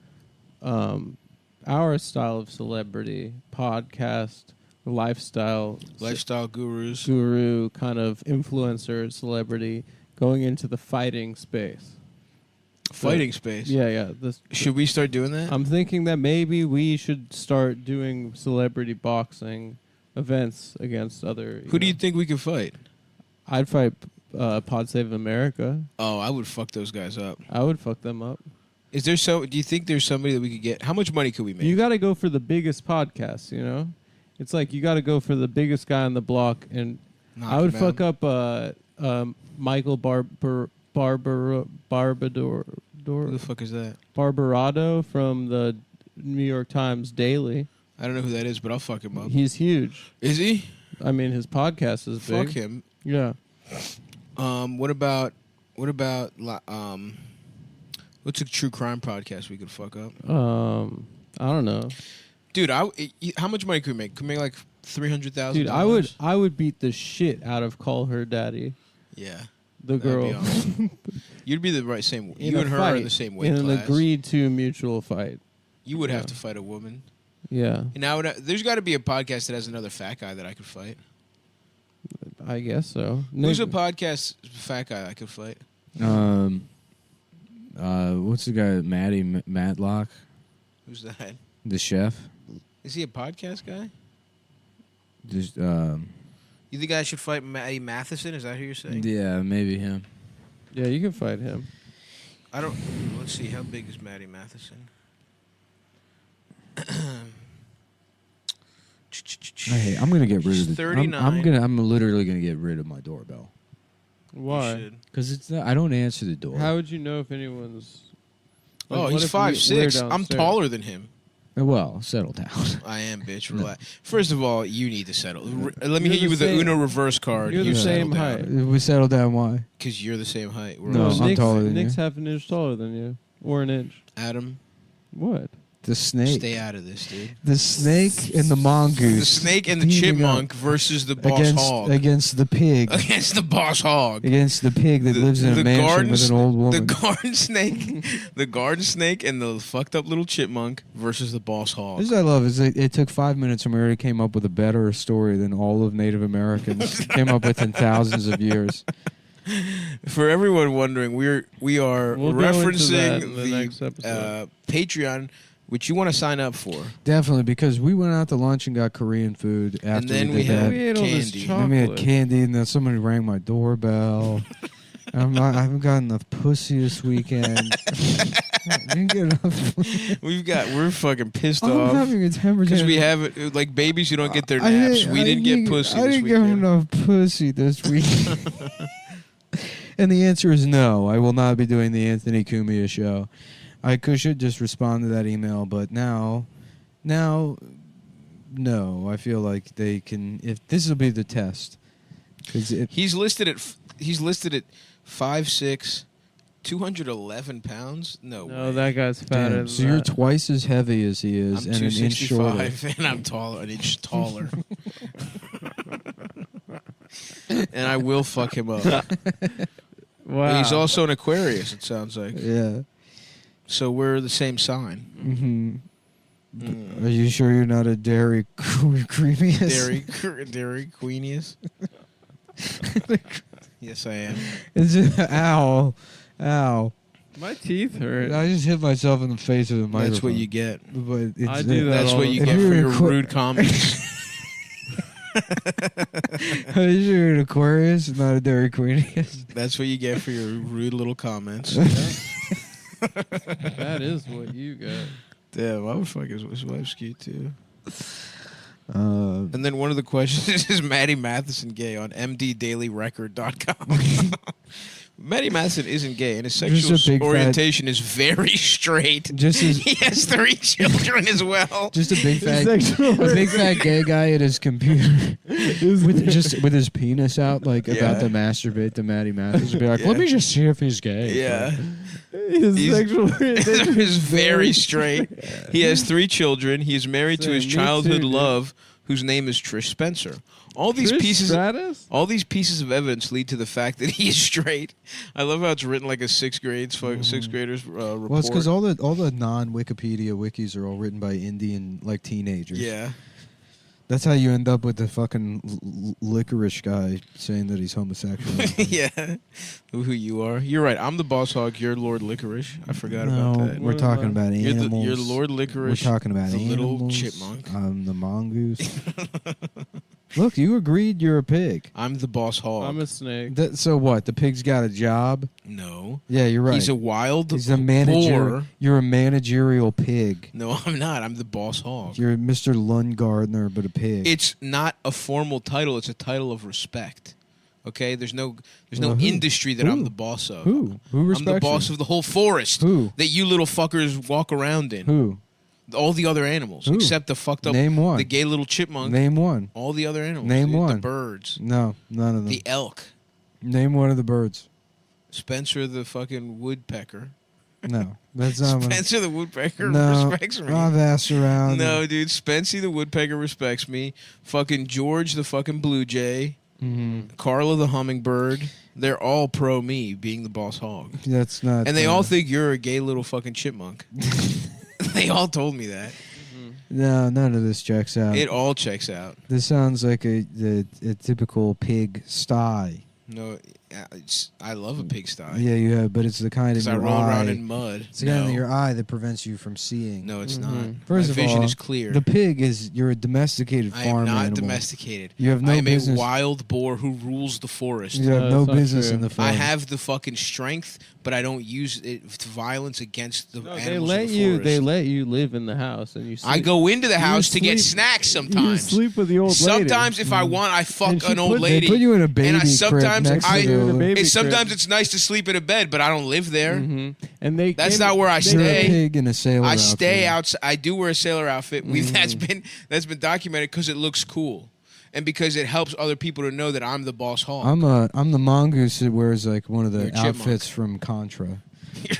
our style of celebrity, podcast, lifestyle guru, kind of influencer, celebrity, going into the fighting space. Fighting space? Yeah. Should we start doing that? I'm thinking that maybe we should start doing celebrity boxing events against other... Who do you think we could fight? I'd fight Pod Save America. Oh, I would fuck those guys up. I would fuck them up. Do you think there's somebody that we could get? How much money could we make? You got to go for the biggest podcast, you know? It's like you got to go for the biggest guy on the block, and I would fuck up Michael Barbador. Who the fuck is that? Barbarado from the New York Times Daily. I don't know who that is, but I'll fuck him up. He's huge. Is he? I mean, his podcast is big. Fuck him. Yeah. What about what's a true crime podcast we could fuck up? I don't know. Dude, how much money could we make? Could we make like $300,000? Dude, I would beat the shit out of Call Her Daddy. Yeah. The girl. Awesome. You'd be the same. You and her are in the same weight class. In an class. agreed to mutual fight. You would have to fight a woman. Yeah. And there's got to be a podcast that has another fat guy that I could fight. I guess so. Who's a podcast fat guy I could fight? What's the guy? Matlock. Who's that? The chef. Is he a podcast guy? Just You think I should fight Matty Matheson? Is that who you're saying? Yeah, maybe him. Yeah, you can fight him. Let's see. How big is Matty Matheson? Hey, I'm gonna get rid of the. 39. I'm literally gonna get rid of my doorbell. Why? Because I don't answer the door. How would you know if anyone's? Oh, he's 5'6". I'm taller than him. Well, settle down. I am, bitch. Relax. First of all, you need to settle. Let me hit you with the Uno reverse card. You're the same height. We settle down. Why? Because you're the same height. No, I'm taller than you. Nick's half an inch taller than you, or an inch. Adam. What? The snake. Stay out of this, dude. The snake and the mongoose. The snake and the chipmunk versus the boss hog. Against the pig. Against the boss hog. Against the pig that lives in a mansion with an old woman. The garden snake. The garden snake and the fucked up little chipmunk versus the boss hog. This is what I love is it took 5 minutes and we already came up with a better story than all of Native Americans came up with in thousands of years. For everyone wondering, we are We'll referencing go into that in the next episode. Patreon, which you want to sign up for. Definitely, because we went out to lunch and got Korean food after And then we did that. We ate all this candy. Then we had chocolate. candy, and then somebody rang my doorbell. I haven't gotten enough pussy this weekend. Didn't get enough. We're fucking pissed I'm off having a temperature. because we have it like babies who don't get their I naps. We didn't get pussy I this didn't get weekend. enough pussy this week. And the answer is no. I will not be doing the Anthony Cumia show. I should just respond to that email, but now, no. I feel like they can. If this will be the test, because He's listed at 5'6", 211 pounds. No, No, way. that guy's fatter than so you're that. twice as heavy as he is, I'm and an inch shorter. 265 and I'm taller, an inch taller. And I will fuck him up. Wow. He's also an Aquarius, it sounds like. Yeah. So we're the same sign. Mm-hmm. Are you sure you're not a dairy creamiest? Dairy Queenius. Yes, I am. Is it? Ow. My teeth hurt. I just hit myself in the face with a microphone. That's what you get. But it's, I do that That's all what the you time. get If for you're your rude comments. Are you sure you're an Aquarius, not a Dairy Queeniest? That's what you get for your rude little comments. That is what you got. Damn, I would fuck his wife's cute too. And then one of the questions is Maddie Matheson gay on mddailyrecord.com. Maddie Matheson isn't gay, and his Just a sexual big orientation is very straight. Just as He has 3 children as well. just a big fat gay guy at his computer with his penis out, like about to masturbate to Maddie Mathis. Be like, let me just see if he's gay. Yeah. His sexual orientation is very straight. He has 3 children. He is married to Same, his me childhood too, dude. love, whose name is Trish Spencer. All these pieces of evidence lead to the fact that he is straight. I love how it's written like a sixth grader's report. Well, it's because all the non-Wikipedia wikis are all written by Indian teenagers. Yeah. That's how you end up with the fucking licorice guy saying that he's homosexual. Yeah. Who you are. You're right. I'm the boss hog. You're Lord Licorice. I forgot No, about that. we're talking about animals. You're Lord Licorice. We're talking about the animals. little chipmunk. I'm the mongoose. Look, you agreed you're a pig. I'm the boss hog. I'm a snake. So what? The pig's got a job? No. Yeah, you're right. He's a wild He's a manager. boar. You're a managerial pig. No, I'm not. I'm the boss hog. You're Mr. Lundgardner, but a pig. It's not a formal title. It's a title of respect. Okay? There's no Well, who? industry that Who? I'm the boss of. Who? Who I'm respects the boss you? of the whole forest Who? that you little fuckers walk around in. Who? All the other animals, Who? except the fucked up, Name one. the gay little chipmunk. Name one. All the other animals. Name the one. birds. No, none of them. The elk. Name one of the birds. Spencer the fucking woodpecker. No, that's not one. Spencer the woodpecker No, respects me. I've asked around. No, dude. Spencer the woodpecker respects me. Fucking George the fucking blue jay. Mhm. Carla the hummingbird. They're all pro me being the boss hog. That's not. And they all think you're a gay little fucking chipmunk. They all told me that. No, none of this checks out. It all checks out. This sounds like a typical pig sty. No, I love a pigsty. Yeah, you have, but it's the kind in Because I your roll eye. around in mud. It's the kind in No. your eye that prevents you from seeing. No, it's not. First My of vision all, is clear. The pig is you're a domesticated I farm am not animal. domesticated. You have no I am business. a wild boar who rules the forest. You have no business in the farm. I have the fucking strength, but I don't use it to violence against the animals They of let the you. forest. They let you live in the house, and you. Sleep. I go into the You house to get sleep- snacks You sometimes. sleep with the old lady. Sometimes, if I want, I fuck And she an old put- lady. They put you in a baby and I, crib sometimes next I, to the- sometimes it's nice to sleep in a bed, but I don't live there. And they. That's came- not where I You're a stay. pig in a sailor I outfit. stay outside. I do wear a sailor outfit. That's been documented because it looks cool, and because it helps other people to know that I'm the boss hog. I'm the mongoose that wears like one of You're the a chipmunk. outfits from Contra.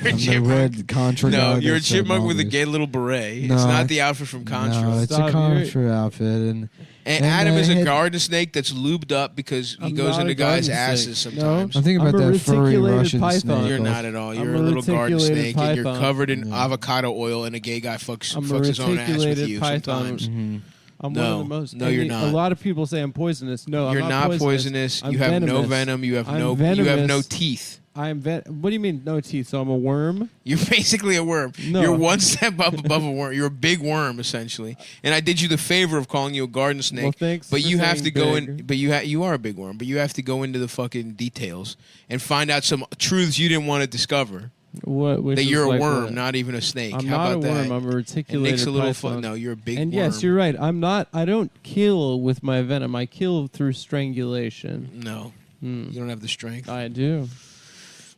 You're a I'm the chipmunk. red Contra No, guy you're a that said chipmunk with a mongoose. gay little beret. No, it's not I- the outfit from Contra. No, it's Stop, a Contra outfit, And and Adam is a had- garden snake that's lubed up because he I'm goes not into a guys' garden asses snake. sometimes. I'm thinking I'm about a that furry reticulated Russian python. snake. You're not at all. I'm You're a a little garden reticulated snake, and you're python. covered in avocado oil, and a gay guy fucks I'm a his own ass with reticulated you python. sometimes. I'm No. one of the most. No, you're not. A lot of people say I'm poisonous. No, You're I'm not not poisonous. I'm You have no venomous. venom. You have I'm no venomous. teeth. I'm What do you mean no teeth? So I'm a worm? You're basically a worm. No. You're one step up above a worm. You're a big worm essentially. And I did you the favor of calling you a garden snake. Well, thanks but for you have saying to go big. in. But you are a big worm. But you have to go into the fucking details and find out some truths you didn't want to discover. What? Which That is you're a like worm, what? not even a snake. I'm How not about a worm. that? I'm a It reticulated makes a little python. fun. No, you're a big And worm. yes, you're right. I'm not. I don't kill with my venom. I kill through strangulation. No, you don't have the strength. I do.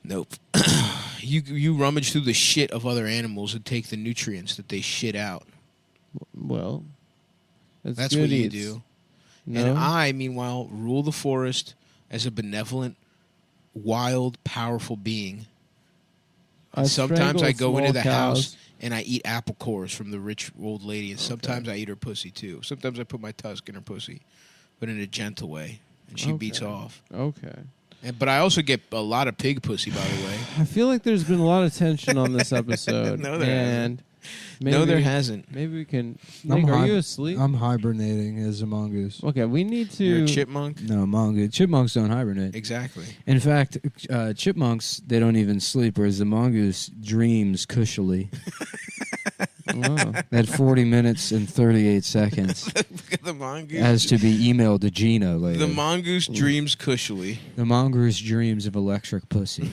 Nope. You rummage through the shit of other animals and take the nutrients that they shit out. Well, That's good what you eats. do. No? And I, meanwhile, rule the forest as a benevolent, wild, powerful being. I And sometimes I strangle go into small the house cows. and I eat apple cores from the rich old lady, and sometimes I eat her pussy too. Sometimes I put my tusk in her pussy, but in a gentle way, and she beats Okay. off. Okay. But I also get a lot of pig pussy, by the way. I feel like there's been a lot of tension on this episode. No, there and maybe, No, there hasn't. Maybe we can. Nick, are you asleep? I'm hibernating as a mongoose. Okay, we need to. You're a chipmunk? No, mongoose. Chipmunks don't hibernate. Exactly. In fact, chipmunks, they don't even sleep, whereas the mongoose dreams cushily. Wow. At 40 minutes and 38 seconds. The mongoose. As to be emailed to Gina later. The mongoose dreams cushily. The mongoose dreams of electric pussy.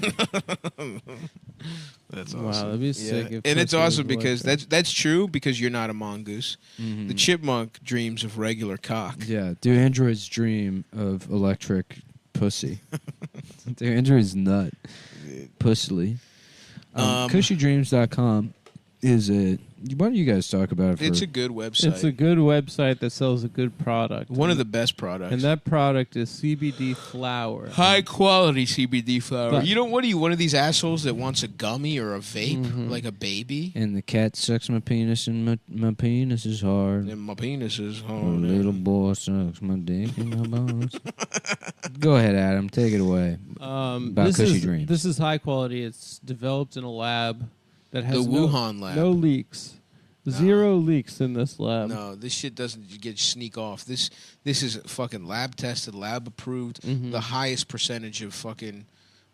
That's Wow, awesome. that'd be sick if And it's pussy was awesome because electric. that's true because you're not a mongoose. Mhm. The chipmunk dreams of regular cock. Yeah, do androids dream of electric pussy? Do androids nut pussily? CushyDreams.com is a. Why don't you guys talk about it? It's for- a good website. It's a good website that sells a good product. One of the best products. And that product is CBD flower. High quality CBD flower. But- You don't. What are you? One of these assholes that wants a gummy or a vape, Mhm. like a baby? And the cat sucks my penis, and my penis is hard. And my penis is The hard. little boy sucks my dick in my bones. Go ahead, Adam. Take it away. About This Cushy is, Dreams. This is high quality. It's developed in a lab that has The no, Wuhan lab. no leaks. Zero leaks in this lab. No, this shit doesn't get sneak off. This is fucking lab tested, lab approved. Mhm. The highest percentage of fucking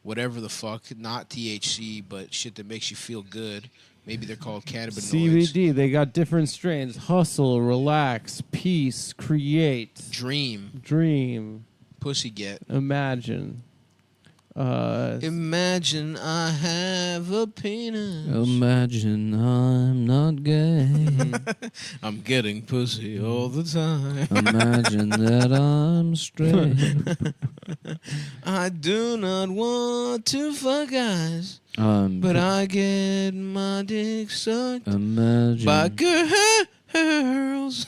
whatever the fuck, not THC, but shit that makes you feel good. Maybe they're called cannabinoids. CBD. They got different strains: hustle, relax, peace, create, Dream, dream, pussy get. imagine. Imagine I have a penis. Imagine I'm not gay. I'm getting pussy all the time. Imagine that I'm straight. I do not want to fuck guys, Um, but I get my dick sucked Imagine. by girls.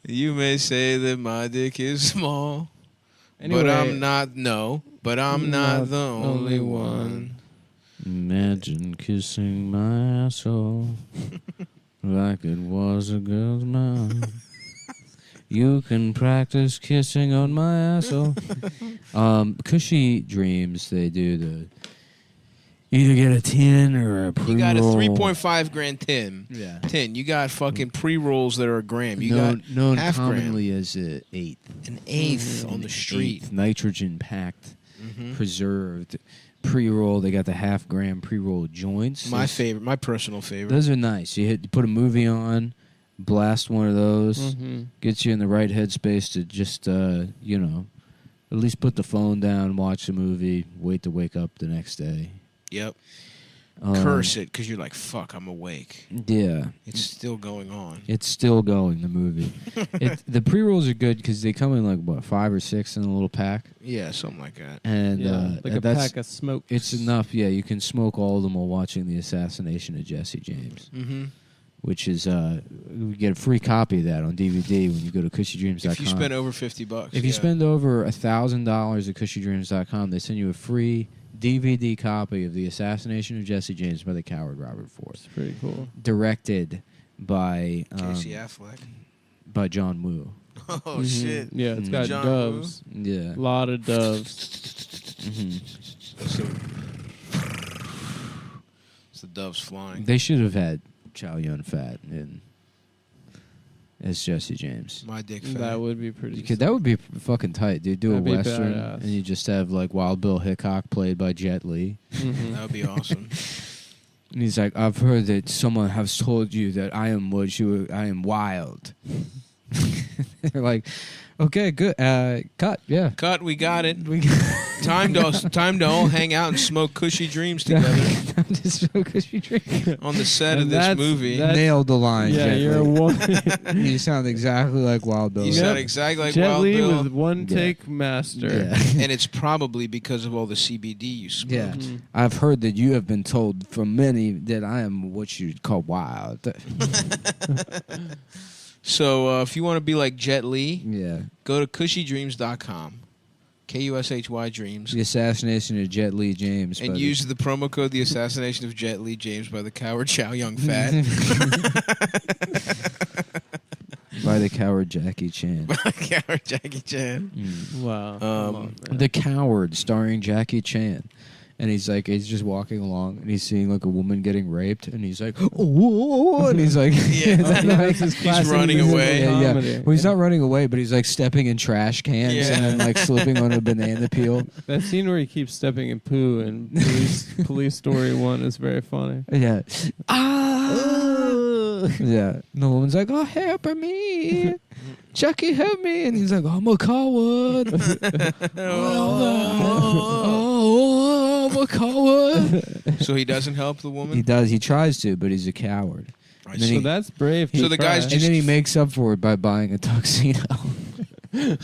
You may say that my dick is small, Anyway, but I'm not. No, but I'm not the only one. Imagine kissing my asshole like it was a girl's mouth. You can practice kissing on my asshole. Cushy Dreams, they do the either get a 10 or a pre-roll. You got a 3.5 grand tin. Yeah. Tin. You got fucking pre-rolls that are a gram. You got known half gram. commonly as an eighth. An eighth on the street. Eighth, nitrogen packed, Mhm. preserved. Pre-roll, they got the half-gram pre-roll joints. My favorite, my personal favorite. Those are nice. You put a movie on, blast one of those, Mhm. gets you in the right headspace to just, at least put the phone down, watch a movie, wait to wake up the next day. Yep. Curse it because you're like, fuck, I'm awake. Yeah. It's still going on. It's still going, the movie. The pre-rolls are good because they come in like, what, 5 or 6 in a little pack? Yeah, something like that. And Yeah, like a that's, pack of smoke. It's enough, yeah. You can smoke all of them while watching the assassination of Jesse James. Mm-hmm. Which is, you get a free copy of that on DVD when you go to cushydreams.com. If you spend over $50. If you spend over $1,000 at cushydreams.com, they send you a free DVD copy of The Assassination of Jesse James by the Coward Robert Ford. It's pretty cool. Directed by Casey Affleck. by John Woo. Oh shit! Yeah, it's got John doves. Yeah. A lot of doves. It's the doves flying. They should have had Chow Yun-Fat in as Jesse James. My dick fat. That would be pretty. That would be fucking tight, dude. Do That'd a be western, badass. and you just have like Wild Bill Hickok played by Jet Li. That would be awesome. And he's like, I've heard that someone has told you that I am wild. They're like, okay, good. Cut, yeah. Cut. We got it. Time to all hang out and smoke cushy dreams together on the set of this movie. Nailed the line. Yeah, Jet you're a Li. woman. You sound exactly like Wild Bill. You sound exactly like Jet Wild Li Bill. with one take master. Yeah. And it's probably because of all the CBD you smoke. Yeah. I've heard that you have been told from many that I am what you'd call wild. So if you want to be like Jet Li, Yeah. go to cushydreams.com. Kushy Dreams. The Assassination of Jet Li James. And use the promo code The Assassination of Jet Li James by the Coward Chow Yun Fat. By the Coward Jackie Chan. Coward Jackie Chan. Wow. Come on, man. The Coward, starring Jackie Chan. And he's just walking along, and he's seeing like a woman getting raped, and he's like, oh, and he's like, He's running away. Yeah. Comedy. Well, he's not running away, but he's like stepping in trash cans and then like slipping on a banana peel. That scene where he keeps stepping in poo in Police Story 1 is very funny. Yeah. Yeah. And the woman's like, oh, help me. Chucky, help me. And he's like, I'm a coward. Oh, I'm a coward. So he doesn't help the woman? He does. He tries to, but he's a coward. And then So he- that's brave. So to the guy's try. just- and then he makes up for it by buying a tuxedo. The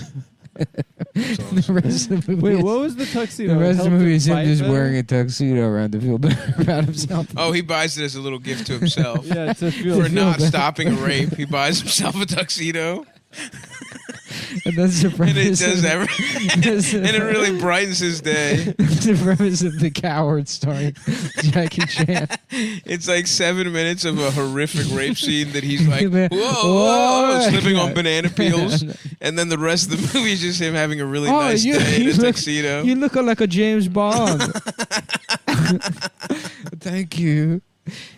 rest of the movie Wait, is- what was the tuxedo? The rest of the Helped movie him is him fight just better? wearing a tuxedo around to feel better about himself. Oh, he buys it as a little gift to himself. Yeah, to feel For not better. stopping a rape. He buys himself a tuxedo. And that's the And premise. it does of- everything. that's the And it really brightens his day. the premise of The Coward starring Jackie Chan. It's like 7 minutes of a horrific rape scene that he's like, whoa, Whoa. slipping on banana peels. And then the rest of the movie is just him having a really nice day in a tuxedo. You look like a James Bond. Thank you.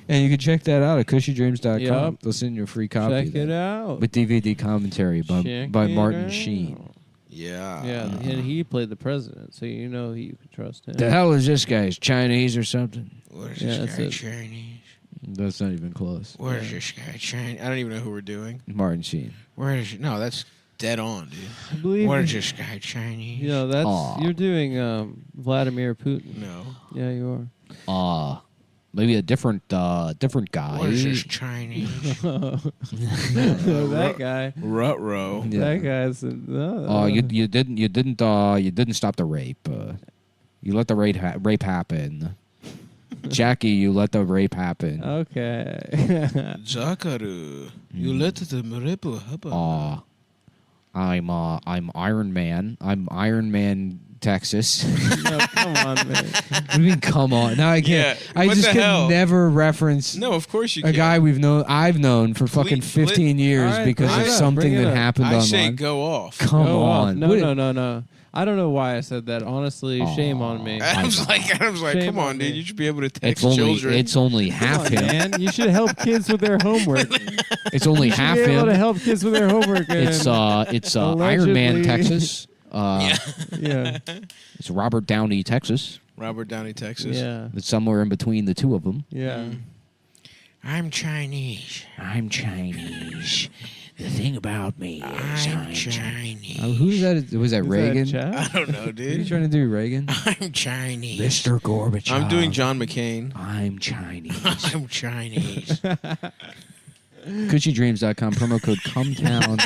And you can check that out at cushydreams.com. Yep. They'll send you a free copy. Check it out. With DVD commentary Check by it Martin out. Sheen. Yeah. Yeah, and he played the president, so you know you can trust him. The hell is this guy? Is Chinese or something? Where's Yeah, this that's guy it. Chinese? That's not even close. Where's this guy Chinese? I don't even know who we're doing. Martin Sheen. Where is No, that's dead on, dude. I believe Where's this guy Chinese? You know, that's Aw. you're doing Vladimir Putin. No. Yeah, you are. Maybe a different guy. Where's this Chinese? That guy. Ruh-roh. Yeah. That guy's. You didn't stop the rape. You let the rape happen. Jackie, you let the rape happen. Okay. Zakaru. You let the ripple happen. I'm Iron Man. I'm Iron Man, Texas. No, come on, man. What do you mean, come on? Now I can't. Yeah, I what just the can hell? never reference No, of course you a can. guy I've known for fucking 15 years All right, because bring of it up, something bring it that up. happened I online. say go off. Come Go off. on. No, What- no. I don't know why I said that. Honestly, shame on me. Adam's like, Shame come on, on dude. me. You should be able to It's text only children. half Come on, him. man. You should help kids with their homework. It's only You should half be able to him. help kids with their homework. It's Iron Man, Allegedly. Texas. Yeah. It's Robert Downey, Texas. Robert Downey, Texas. Yeah. It's somewhere in between the two of them. Yeah. I'm Chinese. I'm Chinese. The thing about me is I'm Chinese. Who's that? Was that Reagan? I don't know, Are you dude. trying to do Reagan? I'm Chinese. Mr. Gorbachev. I'm doing John McCain. I'm Chinese. I'm Chinese. CushyDreams.com, promo code Cumtown.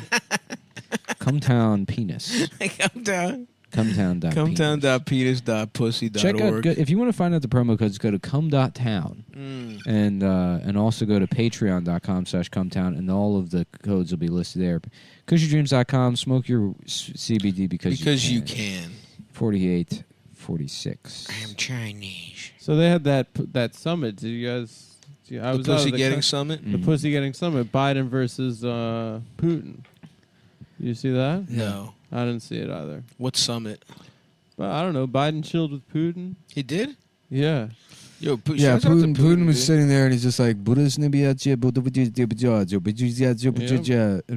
Cumtown penis. Come down. Cumtown.penis. Cumtown.penis.pussy.org. Check out, if you want to find out the promo codes, go to cum.town. And also go to patreon.com/cumtown, and all of the codes will be listed there. CushyDreams.com, smoke your CBD because you can. 48 46. I'm Chinese. So they had that summit. Did you guys? I was The out of pussy getting summit. The pussy getting summit. Biden versus Putin. You see that? No, I didn't see it either. what summit? But I don't know. Biden chilled with Putin. He did. Yeah. Yo, Yeah, shout out to Putin was dude. sitting there and he's just like, and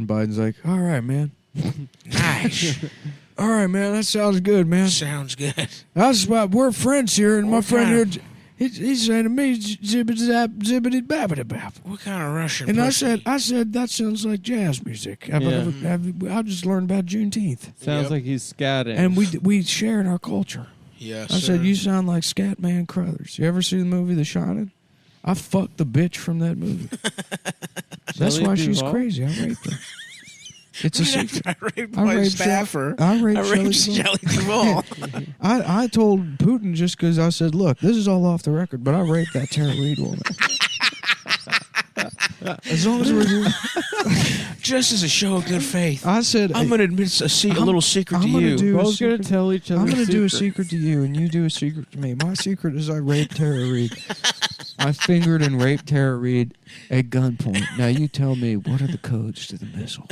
Biden's like, all right, man. Nice. All right, man, that sounds good, man. Sounds good. That's why we're friends here, and my What friend kind here, he's saying to me, zibbity babbity bap. What kind of Russian? And pussy? I said, that sounds like jazz music. I just learned about Juneteenth. Sounds like he's scatting. And we shared our culture. Yes, I said, you sound like Scatman Crothers. You ever see the movie The Shining? I fucked the bitch from that movie. That's why she's crazy. I raped her. It's a secret. I raped my staffer. I raped Shelley Duvall. I told Putin just because I said, look, this is all off the record, but I raped that Tara Reid woman. As long as we're doing... Just as a show of good faith. I said... I'm going to admit a little secret to you. Both going to tell each other I'm going to do a secrets. secret to you, and you do a secret to me. My secret is I raped Tara Reid. I fingered and raped Tara Reid at gunpoint. Now you tell me, what are the codes to the missiles?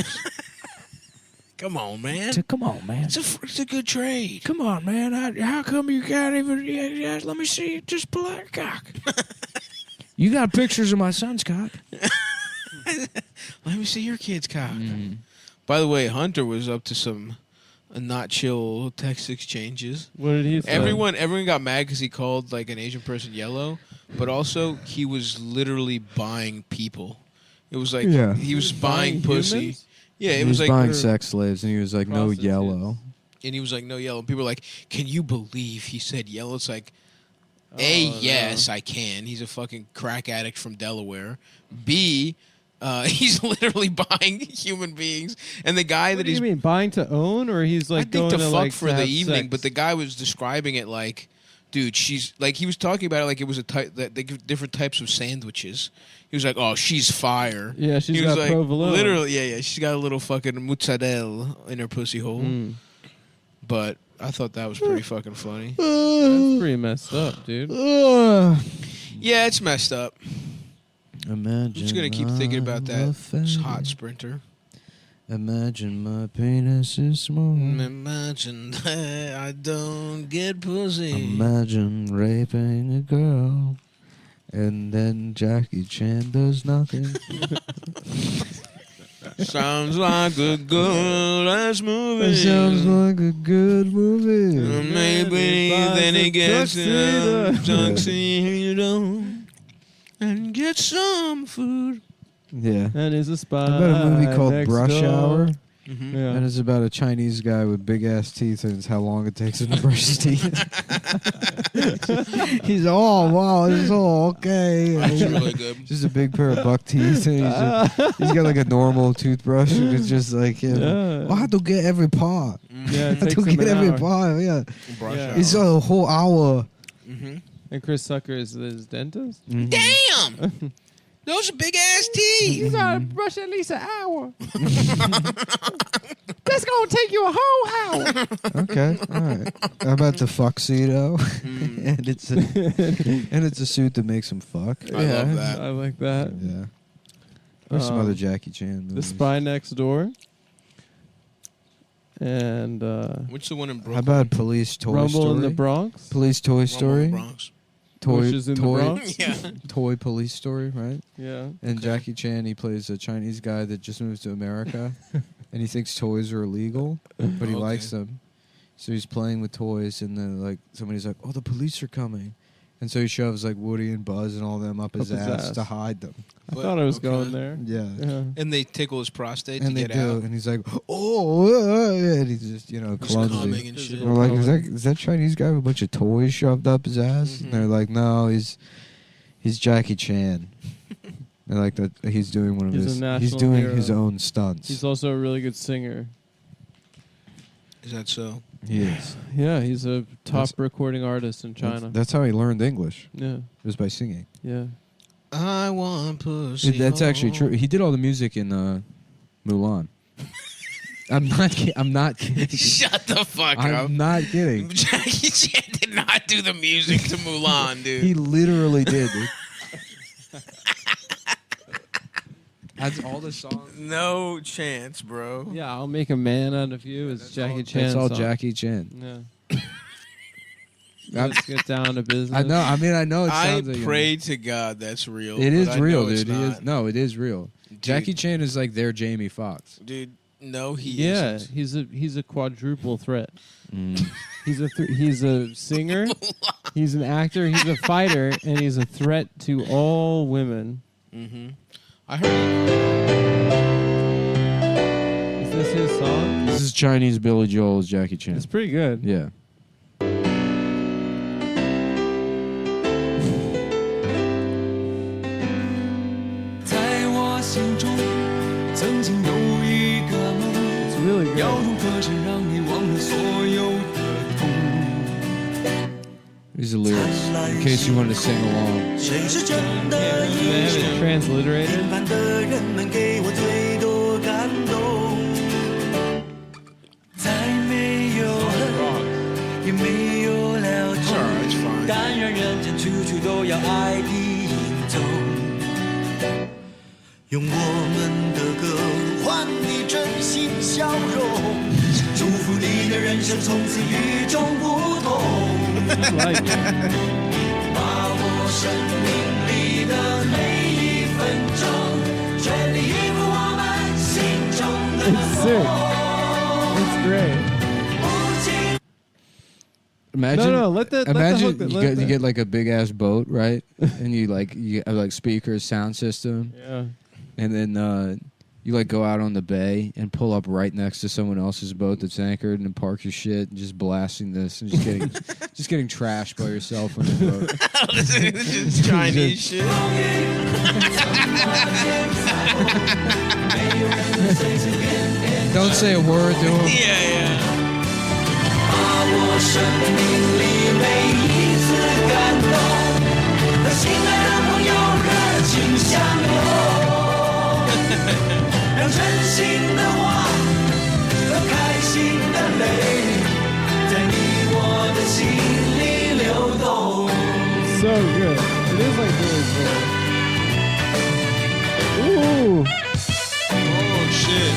Come on, man. Come on, man. It's a good trade. Come on, man. How come you can't even... Yeah, let me see. Just pull out your cock. You got pictures of my son's cock. Let me see your kid's cock. By the way, Hunter was up to some not chill text exchanges. What did he say? Everyone got mad because he called like an Asian person yellow, but also he was literally buying people. It was like he was buying pussy. Humans? Yeah, it He was was like buying sex slaves, and he was like, no yellow. and he was like, no yellow. And people were like, can you believe he said yellow? It's like, yes, I can. He's a fucking crack addict from Delaware. B, he's literally buying human beings. And the guy What do you mean, buying to own, or he's like I think going to to fuck like for to the have evening, sex? but the guy was describing it like, dude, she's like he was talking about it like it was a type that they give different types of sandwiches. He was like, "Oh, she's fire." Yeah, she's he was got like, provolone. literally, yeah, she's got a little fucking mozzarella in her pussy hole. But I thought that was pretty fucking funny. That's pretty messed up, dude. Yeah, it's messed up. Imagine I'm just gonna keep thinking about that hot sprinter. Imagine my penis is small. Imagine that I don't get pussy. Imagine raping a girl, and then Jackie Chan does nothing. Sounds like a good ass movie. It sounds like a good movie. Maybe then he gets a tuxedo and get some food. Yeah. And is a spy. About a movie called next Brush door. Hour. Mm-hmm. Yeah. And it's about a Chinese guy with big ass teeth, and it's how long it takes him to brush his teeth. He's wow, it's all okay. That's really good. Just a big pair of buck teeth. And he's got like a normal toothbrush, and it's just like, I have to get every part. Yeah, I it have takes to him get an every hour. part. Yeah, Brush Yeah. hour. it's a whole hour. Mm-hmm. And Chris Tucker is his dentist. Damn! Those are big ass teeth. gotta brush at least an hour. That's gonna take you a whole hour. Okay, all right. How about the fuxedo? and it's a suit that makes him fuck. I love that. I like that. Yeah. Or some other Jackie Chan movies. The Spy Next Door. And What's the one in Brooklyn? How about Police Toy Rumble Story? in the Bronx. Police Toy Rumble in Story. the Bronx. Bushes in the Bronx. Yeah. Toy Police Story, right? Yeah. And Jackie Chan, he plays a Chinese guy that just moves to America, and he thinks toys are illegal, but he likes them. So he's playing with toys, and then like somebody's like, "Oh, the police are coming," and so he shoves like Woody and Buzz and all them up his ass to hide them. I thought I was going there. Yeah. And they tickle his prostate And to they get do, out. and he's like, "Oh," and he's just clumsy. coming and shit. We're like, is that Chinese guy with a bunch of toys shoved up his ass? And they're like, no, he's Jackie Chan. They're like that. He's doing one of He's a his. national He's doing hero. his own stunts. He's also a really good singer. Is that so? He is. Yeah, he's a top That's- recording artist in China. That's how he learned English. Yeah. It was by singing. Yeah. I want pussy. That's actually true. He did all the music in Mulan. I'm not kidding. Shut the fuck up. I'm not kidding. Jackie Chan did not do the music to Mulan, dude. He literally did, dude. That's all the songs. No chance, bro. Yeah, I'll make a man out of you. It's Jackie Chan. That's all song. Jackie Chan. Yeah. Let's get down to business. I know. I mean, I know. It I sounds like pray to God that's real. It is but I real, know it's dude. not. It is real. Jackie Chan is like their Jamie Foxx. Dude, no, he Yeah, isn't. he's a quadruple threat. He's a singer, he's an actor, he's a fighter, and he's a threat to all women. Mm-hmm. I heard. Is this his song? This is Chinese Billy Joel's Jackie Chan. It's pretty good. Yeah. It's really good. These are lyrics, in case you want to sing along. They have it transliterated. It's sick. It's great. Imagine, No, let the imagine hook- you get like a big ass boat, right? And you have like speakers, sound system. Yeah. And then you like go out on the bay and pull up right next to someone else's boat that's anchored and park your shit and just blasting this and just getting just getting trashed by yourself on the boat. This is Chinese shit. Don't say a word to him. Yeah. 把握生命里每一次感动，和心爱的朋友热情相拥，让真心的话和开心的泪，在你我的心里流动。 So good. It is like really cool. Ooh. Oh shit.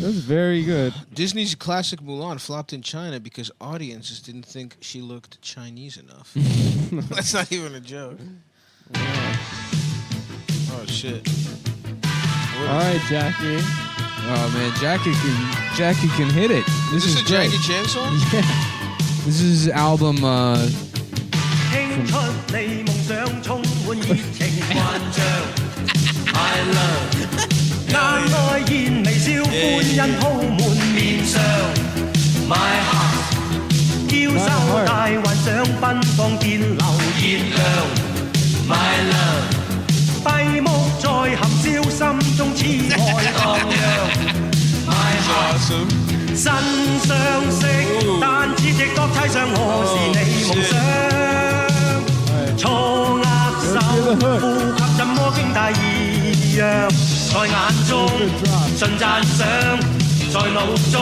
That's very good. Disney's classic Mulan flopped in China because audiences didn't think she looked Chinese enough. That's not even a joke. Oh shit. All right, Jackie. Oh man, Jackie can hit it. This is a great. Jackie Chan song? Yeah. This is his album. 聽出你夢想充滿熱情幻象，I love， 眼內現微笑，歡欣鋪滿面上，My heart， 嬌羞大幻想奔放電流熱亮，My love， 閉目在含笑，心中痴愛蕩漾，My heart， 腎上升，但似直覺猜想我是你夢想。錯握手，呼吸怎麼經大異樣？在眼中盡讚賞，在腦中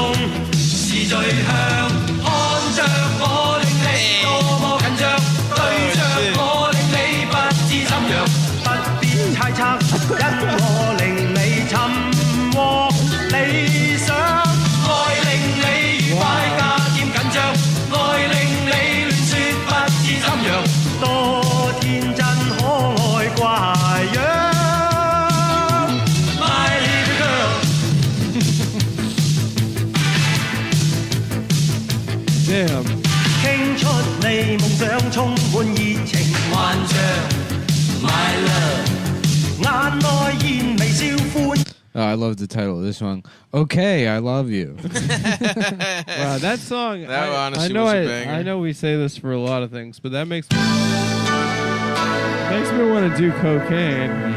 是最香。看着我令你多麼緊張，對着我令你不知怎樣，不必猜測，因我令你尋獲理想，愛令你愉快加添緊張，愛令你亂説不知怎樣。多天真可愛怪樣 ，My little girl。 Damn。 傾出你夢想充滿熱情幻象 ，My love。眼內現微笑歡。 Oh, I love the title of this song. Okay, I love you. Wow, that song. That I honestly know was a banger. I know we say this for a lot of things, but that makes me want to do cocaine.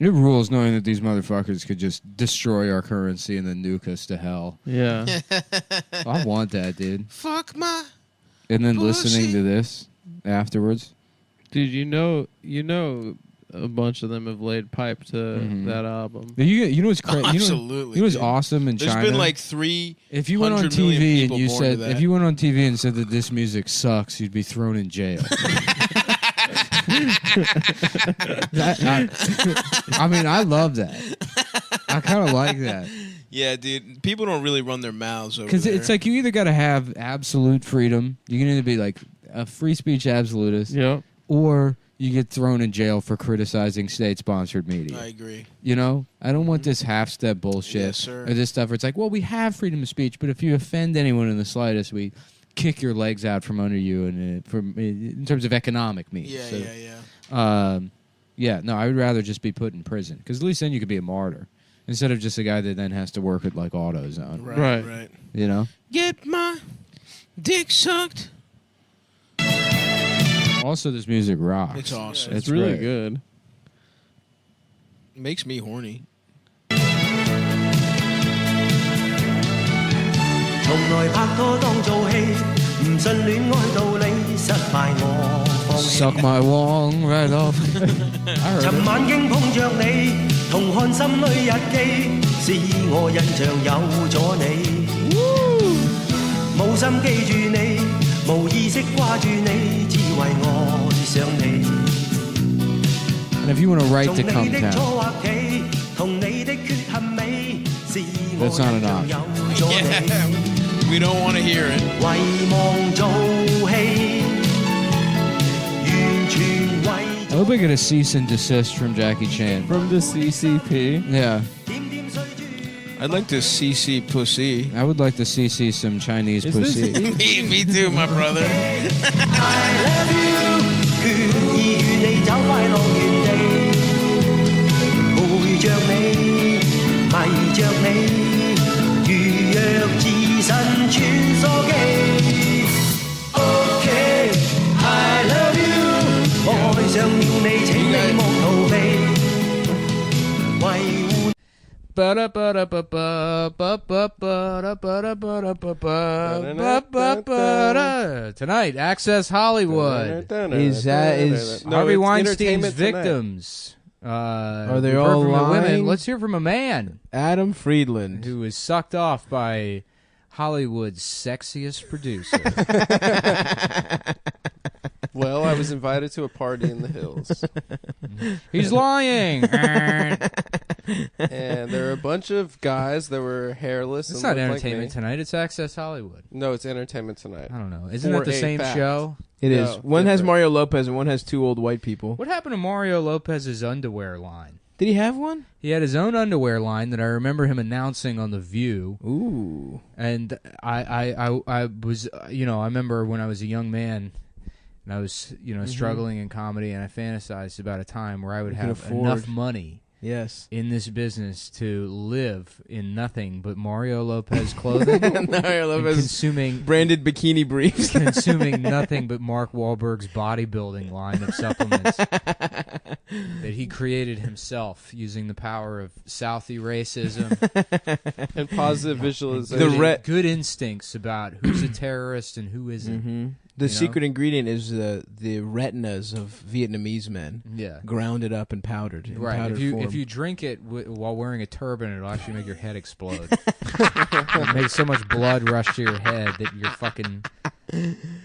It rules knowing that these motherfuckers could just destroy our currency and then nuke us to hell. Yeah. I want that, dude. Fuck my. And then pussy. listening to this afterwards. Dude, you know, a bunch of them have laid pipe to that album. You know what's crazy? Absolutely. You know what's dude. awesome in There's China? been like 300 if you went on million TV and people you born said to that. if you went on TV and said that this music sucks, you'd be thrown in jail. I mean, I love that. I kind of like that. Yeah, dude. People don't really run their mouths over Because there. it's like you either got to have absolute freedom. You can either be like a free speech absolutist, or you get thrown in jail for criticizing state-sponsored media. I agree. You know, I don't want this half-step bullshit Yes, sir. or this stuff where it's like, well, we have freedom of speech, but if you offend anyone in the slightest, we kick your legs out from under you, and in terms of economic means. Yeah, So, yeah. no, I would rather just be put in prison because at least then you could be a martyr instead of just a guy that then has to work at like AutoZone. Right. You know. Get my dick sucked. Also, this music rocks. It's awesome. It's really great. good. Makes me horny. 從來拍拖當做戲，唔信戀愛道理，失敗我放棄。 Suck my wong right off. I heard 尋 it. 晚經碰着你，同看心裏日記，使我印象有咗你。冇心記住你，無意識掛住你，只為愛上你。 And if you want to write to 從你的 Cumtown, 錯或企，同你的缺陷美，使我 that's not 印 an 象 option. 有咗你。 We don't want to hear it. 遺忘做戲，完全為 I hope I get a cease and desist from Jackie Chan. From the CCP. Yeah, I'd like to CC pussy. I would like to see some Chinese Is this- pussy. me too, my brother. 決意與你找快樂原地，陪着你，迷着你，如若置身穿梭機。OK, I love you， 愛上了你，請你莫逃避，維護。 Tonight, Access Hollywood Is Harvey it's Weinstein's Entertainment Tonight. victims. Are they we've heard all from the women. lying? Let's hear from a man Adam Friedland, who was sucked off by Hollywood's sexiest producer. Well, I was invited to a party in the hills. He's lying. And there were a bunch of guys that were hairless. It's and not looked like Entertainment me. Tonight. It's Access Hollywood. No, it's Entertainment Tonight. I don't know. Isn't that the same show? It is. No, One has different. Mario Lopez and one has two old white people. What happened to Mario Lopez's underwear line? Did he have one? He had his own underwear line that I remember him announcing on The View. Ooh. And I was, you know, I remember when I was a young man and I was, you know, struggling in comedy, and I fantasized about a time where I would You could have afford. enough money Yes. in this business to live in nothing but Mario Lopez clothing. Mario and Lopez consuming branded bikini briefs. consuming nothing but Mark Wahlberg's bodybuilding line of supplements that he created himself using the power of Southie racism And positive visualization. good, good instincts about who's a terrorist and who isn't. Mm-hmm. The secret ingredient is the retinas of Vietnamese men. Yeah. Grounded up and powdered. In Right. powdered If form. you drink it while wearing a turban, it'll actually make your head explode. It'll make so much blood rush to your head that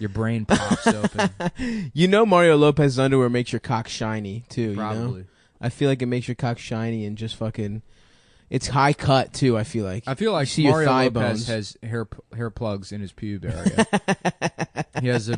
your brain pops open. You know Mario Lopez's underwear makes your cock shiny, too. Probably. You know? I feel like it makes your cock shiny and just fucking... It's high cut, too, I feel like. I feel like you see your Mario thigh Lopez bones. has hair plugs in his pube area. He has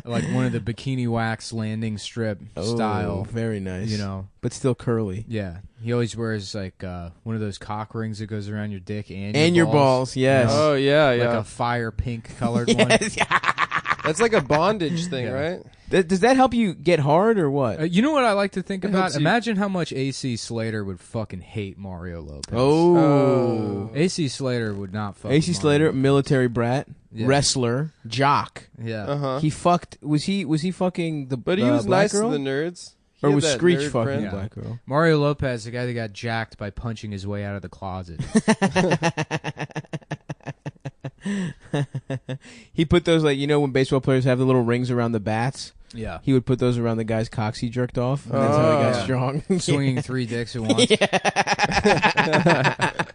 like one of the bikini wax landing strip style. Very nice. You know. But still curly. Yeah. He always wears like one of those cock rings that goes around your dick and your balls. Yes. You know? Oh, yeah, Like yeah. a fire pink colored one. That's like a bondage thing, right? Does that help you get hard or what? You know what I like to think about? helps you- Imagine how much AC Slater would fucking hate Mario Lopez. Oh. AC Slater would not fuck AC with Slater, Mario. military brat, Yeah. wrestler, jock. Yeah. Uh-huh. He fucked. Was he fucking the? But he was black nice girl? to the nerds. Or had was that Screech nerd fucking friend? a black girl? Mario Lopez, the guy that got jacked by punching his way out of the closet. He put those, like, when baseball players have the little rings around the bats? Yeah. He would put those around the guy's cocks he jerked off. And that's how he got strong. Swinging 3 dicks at once.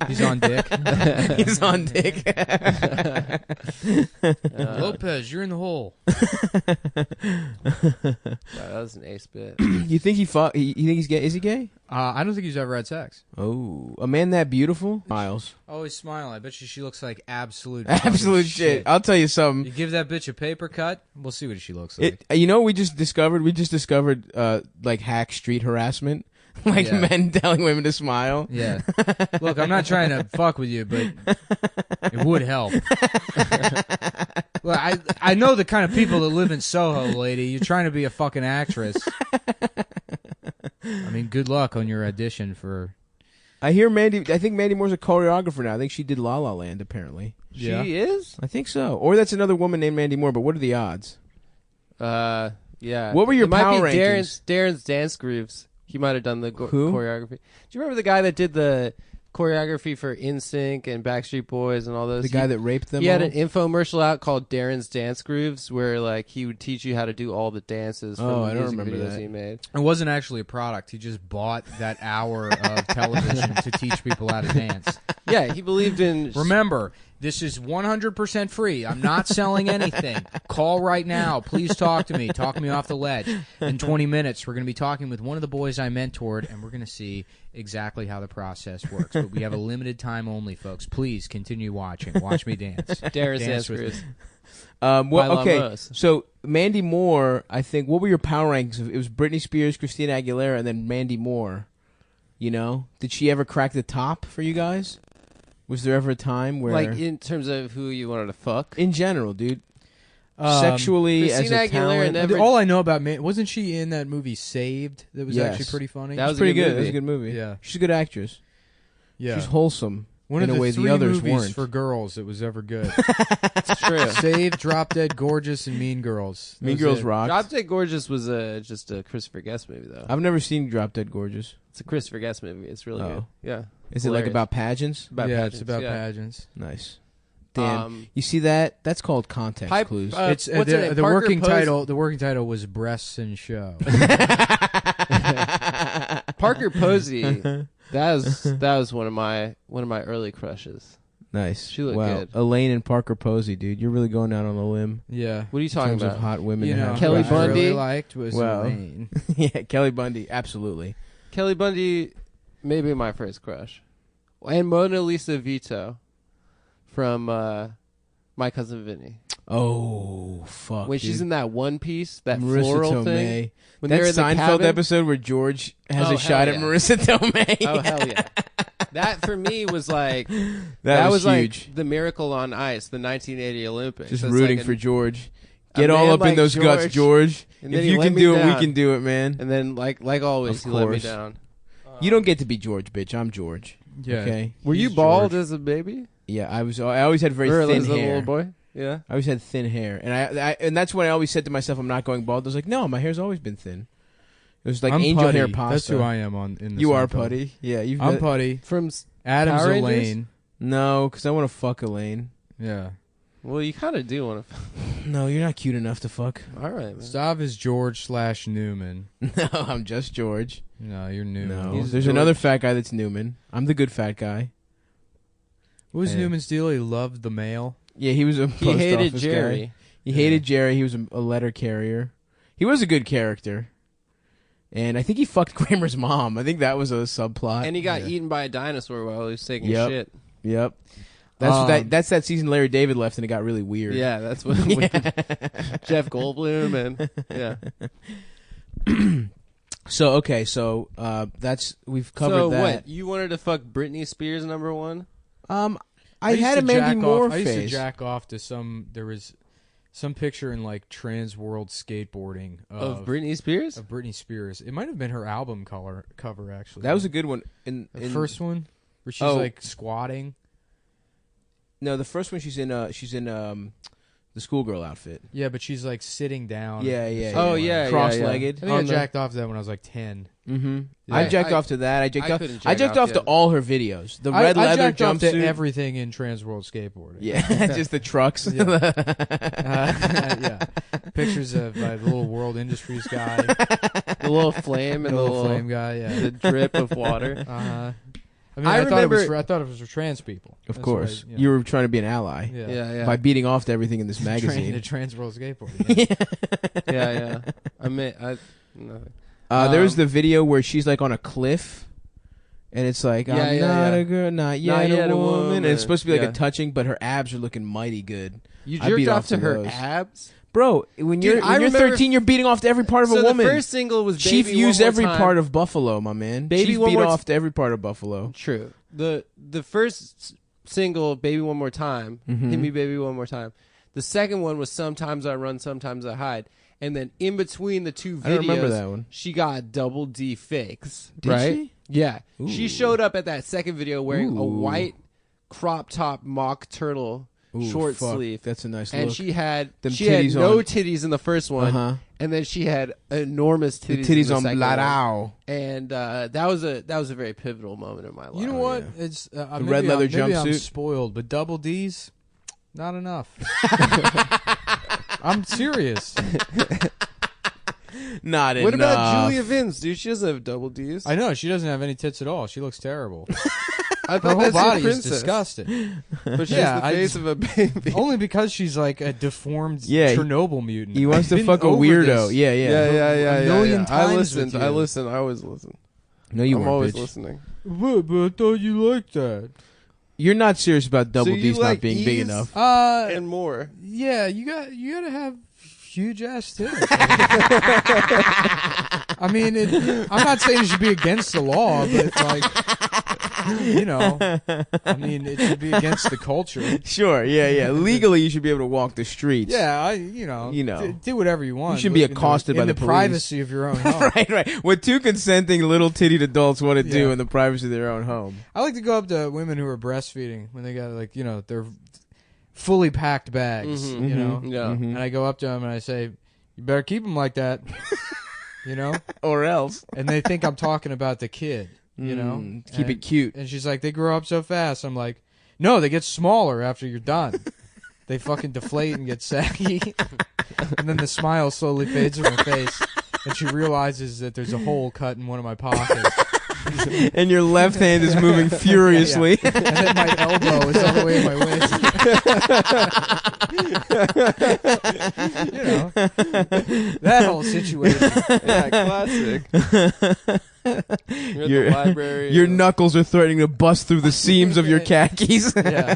He's on dick. He's on dick. Lopez, you're in the hole. That was an ace bit. You think he fought? You think he's gay? Is he gay? I don't think he's ever had sex. Oh, a man that beautiful? Miles. Always smile. I bet you she looks like absolute Shit. I'll tell you something. You give that bitch a paper cut, we'll see what she looks like. We just discovered like hack street harassment. Like men telling women to smile. Yeah. Look, I'm not trying to fuck with you, but it would help. Well, I know the kind of people that live in Soho, lady. You're trying to be a fucking actress. I mean, good luck on your audition for... I think Mandy Moore's a choreographer now. I think she did La La Land, apparently. She is? I think so. Or that's another woman named Mandy Moore, but what are the odds? Yeah. What were your it might power be rankings? Darren's dance grooves. He might have done the choreography. Do you remember the guy that did the choreography for NSYNC and Backstreet Boys and all those? The guy that raped them He had all? an infomercial out called Darren's Dance Grooves where like he would teach you how to do all the dances from I the don't music remember videos that. he made. It wasn't actually a product. He just bought that hour of television to teach people how to dance. Yeah, he believed in... Remember, this is 100% free. I'm not selling anything. Call right now. Please talk to me. Talk me off the ledge. In 20 minutes, we're going to be talking with one of the boys I mentored, and we're going to see exactly how the process works. But we have a limited time only, folks. Please continue watching. Watch me dance. Darren's Dance Dance with Grooves. Okay, so Mandy Moore, I think, what were your power rankings? It was Britney Spears, Christina Aguilera, and then Mandy Moore. Did she ever crack the top for you guys? Was there ever a time where... Like, in terms of who you wanted to fuck? In general, dude. Sexually, as Christina a Aguilera talent. All I know about wasn't she in that movie Saved? That was actually pretty funny. That was pretty a good good. movie. That was a good movie. Yeah. She's a good actress. Yeah. She's wholesome. One in of a the way 3 the others movies weren't. for girls that was ever good. It's true. Saved, Drop Dead Gorgeous, and Mean Girls. Mean Girls rocked. Drop Dead Gorgeous was just a Christopher Guest movie, though. I've never seen Drop Dead Gorgeous. It's a Christopher Guest movie. It's really good. Yeah. Is it like about pageants? About yeah, pageants, it's about yeah. pageants. Nice. Dan, you see that? That's called context clues. It's what's her name? the Parker working Posey. title. The working title was Breasts and Show. Parker Posey. That was one of my early crushes. Nice. She looked good. Elaine and Parker Posey, dude. You're really going out on a limb. Yeah. What are you talking in terms about? of hot women. You to know, have Kelly crushes. what I Bundy? really liked was Well, Elaine. yeah, Kelly Bundy, absolutely. Kelly Bundy, maybe my first crush, and Mona Lisa Vito from My Cousin Vinny. Oh fuck! When dude. she's in that one piece, that Marissa floral Tomei. thing. When That they're in the Seinfeld cabin? episode where George has Oh, a shot hell at yeah. Marissa Tomei. Oh hell yeah! That for me was like that was huge. like the Miracle on Ice, the 1980 Olympics. Just It's rooting like for George. a Get all man up in like those guts, George. And If then he you let can me do it, we down. can do it, man. And then like always, Of he let me course. down. You don't get to be George, bitch. I'm George. Yeah. Okay. Were you He's bald George. as a baby? Yeah, I was. I always had very Or thin as a hair. little boy? Yeah. I always had thin hair, and and that's when I always said to myself, "I'm not going bald." I was like, "No, my hair's always been thin." It was like I'm angel Putty. hair pasta. That's who I am in the You are Seinfeld. Putty. Yeah, I'm Putty. From Adam's Power Rangers? Elaine. No, because I want to fuck Elaine. Yeah. Well, you kind of do want to. No, you're not cute enough to fuck. All right, man. Stav is George/Newman. No, I'm just George. No, you're Newman. No, He's there's George. another fat guy that's Newman. I'm the good fat guy. What was Yeah. Newman's deal? He loved the mail. Yeah, he was a He post hated office Jerry. guy. He hated Jerry. He was a letter carrier. He was a good character. And I think he fucked Kramer's mom. I think that was a subplot. And he got eaten by a dinosaur while he was taking Yep. shit. Yep. That's that season Larry David left and it got really weird. Yeah, that's what Jeff Goldblum and yeah. So that's we've covered So that. what? You wanted to fuck Britney Spears #1? I used had to a Mandy jack Moore off. I used to phase. jack off to there was some picture in like Trans World Skateboarding Of Britney Spears? Of Britney Spears. It might have been her album cover actually. That was a good one. The first one where she's like squatting. No, the first one she's in the schoolgirl outfit. Yeah, but she's like sitting down. Yeah. Oh, yeah. Cross-legged. I think I jacked off to that when I was like 10. Mm-hmm. Yeah. I jacked off to that. I jacked off to yet. all her videos. The red leather jacked off to jumpsuit. everything in Transworld Skateboarding. Yeah, just the trucks. Yeah. Yeah. Pictures of the little World Industries guy. The little flame and the little flame guy, yeah. The drip of water. Uh-huh. I I thought it was remember- I thought it was for trans people. Of That's course. why, You were trying to be an ally. Yeah. By beating off to everything in this Training magazine. to Transworld Skateboarding. Yeah. Nothing. There was the video where she's like on a cliff. And it's like, I'm not a girl, not yet a woman. And it's supposed to be like a touching, but her abs are looking mighty good. You I jerked beat off to her those. abs? Bro, when Dude, you're I remember- 13, you're beating off to every part of a woman. The first single was Chief Baby used One More every Time. part of Buffalo, my man. Baby Chief One beat More off to every part of Buffalo. True. The first single, Baby One More Time, Mhm. Hit Me Baby One More Time. The second one was Sometimes I Run, Sometimes I Hide. And then in between the two videos, I don't remember that one. she got double D fakes. Did right? she? Yeah. Ooh. She showed up at that second video wearing a Ooh. white crop top mock turtle Ooh, short fuck. sleeve. That's a nice and look. she had Them she had titties no on- titties in the first one. Uh-huh. And then she had enormous The titties. titties in the on second Bladau. one. And that was a very pivotal moment in my life. You know what? It's maybe red leather maybe I'm jumpsuit? spoiled, but double D's, not enough. I'm serious. Not What enough. about Julia Vince, dude? She doesn't have double D's. I know she doesn't have any tits at all. She looks terrible. I Her thought whole that's your body is princess. disgusting. But she's Yeah, the I face just- of a baby. Only because she's like a deformed Yeah, Chernobyl mutant. He wants to I've fuck a been over weirdo. this Yeah. Yeah. a million I times listened. with I you. listen. I always listen. No, you I'm weren't, always bitch. listening. But I thought you liked that. You're not serious about double So you D's like not being big E's? enough. And more. Yeah, you gotta have huge ass tits. I mean, I'm not saying it should be against the law, but like, you know, I mean, it should be against the culture. Sure, yeah. Legally, you should be able to walk the streets. Yeah, do whatever you want. You shouldn't be in the- accosted by in the the police. privacy of your own home. right. What two consenting little tittied adults want to do Yeah. in the privacy of their own home. I like to go up to women who are breastfeeding when they got their fully packed bags, Mhm, you know. yeah. Mhm. And I go up to them and I say, "You better keep them like that," you know, Or else. and they think I'm talking about the kid, you know. Keep it cute. And she's like, "They grow up so fast." I'm like, "No, they get smaller after you're done. They fucking deflate and get saggy." And then the smile slowly fades from her face, and she realizes that there's a hole cut in one of my pockets. And your left hand is moving furiously. Yeah. And then my elbow is all the way in my waist. You know, that whole situation. Yeah, classic. You're at the library. Your knuckles are threatening to bust through the seams of your khakis. Yeah.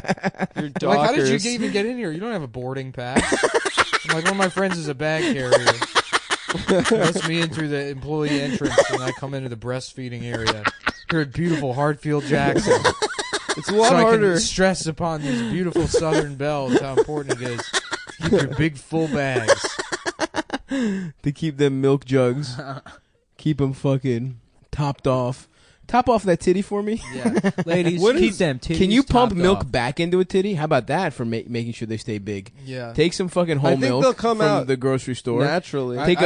Your Like, how did you Dockers. even get in here? You don't have a boarding pass. I'm like, one of my friends is a bag carrier. Lets me in through the employee entrance, and I come into the breastfeeding area. Here at beautiful Hartfield Jackson. It's a lot so I harder. can stress upon these beautiful Southern belles how important it is to keep your big full bags. To keep them milk jugs. Keep them fucking topped off. Top off that titty for me. Yeah, ladies, What keep is- them titties. Can you pump topped milk off. back into a titty? How about that for making sure they stay big? Yeah. Take some fucking whole I think milk they'll come from out the grocery store. naturally. I had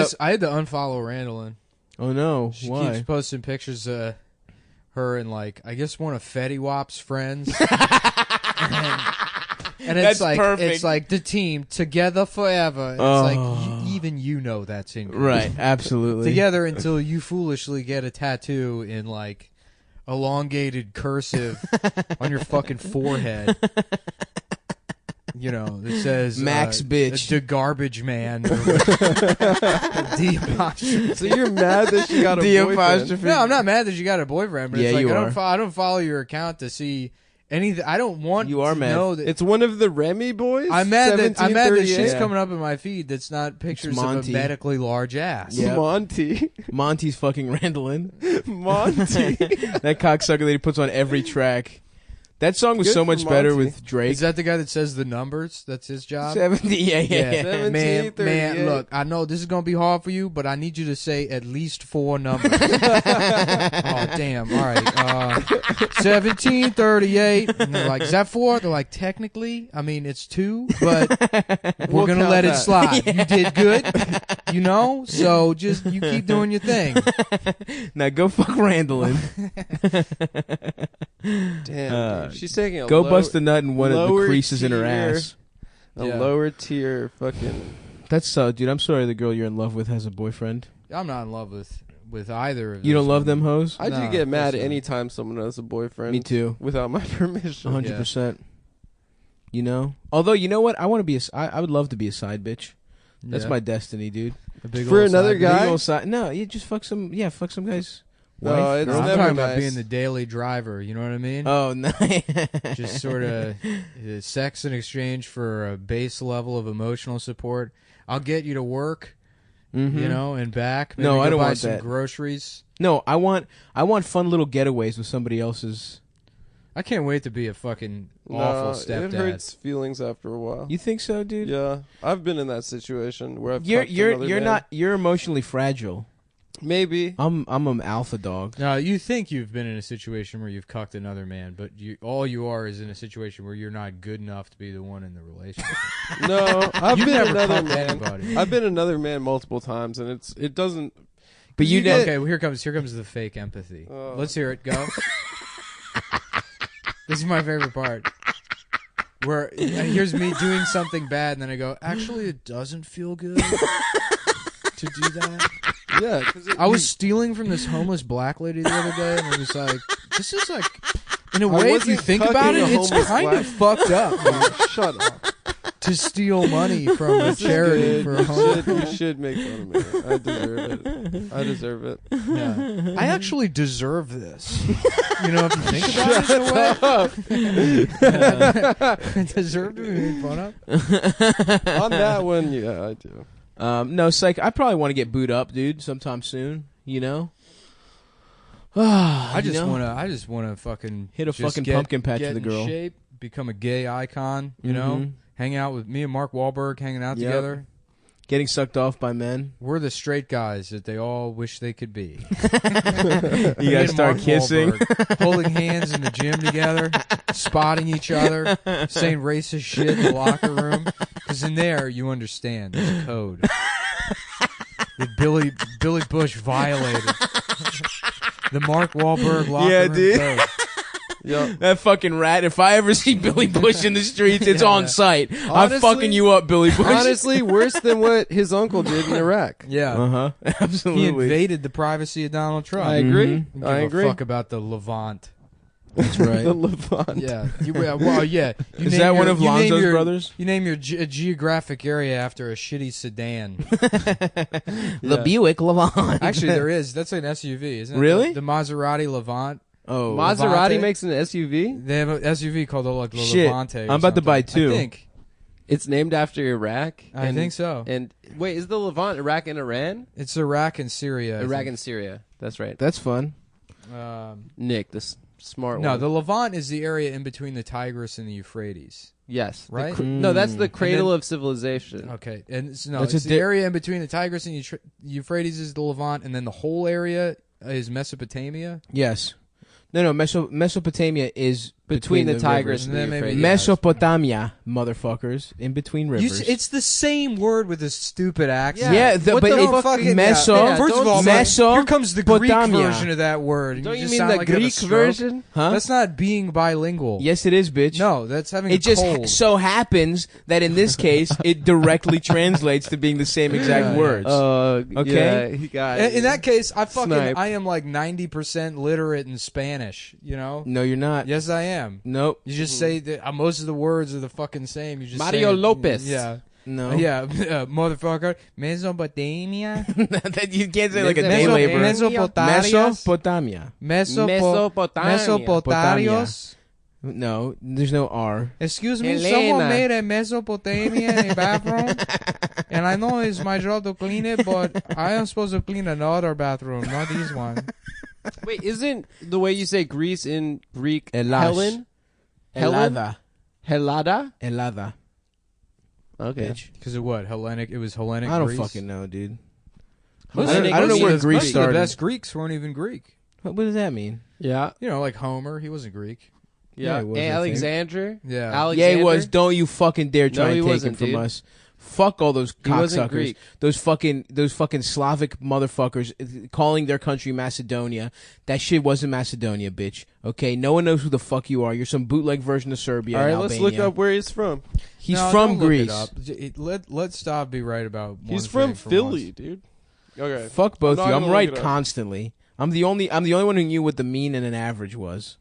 to unfollow Randallin. Oh no! She Why? keeps posting pictures of her and like I guess one of Fetty Wap's friends. And That's it's like perfect. it's like the team together forever. It's like even you know that's English. Right, absolutely. Together until you foolishly get a tattoo in like elongated cursive on your fucking forehead. You know, it says Max bitch. the garbage man. D apostrophe. So you're mad that she got a D boyfriend? apostrophe. No, I'm not mad that you got a boyfriend, but Yeah, it's like you I are. don't follow your account to see anything. I don't want You are to mad. know that. It's one of the Remy boys. I'm mad that 1738? shit's coming up in my feed that's not pictures of a Monty. medically large ass. Yeah. Monty. Monty's fucking Randallin. Monty. That cocksucker that he puts on every track. That song was Good so for much better Monty. with Drake. Is that the guy that says the numbers? That's his job? 70, yeah. 17, Man, 38. look, I know this is going to be hard for you, but I need you to say at least 4 numbers. Oh, damn. All right. 1738. And they're like, is that 4? They're like, technically, I mean, it's 2, but we're going to let it slide. You did good, you know? So just, you keep doing your thing. Now go fuck Randallin. Damn, dude. She's taking a Go bust a nut in one of the lower creases in her tier- ass. A Yeah. lower tier fucking. That's dude. I'm sorry the girl you're in love with has a boyfriend. I'm not in love with either of You don't those love them women. hoes? I No, do get of mad course not. anytime someone has a boyfriend. Me too. Without my permission. 100%. You know? Although, you know what? I want to be I would love to be a side bitch. That's Yeah. my destiny, dude. A big For old another side guy? Big old side. No, you just fuck some guy's No, wife. it's No, I'm never talking nice. about being the daily driver. You know what I mean? Oh, nice. Just sort of sex in exchange for a base level of emotional support. I'll get you to work, you know, and back. Maybe No, I go don't buy want some that. groceries. No, I want fun little getaways with somebody else's. I can't wait to be a fucking awful stepdad. It hurts feelings after a while. You think so, dude? Yeah, I've been in that situation where I've You're fucked another man. you're emotionally fragile. Maybe. I'm an alpha dog. No, you think you've been in a situation where you've cucked another man, but all you are is in a situation where you're not good enough to be the one in the relationship. No, I've You've been never another cucked man. anybody. I've been another man multiple times, and it doesn't. But you get- Okay, well, here comes the fake empathy. Oh. Let's hear it. Go. This is my favorite part. Where here's me doing something bad, and then I go, actually, it doesn't feel good to do that. Yeah, because I was stealing from this homeless black lady the other day, and I was like, this is like, in a I way, if you wasn't think about cucking it, a it's homeless kind black- of fucked up, man, Shut up. to steal money from a charity for a homeless. You should make fun of me. I deserve it. I deserve it. Yeah. I actually deserve this. You know, if you think about it in a way. I deserve to be made fun of. On that one, yeah, I do. No, psych. I probably want to get booed up, dude, sometime soon. You know. I just wanna fucking hit a just fucking get- pumpkin patch get with a in girl. shape, become a gay icon. You know, Mhm. hang out with me and Mark Wahlberg, hanging out Yep. together. Getting sucked off by men. We're the straight guys that they all wish they could be. You guys start kissing, holding hands in the gym together, spotting each other, saying racist shit in the locker room. Because in there, you understand there's a code that Billy Bush violated. The Mark Wahlberg locker room dude. code. Yep. That fucking rat. If I ever see Billy Bush in the streets, it's on site. I'm Honestly- fucking you up, Billy Bush. Honestly, worse than what his uncle did in Iraq. Yeah. Uh-huh. Absolutely. He invaded the privacy of Donald Trump. I agree. Give I a agree. fuck about the Levant. That's right. The Levant. Yeah. Well, yeah. You Is name that one your- of you name Lonzo's your- brothers? You name your geographic area after a shitty sedan. The Buick Levant. Actually, there is. That's an SUV, isn't it? Really? The Maserati Levant. Oh, Maserati Levante? makes an SUV. They have an SUV called the Shit. Levante. or I'm about to buy something. two. I think. It's named after Iraq. I think so. And wait, is the Levant Iraq and Iran? It's Iraq and Syria. I Iraq think. and Syria. That's right. That's fun. Nick, the smart No, one. the Levant is the area in between the Tigris and the Euphrates. Yes. Right? No, that's the cradle then- of civilization. Okay, and it's That's it's a the di- area in between the Tigris and Euphrates is the Levant, and then the whole area is Mesopotamia. Yes. No. Mesopotamia is Between the Tigris rivers. and the And then maybe- Euphrates. Mesopotamia, motherfuckers, in between rivers. It's the same word with a stupid accent. Yeah, What but the it's fucking meso. yeah, first of all, meso. here comes the Greek Potamia. version of that word. and Don't you just mean sound the like you have a Greek stroke. version? Huh? That's not being bilingual. Yes, it is, bitch. No, that's having a It just cold. so happens that in this case, it directly translates to being the same exact Yeah, words. Yeah, Okay? he got In that case, I Sniped. am like 90% literate in Spanish. You know? No, you're not. Yes, I am. Nope. You just say that most of the words are the fucking same. You just Mario say it- Lopez. Yeah. No. Yeah, motherfucker. Mesopotamia. That you can't say like a day laborer. Mesopotamia. Mesopotamios. No, there's no R. Excuse me, Elena. someone made a Mesopotamia in a bathroom, and I know it's my job to clean it, but I am supposed to clean another bathroom, not this one. Wait, isn't the way you say Greece in Greek Hellas. Helen? Helada. Helada. Okay. Because of what? Hellenic? It was Hellenic I don't Greece? fucking know, dude. I don't know where Greece started. The best Greeks weren't even Greek. What does that mean? Yeah. You know, like Homer, he wasn't Greek. Yeah. he was, I think. Alexander. Yeah. Alexander? Yeah, he was. Don't you fucking dare try No, he and take wasn't, him from dude. us. Fuck all those He wasn't cocksuckers. Greek. Those fucking Slavic motherfuckers calling their country Macedonia. That shit wasn't Macedonia, bitch. Okay? No one knows who the fuck you are. You're some bootleg version of Serbia. All right, and let's Albania. look up where he's from. He's No, from don't look Greece. it up. Let Stav be right about one He's thing from for Philly, once. dude. Okay. Fuck both I'm of you. not I'm gonna right look it up. constantly. I'm the only one who knew what the mean and an average was.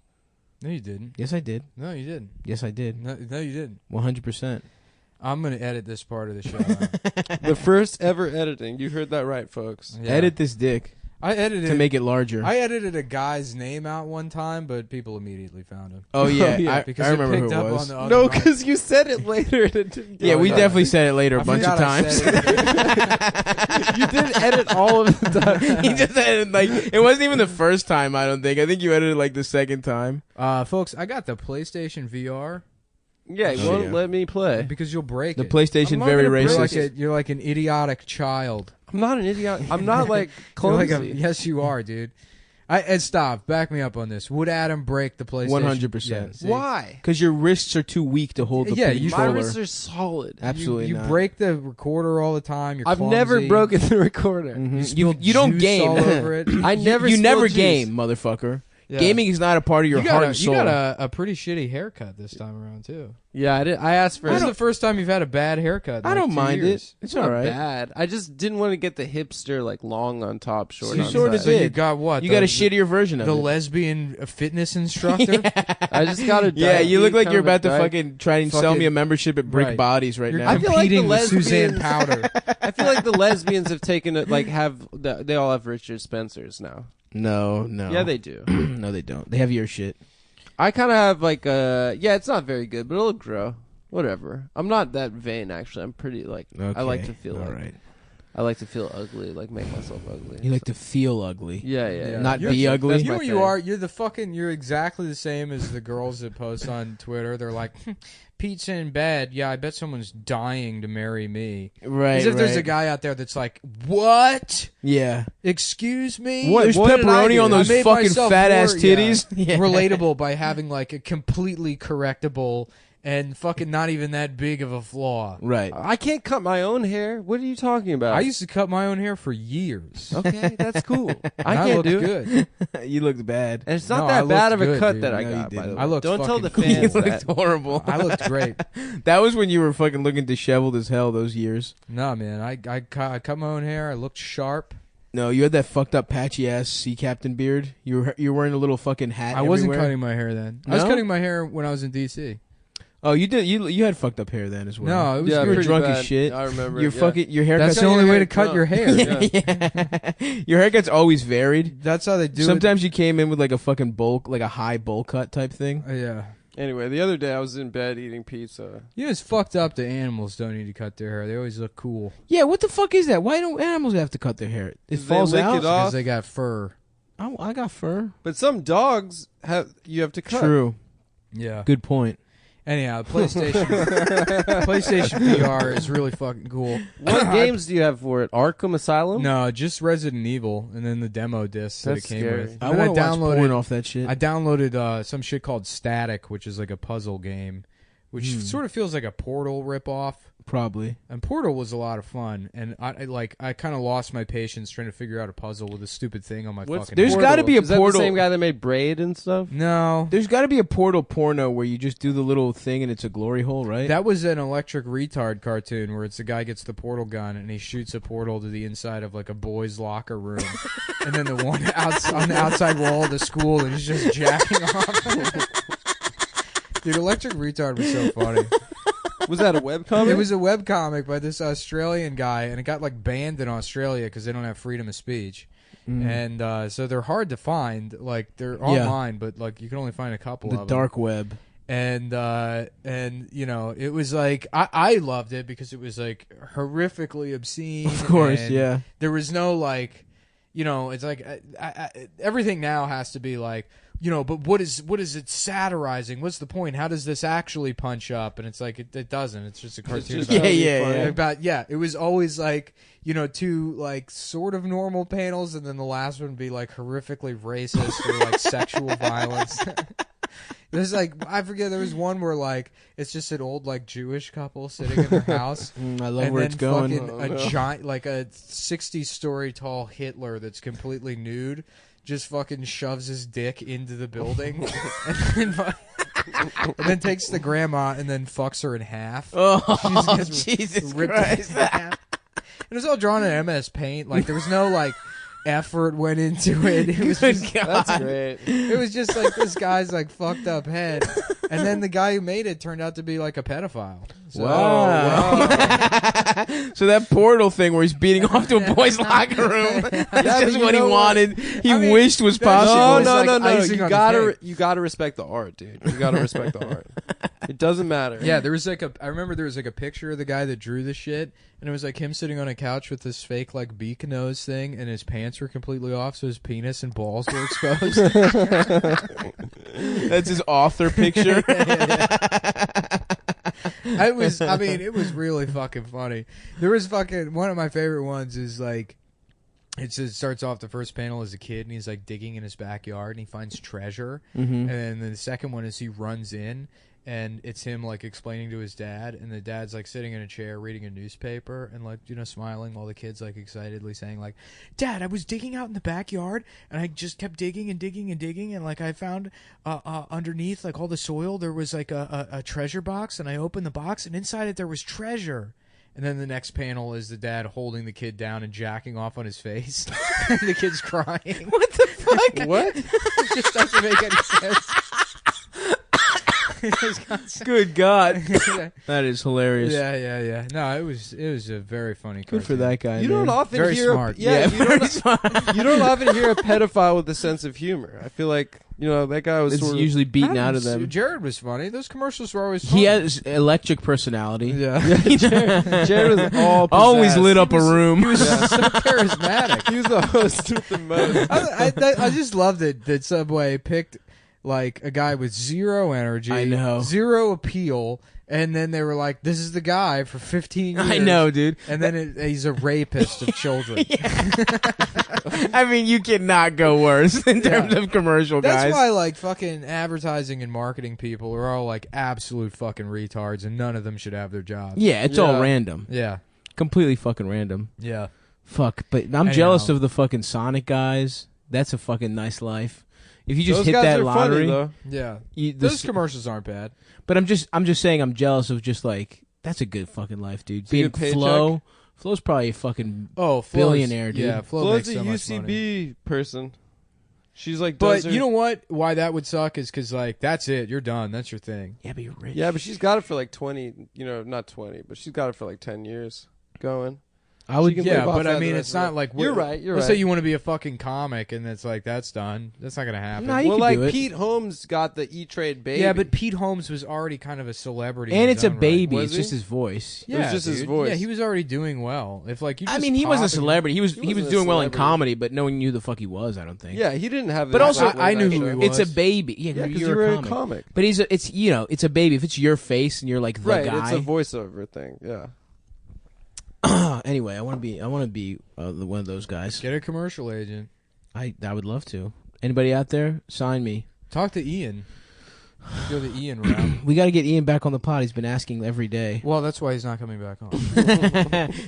No, you didn't. Yes, I did. No, you didn't. Yes, I did. No, you didn't. 100%. I'm going to edit this part of the show out. The first ever editing. You heard that right, folks. Yeah. Edit this dick I edited to make it larger. I edited a guy's name out one time, but people immediately found him. Oh yeah, yeah, because I it remember who picked it up was. on the other No, mic. because you said it later. And it didn't Yeah, we no. definitely said it later a I bunch of forgot I times. said it. You did edit all of the time. He just edited like it wasn't even the first time. I don't think. I think you edited like the second time. Folks, I got the PlayStation VR Yeah, he Oh, won't yeah. let me play. because you'll break The it. PlayStation I'm not very gonna break racist. You're like an idiotic child. I'm not an idiot. I'm not like You're like clumsy. yes, you are, dude. And stop. Back me up on this. Would Adam break the PlayStation? 100%. Yeah, see? Why? Because your wrists are too weak to hold the Yeah, you- My controller. wrists are solid. Absolutely You not. break the recorder all the time. You're I've never clumsy. broken the recorder. Mhm. You, You don't juice game. all over it. I never. You never spilled juice. game, motherfucker. Yeah. Gaming is not a part of your you heart got, and you soul. got a pretty shitty haircut this time around too. Yeah, I did. I asked for. This is it. the first time you've had a bad haircut. In I like don't 2 mind years. it. It's all not right. bad. I just didn't want to get the hipster like long on top, short You on sorta side. So you did. got what? You the, got a shittier version of the it. lesbian fitness instructor. I just got a. Yeah, you look like you're about to dyke. fucking try and sell Fucking- me a membership at Brick right. Bodies right You're now. I feel like the competing with Suzanne lesbians- Powder. I feel like the lesbians have taken it. Like they all have Richard Spencers now. No. Yeah, they do. No, they don't. They have your shit. I kind of have like yeah, it's not very good, but it'll grow. Whatever. I'm not that vain actually. I'm pretty like I like to feel all like right. I like to feel ugly, like make myself ugly. You like to feel ugly. Yeah. Not You're- be ugly. that's You know my what you thing. are? You're exactly the same as the girls that post on Twitter. They're like, pizza in bed. Yeah, I bet someone's dying to marry me. Right. As if there's a right. guy out there that's like, what? Yeah. Excuse me? What? There's What did I pepperoni do? on those I made fucking myself fat ass more- titties. Yeah. relatable by having like a completely correctable and fucking not even that big of a flaw. Right. I can't cut my own hair. What are you talking about? I used to cut my own hair for years. Okay, that's cool. And I can't looked do it. good. You looked bad. And it's not No, I that bad looked of a good, cut dude. that I No, you got. By didn't. the way, I looked don't tell the fucking fans cool. You that. looked horrible. I looked great. That was when you were fucking looking disheveled as hell those years. No, man. I cut my own hair. I looked sharp. No, you had that fucked up patchy ass sea captain beard. You were wearing a little fucking hat. I wasn't everywhere. cutting my hair then. I was No? cutting my hair when I was in D.C. Oh, you did. You had fucked up hair then as well. No, it was Yeah, you were pretty drunk bad. as shit. I remember. Your yeah. fucking your haircut. That's the only way to cut your hair. Yeah. Your haircut's always varied. That's how they do Sometimes you came in with like a fucking bowl, like a high bowl cut type thing. it. Yeah. Anyway, the other day I was in bed eating pizza. You know, it's fucked up that animals don't need to cut their hair. They always look cool. Yeah, what the fuck is that? Why don't animals have to cut their hair? It They falls lick out. it off. Because they got fur. I got fur. But some dogs you have to cut. True. Yeah. Good point. Anyhow, PlayStation VR is really fucking cool. What games do you have for it? Arkham Asylum? No, just Resident Evil, and then the demo disc that it That's came scary. with. I And want to watch downloaded porn off that shit. I downloaded some shit called Static, which is like a puzzle game, which sort of feels like a Portal ripoff. Probably. And Portal was a lot of fun, and I kind of lost my patience trying to figure out a puzzle with a stupid thing on my fucking. There's head. got to be a Is that Portal. the same guy that made Braid and stuff? No, There's got to be a Portal porno where you just do the little thing and it's a glory hole, right? that was an Electric Retard cartoon where it's the guy gets the portal gun and he shoots a portal to the inside of like a boys' locker room, and then the one on the outside wall of the school and he's just jacking off. Dude, Electric Retard was so funny. Was that a webcomic? It was a webcomic by this Australian guy, and it got like banned in Australia because they don't have freedom of speech. And so they're hard to find. Like they're online, but like you can only find a couple the of them. dark web. And you know, it was like I loved it because it was like horrifically obscene. Of course, and yeah. There was no like, you know, it's like everything now has to be like, but what is it satirizing? What's the point? How does this actually punch up? And it's like it doesn't. It's just a cartoon. It was always like, two like sort of normal panels, and then the last one would be like horrifically racist or like sexual violence. There's like, I forget, there was one where like it's just an old like Jewish couple sitting in their house. I love where it's going. A giant, like a 60-story tall Hitler that's completely nude, just fucking shoves his dick into the building, and then takes the grandma and then fucks her in half. Oh, Jesus Christ! It was all drawn in MS Paint. Like there was no like effort went into it. It was just, That's great. It was just like this guy's like fucked up head, and then the guy who made it turned out to be like a pedophile. So, Wow. So that portal thing where he's beating off to a boys' locker room, that's just what he wanted. He wished was possible. No. You gotta respect the art, dude. You gotta respect the art. It doesn't matter. Yeah, there was like I remember there was like a picture of the guy that drew the shit, and it was like him sitting on a couch with this fake like beak nose thing, and his pants were completely off, so his penis and balls were exposed. That's his author picture. It was really fucking funny. There was fucking one of my favorite ones is like it starts off the first panel as a kid and he's like digging in his backyard and he finds treasure, and then the second one is he runs in and it's him like explaining to his dad, and the dad's like sitting in a chair reading a newspaper and like smiling while the kid's like excitedly saying like, "Dad, I was digging out in the backyard and I just kept digging and digging and digging, and like I found underneath like all the soil there was like a treasure box, and I opened the box and inside it there was treasure." And then the next panel is the dad holding the kid down and jacking off on his face. And the kid's crying. What the fuck? What? It just doesn't make any sense. Good God. That is hilarious. Yeah. No, it was a very funny cartoon. Good for that guy. You don't often very hear smart. you don't often hear a pedophile with a sense of humor. I feel like that guy was It's sort of usually beaten out of them. Jared was funny. Those commercials were always funny. He has electric personality. Yeah. Jared was always lit up a room. He was so charismatic. He was the host with the most. I just loved it that Subway picked like a guy with zero energy, I know, zero appeal, and then they were like, "This is the guy for 15 years." I know, dude. And then he's a rapist of children. I mean, you cannot go worse in terms of commercial guys. That's why like fucking advertising and marketing people are all like absolute fucking retards, and none of them should have their jobs. Yeah, it's all random. Yeah, completely fucking random. Yeah. Fuck, but I'm jealous of the fucking Sonic guys. That's a fucking nice life. If you just Those hit guys that are lottery, funny, though. Yeah, those commercials aren't bad. But I'm just saying, I'm jealous of just like that's a good fucking life, dude. It's a Being good paycheck. Flo's probably a fucking Flo's, billionaire, dude. Yeah, Flo's makes a so much UCB money. person. She's like, but you know what? Why that would suck is because like that's it. You're done. That's your thing. Yeah, but you're rich. Yeah, but she's got it for like 20. Not 20, but she's got it for like 10 years going. I would, but I mean, it's not like you're right. Let's say you want to be a fucking comic, and it's like that's done. That's not gonna happen. No, you well, can like do it. Pete Holmes got the E-Trade baby. Yeah, but Pete Holmes was already kind of a celebrity, and in it's his a own baby. Right. It's just his voice. Yeah, it was just his voice. Yeah, he was already doing well. If like you, I mean, he was a celebrity. He was wasn't a doing well in celebrity. comedy, but no one knew who the fuck he was. I don't think. Yeah, he didn't have. But also, I knew who he was. It's a baby. Yeah, because you're you were a comic. comic. But it's a baby. If it's your face and you're like the Right, guy, it's a voiceover thing. Yeah. Anyway, I want to be one of those guys. Get a commercial agent. I would love to. Anybody out there, sign me. Talk to Ian. Go the Ian route. We got to get Ian back on the pod. He's been asking every day. Well, that's why he's not coming back on.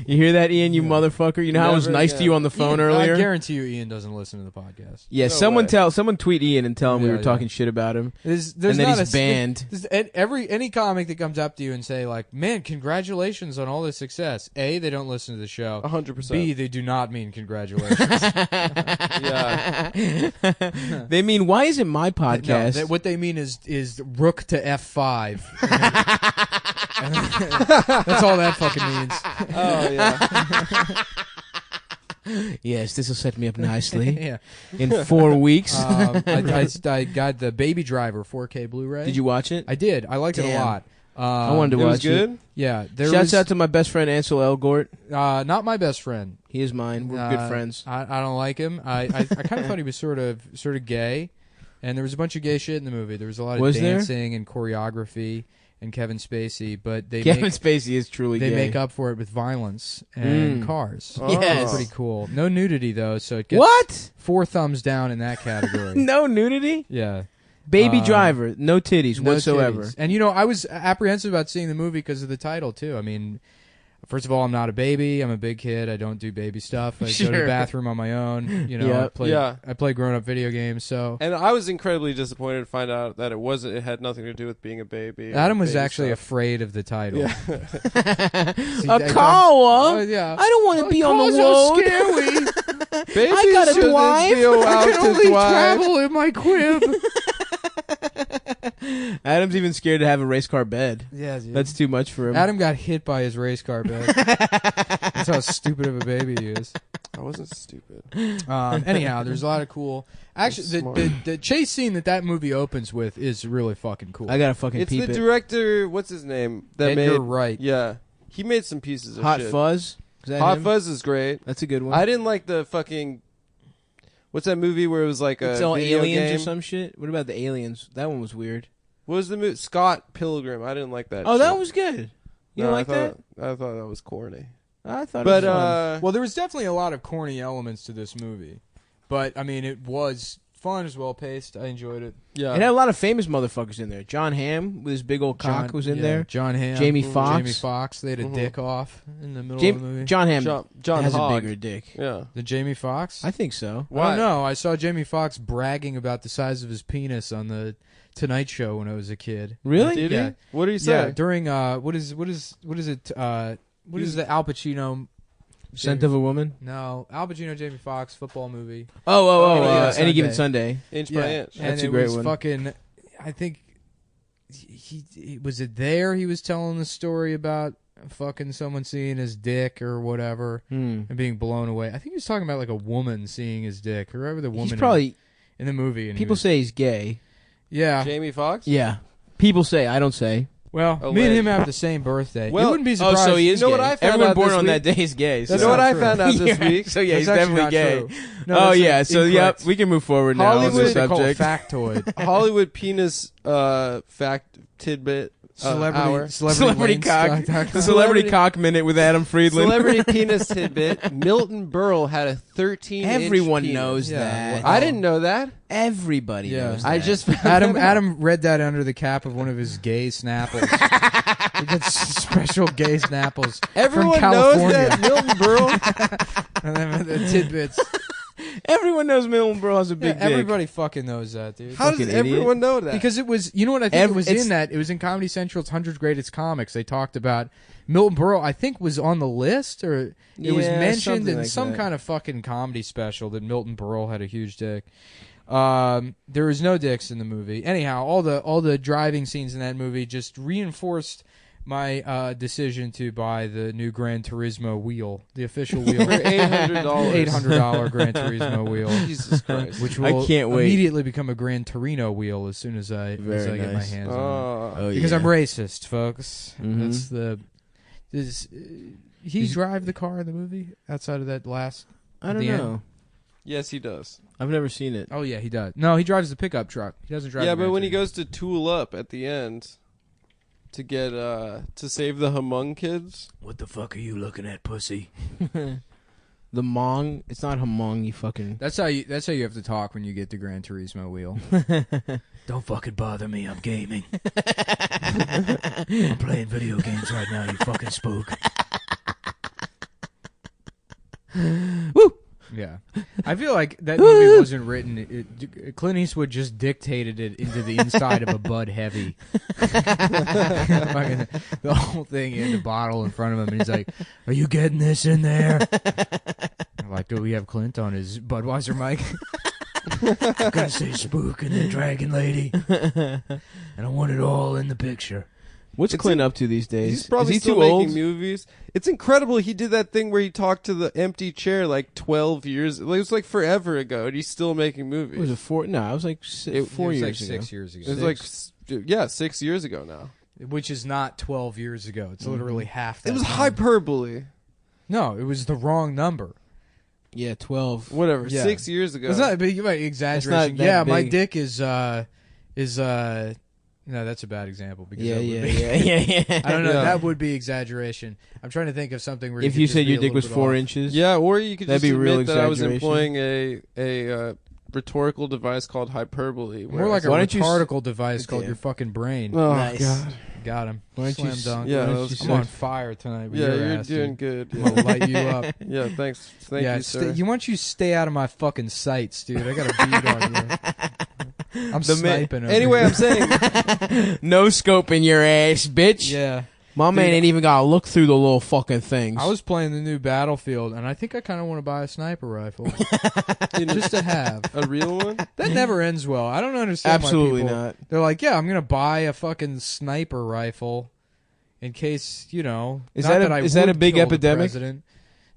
You hear that, Ian? You motherfucker! You know how I was nice to you on the phone earlier. I guarantee you, Ian doesn't listen to the podcast. Yeah, No someone tweet Ian and tell him we were Yeah. talking shit about him, There's and then not he's banned. Any comic that comes up to you and say like, "Man, congratulations on all this success." A, they don't listen to the show. 100%. B, they do not mean congratulations. Yeah. They mean, why isn't my podcast? No, what they mean is rook to F5. That's all that fucking means. Oh yeah. Yes, this will set me up nicely. Yeah. In 4 weeks. I got the Baby Driver 4K Blu-ray. Did you watch it? I did. I liked it a lot. I wanted to It was watch good? it. Yeah. Shouts out to my best friend Ansel Elgort. Not my best friend. He is mine. We're good friends. I don't like him. I kind of thought he was sort of gay. And there was a bunch of gay shit in the movie. There was a lot of Was there? dancing and choreography and Kevin Spacey, but Kevin Spacey is truly they gay. make up for it with violence and cars. Yes. It's pretty cool. No nudity though, so it gets What? 4 thumbs down in that category. No nudity? Yeah. Baby Driver, no titties No whatsoever. titties. And I was apprehensive about seeing the movie because of the title too. I mean, first of all, I'm not a baby. I'm a big kid. I don't do baby stuff. I go to the bathroom on my own. I play grown-up video games. So, and I was incredibly disappointed to find out that it had nothing to do with being a baby. Adam was actually afraid of the title. Yeah. A Kawa? Yeah. I don't want to be on the road. Scary. Babies I got a shouldn't wife. feel I out can to only drive. travel in my crib. Adam's even scared to have a race car bed. Yeah, dude. That's too much for him. Adam got hit by his race car bed. That's how stupid of a baby he is. I wasn't stupid. Anyhow, there's a lot of cool. Actually, the chase scene that movie opens with is really fucking cool. I gotta fucking It's peep the it. director. What's his name? That Edgar made Wright. Yeah, he made some pieces of Hot shit. Fuzz? Is that Hot him? Fuzz is great. That's a good one. I didn't like the fucking. What's that movie where it was like It's a all video aliens game? or some shit. What about the aliens? That one was weird. What was the movie? Scott Pilgrim. I didn't like that. Oh, shit. that was good. You No, like that? I thought that was corny. I thought But it was fun. Well, there was definitely a lot of corny elements to this movie, but I mean, it was fun. It was well paced. I enjoyed it. Yeah, It had a lot of famous motherfuckers in there. John Hamm with his big old cock was in there. John Hamm, Jamie Foxx. Jamie Foxx. They had a dick off in the middle of the movie. John Hamm John has Hogg. a bigger dick. Yeah. The Jamie Foxx. I think so. I don't know. I saw Jamie Foxx bragging about the size of his penis on the Tonight Show when I was a kid. Really? Did Yeah. he? What did he say? Yeah, during what is it? What is the Al Pacino? Scent of a Woman? No, Al Pacino, Jamie Foxx football movie. Any Given Sunday. Inch by inch. And That's a it great was one. Fucking, I think he was it there. He was telling the story about fucking someone seeing his dick or whatever and being blown away. I think he was talking about like a woman seeing his dick. Whoever the woman He's probably in the movie. And people say he's gay. Yeah. Jamie Foxx? Yeah. People say, I don't say. Well, me and him have the same birthday. Well- you wouldn't be surprised. so he is You know gay. what I found Everyone out born this on week? that day is gay. You know what I found out this week? So yeah, he's That's actually definitely not gay. true. No, Oh that's yeah, so incorrect. yep, we can move forward now on Hollywood- this They call it subject. factoid. Hollywood penis fact tidbit hour. Celebrity cock. The celebrity cock minute with Adam Friedland. Celebrity penis tidbit. Milton Berle had a 13-inch Everyone penis. knows Yeah, that. I didn't know that. Everybody knows that. I just found Adam read that under the cap of one of his gay snapples. He gets special gay snapples Everyone from knows California. that Milton Berle. And then the tidbits. Everyone knows Milton Berle has a big dick. Everybody fucking knows that, dude. How does Fucking everyone know that? Because it was, you know what I think it was in that? It was in Comedy Central's 100 Greatest Comics. They talked about Milton Berle, I think, was on the list, or it was Yeah, mentioned something in like some that. kind of fucking comedy special that Milton Berle had a huge dick. There was no dicks in the movie. Anyhow, all the driving scenes in that movie just reinforced my decision to buy the new Gran Turismo wheel, the official wheel, For $800. $800 Gran Turismo wheel. Jesus Christ. Which I will can't wait. immediately become a Gran Torino wheel as soon as I get my nice. hands on it. Oh. Because I'm racist, folks. Mhm. That's the. He drive the car in the movie outside of that last. I don't the end? know. Yes, he does. I've never seen it. Oh yeah, he does. No, he drives the pickup truck. He doesn't drive. Yeah, the but Gran when he Torino. goes to tool up at the end to get to save the Hmong kids. What the fuck are you looking at, pussy? The Hmong. It's not Hmong, you fucking. That's how you have to talk when you get the Gran Turismo wheel. Don't fucking bother me. I'm gaming. I'm playing video games right now, you fucking spook. Woo! Yeah, I feel like that movie wasn't written. Clint Eastwood just dictated it into the inside of a Bud Heavy. Fucking, the whole thing in the bottle in front of him, and he's like, "Are you getting this in there?" I'm like, do we have Clint on his Budweiser mic? I'm gonna say spook and then dragon lady, and I want it all in the picture. What's Clint up to these days? He's probably Is he still too making old? movies. It's incredible. He did that thing where he talked to the empty chair like 12 years. It was like forever ago, and he's still making movies. Was it 4? No, it was like 4 years like ago. 6 years ago. It was like 6 years ago now. Which is not 12 years ago. It's literally half that. It was time. hyperbole. No, it was the wrong number. Yeah, 12. Whatever. Yeah. 6 years ago. It's not big, exaggeration. that Yeah, my big. dick is no, that's a bad example because Yeah, that would yeah, be- yeah. I don't know. Yeah. That would be exaggeration. I'm trying to think of something where If could you just said be your a dick was little bit 4 off. inches. Yeah, or you could That'd just be real admit that I was exaggeration. employing a rhetorical device called hyperbole. More like a Why don't you rhetorical device called Yeah. your fucking brain. Oh, Nice. God. Got him. Why don't you Slam dunk. Yeah, why that don't was you I'm say- on fire tonight. With Yeah, your you're ass, doing dude. good. I'm gonna light you up. Yeah, thanks. Thank yeah, you, sir. you want you to stay out of my fucking sights, dude. I got a bead on you. I'm sniping. over Anyway, here. I'm saying No scope in your ass, bitch. yeah. My man Dude, ain't even got to look through the little fucking things. I was playing the new Battlefield, and I think I kind of want to buy a sniper rifle just to have. a real one. That never ends well. I don't understand. Absolutely why people, not. They're like, yeah, I'm gonna buy a fucking sniper rifle in case Is Is not that a- I is that would a big kill the epidemic? president.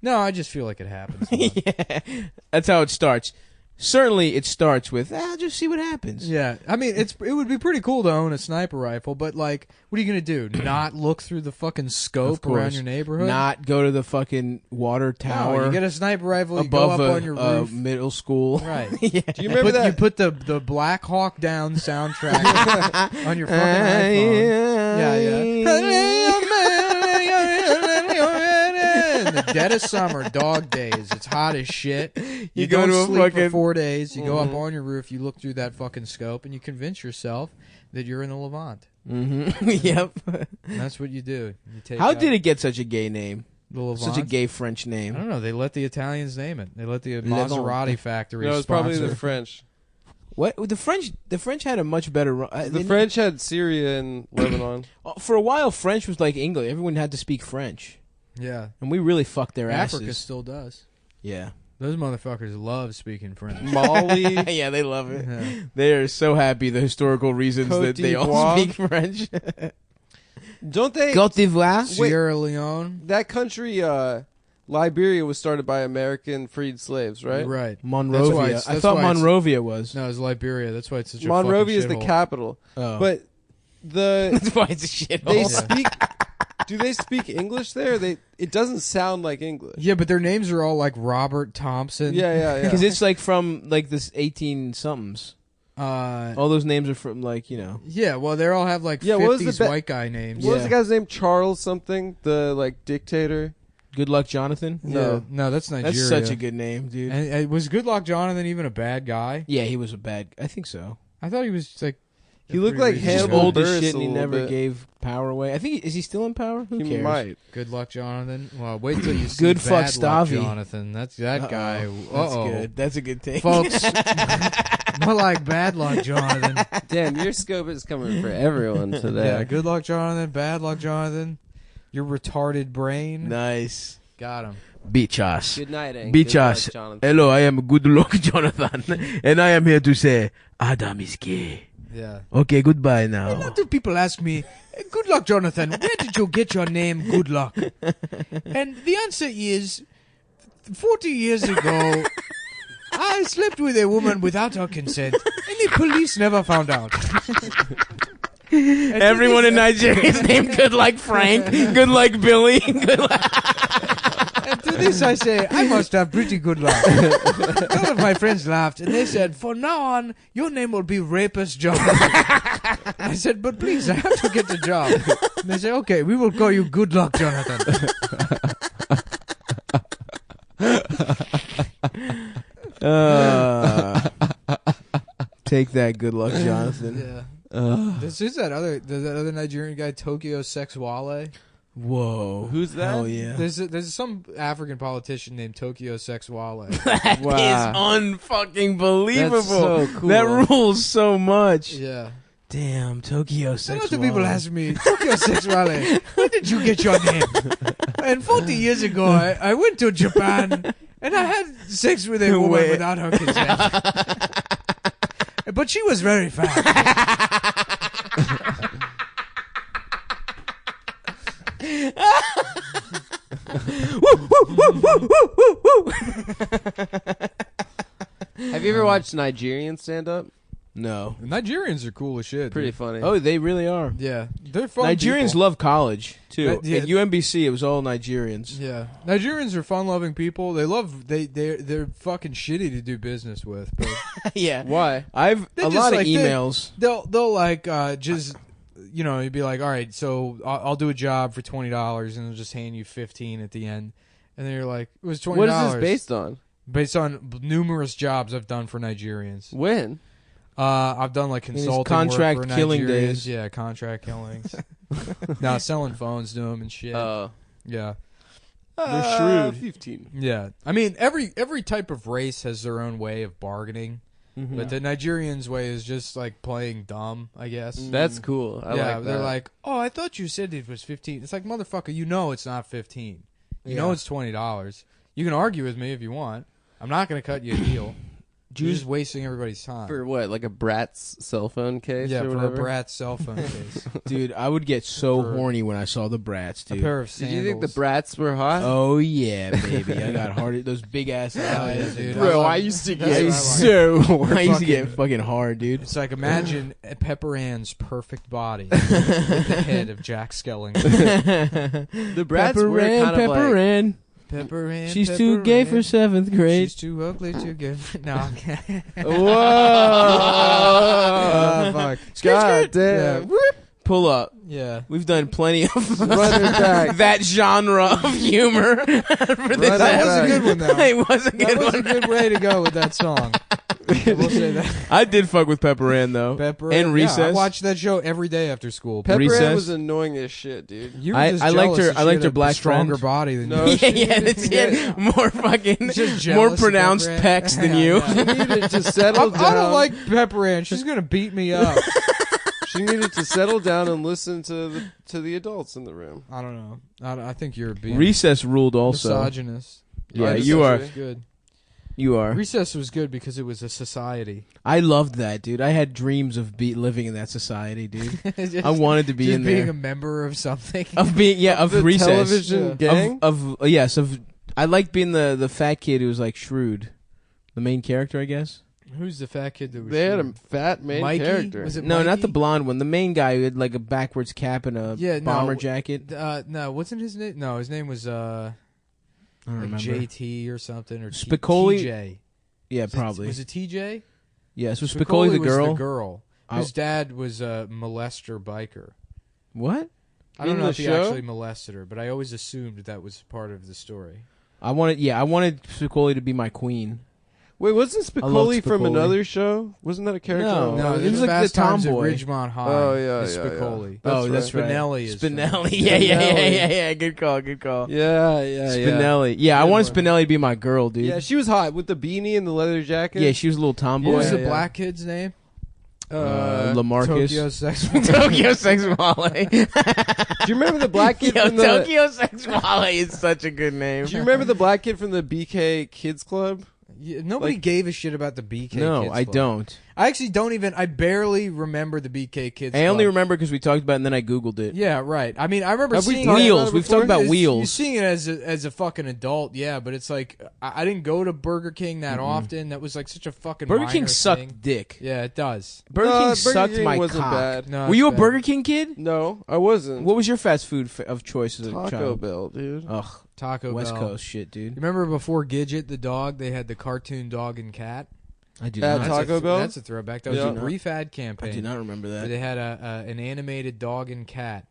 No, I just feel like it happens. a lot. Yeah, that's how it starts. Certainly, it starts with, just see what happens. Yeah, I mean, it would be pretty cool to own a sniper rifle, but like, what are you gonna do? Not look through the fucking Of scope course. around your neighborhood? Not go to the fucking water No, tower. you get a sniper rifle, you above go up a, on your a roof. middle school. Right. Yeah. Do you remember that? You put the Black Hawk Down soundtrack on your fucking iPhone. In the dead of summer, dog days. It's hot as shit. You go don't to a sleep for fucking- 4 days. You go up on your roof. You look through that fucking scope, and you convince yourself that you're in the Levant. Mm-hmm. Yep. And that's what you do. You take How out did it get such a gay name? the Levant. Such a gay French I name. don't know. They let the Italians name it. They let the Levant. Maserati factory. No, it was probably sponsor. the French. What the French? The French had a much better. The French had Syria and Lebanon. For a while, French was like English. Everyone had to speak French, Yeah, and we really fucked their Africa asses. still does. Yeah. Those motherfuckers love speaking French. Mali. Yeah, they love it. Yeah. They are so happy. The historical reasons Côte that they all d'Ivoire. speak French. Don't they? Côte d'Ivoire. Sierra Leone. That country, Liberia, was started by American freed slaves, right? Right. Monrovia. That's I thought why it's- Monrovia was. No, it's Liberia. That's why it's such a Monrovia is fucking the shithole. capital, Oh. but the That's why it's a shithole. they speak. Do they speak English there? It doesn't sound like English. Yeah, but their names are all like Robert Thompson. Yeah. Because it's like from like this 18 somethings. All those names are from like Yeah, well, they all have like Yeah, what was the 50s white guy names. What was the guy's name? Charles something? The like dictator. Good Luck Jonathan. No, that's Nigeria. That's such a good name, dude. And was Good Luck Jonathan even a bad guy? Yeah, he was a bad. I think so. I thought he was like. He looked like He's just Hannibal old as Buress shit, a and he little never bit. gave power away. I think is he still in power? Who He cares? might. Good Luck Jonathan. Well, wait till you see Good fuck Bad Luck Stavy. Jonathan. That's that guy. That's Uh-oh. good. That's a good thing, Folks. More like Bad Luck Jonathan. Damn, your scope is coming for everyone today. Yeah, Good Luck Jonathan. Bad Luck Jonathan. Your retarded brain. Nice. Got him. Bitch Good night, and Bitch good luck, ass. Jonathan. Hello, I am Good Luck Jonathan, and I am here to say Adam is gay. Yeah. Okay, goodbye A now. lot of people ask me, Good Luck Jonathan, where did you get your name Good Luck? And the answer is, 40 years ago, I slept with a woman without her consent, and the police never found out. Everyone in Nigeria is named Good Like Frank, Good Like Billy, Good Like. And to this I say, I must have pretty good luck. All of my friends laughed, and they said, from now on, your name will be Rapist John. I said, but please, I have to get the job. And they said, okay, we will call you Good Luck Jonathan. Take that, Good Luck Jonathan. Yeah. This is that other Nigerian guy, Tokyo Sexwale. Whoa. Who's that? Hell yeah. There's some African politician named Tokyo Sexwale. That is unfucking believable. That's so cool. That rules so much. Yeah. Damn, Tokyo A Sexwale. lot of people ask me, Tokyo Sexwale, where did you get your name? And 40 years ago, I went to Japan and I had sex with a woman without her consent. But she was very fat. Have you ever watched Nigerian stand up? No. Nigerians are cool as shit. Pretty dude. funny. Oh, they really are. Yeah, they're fun. Nigerians people. love college too. Yeah. At UMBC, it was all Nigerians. Yeah, Nigerians are fun-loving people. They're fucking shitty to do business with. But Yeah. Why? I've They a just, lot of like, they- emails. they'll like just you'd be like, all right, so I'll do a job for $20, and they'll just hand you 15 at the end, and then you're like, it was $20. What is this based on? Based on numerous jobs I've done for Nigerians. When? I've done like his consulting contract work for killing Nigerians. days. Yeah, contract killings. Now selling phones to them and shit. Yeah. They're shrewd. 15. Yeah, I mean every type of race has their own way of bargaining, but the Nigerians' way is just like playing dumb, I guess. That's cool. I like they're that. like, oh, I thought you said it was 15. It's like, motherfucker, you know it's not 15. You know it's $20. You can argue with me if you want. I'm not going to cut you a deal. You're just wasting everybody's time. For what? Like a Bratz cell phone case? Yeah, or for whatever? a Bratz cell phone case. Dude, I would get so For- horny when I saw the Brats, A dude. pair of Did sandals. you think the Bratz were hot? Oh yeah, baby. I got hard. Those big ass eyes, dude. bro. I love- used to that's get what I so. like. I used to get Fucking- fucking hard, dude. It's like, imagine Pepper Ann's perfect body with the head of Jack Skellington. The Bratz were kind of like... Ann. Pepper Ann. She's Pepper too gay Ann. for 7th grade. She's too ugly to get. No, I can't. Whoa! Fuck. God damn. Yeah. Pull up. Yeah. We've done plenty of Run it back. that genre of humor for this. That was a good one, though. It was a good That was one. a good way to go with that song. I will say that. I did fuck with Pepper Ann though. Pepper and Ann. Recess. Yeah, I watched that show every day after school. Pepper Recess? Ann was annoying as shit, dude. You were I just liked jealous her- that I she liked had her a black stronger friend. body than No, you. yeah, that she had more fucking Just more jealous of pronounced Pepper Ann. pecs than Yeah, you. yeah. She needed to settle down. I don't like Pepper Ann. She's gonna beat me up. She needed to settle down and listen to the adults in the room. I don't know. I think you're being Recess ruled also. misogynist. Yeah, Recess you are. was good. You are. Recess was good because it was a society. I loved that, dude. I had dreams of living in that society, dude. Just- I wanted to be just in being there. a member of something. Of being of the Recess. television Yeah. gang. Yes, I liked being the fat kid who was like shrewd. The main character, I guess. Who's the fat kid that was? They had a shooting? fat main Mikey? character. Was it No, not Mikey? the blonde one. The main guy who had like a backwards cap and a bomber jacket. No, wasn't his name? No, his name was I don't like remember. JT or something or Spicoli? TJ. Yeah, probably. Was it TJ? Yeah, so Spicoli the was girl. the girl. I- His dad was a molester biker. What? I don't In know the if he show? actually molested her, but I always assumed that was part of the story. I wanted Spicoli to be my queen. Wait, wasn't I love Spicoli from Spicoli. another show? Wasn't that a character? No, No, it it was was like Fast the Times at tomboy. Ridgemont High. Oh, yeah, is yeah, yeah. Spicoli. That's right. Spinelli is Spinelli. from- Yeah. Spinelli. Good call. Yeah. Spinelli. Yeah, I Good wanted one. Spinelli to be my girl, dude. Yeah, she was hot with the beanie and the leather jacket. Yeah, she was a little tomboy. What was Yeah, the yeah. black kid's name? Lamarcus. Tokyo Sex. Tokyo Sexuale. Do you remember the black kid Yo, from the? Tokyo Sexuale is such a good name. Do you remember the black kid from the BK Kids Club? Yeah, nobody Like- gave a shit about the BK No, Kids I Club. don't. I actually don't even. I barely remember the BK Kids. I only Club. remember because we talked about it and then I Googled it. Yeah, right. I mean, I remember Have we seeing talked it- Wheels. about it We've before? talked about You're Wheels. seeing it as a fucking adult, yeah, but it's like I didn't go to Burger King that often. That was like such a fucking Burger minor King sucked thing. dick. Yeah, it does. Burger No, King Burger sucked King my wasn't cock. bad. No, Were you a it's bad. Burger King kid? No, I wasn't. What was your fast food of choice as a Taco child? Bell, dude. Ugh, Taco West Bell. Coast shit, dude. Remember before Gidget the dog, they had the cartoon dog and cat. I do At not. Taco Bell? That's a throwback. That was Yeah. a brief ad I campaign. do not remember Where that. they had an animated dog and cat,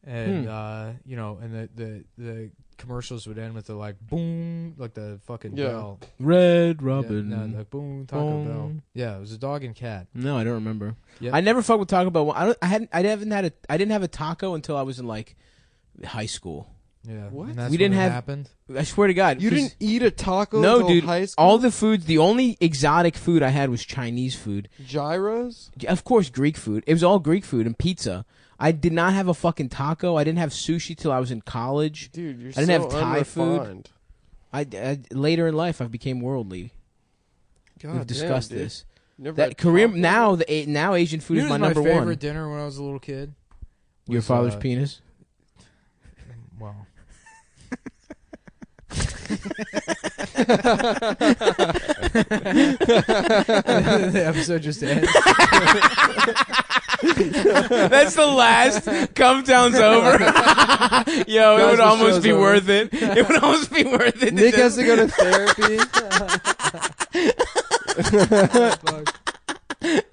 and and the commercials would end with the like boom, like the fucking Yeah. bell. Red Yeah, Robin. no, the boom Taco Boom. Bell. Yeah, it was a dog and cat. No, I don't remember. Yeah. I never fucked with Taco Bell. I didn't have a taco until I was in like high school. Yeah, What? and that's We didn't when it have- happened. I swear to God, You 'cause- didn't eat a taco No, until dude. high school? All the foods. The only exotic food I had was Chinese food. Gyros? Of course, Greek food. It was all Greek food and pizza. I did not have a fucking taco. I didn't have sushi till I was in college. Dude, you're I didn't so have Thai food. unrefined. I later in life I became worldly. God We've damn, discussed dude. this. Never That had Korean taco? now Asian food You is know my what was number my favorite one. dinner when I was a little kid? Your was, father's penis. Well, The episode just ends. That's the last. Cumtown's over. Yo, it would almost be worth it. It would almost be worth it. Nick has to go to therapy.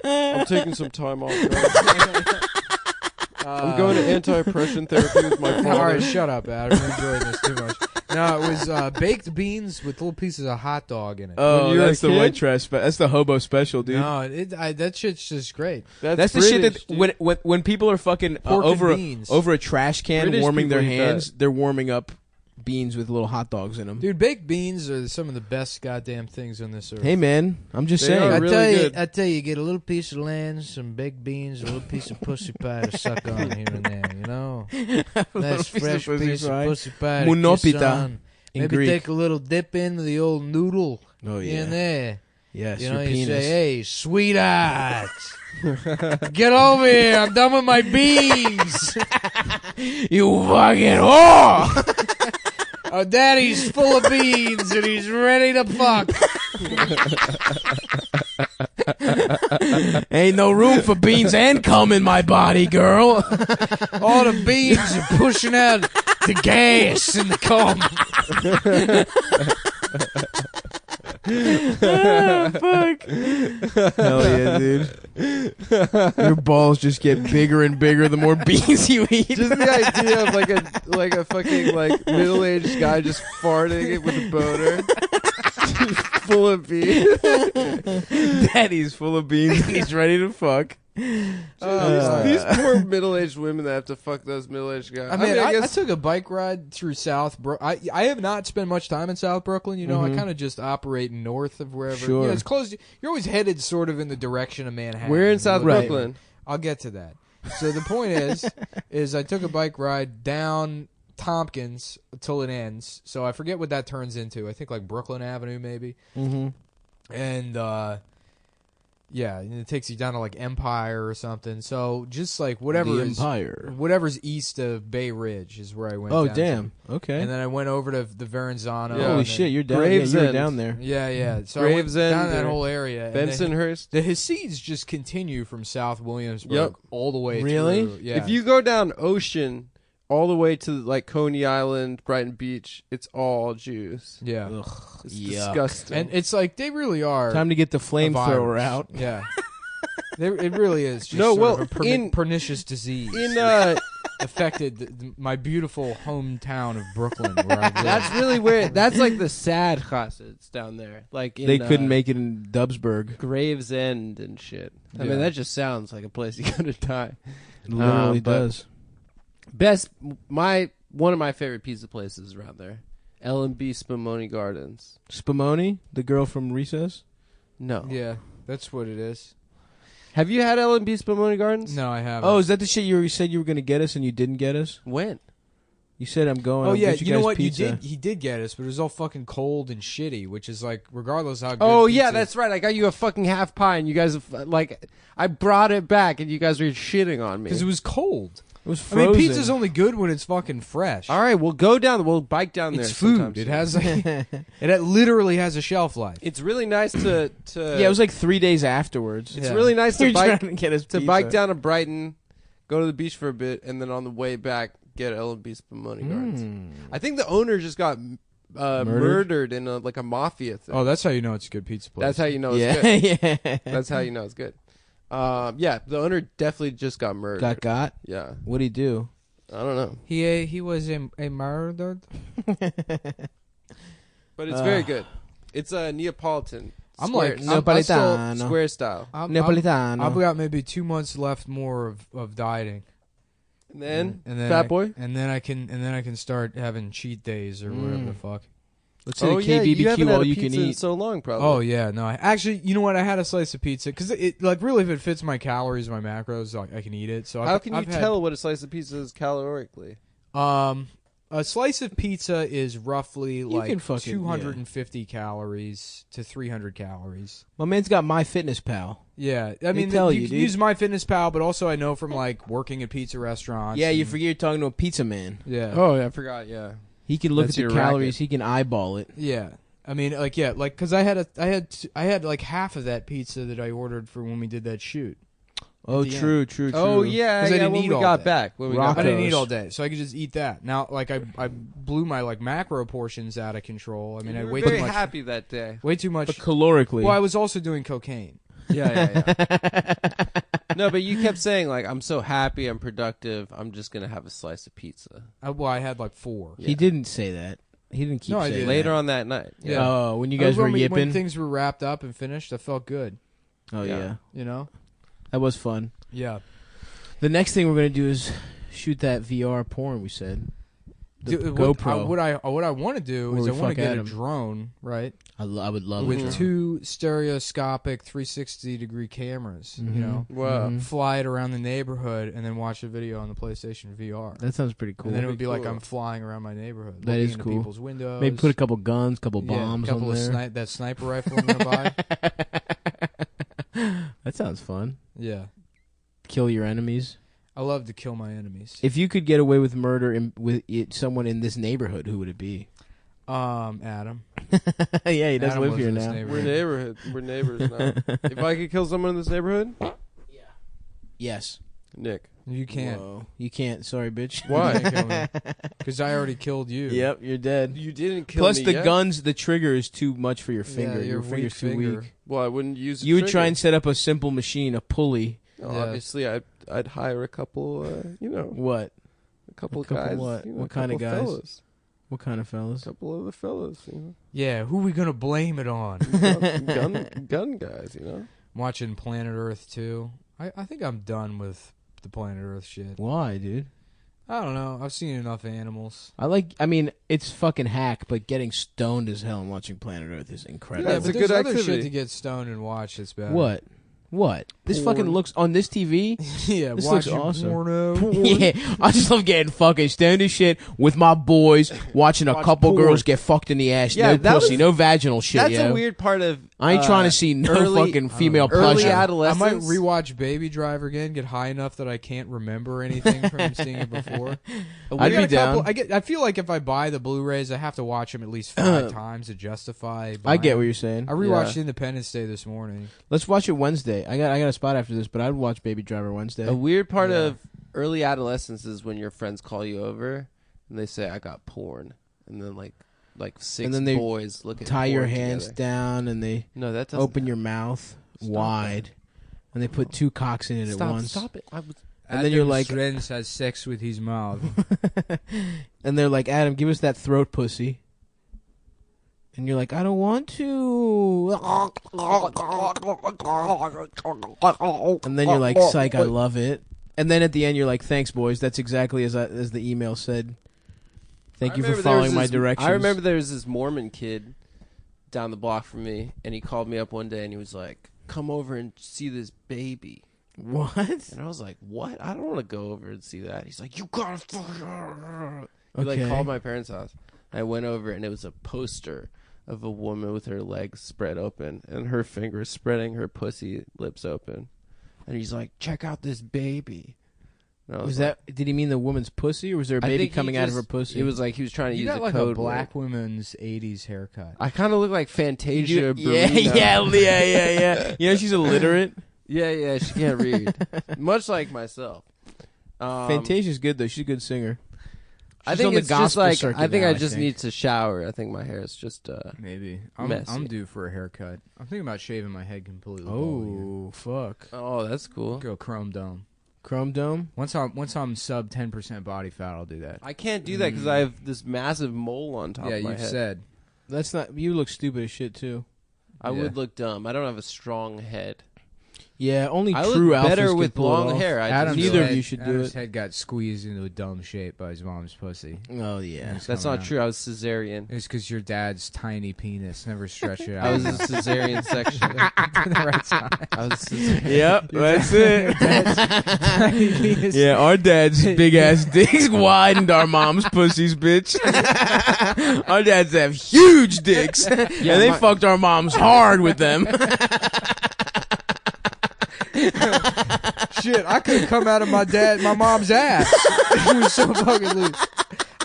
I'm taking some time off. I'm going to anti-depression therapy with my father. All right, shut up, Adam. I'm enjoying this too much. No, it was baked beans with little pieces of hot dog in it. Oh, that's the white trash. That's the hobo special, dude. No, that shit's just great. That's the shit that when people are fucking over a trash can British warming their people eat hands, they're warming up beans with little hot dogs in them. Dude, baked beans are some of the best goddamn things on this earth. Hey, man, I'm just saying. I tell you, get a little piece of land, some baked beans, a little piece of pussy pie to suck on here and there, you know? Nice fresh piece of pussy pie to kiss on. Maybe Greek. take a little dip into the old noodle in there. Yes, you know, your you penis. say, hey, sweetheart, get over here. I'm done with my beans. You fucking whore! Oh, daddy's full of beans and he's ready to fuck. Ain't no room for beans and cum in my body, girl. All the beans are pushing out the gas in the cum. Fuck. Hell yeah, dude. Your balls just get bigger and bigger the more beans you eat. Just the idea of like a fucking like middle-aged guy just farting it with a boner. Full of beans. Daddy's full of beans and he's ready to fuck. These poor middle-aged women that have to fuck those middle-aged guys. I mean, I took a bike ride through South Brooklyn. I have not spent much time in South Brooklyn. You know, I kind of just operate north of wherever. Sure. You know, it's close. You're always headed sort of in the direction of Manhattan. We're in South Right. Brooklyn. I'll get to that. So the point is I took a bike ride down Tompkins till it ends. So I forget what that turns into. I think like Brooklyn Avenue maybe. Mm-hmm. And yeah, and it takes you down to like Empire or something. So just like whatever's east of Bay Ridge is where I went. Oh down damn! to. Okay. And then I went over to the Verrazano. Yeah. Holy shit, you're down. Gravesend. Yeah, you were down there. Yeah. So I went Gravesend down that or whole area. and Bensonhurst. The Hasids just continue from South Williamsburg Yep. all the way Really? through. Yeah. If you go down Ocean all the way to like Coney Island, Brighton Beach, it's all Jews. Yeah. It's Yuck. disgusting. And it's like they really are. Time to get the a flamethrower virus. out. Yeah. It really is just No, sort well, of a pernicious disease. Affected my beautiful hometown of Brooklyn, where I live. that's really weird. That's like the sad Chassids down there. Like in, They couldn't make it in Dubsburg. Gravesend and shit. I Yeah. mean, that just sounds like a place you gotta die. It literally but does. One of my favorite pizza places around there, L&B Spumoni Gardens. Spumoni, the girl from Recess. No. Yeah, that's what it is. Have you had L&B Spumoni Gardens? No, I haven't. Oh, is that the shit you said you were going to get us and you didn't get us? When? You said I'm going. Oh I'll yeah, get you know guys what? Pizza. He did get us, but it was all fucking cold and shitty. Which is like, regardless how good. Oh pizza yeah, is- that's right. I got you a fucking half pie, and you guys like I brought it back, and you guys were shitting on me because it was cold. It was I frozen. mean, pizza's only good when it's fucking fresh. All right, we'll go down. We'll bike down there. It's food. sometime It soon. has it literally has a shelf life. It's really nice to. Yeah, it was like 3 days afterwards. It's really nice to You're bike trying to get us to pizza. bike down to Brighton, go to the beach for a bit, and then on the way back get L&B Spumoni Gardens. I think the owner just got murdered in a mafia thing. Oh, that's how you know it's a good pizza place. That's how you know it's good. Yeah. That's how you know it's good. Yeah, the owner definitely just got murdered. Got? Yeah, What'd he do? I don't know, he was a murdered. but it's very good. It's a Neapolitan. I'm square, like Neapolitano. square style. Neapolitano. I've got maybe 2 months left more of dieting. And then, And Fat Boy. and then I can start having cheat days or whatever the fuck. Let's say Oh the yeah, you haven't KBBQ had all a you pizza can in eat. so long, probably. Oh yeah, no. Actually, you know what? I had a slice of pizza because it like really, if it fits my calories, my macros, I can eat it. So how I've, can you I've had- tell what a slice of pizza is calorically? A slice of pizza is roughly can like fucking- 250 calories to 300 calories. My man's got MyFitnessPal. Yeah, I mean, tell you you, can dude. use MyFitnessPal, but also I know from like working at pizza restaurants. Yeah, you and- forget you're talking to a pizza man. Yeah. Oh, yeah, I forgot. Yeah, He can look That's at the your calories. racket. He can eyeball it. Yeah. I mean, like, yeah, like, because I mean, like, yeah, like, because I had like half of that pizza that I ordered for when we did that shoot. Oh, the true. Oh yeah, 'Cause I didn't when eat we all got day. back. When we Rock- got I didn't Tacos. eat all day, so I could just eat that. Now, like, I blew my like macro portions out of control. I mean, I You were way very too much. happy that day. Way too much. But calorically. Well, I was also doing cocaine. Yeah. No, but you kept saying like, "I'm so happy, I'm productive. I'm just gonna have a slice of pizza." Well, I had like 4. He didn't say that. He didn't keep No, I saying did. that. Later on that night. Yeah. Oh, when you guys were when yipping. things were wrapped up and finished, I felt good. Oh, yeah. You know? That was fun. Yeah. The next thing we're going to do is shoot that VR porn we said. The Dude, GoPro. What I want to do Where is we I want to fuck get Adam. a drone, right? I would love With it. 2 stereoscopic 360-degree cameras, Mhm. you know? Wow. Mhm. Fly it around the neighborhood and then watch a video on the PlayStation VR. That sounds pretty cool. And then it would be like cool. I'm flying around my neighborhood. That looking is into cool. people's windows. Maybe put a couple guns, couple bombs couple on of there. that sniper rifle I'm gonna buy. That sounds fun. Yeah. Kill your enemies. I love to kill my enemies. If you could get away with murder someone in this neighborhood, who would it be? Adam. Yeah, he does Adam live lives here in this now. neighborhood. We're neighbors now. If I could kill someone in this neighborhood, Yes. Nick. You can't. Whoa. You can't. Sorry, bitch. Why? Because I already killed you. Yep, you're dead. You didn't kill Plus, me the yet? guns, the trigger is too much for your finger. your your finger's weak too finger. weak. Well, I wouldn't use. A You would trigger. try and set up a simple machine, a pulley. No, Yeah. obviously, I'd hire a couple. What? A couple A couple guys. what? You know, What kind of couple guys? Fellas. What kind of fellas? A couple of the fellas. Yeah, who are we going to blame it on? Gun guys. I'm watching Planet Earth 2. I think I'm done with the Planet Earth shit. Why, dude? I don't know. I've seen enough animals. I mean, it's fucking hack, but getting stoned as hell and watching Planet Earth is incredible. Yeah, it's but a there's good other activity. shit to get stoned and watch that's better. What? This Porn. fucking looks on this TV. Yeah, This looks watching awesome. porno. Yeah, I just love getting fucking stoned as shit with my boys, watching a couple porn. girls get fucked in the ass. Yeah, No that pussy, was- no vaginal shit. That's yo. a weird part of. I ain't trying to see no early- fucking female early pleasure. I adolescence. might rewatch Baby Driver again, get high enough that I can't remember anything from seeing it before. I'd be down. I feel like if I buy the Blu-rays, I have to watch them at least 5 times to justify. I buying get what them. you're saying. I rewatched Independence Day this morning. Let's watch it Wednesday. I got a spot after this, but I'd watch Baby Driver Wednesday. A weird part Yeah. of early adolescence is when your friends call you over and they say, "I got porn," and then like 6 And then they boys look at tie your porn hands together. down and they No, that doesn't open your mouth wide, and they put 2 cocks in it at once. Stop it! I was, And then you're like, friends has sex with his mouth. and they're like, Adam, give us that throat pussy. And you're like, I don't want to. And then you're like, psych, I love it. And then at the end, you're like, thanks, boys. That's exactly as the email said. Thank I you for remember there was following my this- directions. I remember there was this Mormon kid down the block from me, and he called me up one day and he was like, "Come over and see this baby." What? And I was like, "What? I don't want to go over and see that." He's like, "You gotta fucking." He like Okay. called my parents' house. I went over and it was a poster of a woman with her legs spread open and her fingers spreading her pussy lips open. And he's like, "Check out this baby." And I Was like, that? Did he mean the woman's pussy, or was there a I baby think he coming out of just- her pussy? It was like he was trying to You use got a like code a black word. woman's 80s haircut. I kind of look like Fantasia. yeah, Barrina. yeah. You know she's illiterate. Yeah, she can't read. Much like myself. Fantasia's good though. She's a good singer. I She's think on the it's just gospel like circuit I think now, I just think. need to shower. I think my hair is just Maybe. messy. I'm due for a haircut. I'm thinking about shaving my head completely. bald here. Oh fuck! Oh, that's cool. Go Chrome Dome. Chrome Dome. Once I'm sub 10% body fat, I'll do that. I can't do that because I have this massive mole on top Yeah, of my you've head. said. That's not. You look stupid as shit too. I Yeah. would look dumb. I don't have a strong head. Yeah, only I true look alphas better can with pull it long off. hair. Adam's neither of head- you should do Adam's it. head got squeezed into a dumb shape by his mom's pussy. Oh yeah. It's That's coming not out. true. I was cesarean. It's because your dad's tiny penis never stretched it out. I was a cesarean section. at the right time. I was cesarean. Yep, that's it. Tiny penis. Yeah, our dad's big ass dicks widened our mom's pussies, bitch. Our dads have huge dicks, and they fucked our moms hard with them. Shit, I could have come out of my mom's ass. It was so fucking loose.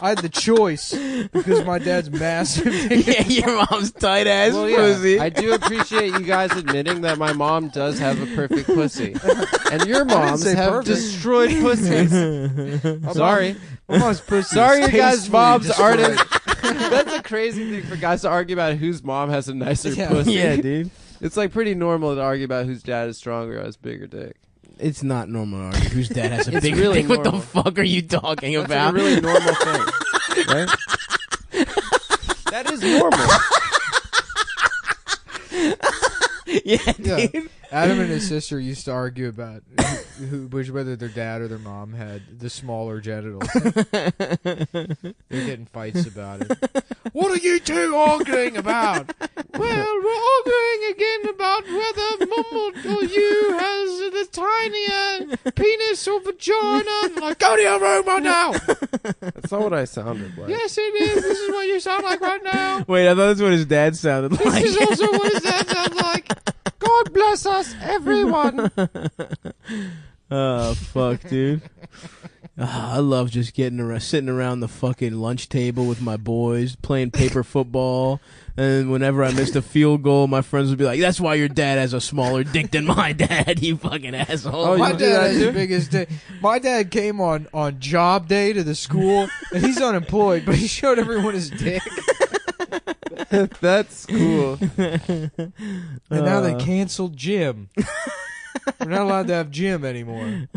I had the choice because my dad's massive. Yeah, your mom's tight ass Well, pussy. I do appreciate you guys admitting that my mom does have a perfect pussy, and your moms say have perfect. destroyed pussies. Sorry, My mom's pussy. sorry, is you guys' tastefully moms aren't. destroyed. That's a crazy thing for guys to argue about whose mom has a nicer pussy. Yeah, dude. It's like pretty normal to argue about whose dad is stronger or has bigger dick. It's not normal to argue whose dad has a It's big really dick. What the normal. fuck are you talking That's like about? a really normal thing, right? That is normal. Yeah, Yeah. dude. Adam and his sister used to argue about whether their dad or their mom had the smaller genitals. They're getting fights about it. What are you two arguing about? Well, we're arguing again about whether mum or you has the tinier penis or vagina. I'm like, go to your room right now. That's not what I sounded like. Yes, it is. This is what you sound like right now. Wait, I thought that's what his dad sounded like. This is also what his dad sounds like. God bless us, everyone. Oh, fuck, dude. I love just sitting around the fucking lunch table with my boys, playing paper football. And whenever I missed a field goal, my friends would be like, that's why your dad has a smaller dick than my dad, you fucking asshole. Oh, My you do dad that has too? the biggest dick. My dad came on job day to the school, and he's unemployed, but he showed everyone his dick. That's cool. And now they canceled gym. We're not allowed to have gym anymore.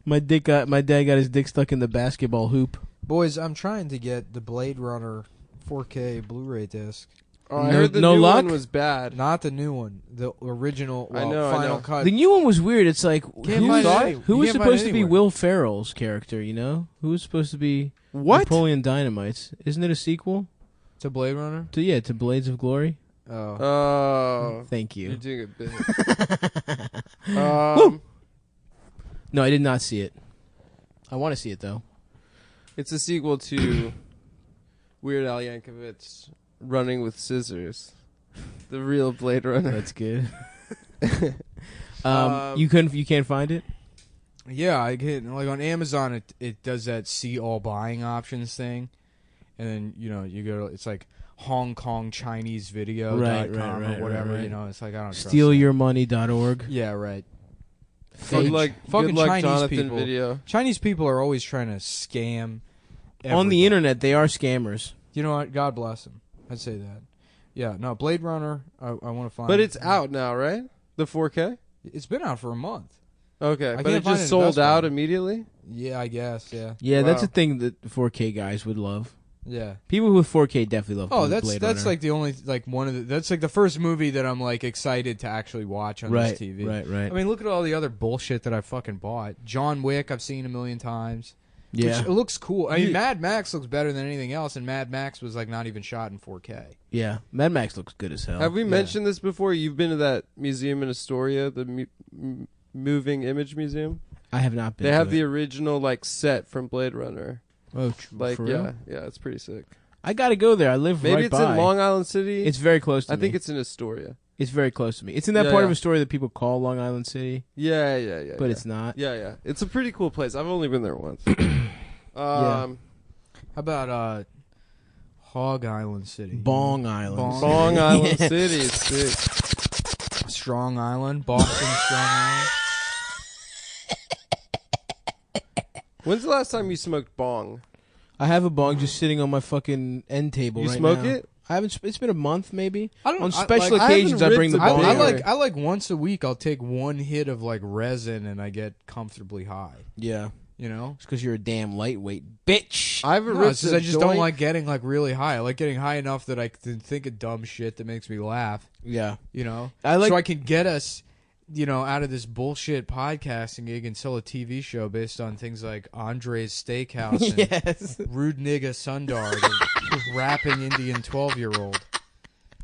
My dad got his dick stuck in the basketball hoop. Boys, I'm trying to get the Blade Runner 4K Blu-ray disc. Oh, I No- heard the no new luck? one was bad. Not the new one, the original I know, I final know. cut. The new one was weird. It's like, Can't who find was, it any- who you was can't find supposed it to be anywhere. Will Ferrell's character, you know? Who was supposed to be What? Napoleon Dynamite's? Isn't it a sequel? To Blade Runner? To Blades of Glory? Oh. Oh, Thank you're you. doing it big. No, I did not see it. I want to see it, though. It's a sequel to Weird Al Yankovic's Running with Scissors, the real Blade Runner. That's good. You can't find it? Yeah, I get like on Amazon. It does that see all buying options thing, and then you go. It's like Hong Kong Chinese video Right, or whatever. right. You know, it's like I don't trust that. StealYourMoney.org. Yeah, right. Good luck, fucking good luck Chinese Jonathan people. video. Chinese people are always trying to scam. On everybody. the internet, they are scammers. You know what? God bless them. I'd say that. Yeah, no, Blade Runner. I want to find. But it's out now, right? The 4K? It's been out for a month. Okay, I but can't it find just it in sold Best Buy. out immediately? Yeah, I guess. Yeah. Yeah, that's Wow. a thing that 4K guys would love. Yeah. People with 4K definitely love. Oh, Blade that's Runner. like the only like one of the that's like the first movie that I'm like excited to actually watch on right, this TV. right. I mean, look at all the other bullshit that I fucking bought. John Wick, I've seen a million times. Yeah, Which, it looks cool. I mean, Mad Max looks better than anything else, and Mad Max was like not even shot in 4K. yeah. Mad Max looks good as hell. Have we mentioned this before? You've been to that museum in Astoria, the Moving Image Museum? I have not been. They to have it. the original like set from Blade Runner. Oh, Like for yeah, real? yeah, it's pretty sick. I gotta go there. I live Maybe right it's by. in Long Island City. It's very close to I me. think it's in Astoria. It's very close to me. It's in that Yeah, part yeah. of Astoria that people call Long Island City, Yeah. but yeah. it's not. Yeah. It's a pretty cool place. I've only been there once. How about Hog Island City? Bong Island. Long Island Yeah. City is sick. Strong Island, Boston Strong Island. When's the last time you smoked bong? I have a bong just sitting on my fucking end table. You right smoke now. it? I haven't. It's been a month, maybe. I don't. On I- special like, occasions, I bring the ripped a bong. I over. like once a week I'll take one hit of like resin and I get comfortably high. Yeah, You know? it's because you're a damn lightweight bitch. I've No, ripped it's just a I just joint. don't like getting like really high. I like getting high enough that I can think of dumb shit that makes me laugh. Yeah, You know? I like. so I can get us, out of this bullshit podcasting gig and sell a TV show based on things like Andre's Steakhouse and yes. Rude Nigga Sundar, the rapping Indian 12-year-old.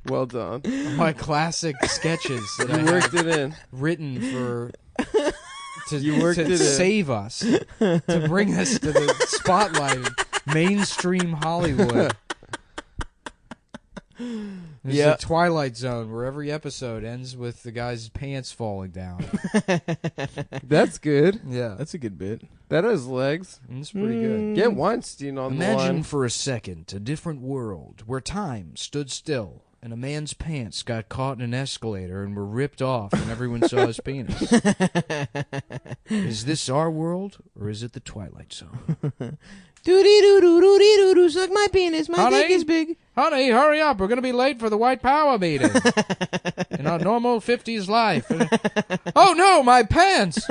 Well done. My classic sketches that I You worked it in. written for You worked to it in. save us, to bring us to the spotlight, of mainstream Hollywood. There's Yeah. a Twilight Zone where every episode ends with the guy's pants falling down. That's good. Yeah. That's a good bit. That has legs. It's pretty good. Get Weinstein on the Imagine line. for a second a different world where time stood still and a man's pants got caught in an escalator and were ripped off and everyone saw his penis. Is this our world or is it the Twilight Zone? Doody-doo-doo-doody-doo-doo, suck my penis. My Honey? dick is big. Honey, hurry up. We're going to be late for the White Power meeting. In our normal 50s life. Oh, no, my pants.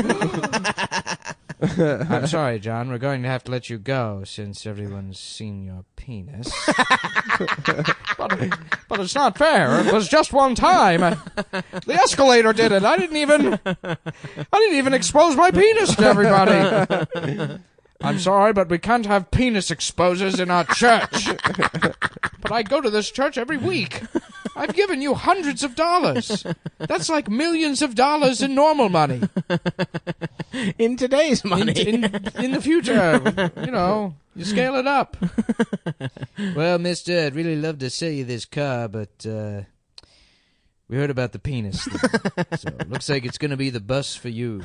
I'm sorry, John. We're going to have to let you go since everyone's seen your penis. but it's not fair. It was just one time. The escalator did it. I didn't even expose my penis to everybody. I'm sorry, but we can't have penis exposers in our church. But I go to this church every week. I've given you hundreds of dollars. That's like millions of dollars in normal money. In today's money. In the future, you know, you scale it up. Well, mister, I'd really love to sell you this car, but we heard about the penis thing. So it looks like it's going to be the bus for you.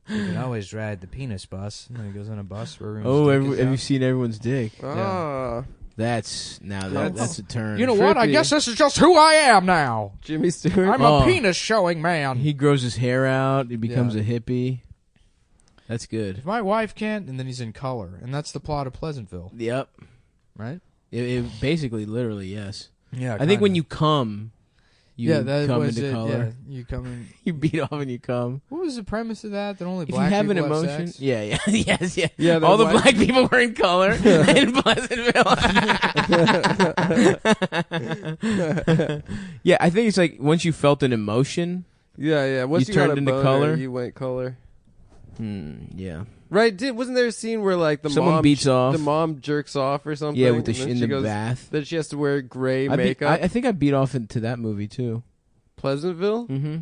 You can always ride the penis bus. And then he goes on a bus where everyone's have you seen everyone's dick? Ah. That's a turn. You know what? I guess this is just who I am now. Jimmy Stewart. I'm a penis showing man. He grows his hair out. He becomes a hippie. That's good. If my wife can't, and then he's in color, and that's the plot of Pleasantville, Yep. right? It basically, literally, yes. Yeah, I think when you come, you that come was into it. color. Yeah, you come in. You beat off and you come. What was the premise of that? That only If black you have an people emotion, sex? yeah, yes, yeah. Yeah, all the white- black people were in color in Pleasantville. Yeah, I think it's like once you felt an emotion, Yeah. Once You you got turned a into boner, color? you went color. yeah. Right? Wasn't there a scene where like Someone mom beats off. the mom jerks off or something? Yeah, with the and then in she the goes, bath. That she has to wear gray I makeup. think I beat off into that movie too. Pleasantville. Mm-hmm.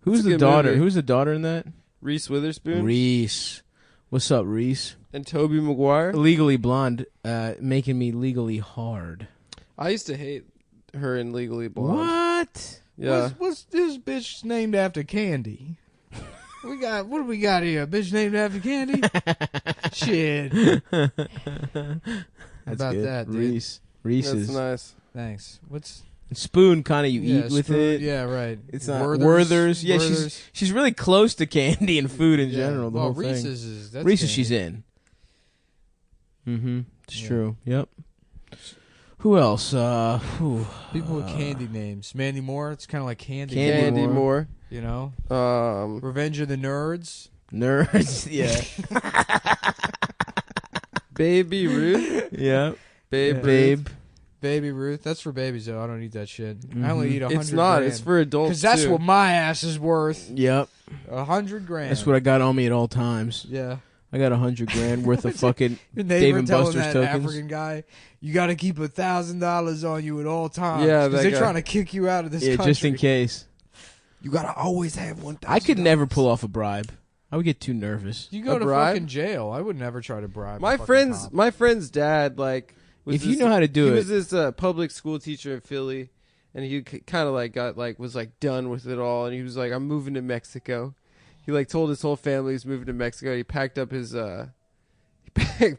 Who's a the good daughter? movie. Who's the daughter in that? Reese Witherspoon Reese. What's up, Reese? and Toby Maguire. Legally Blonde, making me legally hard. I used to hate her in Legally Blonde. What? Yeah. What's this bitch named after Candy? What do we got here? A bitch named after Candy? Shit. That's about good. that, dude? Reese's. That's nice. Thanks. What's Spoon? Kind of you eat with spoon, it. Yeah, right. It's not Werther's. Yeah, Werther's. she's really close to candy and food in general. The well, whole Reese's thing. is that's Reese's, candy. she's in. Mm-hmm. It's Yeah. true. Yep. Who else? People with candy names. Mandy Moore. It's kind of like Candy. Candy Moore. You know. Revenge of the Nerds. Nerds. Yeah. Baby Ruth. Yeah. Babe. Baby Ruth. That's for babies though. I don't eat that shit. Mm-hmm. I only eat 100. It's not. Grand. It's for adults. Because that's too. what my ass is worth. Yep. 100 grand. That's what I got on me at all times. Yeah. I got $100,000 worth of fucking Your Dave neighbor and telling Buster's that tokens. African guy, you got to keep $1,000 on you at all times. Yeah, because that they're guy. trying to kick you out of this Yeah, country. just in case. You got to always have $1,000. I could never pull off a bribe. I would get too nervous. You go A to bribe? fucking jail. I would never try to bribe. My a fucking friend's cop. my friend's dad was If you this- know how to do he it. was this public school teacher in Philly, and he kind of like was done with it all, and he was like, I'm moving to Mexico. He told his whole family he's moving to Mexico. He packed up his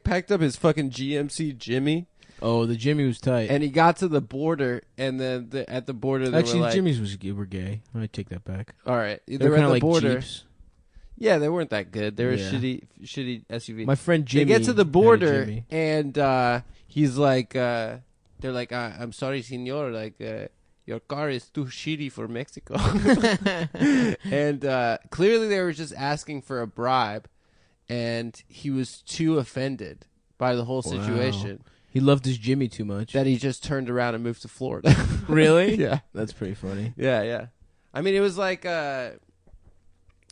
packed up his fucking GMC Jimmy. Oh, the Jimmy was tight. And he got to the border, and then at the border they Actually, were like, Jimmy's were gay. I take that back. all right, They they were were at kind the of like border. Jeeps. Yeah, they weren't that good. They were Yeah. shitty SUV. My friend Jimmy. They get to the had a border, Jimmy. and he's like, they're like, I'm sorry, senor, your car is too shitty for Mexico. And clearly they were just asking for a bribe, and he was too offended by the whole situation He loved his Jimmy too much. that he just turned around and moved to Florida. Really? Yeah. That's pretty funny. Yeah. I mean, it was like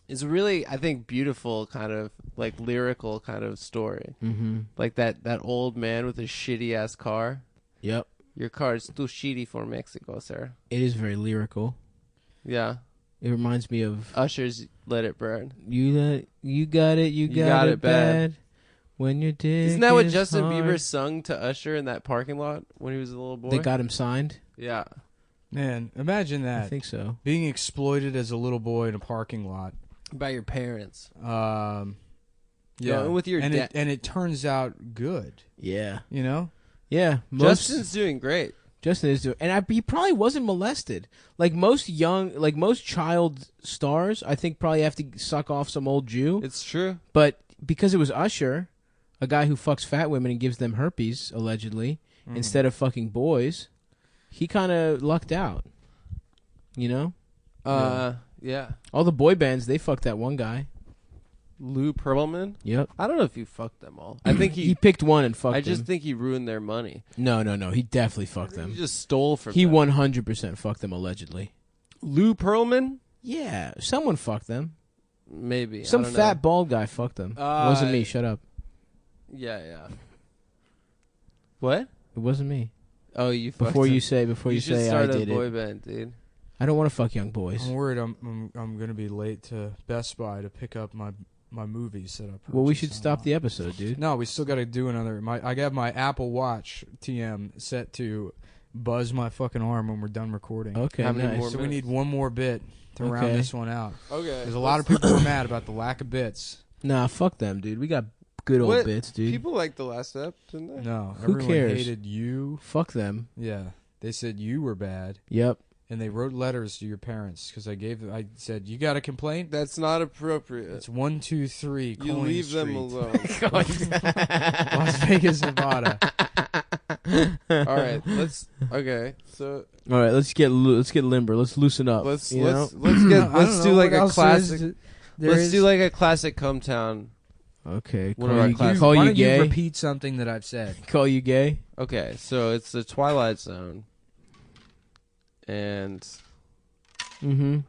it's a really, I think, beautiful kind of lyrical kind of story. Mm-hmm. Like that old man with his shitty ass car. Yep. Your car is too shitty for Mexico, sir. It is very lyrical. Yeah. It reminds me of Usher's "Let It Burn." you got it got it bad. When you did. Isn't that what Justin Bieber sung to Usher in that parking lot when he was a little boy? They got him signed? Yeah. Man, imagine that. I think so. Being exploited as a little boy in a parking lot. By your parents. Yeah. Going with your dad. And it turns out good. Yeah. You know? Yeah. Justin's doing great. Justin is doing, and he probably wasn't molested. Like most child stars, I think probably have to suck off some old Jew. It's true. But because it was Usher, a guy who fucks fat women and gives them herpes, allegedly, instead of fucking boys, he kind of lucked out. You know? Yeah. All the boy bands, they fucked that one guy. Lou Pearlman? Yep. I don't know if you fucked them all. I think he picked one and fucked I just him. think he ruined their money. No. He definitely fucked them. He just stole from He them. 100% fucked them, allegedly. Lou Pearlman? Yeah. Someone fucked them. Maybe. Some I don't fat know. bald guy fucked them. It wasn't me. Shut up. Yeah. What? It wasn't me. Oh, you fucked Before him. you say should I start did a boy it. band, dude. I don't want to fuck young boys. I'm worried I'm going to be late to Best Buy to pick up my movies that I purchased. Well, we should stop the episode, dude. No, we still got to do another. I got my Apple Watch TM set to buzz my fucking arm when we're done recording. Okay, How many nice. more So we minutes? need one more bit to round Okay. this one out. Okay. There's a lot of people who are mad about the lack of bits. Nah, fuck them, dude. We got good old What? bits, dude. People liked the last ep, didn't they? No, Who everyone cares? hated you. Fuck them. Yeah, they said you were bad, Yep. and they wrote letters to your parents because I said you got a complaint. That's not appropriate. It's 123. You Coin leave Street, them alone. Las Vegas, Nevada. All right, okay. So All right, let's get limber. Let's loosen up. let's you know? do like a classic. There Let's is- do like a classic Cumtown. Okay. One of Call our you, classics. call Why you don't gay? you repeat something that I've said? Call you gay? Okay, so it's the Twilight Zone, and Mm-hmm.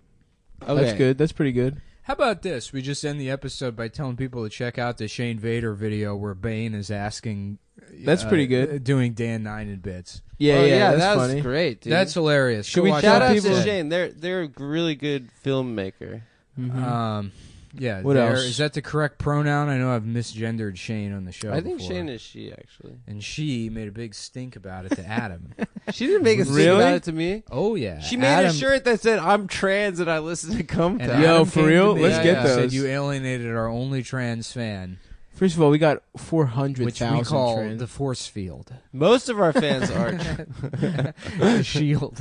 okay. That's good. That's pretty good. How about this? We just end the episode by telling people to check out the Shane Vader video where Bane is asking. That's pretty good. Doing Dan Nine bits. Yeah, Oh, that's that funny. was great, dude. That's hilarious. Should Go we watch Shout that out people- to episode. Shane. They're a really good filmmaker. Mhm. Yeah. What there- else? Is that the correct pronoun? I know I've misgendered Shane on the show. I think before. Shane is she actually. And she made a big stink about it to Adam. She didn't make a stink Really? about it to me. Oh yeah. She made Adam, a shirt that said "I'm trans and I listen to And Cumtown." Yo, Adam for came real? to me Let's and get said those. you alienated our only trans fan, First of all, we got which 400,000 we call trans. the force field. Most of our fans are. The shield.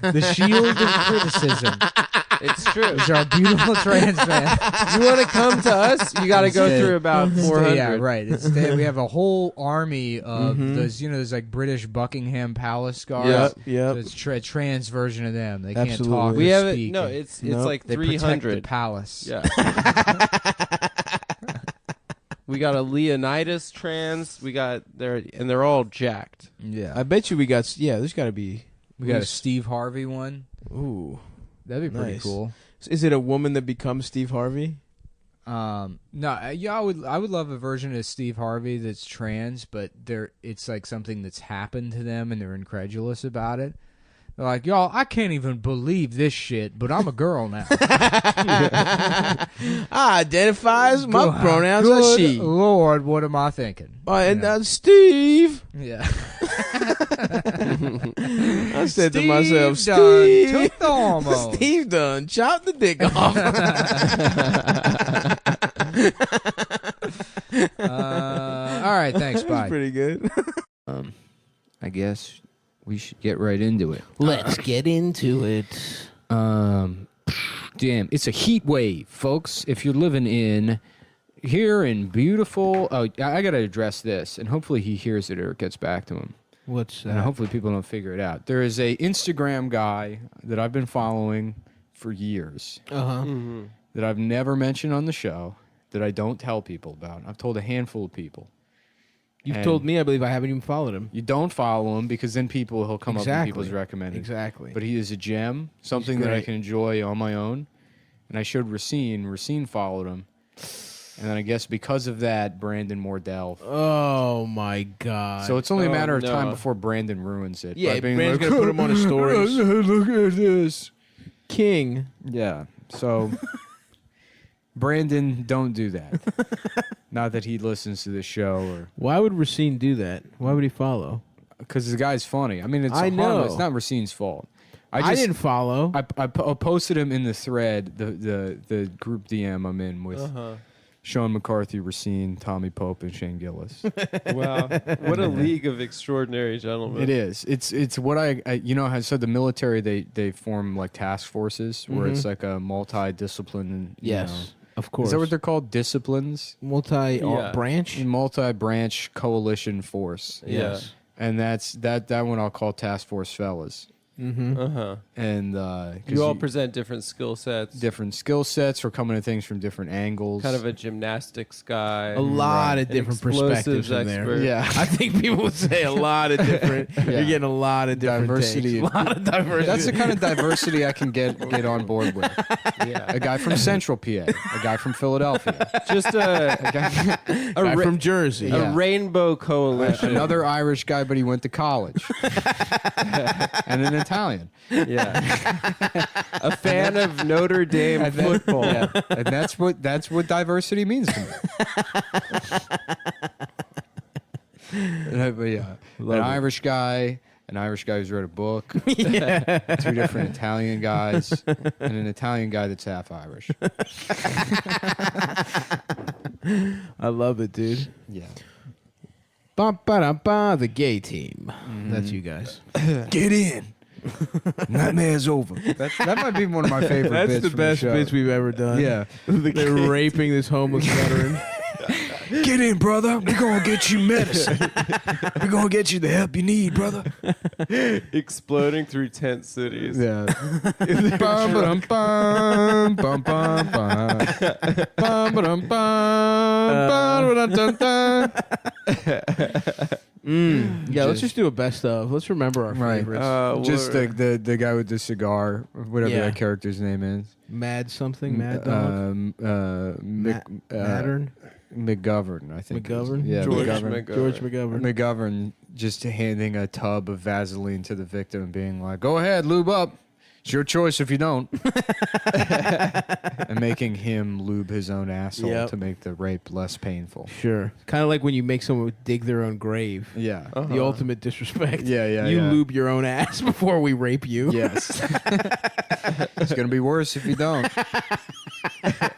The shield of criticism. It's true. Is our beautiful trans fan. You want to come to us? You got to go Instead- through about 400. Yeah, right. Instead, we have a whole army of Mhm. those, those like British Buckingham Palace guards. Yep. So it's a trans version of them. They can't Absolutely. talk. We or have it. speak. No, it's Nope. like They protect the 300. palace. Yeah. We got a Leonidas trans. We got they're all jacked. Yeah. I bet you we got. Yeah, there's got to be. We got a Steve Harvey one. Ooh, That'd be pretty Nice. cool. is it a woman that becomes Steve Harvey? No, yeah, I would love a version of Steve Harvey that's trans, but it's like something that's happened to them and they're incredulous about it. They're like, y'all, I can't even believe this shit, but I'm a girl now. I identify as my pronouns are Good she. Lord, what am I thinking? And You know? Steve. Yeah. I said to myself, Steve done Steve. took the hormone. Steve done chopped the dick off. All right, thanks. That's Bye. pretty good. I guess we should get right into it. Let's get into it. Damn, it's a heat wave, folks. If you're living here in beautiful, I gotta address this, and hopefully he hears it or it gets back to him. What's And hopefully people don't figure it out. There is a Instagram guy that I've been following for years Uh-huh. that I've never mentioned on the show, that I don't tell people about. I've told a handful of people. You've And told me, I believe I haven't even followed him. You don't follow him because then he'll come up with Exactly. people's recommended. Exactly. But he is a gem, something that I great. can enjoy on my own. And I showed Racine. Racine followed him. And then I guess because of that, Brandon Mordell. Oh, my God. So it's only a matter of time no. before Brandon ruins it. Yeah, by being Brandon's like, going to put him on his stories. Look at this. King. Yeah. So Brandon, don't do that. Not that he listens to the show, or Why would Racine do that? Why would he follow? because the guy's funny. I mean, it's I know. harmless. It's not Racine's fault. I didn't follow. I posted him in the thread, the group DM I'm in with Sean McCarthy, Racine, Tommy Pope, and Shane Gillis. Wow, what a league of extraordinary gentlemen! It is. It's what I I said the military they form like task forces where it's like a multi-discipline. Yes, of course. Is that what they're called? Disciplines? Multi-branch? Multi-branch coalition force. Yes. And that's that one I'll call Task Force Fellas. Mm-hmm. And you all present different skill sets. Different skill sets. We're coming at things from different angles. Kind of a gymnastics guy. A lot of different perspectives in there. Yeah. I think people would say a lot of different. You're getting a lot of different diversity. takes. A lot of diversity. That's the kind of diversity I can get on board with. Yeah. A guy from Central PA. A guy from Philadelphia. Just a guy from Jersey. A rainbow coalition. Another Irish guy, but he went to college. And an Italian. Yeah. A fan of Notre Dame football. Yeah. And that's what diversity means to me. But yeah. An Irish guy who's read a book. Yeah. 2 different Italian guys, and an Italian guy that's half Irish. I love it, dude. Yeah. Ba-ba-da-ba, the gay team. That's you guys. Get in. Nightmare's over. That might be one of my favorite That's bits the from best show. bits we've ever done. Yeah. They're raping this homeless veteran. Get in, brother. We're going to get you medicine. We're going to get you the help you need, brother. Exploding through tent cities. Yeah. Bum, ba-dum, bum, bum, bum, bum. Bum, ba-dum, bum, ba-da-dum, Yeah, let's just do a best of. Let's remember our favorites. Just the guy with the cigar, whatever that character's name is. Mad something? Mad Dog? Mattern? McGovern, I think. McGovern? Yeah, George McGovern. McGovern just handing a tub of Vaseline to the victim and being like, go ahead, lube up. It's your choice if you don't. And making him lube his own asshole to make the rape less painful. Sure. Kind of like when you make someone dig their own grave. Yeah. The ultimate disrespect. Yeah. You lube your own ass before we rape you. Yes. It's going to be worse if you don't.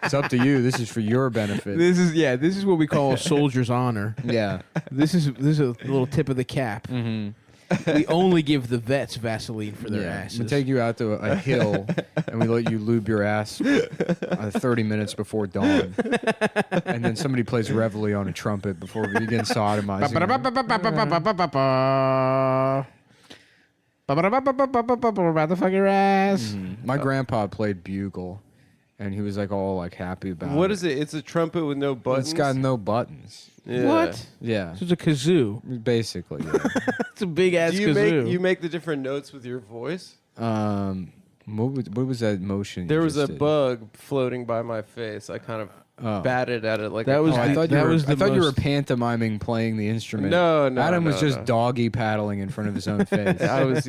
It's up to you. This is for your benefit. This is what we call a soldier's honor. Yeah. This is a little tip of the cap. Mm-hmm. We only give the vets Vaseline for their asses. We take you out to a hill and we let you lube your ass 30 minutes before dawn. And then somebody plays Reveille on a trumpet before we begin sodomizing. About to fuck your ass. My grandpa played bugle and he was like all like happy about it. What is it? It's a trumpet with no buttons? It's got no buttons. Yeah. What? Yeah. So it's a kazoo. Basically, yeah. It's a big ass kazoo. You make the different notes with your voice? What was that motion? There you was a just did? bug floating by my face. I kind of batted at it like That a was cat. I thought you were pantomiming playing the instrument. No, Adam was no, just no. doggy paddling in front of his own face. I was.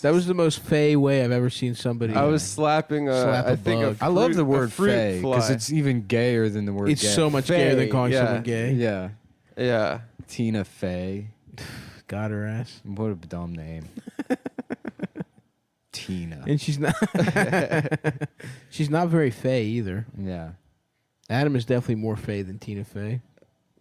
That was the most fey way I've ever seen somebody. I was slapping slap a I think bug. I love the word fruit fey because fly. it's even gayer than the word It's gay. so much Fey, gayer than calling yeah. someone gay. Yeah. Yeah. Tina Fey. Got her ass. What a dumb name. Tina. And she's not she's not very fey either. Yeah. Adam is definitely more fey than Tina Fey.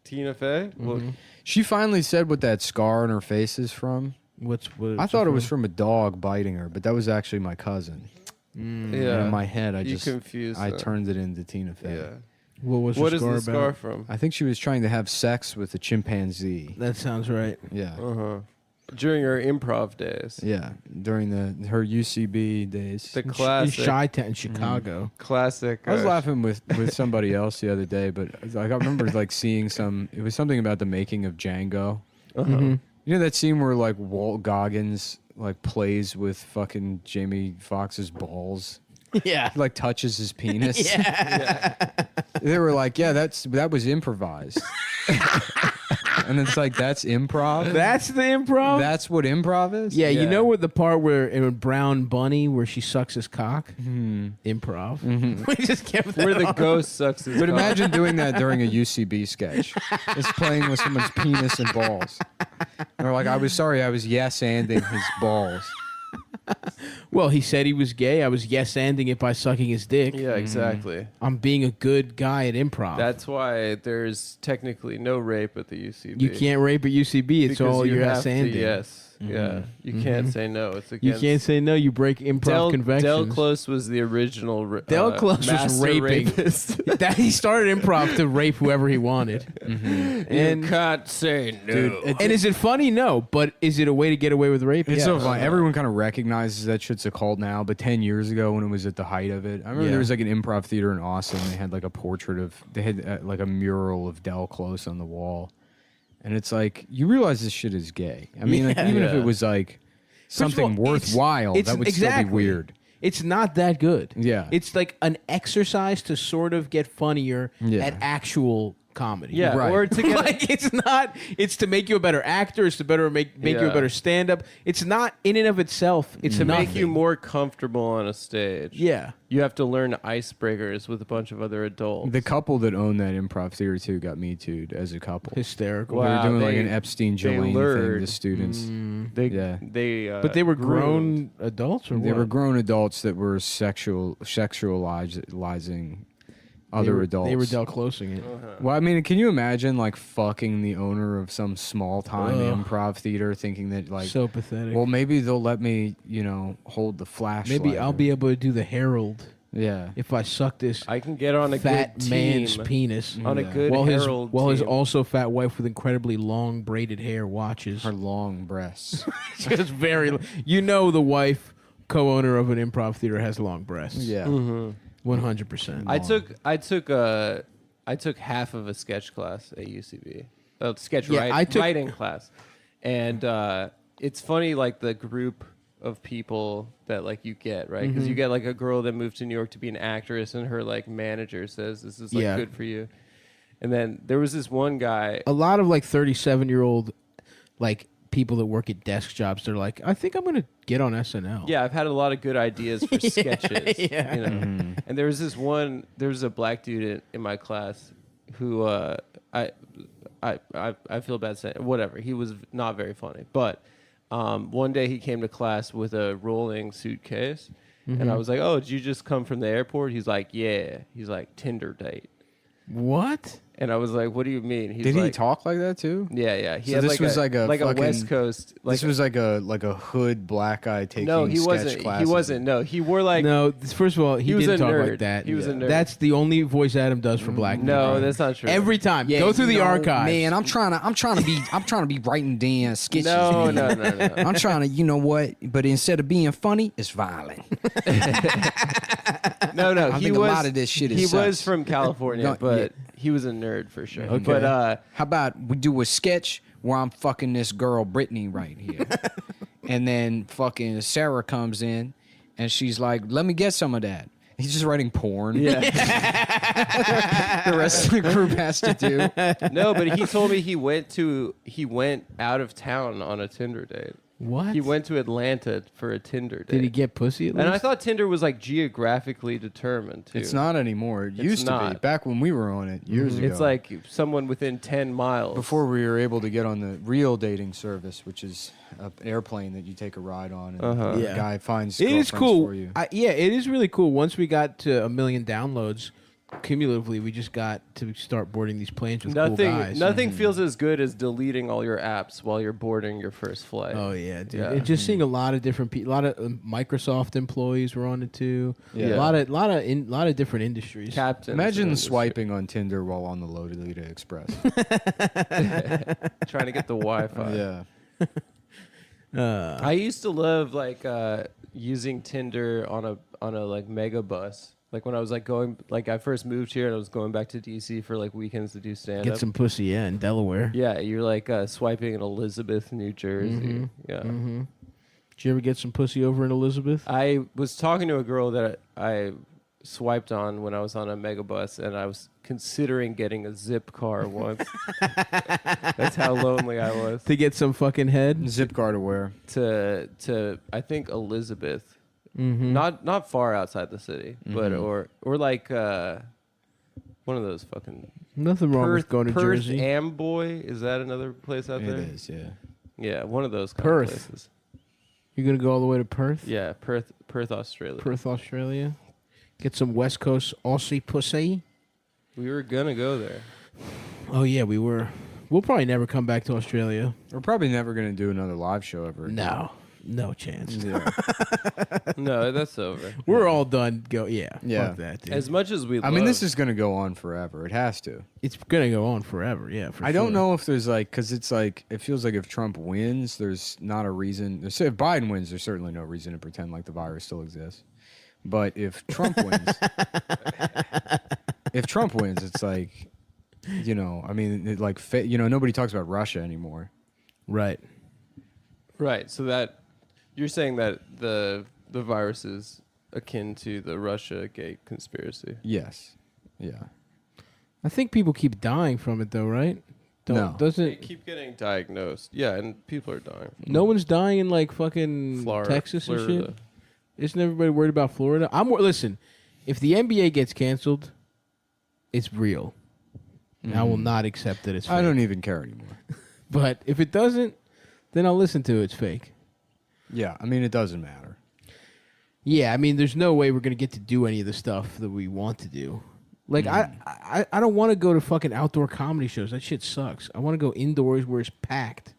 Tina Fey? Well, She finally said what that scar on her face is from. What I thought it was from a dog biting her, but that was actually my cousin. yeah. And in my head, You confused I them. turned it into Tina Fey. Yeah. What What is the scar from? I think she was trying to have sex with a chimpanzee. That sounds right. Yeah. During her improv days. Yeah, during her UCB days. The classic. Chi-Town in Chicago. Classic. I was laughing with somebody else the other day, but like, I remember like seeing it was something about the making of Django. You know that scene where like Walt Goggins like plays with fucking Jamie Foxx's balls? Yeah. He, like touches his penis. Yeah. They were like, yeah, that was improvised. And it's like, that's improv? That's the improv? That's what improv is? Yeah, you know what the part where in Brown Bunny where she sucks his cock? Improv. We just kept that Where the on. ghost sucks his But cock. imagine doing that during a UCB sketch. It's playing with someone's penis and balls. And they're like, I was yes-anding his balls. Well, he said he was gay. I was yes-anding it by sucking his dick. Yeah, exactly. I'm being a good guy at improv. That's why there's technically no rape at the UCB. You can't rape at UCB. It's because all you your have to yes-anding. yes. Yeah. You can't say no. It's You against. can't say no. You break improv conventions. Del Close was the original. Del Close was master raping. rapist. That he started improv to rape whoever he wanted. And you can't say no. Dude, And is it funny? No. But is it a way to get away with rape? It's Yes. so funny. Everyone kind of recognizes that shit's a cult now, but 10 years ago when it was at the height of it, I remember there was like an improv theater in Austin. They had like a portrait of, they had like a mural of Del Close on the wall. And it's like, you realize this shit is gay. I mean, like, even if it was like something worthwhile, that would still be weird. It's not that good. Yeah. It's like an exercise to sort of get funnier Yeah. at actual comedy. Yeah, Right. or to get Like it's not. It's to make you a better actor. It's to make you a Yeah. better stand-up. It's not in and of itself. It's to nothing. make you more comfortable on a stage. Yeah. You have to learn icebreakers with a bunch of other adults. The couple that owned that improv theater too got Me Too'd as a couple. Hysterical. They were Wow, doing like they- an Epstein they Jolene thing lured. to students. They, But they were groomed. grown adults, or They what? were grown adults that were sexualizing other adults. They were Del Closing it. Well, I mean, can you imagine like fucking the owner of some small time Ugh. improv theater, thinking that like, So pathetic. well, maybe they'll let me, hold the flashlight. Maybe I'll be able to do the Herald Yeah. if I suck this I can get on a fat good man's team. penis. On a Yeah. good While his Herald team. also fat wife with incredibly long braided hair watches. Her long breasts. Just very. The wife, co-owner of an improv theater, has long breasts. Yeah. 100%. I took half of a sketch class at UCB. Sketch Yeah, writing class. And it's funny, like, the group of people that, like, you get, right? Because you get, like, a girl that moved to New York to be an actress, and her, like, manager says, this is, like, Yeah. good for you. And then there was this one guy. A lot of, like, 37-year-old, like, people that work at desk jobs, they're like, I think I'm going to get on SNL. Yeah, I've had a lot of good ideas for sketches. Yeah. You know? And there was a black dude in my class who I feel bad saying whatever. He was not very funny, but one day he came to class with a rolling suitcase, and I was like, "Oh, did you just come from the airport?" He's like, "Yeah." He's like, "Tinder date." What? And I was like, "What do you mean?" He's Did like, he talk like that too? Yeah, yeah. He So had this was like a a fucking- West Coast. Like This was like a hood black guy taking no, he sketch wasn't. classes. He wasn't. No, he wore like No, first of all, he was didn't a talk nerd. like that. He was a nerd. That's the only voice Adam does for black people. no, that's not true. Every time. Go through the archives. Man, I'm trying to be writing damn sketches. no, man. no. I'm trying to, you know what? But instead of being funny, it's violent. No, I he think was. a lot of this shit is He was sus. from California, No, but yeah. he was a nerd for sure. Okay. But How about we do a sketch where I'm fucking this girl Brittany right here, and then fucking Sarah comes in, and she's like, "Let me get some of that." He's just writing porn. yeah, The rest of the group has to do. no, but he told me he went out of town on a Tinder date. What? He went to Atlanta for a Tinder date. Did he get pussy at least? And I thought Tinder was like geographically determined too. It's not anymore. It It's used to be not. back when we were on it years ago. It's like someone within 10 miles. before we were able to get on the real dating service, which is an airplane that you take a ride on, and Uh-huh. the Yeah. guy finds It is girlfriends cool. for you. Yeah, it is really cool. Once we got to 1 million downloads, cumulatively, we just got to start boarding these planes with cool guys. Nothing feels as good as deleting all your apps while you're boarding your first flight. Oh yeah, dude! Yeah. And just seeing a lot of different people, a lot of Microsoft employees were on it too. Yeah. A lot of different industries. Captains. Imagine and swiping on Tinder while on the Lolita Express. trying to get the Wi-Fi. Yeah. I used to love like using Tinder on a like mega bus. Like when I was like I first moved here and I was going back to DC for like weekends to do stand Get up. some pussy, yeah, in Delaware. Yeah, you're like swiping in Elizabeth, New Jersey. Yeah. Did you ever get some pussy over in Elizabeth? I was talking to a girl that I swiped on when I was on a megabus, and I was considering getting a zip car once. That's how lonely I was. To get some fucking head. Zip car to wear. To I think Elizabeth, not far outside the city, but or like one of those fucking Nothing wrong with going to Perth Jersey. Amboy, is that another place out there? It is, yeah. Yeah, one of those kind Perth. of places. You're gonna go all the way to Perth? Yeah, Perth, Australia. Perth, Australia. Get some West Coast Aussie pussy. We were gonna go there. Oh yeah, we were. We'll probably never come back to Australia. We're probably never going to do another live show ever again. No chance. Yeah. No, that's over. We're all done. Yeah. Fuck that, dude. As much as we I mean, this is going to go on forever. It has to. It's gonna go on forever. Yeah, for I sure. don't know if there's like, because it's like, it feels like if Trump wins, there's not a reason. If Biden wins, there's certainly no reason to pretend like the virus still exists. But if Trump wins, it's like, you know, I mean, nobody talks about Russia anymore. Right. Right. So that you're saying that the virus is akin to the Russia Gate conspiracy. Yes. Yeah. I think people keep dying from it, though, right? No. They Doesn't keep getting diagnosed. Yeah, and people are dying. no one's dying in like fucking Florida, Texas and Florida. shit? Isn't everybody worried about Florida? Listen, if the NBA gets canceled, it's real. And I will not accept that it's fake. I don't even care anymore. But if it doesn't, then I'll listen to it's fake. Yeah. I mean, it doesn't matter. Yeah, I mean, there's no way we're gonna get to do any of the stuff that we want to do. Like, I don't want to go to fucking outdoor comedy shows. That shit sucks. I want to go indoors where it's packed,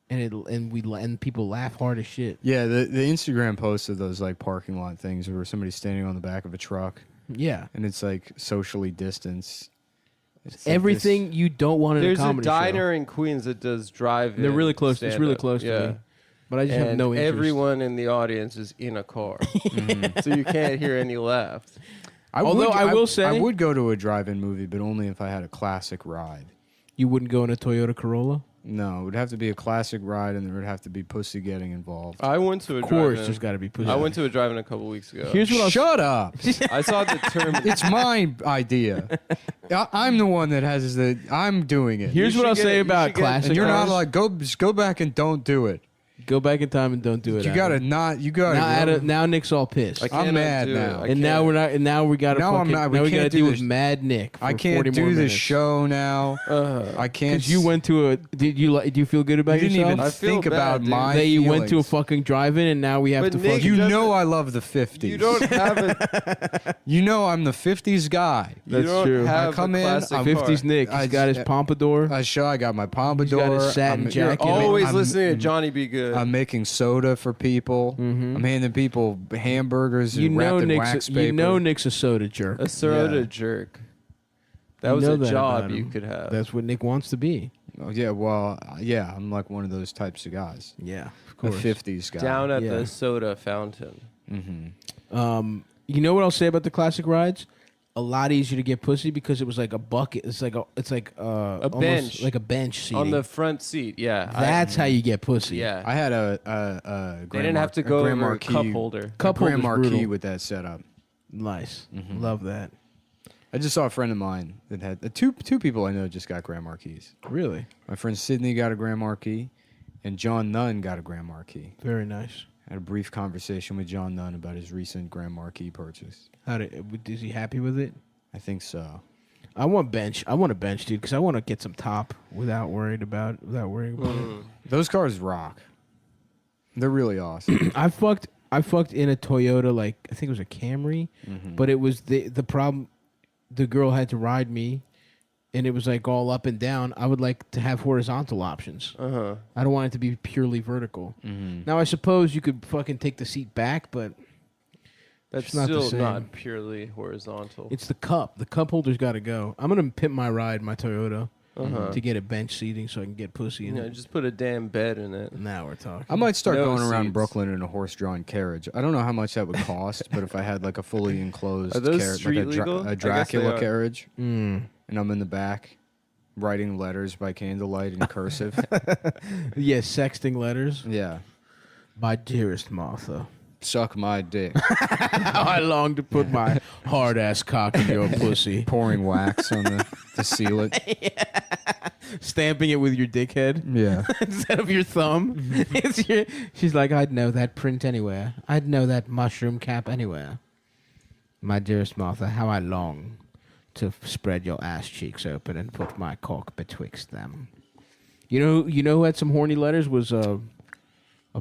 and people laugh hard as shit. Yeah, the Instagram post of those like parking lot things where somebody's standing on the back of a truck. Yeah, and it's like socially distanced. It's everything like you don't want in There's a comedy diner in Queens that does drive-in. They're really close. It's really stand-up. close to Yeah. me. But I just have no interest. Everyone in the audience is in a car, so you can't hear any laughs. I would go to a drive-in movie, but only if I had a classic ride. You wouldn't go in a Toyota Corolla? No, it would have to be a classic ride, and there would have to be pussy getting involved. I went to a Of course, drive-in. there's got to be pussy. I went to a drive-in a couple weeks ago. Here's what Shut up! I saw the term. It's my idea. I'm the one that has the. I'm doing it. Here's what I'll say about classic. And you're not cars. like just go back and don't do it. Go back in time and don't do it. You gotta not. You gotta. Now Nick's all pissed. I'm mad now. And now we're not. And now we got to. Now I'm fucking, not- Now we we got to can't do deal this. with Mad Nick. For I 40 can't more do this minutes. show now. I can't. Because you went to a. Did you feel good about You didn't yourself? even I feel think bad, about dude. my. That you went to a feelings. fucking drive-in and now we have But to. Nick, fucking... You doesn't- know I love the 50s. You don't have it. You know I'm the 50s guy. That's you don't true. Have I come a in, classic I'm 50s car. Nick. He's got his pompadour. I got my pompadour. He's got his satin jacket. Always I'm- listening to Johnny B. Good. I'm making soda for people. I'm handing people hamburgers You and know wrapped in wax paper. You know Nick's a soda jerk. a soda Yeah. jerk. That You was know a that job about you him. could have. That's what Nick wants to be. Oh, yeah, well, yeah, I'm like one of those types of guys. Yeah, of A course. 50s guy. Down at Yeah. the soda fountain. You know what I'll say about the classic rides? A lot easier to get pussy because it was like a bucket. It's like a bench. like a bench seating. On the front seat, yeah. That's how you get pussy. Yeah. I had a They didn't have to go Grand over a Marquis, cup holder. Cup a Grand holder's Marquis brutal. with that setup. Nice. Love that. I just saw a friend of mine that had two people I know just got Grand Marquis. Really? My friend Sydney got a Grand Marquis, and John Nunn got a Grand Marquis. Very nice. I had a brief conversation with John Nunn about his recent Grand Marquis purchase. Is he happy with it? I think so. I want a bench, dude, because I want to get some top without worrying about it. Those cars rock. They're really awesome. I fucked in a Toyota, like I think it was a Camry, but it was the problem. The girl had to ride me, and it was like all up and down. I would like to have horizontal options. I don't want it to be purely vertical. Now I suppose you could fucking take the seat back, but That's it's not the still same. not purely horizontal. It's the cup. The cup holder's got to go. I'm gonna pimp my ride, my Toyota, to get a bench seating so I can get pussy in it. Just put a damn bed in it. Now we're talking. I might start No going around seats. Brooklyn in a horse-drawn carriage. I don't know how much that would cost, but if I had like a fully enclosed Are those carriage, street like legal? I a guess they Dracula are. carriage, and I'm in the back writing letters by candlelight in cursive. Yeah, sexting letters. Yeah. My dearest Martha, suck my dick. How I long to put my hard ass cock in your pussy. Pouring wax on to seal it. Stamping it with your dickhead. Yeah. Instead of your thumb. She's like, I'd know that print anywhere. I'd know that mushroom cap anywhere. My dearest Martha, how I long to spread your ass cheeks open and put my cock betwixt them. You know who had some horny letters was a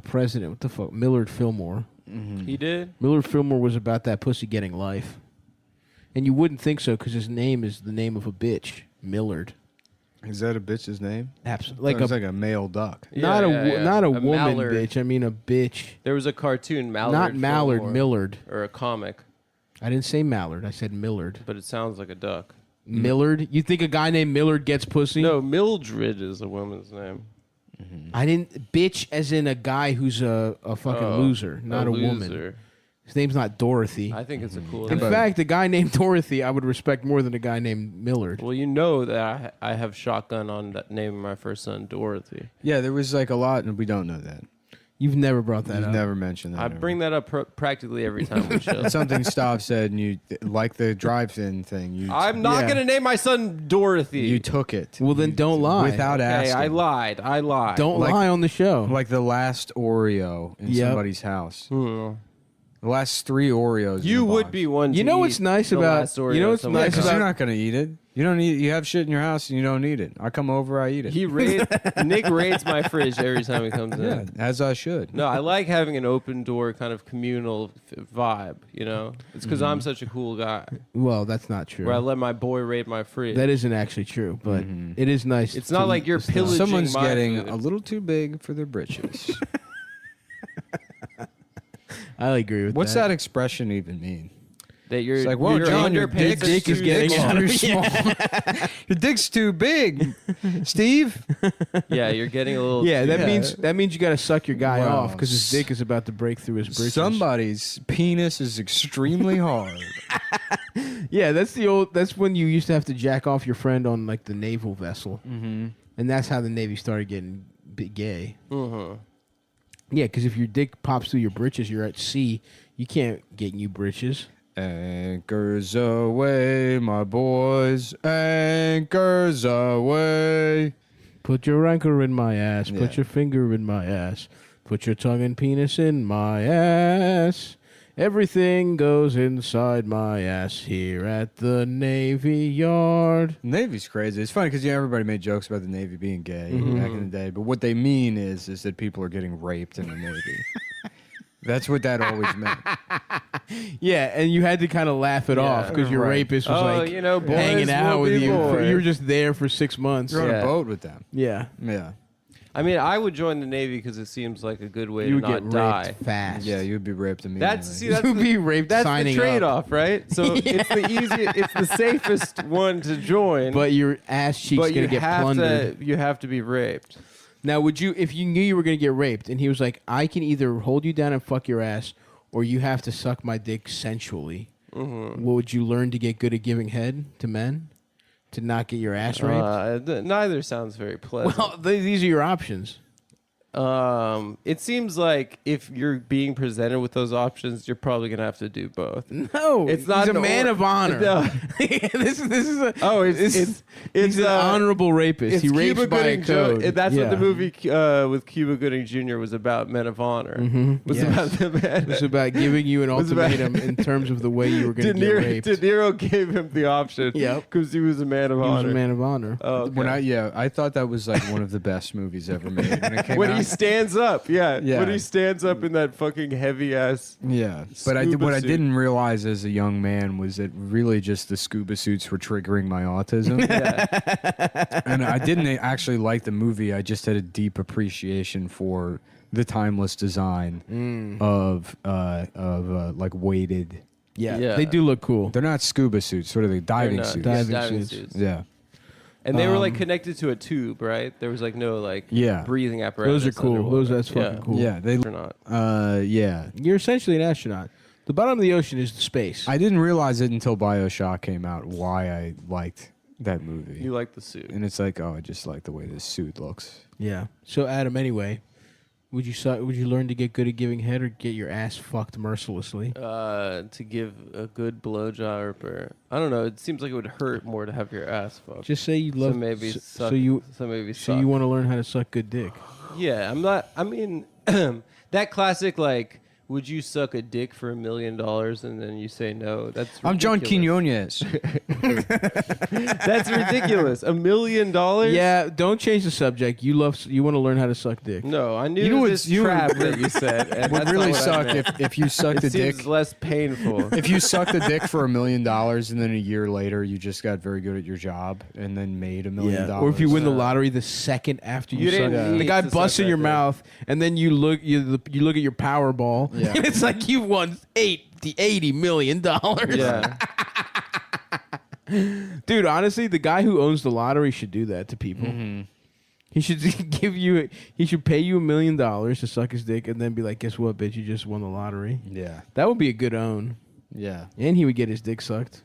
president. What the fuck? Millard Fillmore. Mm-hmm. He did? Millard Fillmore was about that pussy getting life. And you wouldn't think so because his name is the name of a bitch. Millard. Is that a bitch's name? Absolutely. It's like a male duck. Not a woman mallard. bitch. I mean a bitch. There was a cartoon, Mallard. Not Mallard, Fillmore, Millard. Or a comic. I didn't say Mallard. I said Millard. But it sounds like a duck. Millard? You think a guy named Millard gets pussy? No, Mildred is a woman's name. I didn't. Bitch as in a guy who's a fucking loser, not a woman. loser. His name's not Dorothy. I think it's a cool In name. fact, a guy named Dorothy I would respect more than a guy named Millard. Well, you know that I have shotgun on that naming my first son Dorothy. Yeah, there was like a lot, and we don't know that. You've never brought that You've up. never mentioned that. I bring that up practically every time we show. Something Stav said, and you like the drive-in thing. I'm not going to name my son Dorothy. You took it. Well, then don't lie. Without asking. I lied. Don't lie on the show. Like the last Oreo in somebody's house. The last 3 Oreos. You would be one. You know what's nice about? You know what's nice Because about? you're not going to eat it. You don't eat. You have shit in your house and you don't eat it. I come over, I eat it. Nick raids my fridge every time he comes in. Yeah, as I should. No, I like having an open door kind of communal vibe, you know? It's because I'm such a cool guy. Well, that's not true. Where I let my boy raid my fridge. That isn't actually true, but it is nice. It's not like you're pillaging Someone's my getting food. a little too big for their britches. I agree with What's that. that expression even mean? That you're, It's like, whoa, your John, your underpants dick is getting too too small. Your dick's too big, Steve. Yeah, you're getting a little. Yeah, that means you got to suck your guy Wow. off because his dick is about to break through his britches. Somebody's penis is extremely hard. Yeah, that's when you used to have to jack off your friend on like the naval vessel, and that's how the Navy started getting gay. Yeah, because if your dick pops through your britches, you're at sea. You can't get new britches. Anchors away, my boys. Anchors away. Put your anchor in my ass. Yeah. Put your finger in my ass. Put your tongue and penis in my ass. Everything goes inside my ass here at the Navy Yard. Navy's crazy. It's funny because everybody made jokes about the Navy being gay back in the day, but what they mean is that people are getting raped in the Navy. That's what that always meant. Yeah, and you had to kind of laugh it off because your rapist was boys hanging out will with be you. boys. You were just there for 6 months. You're on a boat with them. Yeah. Yeah. I mean, I would join the Navy because it seems like a good way You to would get not die. raped fast. Yeah, you'd be raped immediately. That's You'd the, be raped that's signing the up. trade-off, right? So it's the easiest, it's the safest one to join. But your ass cheek's but going you to get have plundered. you have to be raped. Now, would you, if you knew you were going to get raped, and he was like, I can either hold you down and fuck your ass, or you have to suck my dick sensually, what would you learn to get good at giving head to men? To not get your ass raped? Neither sounds very pleasant. Well, these are your options. It seems like if you're being presented with those options, you're probably gonna have to do both. No, it's not. He's a man of honor. No. this is a. It's he's an honorable rapist. He rapes Cuba by a Gooding code. That's Yeah. what the movie with Cuba Gooding Jr. was about. Men of honor. Was Yes. about the man. It was about giving you an Was about- ultimatum in terms of the way you were going to get raped. De Niro gave him the option. Yep. because he was a man of He honor. was a man of honor. Oh, okay. When I thought that was like one of the best movies ever made. When it came when out. he stands up, Yeah. when he stands up in that fucking heavy ass. Yeah, but Scuba what I suit. didn't realize as a young man was that really just the scuba suits were triggering my autism. And I didn't actually like the movie. I just had a deep appreciation for the timeless design of like weighted. Yeah, they do look cool. They're not scuba suits. What are they? Diving not. suits. Yeah, Diving suits. Yeah. And they were like connected to a tube, right? There was like no like Yeah. breathing apparatus. Those are cool. underwater. That's fucking cool. Yeah, they. Or not. Yeah. You're essentially an astronaut. The bottom of the ocean is the space. I didn't realize it until BioShock came out why I liked that movie. You like the suit. And it's like, oh, I just like the way this suit looks. Yeah. So, Adam, anyway, Would you learn to get good at giving head or get your ass fucked mercilessly? To give a good blowjob, or I don't know. It seems like it would hurt more to have your ass fucked. Just say you love. So maybe suck. So you suck. want to learn how to suck good dick. Yeah, I'm not. I mean, that classic like. Would you suck a dick for $1 million and then you say no? That's ridiculous. I'm John Quinones. That's ridiculous. $1 million? Yeah, don't change the subject. You want to learn how to suck dick. No, I knew this trap that you said. And would that's really not what I suck meant. if you sucked it a seems dick. less painful. If you sucked a dick for $1 million and then a year later you just got very good at your job and then made $1 million. Or if you win the lottery the second after you suck, didn't the guy need to busts suck in your that mouth, and then you look at your Powerball, Yeah. and it's like you won $80 million. Yeah. Dude, honestly, the guy who owns the lottery should do that to people. Mm-hmm. He should he should pay you $1 million to suck his dick, and then be like, "Guess what, bitch? You just won the lottery." Yeah. That would be a good own. Yeah. And he would get his dick sucked.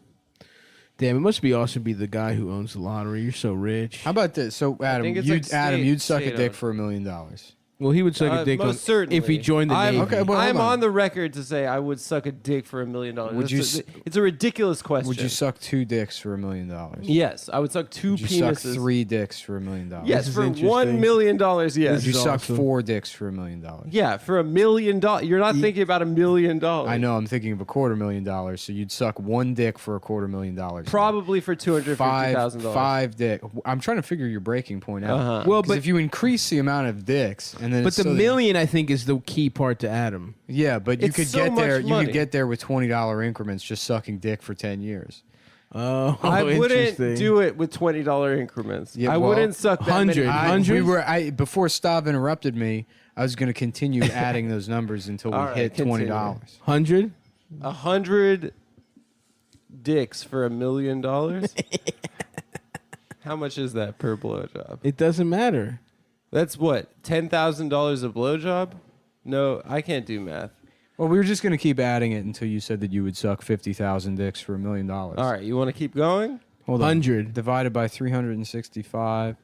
Damn, it must be awesome to be the guy who owns the lottery. You're so rich. How about this? So Adam, think it's you'd like you'd suck a state dick owned. for $1 million. Well, he would suck a dick most certainly. if he joined the Navy. Okay, well, I'm hold on. on the record to say I would suck a dick for $1 million. Would you It's a ridiculous question. Would you suck 2 dicks for $1 million? Yes, I would suck 2 Would you penises. suck 3 dicks for $1 million? Yes, This is for interesting. $1 million. Yes. Would you suck awesome. 4 dicks for $1 million? Yeah, for $1 million. You're not thinking about $1 million. I know. I'm thinking of $250,000. So you'd suck 1 dick for $250,000. Probably for $250,000. 5 dick. I'm trying to figure your breaking point out. Uh-huh. Well, But if you increase the amount of dicks, and then But it's the so that- million, I think, is the key part to Adam. yeah, but you It's could so get there. much You money. could get there with $20 increments, just sucking dick for 10 years. Oh, I wouldn't interesting. do it with $20 increments. Yeah, I well, wouldn't suck that 100. many. I, 100? before Stav interrupted me, I was going to continue adding those numbers until we All right, hit continue. $20. 100? 100 dicks for $1 million. How much is that per blowjob? It doesn't matter. That's what, $10,000 a blowjob? No, I can't do math. Well, we were just going to keep adding it until you said that you would suck 50,000 dicks for $1 million. All right, you want to keep going? Hold on. 100. Divided by 365.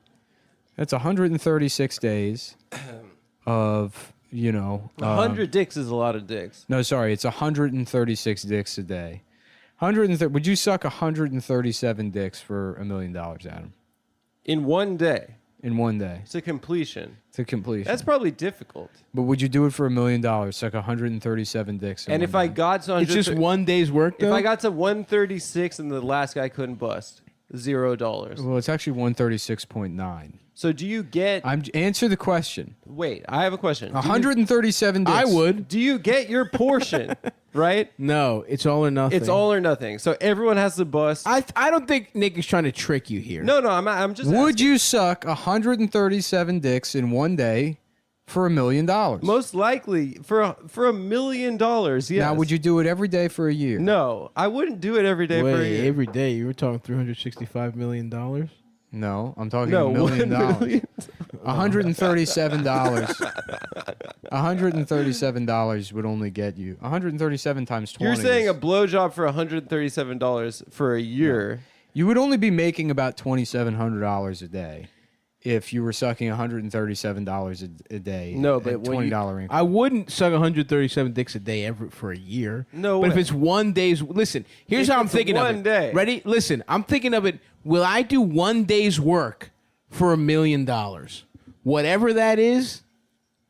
That's 136 days of, 100 dicks is a lot of dicks. No, sorry. It's 136 dicks a day. Would you suck 137 dicks for $1 million, Adam? In one day. In one day. To completion. To completion. That's probably difficult. But would you do it for $1 million? Suck 137 dicks. And if I got to It's just 1 day's work, though? If I got to 136 and the last guy couldn't bust, $0. Well, it's actually 136.9. So do you get... Answer the question. Wait, I have a question. 137 dicks. I would. Do you get your portion, right? No, it's all or nothing. It's all or nothing. So everyone has to bust. I don't think Nick is trying to trick you here. No, I'm just Would you suck 137 dicks in one day for $1 million? Most likely for $1 million, yes. Now, would you do it every day for a year? No, I wouldn't do it every day for a Wait, year. every day? You were talking $365 million? No, I'm talking No, $1 million. $1 million. $137 would only get you 137 times 20. You're saying a blowjob for $137 for a year. You would only be making about $2,700 a day if you were sucking $137 a day. No, but at $20 increment. I wouldn't suck 137 dicks a day ever for a year. No but way. if it's 1 day's, listen. Here's If how I'm it's thinking of one it. day. Ready? Listen, I'm thinking of it. Will I do 1 day's work for $1 million? Whatever that is,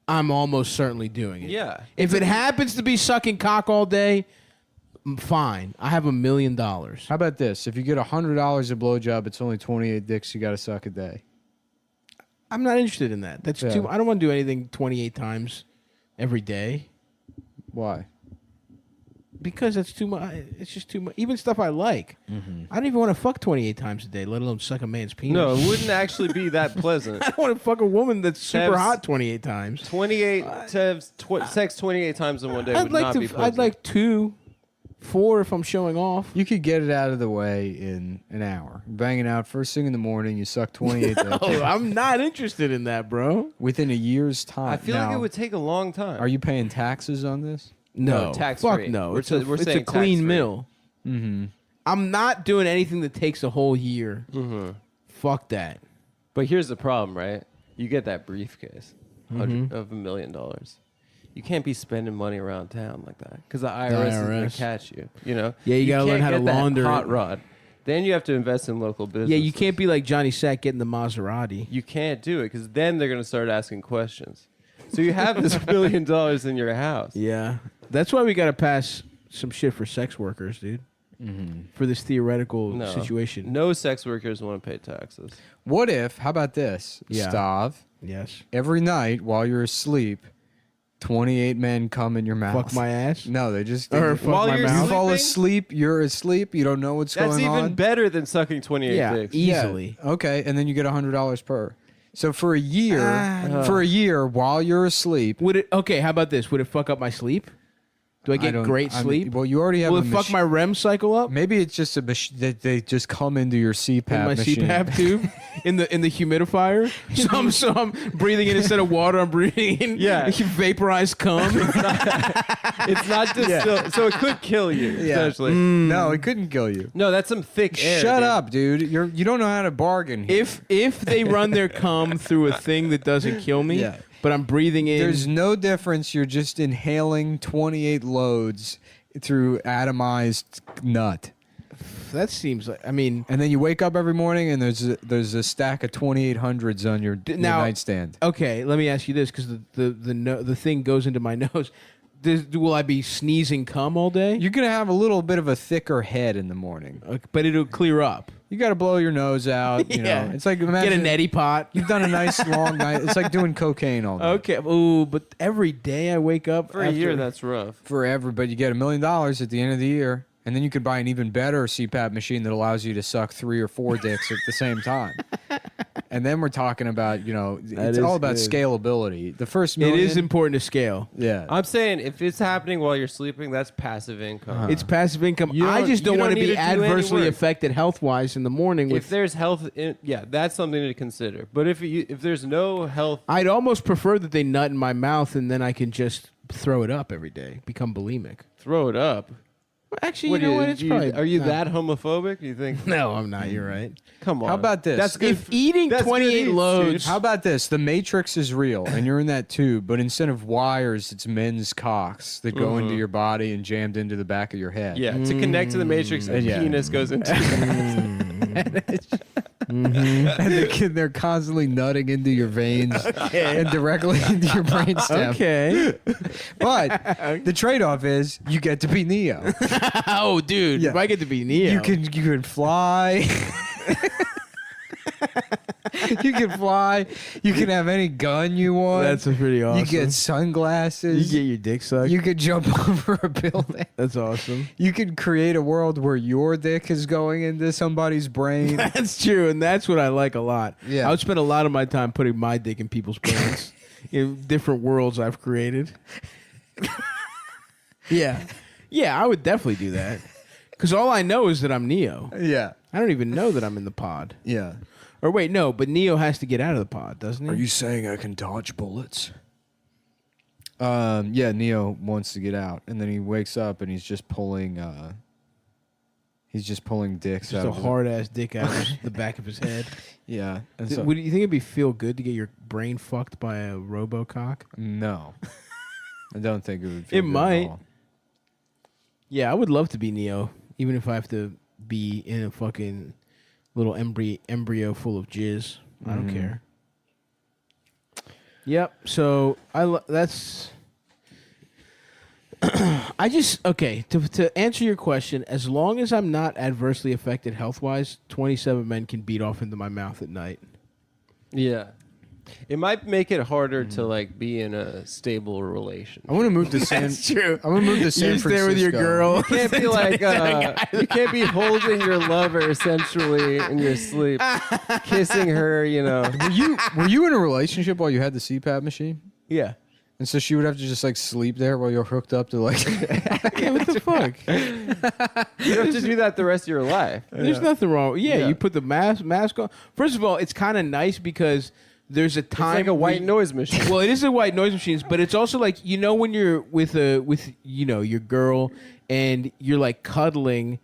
I'm almost certainly doing it. Yeah. If it happens to be sucking cock all day, fine. I have $1 million. How about this? If you get $100 a blowjob, it's only 28 dicks you got to suck a day. I'm not interested in that. That's Yeah. too. I don't want to do anything 28 times every day. Why? Because that's too much. It's just too much. Even stuff I like. I don't even want to fuck 28 times a day, let alone suck a man's penis. No, it wouldn't actually be that pleasant. I don't want to fuck a woman that's super Have- hot 28 times. 28 to have sex 28 times in one day I'd would like not to. be pleasant. I'd like 2, 4 if I'm showing off. You could get it out of the way in an hour. Banging out first thing in the morning, you suck 28 dicks. Oh, I'm not interested in that, bro. Within a year's time. I feel like Now, it would take a long time. Are you paying taxes on this? No, tax-free. Fuck no. We're It's t- a, we're it's saying a clean tax-free. meal. Mm-hmm. I'm not doing anything that takes a whole year. Mm-hmm. Fuck that. But here's the problem, right? You get that briefcase. of $1 million. You can't be spending money around town like that because the IRS is going to catch you. You know. Yeah, you gotta learn how to launder hot it. rod. Then you have to invest in local business. Yeah, you can't be like Johnny Sack getting the Maserati. You can't do it because then they're going to start asking questions. So you have this $1 million in your house. Yeah, that's why we got to pass some shit for sex workers, dude. For this theoretical situation. No sex workers want to pay taxes. What if? How about this, Yeah. Stav? Yes. Every night while you're asleep, 28 men come in your mouth. Fuck my ass? No, they just Or fuck while my you're mouth? You fall sleeping? asleep. You're asleep. You don't know what's That's going even on. better than sucking 28 dicks. easily. Yeah. Okay, and then you get $100 per. So for a year, while you're asleep, Would it? Okay, how about this? Would it fuck up my sleep? Do I get great sleep? Well, you already have. Will a it fuck my REM cycle up? Maybe it's just that they just come into your CPAP In my machine. CPAP tube, in the humidifier. So I'm breathing in instead of water. I'm breathing in vaporized cum. It's not distilled, so it could kill you. Essentially, No, it couldn't kill you. no, that's some thick air. Shut dude. up, dude. You don't know how to bargain. Here. if they run their cum through a thing that doesn't kill me, Yeah. but I'm breathing in. There's no difference. You're just inhaling 28 loads through atomized nut. That seems like. I mean, And then you wake up every morning and there's a stack of 2800s on your nightstand. okay. Let me ask you this, because the thing goes into my nose. Will I be sneezing cum all day? You're gonna have a little bit of a thicker head in the morning. But it'll clear up. You got to blow your nose out. You Yeah. know, it's like Get a imagine neti pot. You've done a nice long night. It's like doing cocaine all night. Okay. Ooh, but every day I wake up For a year, that's rough. Forever, but you get $1 million at the end of the year, and then you could buy an even better CPAP machine that allows you to suck 3 or 4 dicks at the same time. And then we're talking about, it's all about scalability. The first million, It is important to scale. Yeah. I'm saying if it's happening while you're sleeping, that's passive income. It's passive income. You I don't- just don't you want to don't be need to do any adversely work. affected health-wise in the morning. If there's health, that's something to consider. But if there's no health, I'd almost prefer that they nut in my mouth and then I can just throw it up every day, become bulimic. throw it up. Actually, What you know do what? It's probably are you not- that homophobic? You think? No, I'm not. You're right. Come on. How about this? That's good. If eating That's good 28 eats, loads, dude. How about this? The Matrix is real, and you're in that tube, but instead of wires, it's men's cocks that go into your body and jammed into the back of your head. Yeah, to connect to the matrix, a Yeah. penis goes into. And they're constantly nutting into your veins and directly into your brainstem. okay. But the trade-off is you get to be Neo. Oh, dude, Yeah. if I get to be Neo, You can fly. You can fly. You can have any gun you want. That's pretty awesome. You get sunglasses. You get your dick sucked. You could jump over a building. That's awesome. You could create a world where your dick is going into somebody's brain. That's true, and that's what I like a lot. Yeah. I would spend a lot of my time putting my dick in people's brains in different worlds I've created. Yeah. Yeah, I would definitely do that. Because all I know is that I'm Neo. Yeah. I don't even know that I'm in the pod. Yeah. Or wait, no, but Neo has to get out of the pod, doesn't he? Are you saying I can dodge bullets? Yeah, Neo wants to get out, and then he wakes up and he's just pulling dicks Just out a of his- hard ass dick out of the back of his head? Yeah. And Would you think it'd be feel good to get your brain fucked by a RoboCock? No. I don't think it would feel It good at might. all. Yeah, I would love to be Neo, even if I have to be in a fucking little embryo full of jizz. I don't care. Yep. So that's. I just okay to answer your question. As long as I'm not adversely affected health wise, 27 men can beat off into my mouth at night. Yeah, it might make it harder to like be in a stable relation. I want to move to San. That's true. I want to move to San You're Francisco. there with your girl. You can't be like you can't be holding your lover sensually in your sleep, kissing her. You know. Were you in a relationship while you had the CPAP machine? Yeah. And so she would have to just like sleep there while you're hooked up to like. Yeah. What the fuck? You have to do that the rest of your life. There's nothing wrong. Yeah, Yeah. you put the mask on. First of all, it's kind of nice because there's a It's time like a white noise machine. Well, it is a white noise machine, but it's also like when you're with your girl and you're like cuddling,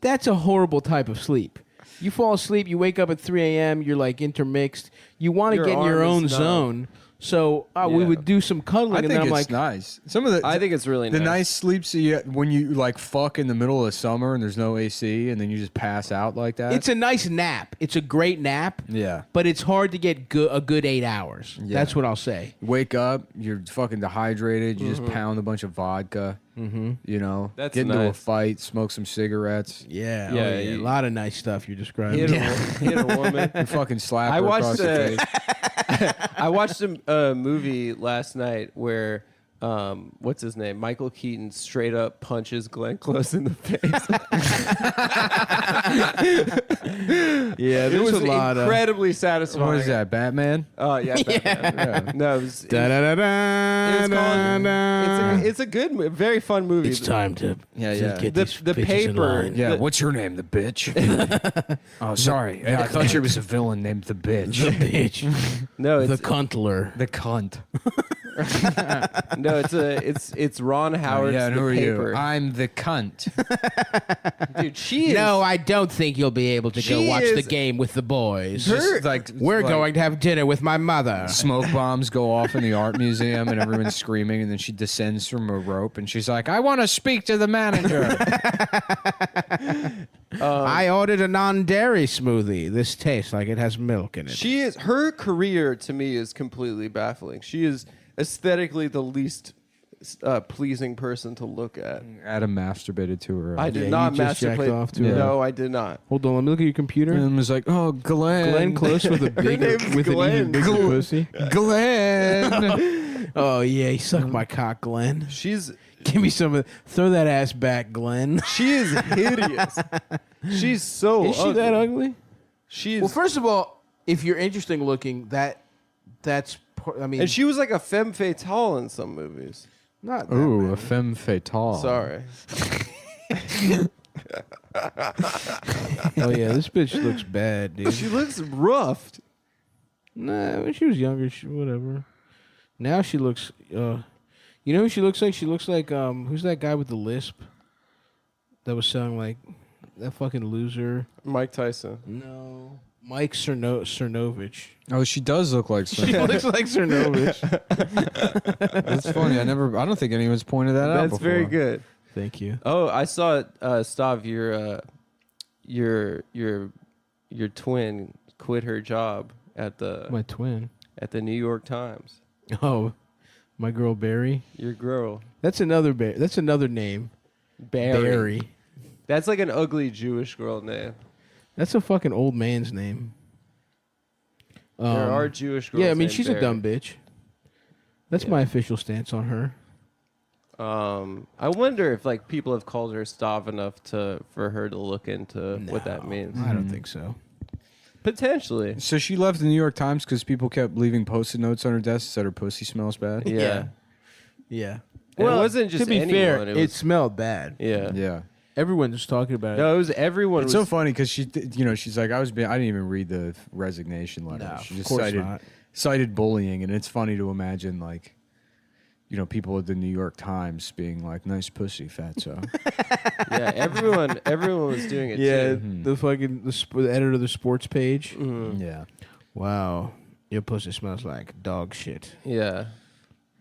that's a horrible type of sleep. You fall asleep, you wake up at 3 a.m., you're like intermixed. You want to Your get in your arm own is numb. zone. So we would do some cuddling, I and think then I'm it's like, nice. Some of the I think it's really the nice. nice sleeps when you like fuck in the middle of summer and there's no AC and then you just pass out like that. it's a nice nap. It's a great nap. Yeah. But it's hard to get a good 8 hours. Yeah. That's what I'll say. Wake up, you're fucking dehydrated. You just pound a bunch of vodka. Mm-hmm. You know, That's get into a nice. fight, smoke some cigarettes. Yeah. Yeah, A lot of nice stuff you're describing. He had a woman. You fucking slap I her watched across the face. I watched a movie last night where what's his name? Michael Keaton straight up punches Glenn Close in the face. Yeah, It there's was a lot incredibly satisfying. What is that, Batman? Oh yeah, Batman. No, it was it's a good, very fun movie. It's time to get these the bitches in paper. line. Yeah, what's your name, the bitch? Oh, sorry. I thought you was a villain named the bitch. The bitch. No, The it's cuntler. The cunt. no, it's Ron Howard's yeah, and The who are Paper. you? I'm the cunt. Dude, she is. No, I don't think you'll be able to go She watch the is- game with the boys. Just like We're going to have dinner with my mother. Smoke bombs go off in the art museum and everyone's screaming, and then she descends from a rope and she's like, I want to speak to the manager. I ordered a non-dairy smoothie. This tastes like it has milk in it. Her career to me is completely baffling. She is aesthetically the least pleasing person to look at. Adam masturbated to her. I did Yeah, not you just jacked masturbate. off to her? No, I did not. Hold on, let me look at your computer. And was like, oh, Glenn. Glenn Close with a bigger, name's with an Glenn. even bigger pussy. Glenn. Oh yeah, he sucked my cock, Glenn. She's Give me some of. Throw that ass back, Glenn. she is hideous. She's so Is she ugly. that ugly? She is. Well, first of all, if you're interesting looking, that's. I mean, and she was like a femme fatale in some movies. not. That Ooh, many. a femme fatale. Sorry. Oh yeah, this bitch looks bad, dude. She looks roughed. Nah, when she was younger, whatever. Now she looks. You know who she looks like? She looks like who's that guy with the lisp? That was sounding like that fucking loser. Mike Tyson. No, Mike Cernovich. Oh, she does look like She looks like Cernovich. That's funny. I don't think anyone's pointed that out That's before. very good. Thank you. Oh, I saw it. Stav, your twin quit her job at My twin. the New York Times. Oh, my girl Barry. Your girl That's another Barry. That's another name. Barry. That's like an ugly Jewish girl name. That's a fucking old man's name. There are Jewish girls. Yeah, I mean named she's Barry. a dumb bitch. That's my official stance on her. I wonder if like people have called her Stav enough for her to look into what that means. I don't think so. Potentially. So she left the New York Times because people kept leaving Post-it notes on her desk that said her pussy smells bad. Yeah. Yeah. And it wasn't just to be anyone, fair, it it was- smelled bad. Yeah. Yeah. Everyone was talking about it. No, it was everyone. It's was, so funny because she's like, I didn't even read the resignation letter. No, She of just course not. cited bullying, and it's funny to imagine like, people at the New York Times being like, "Nice pussy, fatso." Yeah, everyone was doing it Yeah, too. the fucking the editor of the sports page. Yeah. Wow, your pussy smells like dog shit. Yeah.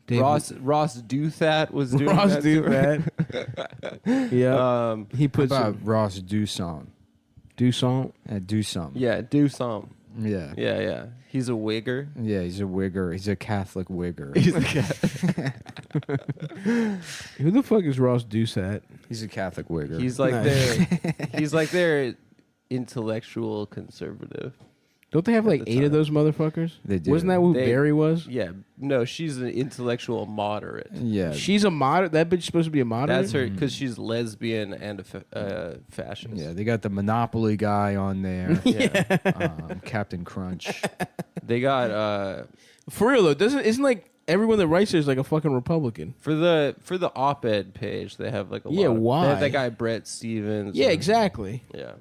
David- Ross Douthat was doing Ross that. to her. Yeah, he How puts about Ross Dusson? Dusson. Do some. Yeah, do some. Yeah. Yeah. He's a wigger. Yeah, he's a wigger. He's a Catholic wigger. Who the fuck is Ross Dusat? He's a Catholic wigger. He's like Nice. he's like their intellectual conservative. Don't they have like At the 8 of time. those motherfuckers? They do. Wasn't that who They- Barry was? Yeah, no, she's an intellectual moderate. Yeah. She's a moderate. That bitch is supposed to be a moderate. That's her because she's lesbian and a fascist. Yeah, they got the Monopoly guy on there. Yeah. Captain Crunch. They got For real though, isn't like everyone that writes there is like a fucking Republican? for the op-ed page. They have like a Yeah, lot of, why? They have that guy Brett Stevens. Yeah, and- exactly. Yeah.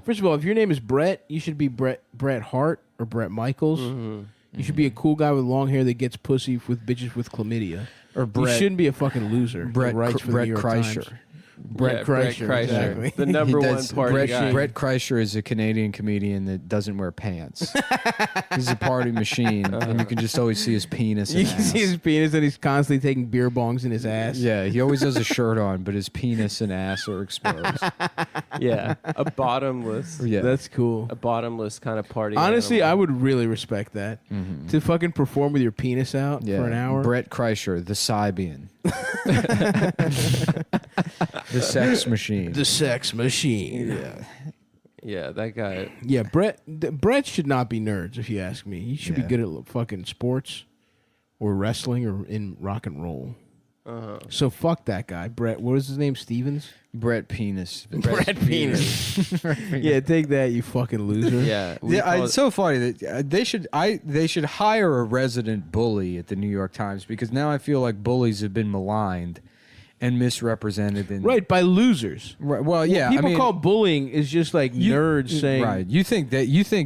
First of all, if your name is Brett, you should be Brett Hart or Brett Michaels. You should be a cool guy with long hair that gets pussy with bitches with chlamydia. Or You Brett. shouldn't be a fucking loser. that Brett writes for the Brett New York Kreischer. Times. Brett Kreischer. Exactly. The number one That's- party guy. Brett Kreischer is a Canadian comedian that doesn't wear pants. He's a party machine, and you can just always see his penis. You And can ass. see his penis, and he's constantly taking beer bongs in his ass. Yeah, he always has a shirt on, but his penis and ass are exposed. Yeah, a bottomless. Yeah, That's cool. A bottomless kind of party. Honestly, animal. I would really respect that. To fucking perform with your penis out yeah. for an hour. Brett Kreischer, the Sibian, the sex machine. The sex machine. Yeah. Yeah, that guy. Yeah, Brett should not be nerds, if you ask me. He should be good at fucking sports or wrestling or in rock and roll. So fuck that guy. Brett, what was his name? Stevens? Brett Penis. Brett Penis. Yeah, take that, you fucking loser. Yeah, It's so funny that they should hire a resident bully at the New York Times, because now I feel like bullies have been maligned and misrepresented. Right, by losers. Right. Well, yeah. People I mean, call bullying is just like nerds saying. Right. You think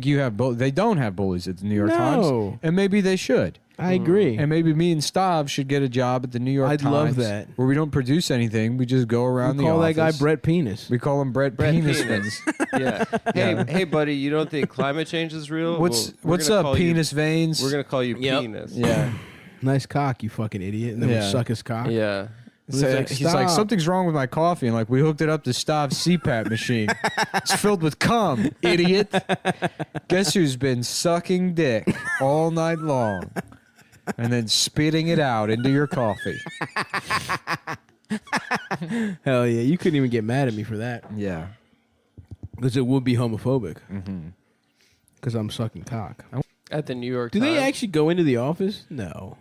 you have they don't have bullies at the New York Times, and maybe they should. I agree. And maybe me and Stav should get a job at the New York Times. I'd love that. Where we don't produce anything. We just go around We the call that office. guy Brett Penis. We call him Brett Penis. Penis. Yeah. Hey, buddy, you don't think climate change is real? What's up, penis veins? We're gonna call you Penis. Yeah. Nice cock, you fucking idiot. And then we suck his cock. Yeah. So he's like, something's wrong with my coffee, and like we hooked it up to Stav's CPAP machine. It's filled with cum, idiot. Guess who's been sucking dick all night long, and then spitting it out into your coffee? Hell yeah, you couldn't even get mad at me for that. Yeah, because it would be homophobic. Because I'm sucking cock. At the New York Do Times. they actually go into the office? No.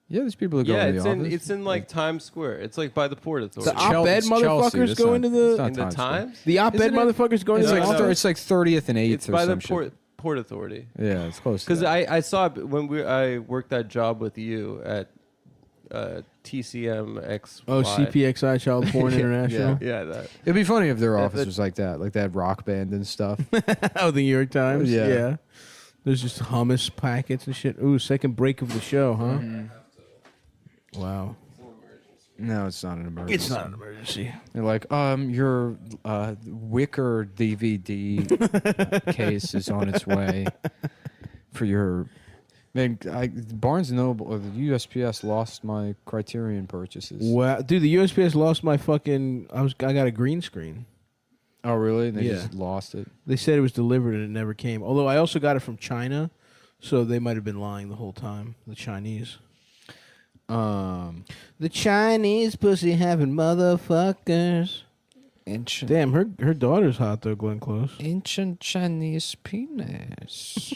Yeah, there's people that go into the office. It's in like Times Square. It's like by the Port Authority. The op-ed motherfuckers go into the... in the Times? The op-ed Isn't it? motherfuckers go into It's the like office? it's like 30th and 8th It's or by the some shit. Port Authority. Yeah, it's close. Because I saw it when I worked that job with you at TCMX. Oh, CPXI, Child Porn International? Yeah, that. It'd be funny if their Yeah, office was like that, like that rock band and stuff. Oh, the New York Times? Yeah. There's just hummus packets and shit. Ooh, second break of the show, huh? Wow. No, it's not an emergency. It's not an emergency. They're like, your wicker DVD case is on its way for your. Man, Barnes & Noble or the USPS lost my Criterion purchases. Wow, dude, the USPS lost my fucking. I got a green screen. Oh, really? They just lost it. They said it was delivered and it never came. Although I also got it from China, so they might have been lying the whole time. The Chinese. The Chinese pussy having motherfuckers. Ancient. Damn, her daughter's hot though, Glenn Close. Ancient Chinese penis.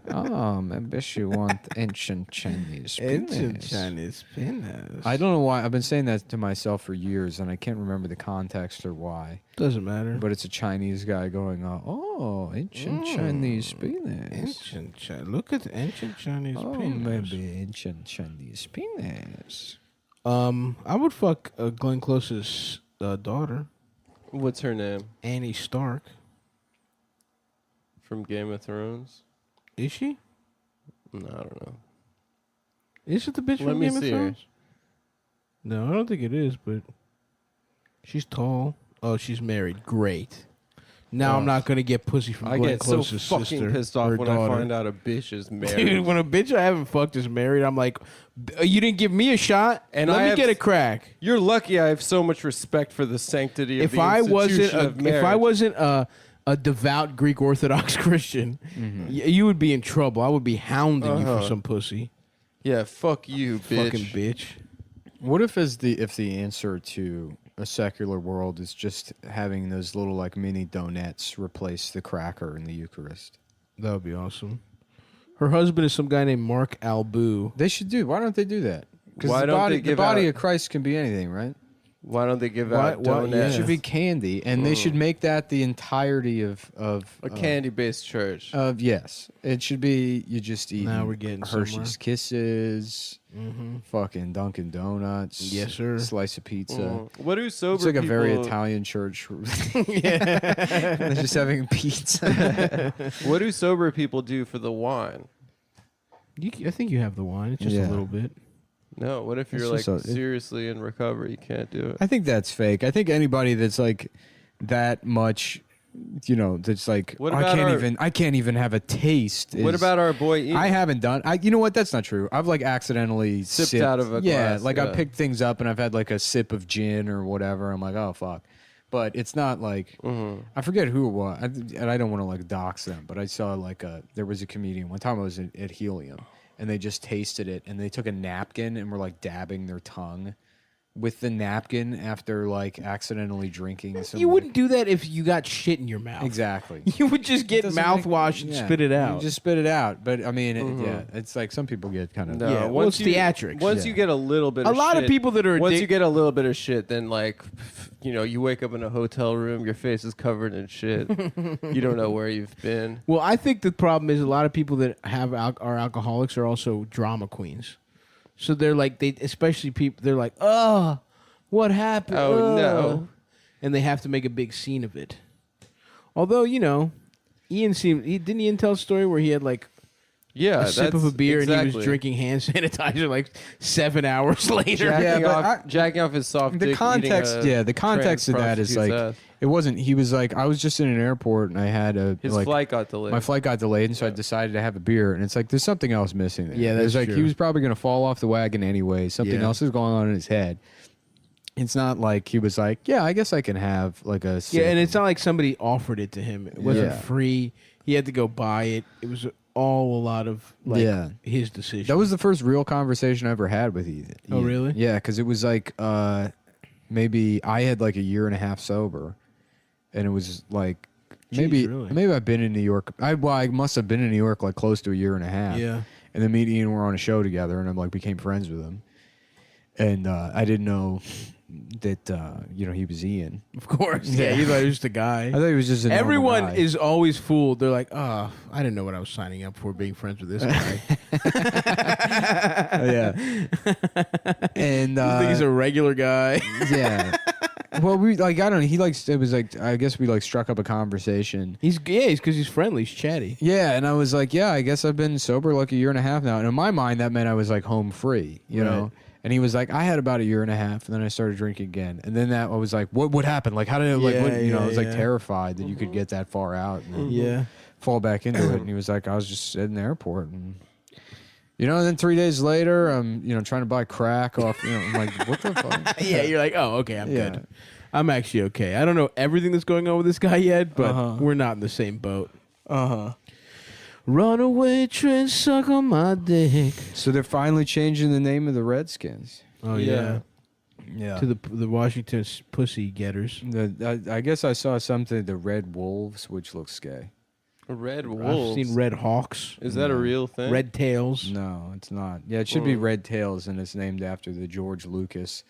Maybe she want ancient Chinese penis. Ancient Chinese penis. I don't know why. I've been saying that to myself for years, and I can't remember the context or why. Doesn't matter. But it's a Chinese guy going, ancient Chinese penis. Ancient Look at the ancient Chinese penis. Maybe ancient Chinese penis. I would fuck Glenn Close's daughter. What's her name? Annie Stark. From Game of Thrones? Is she? No, I don't know. Is it the bitch Let from me Game of see her. Thrones? No, I don't think it is, but she's tall. Oh, she's married. Great. Now I'm not going to get pussy from I Glenn get so Close's fucking sister. pissed off her when daughter. I find out a bitch is married. Dude, when a bitch I haven't fucked is married, I'm like, you didn't give me a shot, And let I me have- get a crack. You're lucky I have so much respect for the sanctity of If the I institution of marriage. if I wasn't a devout Greek Orthodox Christian, you would be in trouble. I would be hounding you for some pussy. Yeah, fuck you, bitch. Fucking bitch. What if the answer to a secular world is just having those little like mini donuts replace the cracker in the Eucharist? That would be awesome. Her husband is some guy named Mark Albu. They should do. Why don't they do that? Because Why the don't body, they give the body out- of Christ can be anything, right? Why don't they give Why- out why- donuts? yeah. It should be candy, and they should make that the entirety of A candy-based church. yes. It should be you just eat Now we're getting Hershey's somewhere. Kisses, fucking Dunkin' Donuts, Yes, sir. slice of pizza. What do sober It's like a very people- Italian church. They're just having pizza. What do sober people do for the wine? I think you have the wine. It's just Yeah. a little bit. No, what if It's you're like just seriously in recovery? You can't do it. I think that's fake. I think anybody that's like that much, that's like What I about can't even have a taste. What about our boy Ian? I haven't done. You know what? That's not true. I've like accidentally Sipped sipped out of a glass, like I yeah. picked things up and I've had like a sip of gin or whatever. I'm like, oh fuck. But it's not like I forget who it was, and I don't want to like dox them. But I saw like there was a comedian one time I was at Helium, and they just tasted it, and they took a napkin and were like dabbing their tongue with the napkin after like accidentally drinking. Some, You wouldn't do that if you got shit in your mouth. Exactly. You would just get mouthwash and spit it out. You just spit it out. But I mean, it's like some people get kind of No, Yeah, well, once it's theatrics. Once you get a little bit, A of lot shit, of people that are once you get a little bit of shit, then like, you wake up in a hotel room, your face is covered in shit. You don't know where you've been. Well, I think the problem is a lot of people that have are alcoholics are also drama queens. So they're like especially people they're like, oh, what happened? Oh, no. And they have to make a big scene of it. Although Ian didn't Ian tell a story where he had like a sip of a beer and he was drinking hand sanitizer like 7 hours later. Jacking off his soft dick. The context, the context of that is like it wasn't. He was like, I was just in an airport and I had his flight got delayed. My flight got delayed, and so I decided to have a beer. And it's like there's something else missing there. Yeah, that's like true. he was probably going to fall off the wagon anyway. Something else is going on in his head. It's not like he was like, yeah, I guess I can have like a sip. Yeah, and it's not like somebody offered it to him. It wasn't free. He had to go buy it. It was all a lot of his decision. That was the first real conversation I ever had with Ethan. Oh, really? Yeah, because it was like maybe I had like a year and a half sober, and it was like maybe I've been in New York. I must have been in New York like close to a year and a half. Yeah, and then me and Ian were on a show together, and I like became friends with him, and I didn't know that he was Ian. Of course. Yeah, you thought he was the guy. I thought he was just everyone is always fooled. They're like, oh, I didn't know what I was signing up for being friends with this guy. Yeah. And you think he's a regular guy. Yeah. Well, we like I don't know. He likes it was like I guess we like struck up a conversation. He's because he's friendly, he's chatty. Yeah, and I was like, yeah, I guess I've been sober like a year and a half now. And in my mind, that meant I was like home free, you know. And he was like, I had about a year and a half, and then I started drinking again. And then that I was like, what happened? Like, how did it, like, what, I was like terrified that you could get that far out and then fall back into it. And he was like, I was just in the airport, and and then 3 days later, I'm trying to buy crack off. I'm like, what the fuck? Yeah, you're like, oh, okay, I'm good. I'm actually okay. I don't know everything that's going on with this guy yet, but we're not in the same boat. Runaway train, suck on my dick. So they're finally changing the name of the Redskins. Oh yeah. To the Washington Pussy Getters. I guess I saw something, the Red Wolves, which looks gay. Red Wolves. I've seen Red Hawks. Is that a real thing? Red Tails. No, it's not. Yeah, it should be Red Tails, and it's named after the George Lucas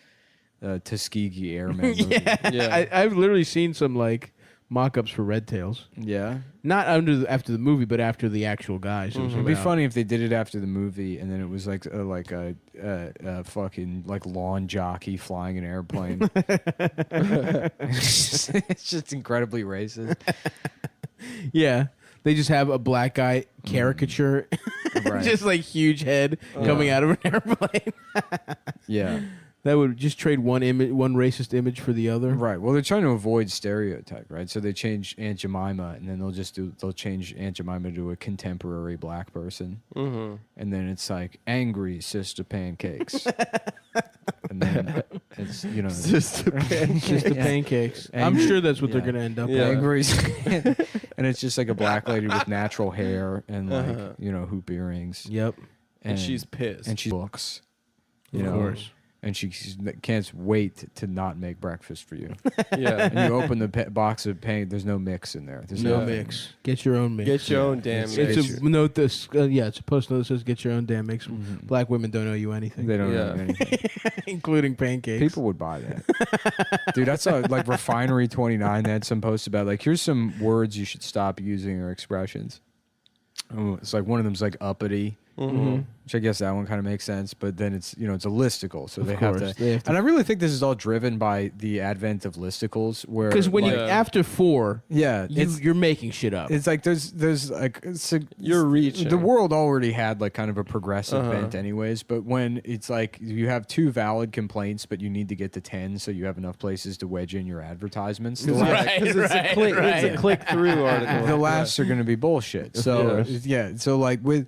Tuskegee Airmen movie. I've literally seen some like mock-ups for Red Tails. Yeah. Not after the movie, but after the actual guys. It'd be funny if they did it after the movie, and then it was like a fucking like lawn jockey flying an airplane. It's just incredibly racist. Yeah. They just have a black guy caricature, just like huge head coming out of an airplane. Yeah. That would just trade one racist image for the other. Right. Well, they're trying to avoid stereotype, right? So they change Aunt Jemima, and then they'll change Aunt Jemima to a contemporary black person, and then it's like angry Sister Pancakes, and then it's Sister Pancakes. I'm sure that's what they're gonna end up. Angry, and it's just like a black lady with natural hair and like hoop earrings. Yep. And she's pissed. And she looks, of course. And she can't wait to not make breakfast for you. Yeah. And you open the box of paint. There's no mix in there. There's no mix. Get your own mix. Get your own damn mix. It's a note. It's a post note that says "Get your own damn mix." Black women don't owe you anything. They don't know anything, including pancakes. People would buy that, dude. I saw like Refinery 29. They had some posts about like here's some words you should stop using or expressions. It's like one of them's like uppity. which I guess that one kind of makes sense. But then it's it's a listicle, so they have course, to. they have to- And I really think this is all driven by the advent of listicles, where Because when you Yeah. after 4, it's you're making shit up. it's like there's like You're reaching. the world already had like kind of a progressive Uh-huh. bent anyways, but when it's like you have 2 valid complaints but you need to get to 10 so you have enough places to wedge in your advertisements, the It's a click-through article. the last are going to be bullshit. So so like with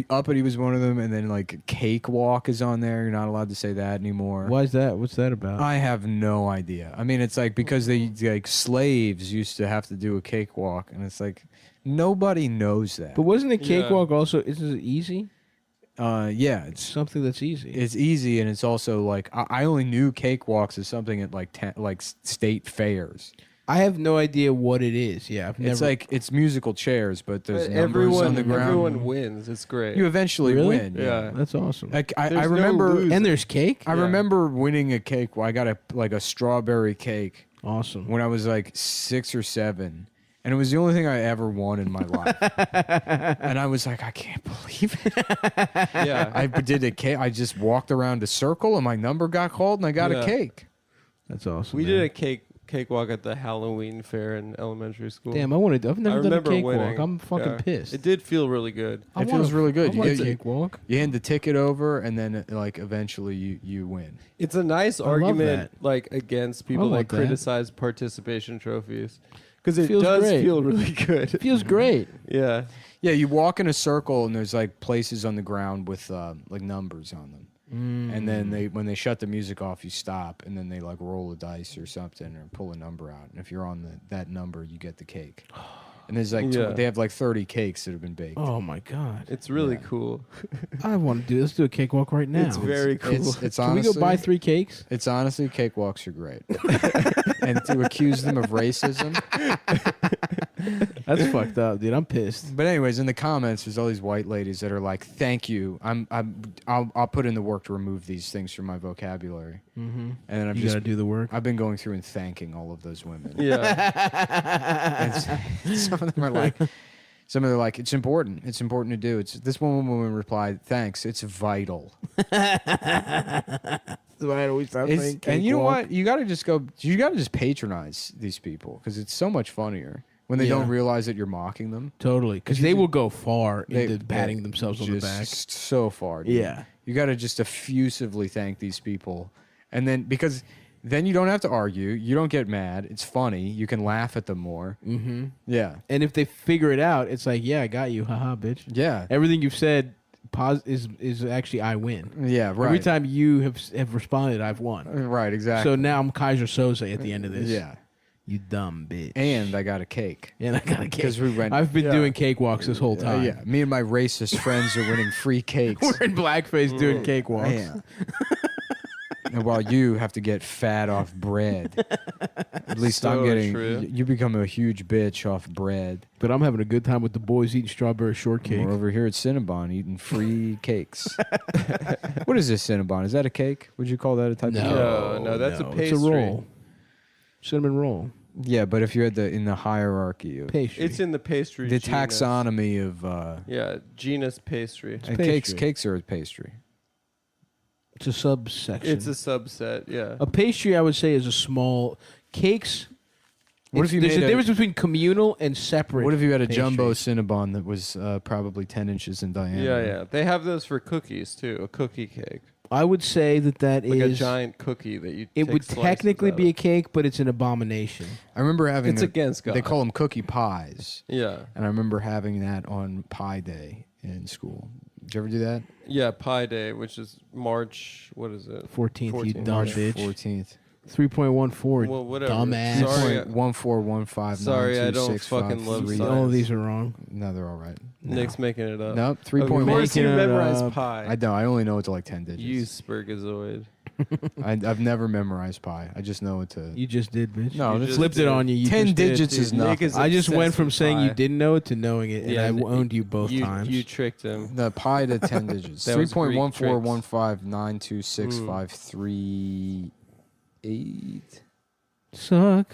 Uppity was one of them, and then like Cakewalk is on there. You're not allowed to say that anymore. Why is that? What's that about? I have no idea. I mean, it's like because they like slaves used to have to do a cakewalk, and it's like nobody knows that. But wasn't a Yeah. cakewalk also? Isn't it easy? Yeah, it's Something that's easy. it's easy, and it's also like I only knew cakewalks as something at like state fairs. I have no idea what it is. Yeah, I've never. It's like it's musical chairs, but there's numbers everyone, on the ground. everyone wins. It's great. You eventually Really? win. Yeah. That's awesome. Like I There's no remember, losing. And there's cake. I remember winning a cake. Well, I got a strawberry cake Awesome. when I was like 6 or 7. And it was the only thing I ever won in my life. And I was like, I can't believe it. Yeah. I did a cake. I just walked around a circle and my number got called and I got a Yeah. cake. That's awesome. We man. did a cakewalk at the Halloween fair in elementary school. Damn, I wanted. I've never I done a remember cakewalk. winning. I'm fucking Yeah. pissed. It did feel really good. I It feels really good. I want a You- cakewalk. You hand the ticket over and then like eventually you win. It's a nice love argument, that. like against people want that that. criticize participation trophies, because it Feels does great. feel really good. It feels great. Yeah. Yeah, you walk in a circle and there's like places on the ground with like numbers on them. And then when they shut the music off, you stop, and then they like roll a dice or something or pull a number out. And if you're on that number, you get the cake. And there's like Yeah. they have like 30 cakes that have been baked. Oh my god. It's really cool. I want to do. Let's do a cakewalk right now. It's very cool. It's Can we honestly, go buy 3 cakes? It's honestly cakewalks are great. And to accuse them of racism. That's fucked up, dude. I'm pissed. But anyways, in the comments, there's all these white ladies that are like, "Thank you. I'll put in the work to remove these things from my vocabulary." Mm-hmm. And then You gotta do the work. I've been going through and thanking all of those women. Yeah. And some of them are like, it's important. It's important to do. It's this one woman replied, "Thanks. It's vital." So I always start saying And you know cakewalk. what? You gotta just patronize these people because it's so much funnier when they Yeah. don't realize that you're mocking them. Totally, because they will go far into patting they- themselves on the back. just so far. Dude. Yeah. You got to just effusively thank these people, and then because then you don't have to argue. You don't get mad. It's funny. You can laugh at them more. Mm-hmm. Yeah. And if they figure it out, it's like, yeah, I got you, haha, bitch. Yeah. Everything you've said is actually I win. Yeah. Right. Every time you have responded, I've won. Right. Exactly. So now I'm Kaiser Soze at the end of this. Yeah. You dumb bitch. And I got a cake. And I got a cake. Because we went. I've been doing cakewalks this whole time. Yeah. Me and my racist friends are winning free cakes. We're in blackface doing cakewalks. Yeah. And while you have to get fat off bread, at least I'm So getting. true. You become a huge bitch off bread. But I'm having a good time with the boys eating strawberry shortcake. We're over here at Cinnabon eating free cakes. What is this Cinnabon? Is that a cake? Would you call that a type of cake? No, that's a pastry. It's a roll. Cinnamon roll. Yeah, but if you had in the hierarchy of Pastry. It's in the pastry. the genus. taxonomy of Yeah, genus pastry. and pastry. cakes are a pastry. It's a subsection. It's a subset. Yeah. A pastry, I would say, is a small cakes. What if you there's made a a- difference between communal and separate. What if you had a pastry. jumbo Cinnabon that was probably 10 inches in diameter? Yeah. They have those for cookies too. A cookie cake, I would say that like is a giant cookie that you. It take would slices technically out be a of. cake, but it's an abomination. I remember having. It's against God. They call them cookie pies. Yeah. And I remember having that on Pie Day in school. Did you ever do that? Yeah, Pi Day, which is March. What is it? 14th, you 14th. dumb March bitch. 14th. 3.14, Well, whatever. dumbass. Sorry. 1415. Sorry, I don't fucking love science. All of these are wrong. No, they're all right. Nick's making it up. Nope, Of 3.1. course you Making it memorize up. pi. I don't. I only know it to like 10 digits. You spergazoid. I've never memorized pi. I just know it to. You just did, bitch. No, You this just flipped it on you. You 10 just did. digits is Dude, Nick nothing. is I just went obsessed from with saying you pi. didn't know it to knowing it, and Yeah, I and owned you both times. You tricked him. The pi to 10 digits. That was Greek 3.1415926538. Suck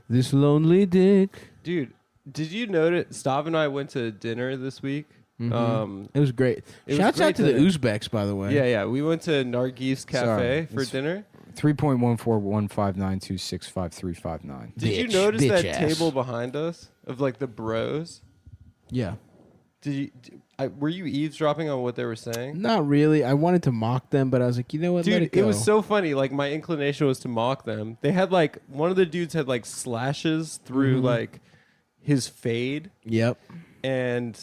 this lonely dick. Dude, did you notice? Stav and I went to dinner this week. It was great. It was Shouts great out to the today. Uzbeks, by the way. Yeah. We went to Nargis Cafe Sorry, for dinner. 3.14159265359. Did you notice that table behind us of like the bros? Yeah. Were you eavesdropping on what they were saying? Not really. I wanted to mock them, but I was like, you know what? Let Dude, it go. it was so funny. Like my inclination was to mock them. They had like one of the dudes had like slashes through like his fade. Yep. And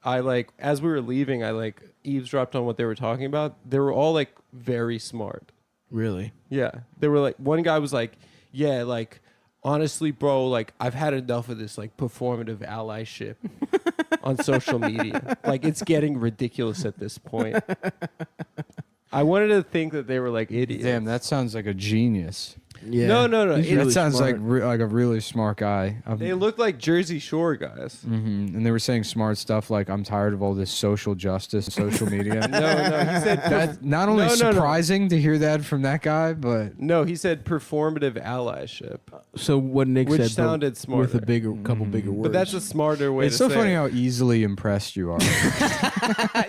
I like as we were leaving, I like eavesdropped on what they were talking about. They were all like very smart. Really? Yeah. They were like one guy was like, yeah, like honestly, bro, like I've had enough of this like performative allyship on social media. Like it's getting ridiculous at this point. I wanted to think that they were like idiots. Damn, that sounds like a genius. Yeah. No. That sounds like like a really smart guy. They look like Jersey Shore guys. And they were saying smart stuff like, "I'm tired of all this social justice, social media." No. He said That's not only surprising to hear that from that guy, but no. He said performative allyship. So what Nick Which said, sounded smarter. with a couple bigger words. But that's a smarter way it's to so say funny it. how easily impressed you are.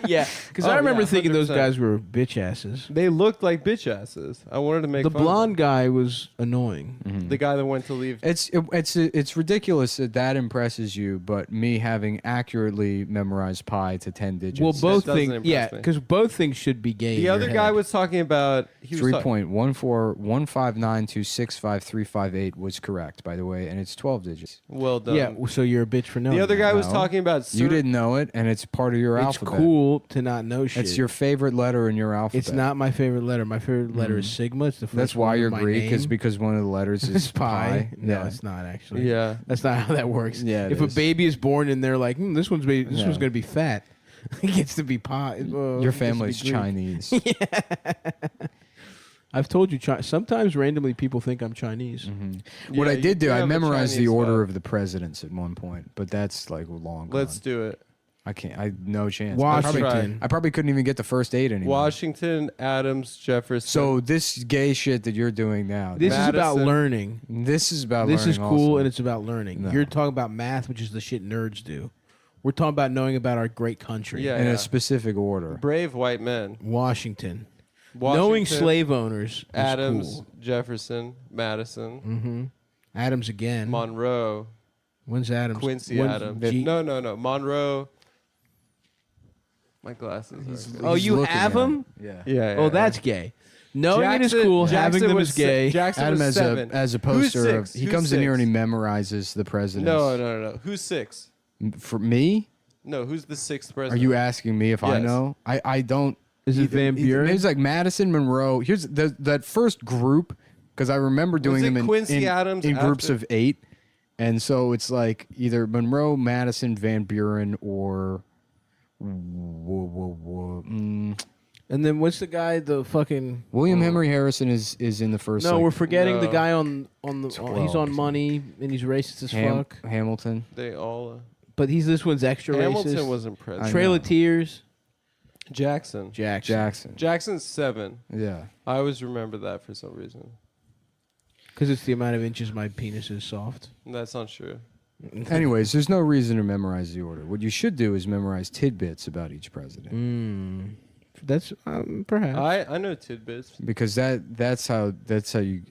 yeah, because I remember thinking those guys were bitch asses. They looked like bitch asses. I wanted to make The fun of blonde guy was annoying. them. The guy that went to leave. It's ridiculous that impresses you, but me having accurately memorized pi to 10 digits. Well, both doesn't things, impress yeah, me. because both things should be gay. The other guy was talking about 3.14159265358 was correct, by the way, and it's 12 digits. Well done. Yeah, so you're a bitch for knowing. The other that. guy was No. talking about You didn't know it, and it's part of your It's alphabet. cool to not know shit. It's your favorite letter in your alphabet. It's not my favorite letter. My favorite letter is sigma. It's the first That's why one you're of my Greek, is name. because one of the letters is pi. No, Yeah. it's not actually. Yeah. That's not how that works. Yeah, it if is. a baby is born and they're like, this one's going to be fat, it gets to be pi. Your family's Chinese. I've told you, sometimes randomly people think I'm Chinese. What I did do, you I have a memorized the Chinese order vibe. of the presidents at one point, but that's like long gone. Let's do it. I can't. I no chance. Washington. I probably couldn't even get the first 8 anymore. Washington, Adams, Jefferson. So this gay shit that you're doing now. This is about Madison. learning. This is about This learning is cool, also. and it's about learning. No. You're talking about math, which is the shit nerds do. We're talking about knowing about our great country. Yeah. in a specific order. brave white men. Washington. Washington, Knowing slave owners. is Adams, cool. Jefferson, Madison, Adams again. Monroe, When's Adams? Quincy When's Adams. G- No. Monroe. My glasses. Oh, you looking have at them? Yeah. Yeah. Oh, that's gay. Knowing it is cool. Having them is gay. Jackson Adam was as 7. a Who's poster of 6? he Who's comes in here 6? and he memorizes the presidents. No. Who's 6? For me, No, who's the 6th are president? you asking me if I Yes. know? I don't. Is it Van Buren? It's like Madison, Monroe. Here's that first group, because I remember doing it them in Quincy Adams in groups after? of 8, and so it's like either Monroe, Madison, Van Buren, or And then what's the guy? The fucking William Henry Harrison is in the first. No, like, we're forgetting the No. guy on the. he's 12. on money and he's racist as fuck. Hamilton. They all. But this one's extra Hamilton racist. wasn't president. I Trail know. of Tears. Jackson. Jackson. Jackson's 7. Yeah. I always remember that for some reason. Because it's the amount of inches my penis is soft. That's not true. Anyways, there's no reason to memorize the order. What you should do is memorize tidbits about each president. That's perhaps. I know tidbits. Because that's how you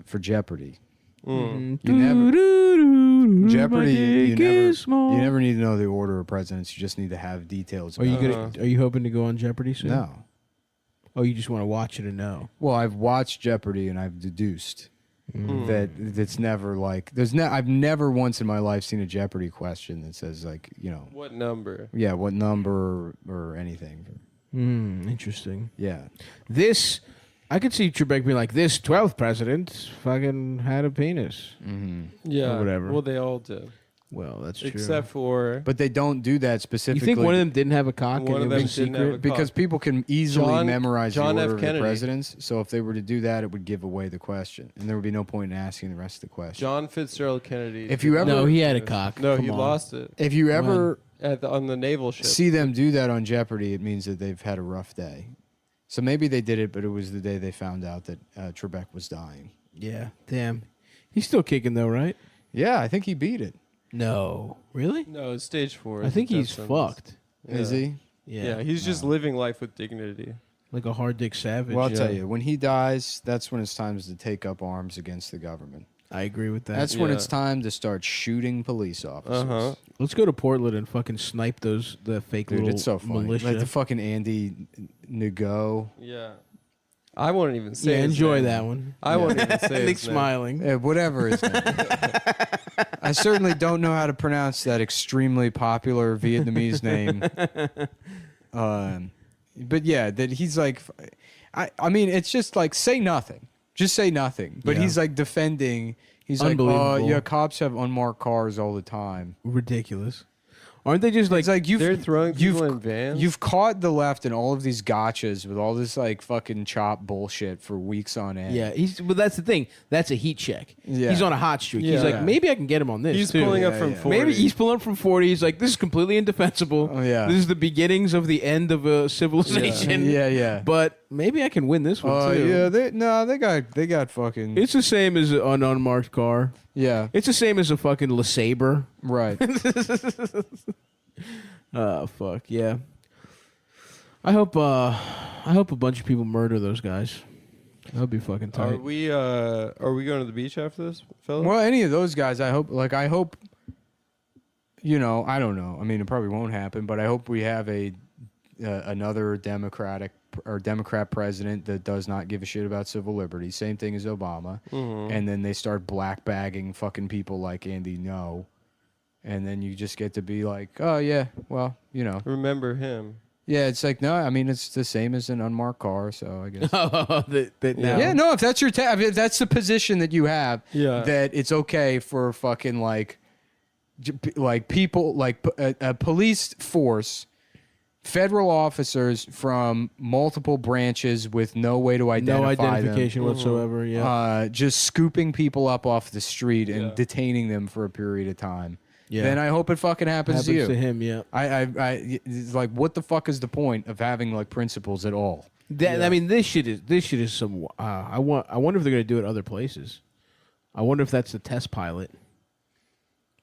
for Jeopardy. Mm. You never Jeopardy. You dick never need to know the order of presidents. You just need to have details. Are you about gonna? Are you hoping to go on Jeopardy soon? No. Oh, you just want to watch it and know. Well, I've watched Jeopardy and I've deduced that it's never like I've never once in my life seen a Jeopardy question that says like What number? yeah, what number or anything. Interesting. Yeah. This, I could see Trebek being like, this 12th president fucking had a penis. Yeah. Or whatever. Well, they all did. Well, that's true. Except for. But they don't do that You specifically. think one of them didn't have a cock One and of it was a them didn't have secret? a because cock. people can easily John- memorize John the F. order of the Kennedy. presidents. So if they were to do that, it would give away the question, and there would be no point in asking the rest of the question. John Fitzgerald Kennedy. If you ever- No, he had a cock. No, Come he on. lost it If you ever on the naval ship. see them do that on Jeopardy, it means that they've had a rough day. So maybe they did it, but it was the day they found out that Trebek was dying. Yeah, damn. He's still kicking though, right? Yeah, I think he beat it. No. Really? No, it's stage 4. I think he's fucked. Yeah. Is he? Yeah. He's just living life with dignity. Like a hard dick savage. Well, I'll tell you, when he dies, that's when it's time to take up arms against the government. I agree with that. That's when it's time to start shooting police officers. Let's go to Portland and fucking snipe the fake Dude, little it's so funny. militia. Like the fucking Andy Ngo. Yeah. I won't even say his enjoy name. that one. I won't even say Nick his name. smiling. Yeah, whatever his name. I certainly don't know how to pronounce that extremely popular Vietnamese name. But yeah, that he's like, I mean, it's just like, say nothing. Just say nothing. But he's like defending. He's like, yeah, cops have unmarked cars all the time. Ridiculous. Aren't they just like, it's like they're throwing people in vans? You've caught the left in all of these gotchas with all this like fucking chop bullshit for weeks on end. yeah, but that's the thing. That's a heat check. Yeah. He's on a hot streak. He's Yeah. like, maybe I can get him on this. He's too. pulling up from 40. Maybe he's pulling up from 40. He's like, this is completely indefensible. Oh, yeah. This is the beginnings of the end of a civilization. Yeah. But maybe I can win this one too. Yeah, they got fucking. It's the same as an unmarked car. Yeah. It's the same as a fucking LeSabre. Right. Oh fuck yeah! I hope a bunch of people murder those guys. That'd be fucking tight. Are we going to the beach after this, fellas? Well, any of those guys, I hope. You know, I don't know. I mean, it probably won't happen, but I hope we have another Democrat president that does not give a shit about civil liberties. Same thing as Obama. And then they start black bagging fucking people like Andy Ngo. And then you just get to be like, oh, yeah, well, you know. Remember him. Yeah, it's like, no, I mean, it's the same as an unmarked car, so I guess. Yeah, no, if that's your if that's the position that you have, Yeah. that it's okay for fucking like people, like a police force, federal officers from multiple branches with no way to identify no identification them, whatsoever. Yeah, just scooping people up off the street and detaining them for a period of time. Yeah. Then I hope it fucking happens to you. to him. Yeah, it's like, what the fuck is the point of having like principles at all? I mean, this shit is some. I wonder if they're gonna do it other places. I wonder if that's the test pilot.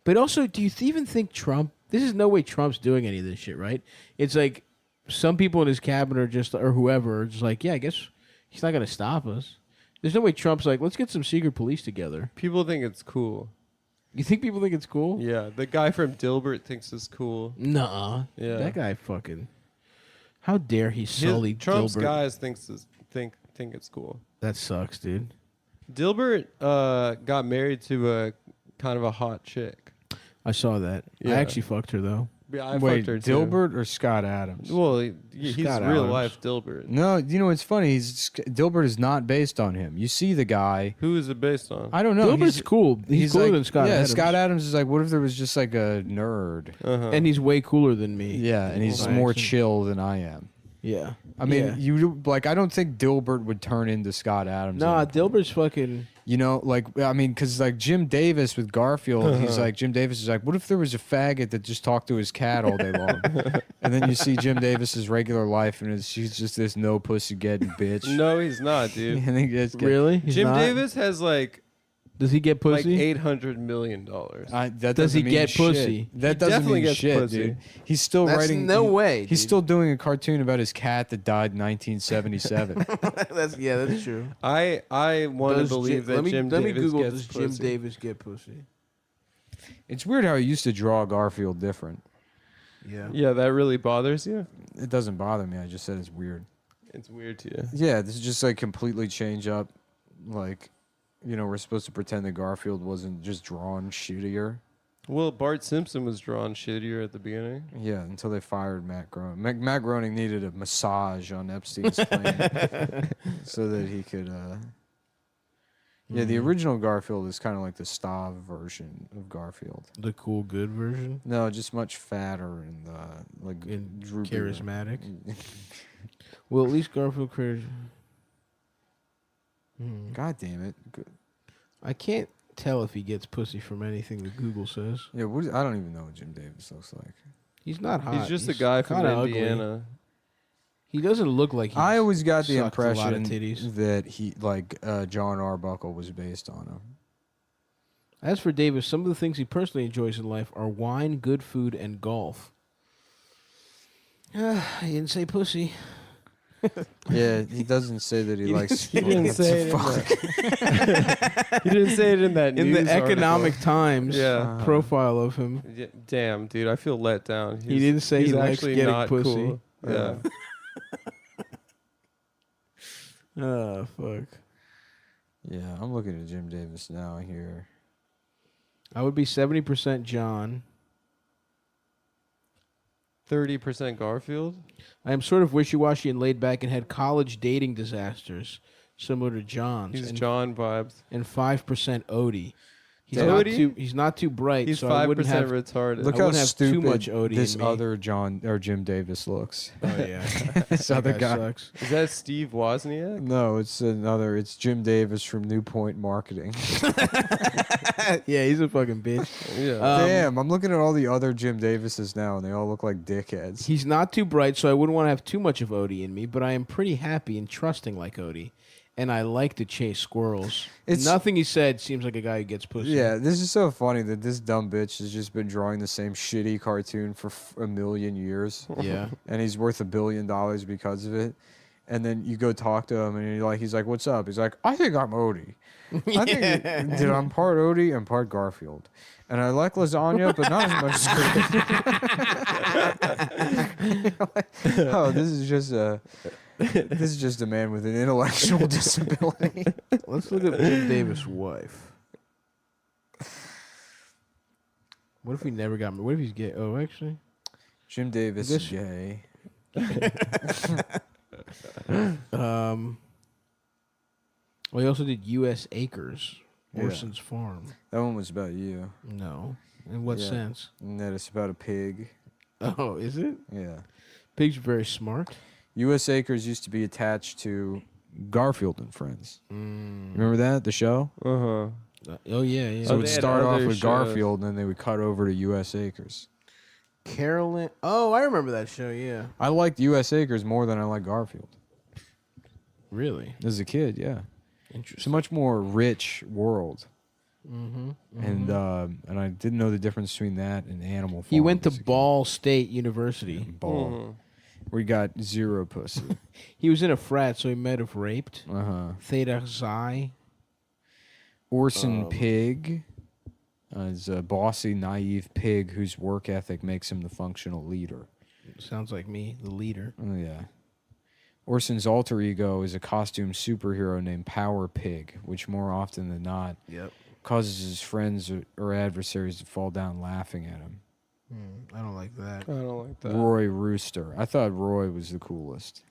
But also, do you even think Trump? This is no way Trump's doing any of this shit, right? It's like some people in his cabinet are just, or whoever, are just like, yeah, I guess he's not gonna stop us. There's no way Trump's like, let's get some secret police together. People think it's cool. You think people think it's cool? Yeah, the guy from Dilbert thinks it's cool. Nuh-uh. Yeah. That guy fucking. How dare he sully Trump's Dilbert? guys think it's cool. That sucks, dude. Dilbert got married to a kind of a hot chick. I saw that. I Yeah. actually fucked her though. Yeah, I Wait, fucked her too. Dilbert or Scott Adams? Well, he's Scott real Adams. life Dilbert. No, you know it's funny. Dilbert is not based on him. You see the guy. Who is it based on? I don't know. Dilbert's cool. He's cooler like, than Scott yeah, Adams. Scott Adams is like, what if there was just like a nerd? And he's way cooler than me. Yeah, and he's By more accident. chill than I am. Yeah. I mean, Yeah. you like. I don't think Dilbert would turn into Scott Adams. Nah, anymore. Dilbert's fucking. You know, like, I mean, because like Jim Davis with Garfield, he's like, Jim Davis is like, what if there was a faggot that just talked to his cat all day long? And then you see Jim Davis's regular life, and she's just this no pussy getting bitch. No, he's not, dude. I think it's Really? He's Jim not? Davis has like Does he get pussy? like $800 million. That Does doesn't he mean get shit. pussy? That He doesn't definitely mean gets shit, pussy. dude. He's still That's writing. no way, He's dude. still doing a cartoon about his cat that died in 1977. that's true. I want to believe that Jim let me Davis Google, gets does pussy. Jim Davis get pussy? It's weird how he used to draw Garfield different. Yeah. Yeah, that really bothers you? It doesn't bother me. I just said it's weird. It's weird to you. Yeah, this is just like completely change up. Like, you know, we're supposed to pretend that Garfield wasn't just drawn shittier. Well, Bart Simpson was drawn shittier at the beginning. Yeah, until they fired Matt Groening. Matt Groening needed a massage on Epstein's plane so that he could. Yeah, the original Garfield is kind of like the Stav version of Garfield. The cool, good version? No, just much fatter and like And droopier. charismatic? Well, at least Garfield created. God damn it! I can't tell if he gets pussy from anything that Google says. Yeah, I don't even know what Jim Davis looks like. He's not hot. He's just a guy from kinda ugly. Indiana. He doesn't look like. I always got the sucked a lot of impression titties. that he, like, John Arbuckle was based on him. As for Davis, some of the things he personally enjoys in life are wine, good food, and golf. He didn't say pussy. Yeah, he doesn't say that he likes. He didn't say it. He didn't say it in that In news the Economic article. Times Yeah. profile of him. Yeah, damn, dude, I feel let down. He didn't say he's he likes actually getting not pussy. Cool. Yeah. Oh, fuck. Yeah, I'm looking at Jim Davis now here. I would be 70% John. 30% Garfield. I am sort of wishy-washy and laid back and had college dating disasters, similar to John's. He's and, John vibes. And 5% Odie. Odie? He's not too bright. He's so I wouldn't 5% have, retarded. Look I how wouldn't have stupid too much Odie this in me. other John or Jim Davis looks. Oh yeah, This other That guy. sucks. Is that Steve Wozniak? No, it's another. It's Jim Davis from New Point Marketing. Yeah, he's a fucking bitch. Yeah. Damn, I'm looking at all the other Jim Davises now, and they all look like dickheads. He's not too bright, so I wouldn't want to have too much of Odie in me. But I am pretty happy and trusting like Odie, and I like to chase squirrels. Nothing he said seems like a guy who gets pussy. Yeah, this is so funny that this dumb bitch has just been drawing the same shitty cartoon for a million years. Yeah. And he's worth $1 billion because of it. And then you go talk to him, and he's like, "What's up?" He's like, "I think I'm Odie. I think dude, I'm part Odie and part Garfield, and I like lasagna, but not as much as Garfield." Oh, this is just a man with an intellectual disability. Let's look at Jim Davis' wife. What if he never got married? What if he's gay? Oh, actually, Jim Davis is gay. Well, he also did U.S. Acres, Yeah. Orson's Farm. That one was about you. No, in what Yeah. sense? And that it's about a pig. Oh, is it? Yeah. Pigs are very smart. U.S. Acres used to be attached to Garfield and Friends. Remember that, the show? Uh-huh. Oh yeah, yeah. So it would they had start off other with shows. Garfield, and then they would cut over to U.S. Acres. Carolyn. Oh, I remember that show. Yeah. I liked U.S. Acres more than I liked Garfield. Really? As a kid, yeah. It's a Interesting. much more rich world. Mm-hmm. And I didn't know the difference between that and Animal Farm. He went to as a kid. Ball State University. Ball. We got zero pussy. He was in a frat, so he might have raped. Uh-huh. Theta Xi. Orson Pig is a bossy, naive pig whose work ethic makes him the functional leader. Sounds like me, the leader. Oh, yeah. Orson's alter ego is a costume superhero named Power Pig, which more often than not causes his friends or adversaries to fall down laughing at him. I don't like that. I don't like that. Roy Rooster. I thought Roy was the coolest.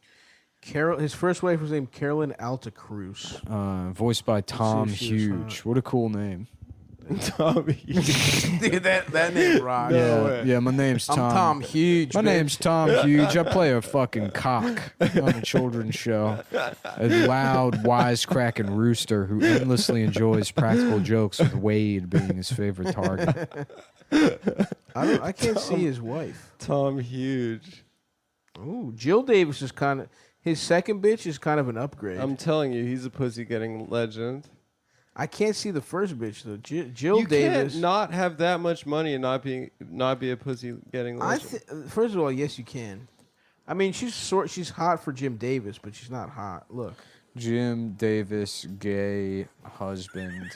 His first wife was named Carolyn Altacruz. Voiced by Tom if she was Huge. What a cool name. Tom Huge. Dude, that name rocks. Yeah, my name's Tom. I'm Tom Huge. My bitch. name's Tom Huge. I play a fucking cock on a children's show. A loud, wisecracking rooster who endlessly enjoys practical jokes with Wade being his favorite target. I can't see his wife. Tom Huge. Ooh, Jill Davis is kind of his second bitch is kind of an upgrade. I'm telling you, he's a pussy getting legend. I can't see the first bitch though. Jill You Davis. can't not have that much money and not be a pussy getting legend. First of all, yes, you can. I mean, she's hot for Jim Davis, but she's not hot. Look, Jim Davis, gay husband,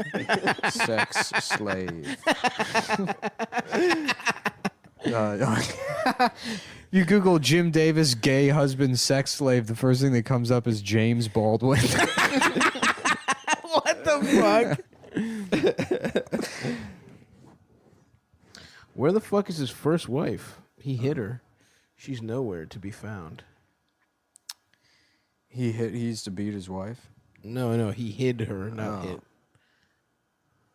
sex slave. You Google Jim Davis, gay husband, sex slave. The first thing that comes up is James Baldwin. what the fuck? Where the fuck is his first wife? He hit her. She's nowhere to be found. He used to beat his wife. No, he hid her, not hit.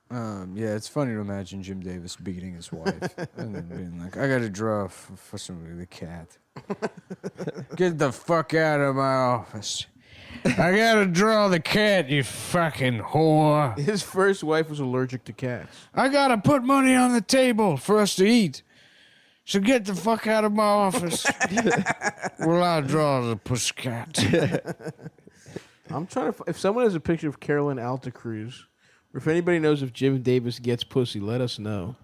Yeah, it's funny to imagine Jim Davis beating his wife and then being like, "I got to draw for somebody the cat. Get the fuck out of my office. I got to draw the cat, you fucking whore. His first wife was allergic to cats. I got to put money on the table for us to eat. So get the fuck out of my office. Well, I draw the pussycat." I'm trying to. If someone has a picture of Carolyn Altacruz, or if anybody knows if Jim Davis gets pussy, let us know.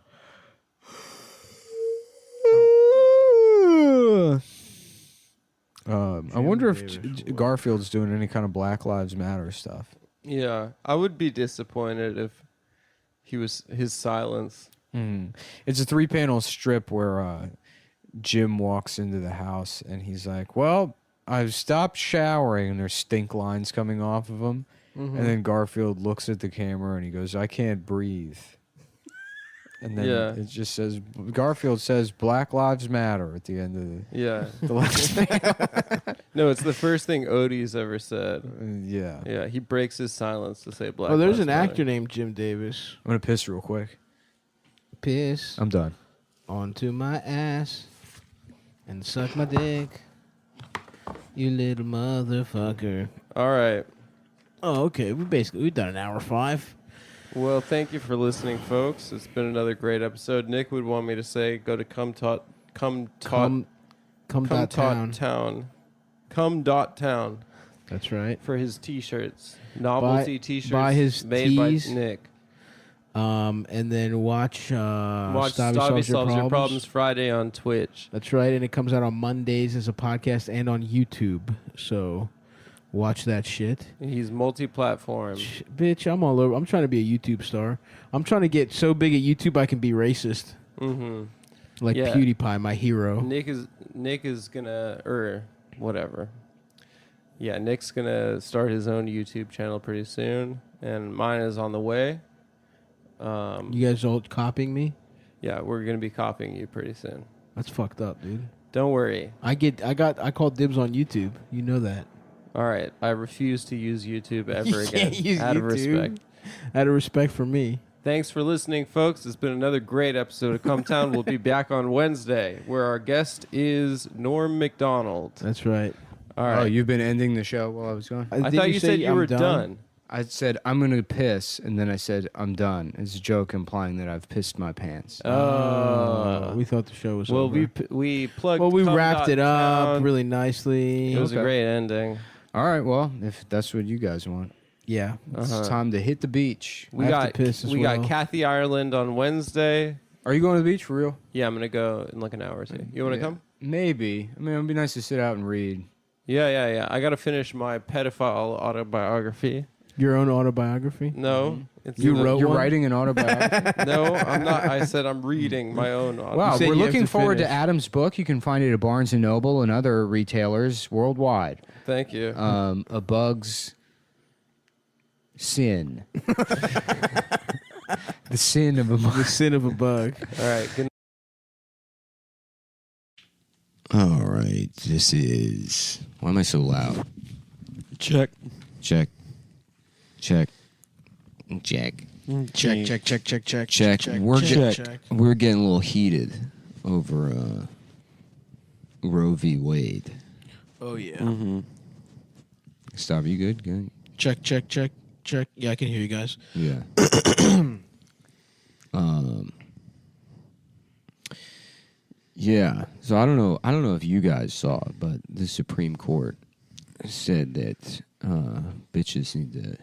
I wonder if Garfield's doing any kind of Black Lives Matter stuff. Yeah, I would be disappointed if his silence. It's a 3-panel strip where Jim walks into the house and he's like, well, I've stopped showering, and there's stink lines coming off of him. And then Garfield looks at the camera and he goes, I can't breathe. And then it just says, Garfield says, Black Lives Matter at the end of the last thing. No, it's the first thing Odie's ever said. Yeah. Yeah, he breaks his silence to say Black Oh, there's Lives an Matter. actor named Jim Davis. I'm going to piss real quick. Piss I'm done. onto my ass and suck my dick. You little motherfucker. All right. Oh, okay. We've done an hour 5. Well, thank you for listening, folks. It's been another great episode. Nick would want me to say go to Cumtown. That's right. For his T-shirts, novelty T-shirts, buy his made tees. by Nick. And then watch Stabby Solves Your Problems Friday on Twitch. That's right, and it comes out on Mondays as a podcast and on YouTube. So watch that shit. He's multi-platform. Bitch, I'm all over. I'm trying to be a YouTube star. I'm trying to get so big at YouTube I can be racist. Like PewDiePie, my hero. Nick is gonna whatever. Yeah, Nick's gonna start his own YouTube channel pretty soon, and mine is on the way. You guys all copying me? Yeah, we're gonna be copying you pretty soon. That's fucked up, dude. Don't worry. I called dibs on YouTube. You know that. All right, I refuse to use YouTube ever again. Out of respect. Out of respect for me. Thanks for listening, folks. It's been another great episode of Cumtown. We'll be back on Wednesday, where our guest is Norm MacDonald. That's right. All right. Oh, you've been ending the show while I was gone? I thought you said you were done. I said, I'm going to piss, and then I said, I'm done. It's a joke implying that I've pissed my pants. We thought the show was over. We plugged. Well, we Cumtown wrapped it up really nicely. It was a great ending. All right, well, if that's what you guys want. Yeah. It's time to hit the beach. We got Kathy Ireland on Wednesday. Are you going to the beach for real? Yeah, I'm going to go in like an hour or two. You want to come? Maybe. I mean, it would be nice to sit out and read. Yeah. I got to finish my pedophile autobiography. Your own autobiography? No. You're writing an autobiography? No, I'm not. I said I'm reading my own autobiography. Wow, we're looking forward to Adam's book. You can find it at Barnes & Noble and other retailers worldwide. Thank you. A Bug's Sin. The sin of a bug. The sin of a bug. All right. Good All right. This is... Why am I so loud? Check. Check. Check. We're getting a little heated over Roe v. Wade. Oh, yeah. Mm-hmm. Stop, you good? Good. Check. Yeah, I can hear you guys. Yeah. Yeah. So I don't know if you guys saw it, but the Supreme Court said that bitches need to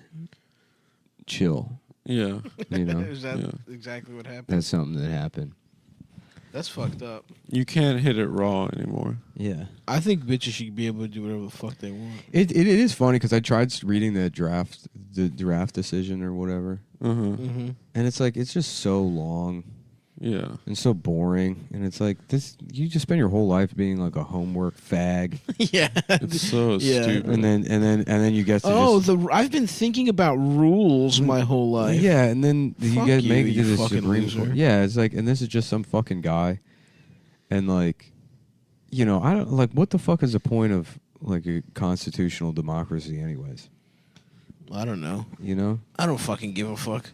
chill. Yeah. You know? Is that exactly what happened? That's something that happened. That's fucked up. You can't hit it raw anymore. Yeah. I think bitches should be able to do whatever the fuck they want. It is funny because I tried reading the draft decision or whatever. Mm-hmm. And it's like, it's just so long. Yeah. And so boring. And it's like, you just spend your whole life being like a homework fag. Yeah. It's so stupid. And then you get to I've been thinking about rules my whole life. Yeah, and then you get make it to the fucking Supreme loser. Court. Yeah, it's like, and this is just some fucking guy. And like, you know, I don't like, what the fuck is the point of like a constitutional democracy anyways? I don't know. You know? I don't fucking give a fuck.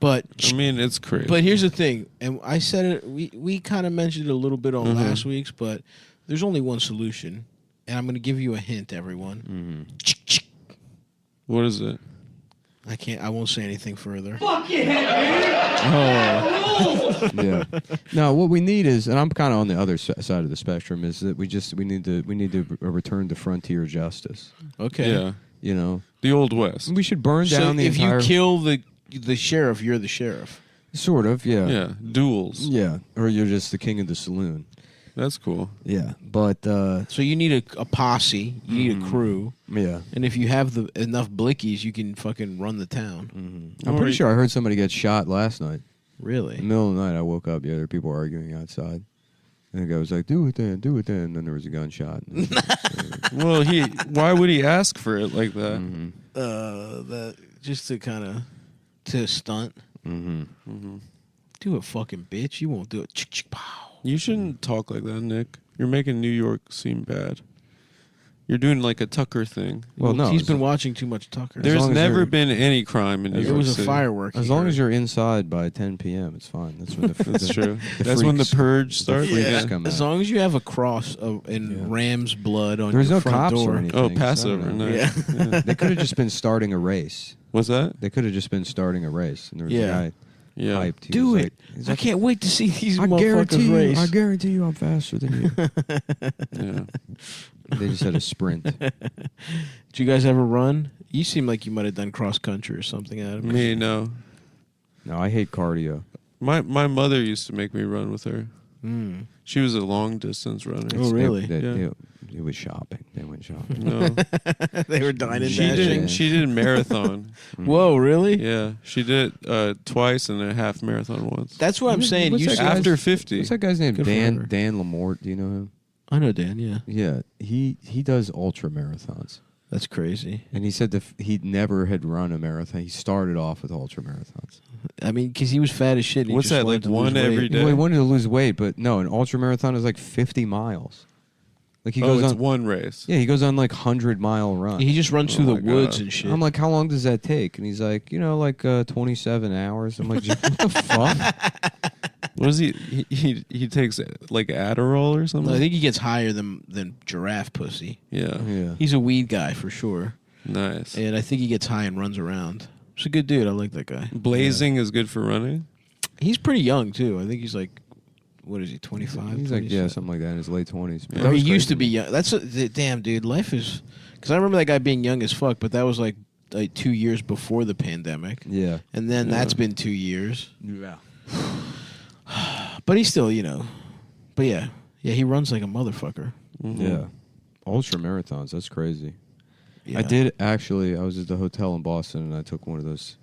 But I mean, it's crazy. But here's the thing, and I said it. We kind of mentioned it a little bit on last week's, but there's only one solution, and I'm going to give you a hint, everyone. What is it? I won't say anything further. Fuck yeah! Yeah. No, what we need is, and I'm kind of on the other side of the spectrum, is that we need to return to frontier justice. Okay. Yeah. You know, the Old West. We should burn down the if entire. you kill the sheriff, you're the sheriff. Sort of, yeah. Yeah, duels. Yeah, or you're just the king of the saloon. That's cool. Yeah, but so you need a posse, you need a crew. Yeah, and if you have enough blickies, you can fucking run the town. I'm pretty sure I heard somebody get shot last night. Really? In the middle of the night, I woke up. Yeah, there were people arguing outside. And the guy was like, "Do it then, do it then." And then there was a gunshot. Well, why would he ask for it like that? That just to kind of to stunt. Do it, fucking bitch. You won't do it. Pow. You shouldn't talk like that, Nick. You're making New York seem bad. You're doing like a Tucker thing. Well, no, he's been watching too much Tucker. There's never been any crime in New York City. It was a firework. As long as you're inside by 10 p.m., it's fine. That's when That's true. That's when the purge starts. As long as you have a cross in ram's blood on There's your no front cops door. or anything. Oh, Passover. No. Yeah. They could have just been starting a race. What's that? They could have just been starting a race. And there was a guy hyped. He Do was it. like, I can't wait to see these I motherfuckers race. I guarantee you I'm faster than you. Yeah. They just had a sprint. Did you guys ever run? You seem like you might have done cross country or something, Adam. Me, no. No, I hate cardio. My mother used to make me run with her. She was a long distance runner. Oh, really? It was shopping. They went shopping. No. They were dining She dashing. did. She did a marathon. Whoa, really? Yeah, she did it twice and a half marathon once. That's what I'm saying. What's You that should- guy's- After 50. What's that guy's name? Good for her. Dan Lamort. Do you know him? I know Dan, yeah. Yeah, he does ultra marathons. That's crazy. And he said that he never had run a marathon. He started off with ultra marathons. I mean, because he was fat as shit. And he What's just that, wanted like to lose one weight. every day? Well, he wanted to lose weight, but no, an ultra marathon is like 50 miles. Like he goes it's on one race. Yeah, he goes on like 100-mile runs. He just runs through the woods and shit. I'm like, how long does that take? And he's like, like 27 hours. I'm like, what the fuck? What is he takes like Adderall or something? No, I think he gets higher than giraffe pussy. Yeah. He's a weed guy for sure. Nice. And I think he gets high and runs around. He's a good dude. I like that guy. Blazing is good for running. He's pretty young too. I think he's like, what is he, 25? He's like, something like that in his late 20s. Or he used to be young. Damn, dude. Life is, because I remember that guy being young as fuck, but that was like 2 years before the pandemic. Yeah. And then that's been 2 years. Yeah. But he's still, but yeah, he runs like a motherfucker. Yeah. Ultra marathons. That's crazy. Yeah. I did actually. I was at the hotel in Boston, and I took one of those.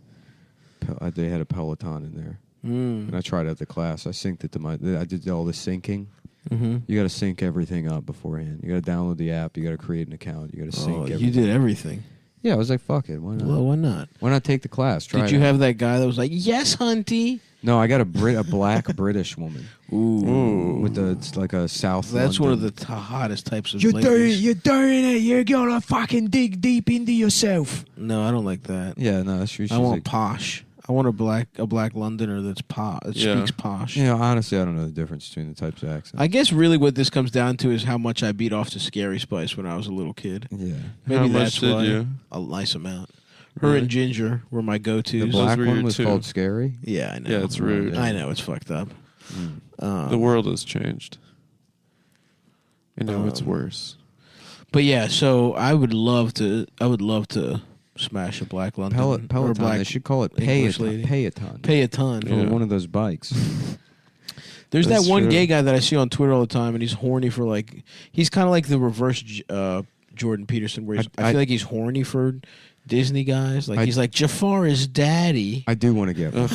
They had a Peloton in there, and I tried out the class. I synced it to I did all the syncing. You got to sync everything up beforehand. You got to download the app. You got to create an account. You got to sync everything. You did everything. Yeah, I was like, fuck it. Why not? Well, why not? Why not take the class? Try Did it you out. have that guy that was like, yes, Hunty? No, I got a black British woman. Ooh. With it's like a South. That's London. one of the hottest types of You're ladies. doing it. You're gonna fucking dig deep into yourself. No, I don't like that. Yeah, no, that's true. I want posh. I want a black Londoner that's that speaks posh. Honestly, I don't know the difference between the types of accents. I guess really what this comes down to is how much I beat off to Scary Spice when I was a little kid. Yeah. Maybe How that's much did why. you? A nice amount. Her Really? and Ginger were my go-tos. The black were one your was two. called Scary. Yeah, I know. Yeah, it's rude. I know, it's fucked up. The world has changed. And now it's worse. But yeah, so I would love to smash a black London or Peloton. black They should call it English Pay-a-ton. lady. Pay-a-ton. Pay a ton. Or one of those bikes. There's That's that one true. gay guy that I see on Twitter all the time, and he's horny for he's kind of like the reverse Jordan Peterson, where I feel like he's horny for Disney guys. He's like, Jafar is daddy. I do want to get one.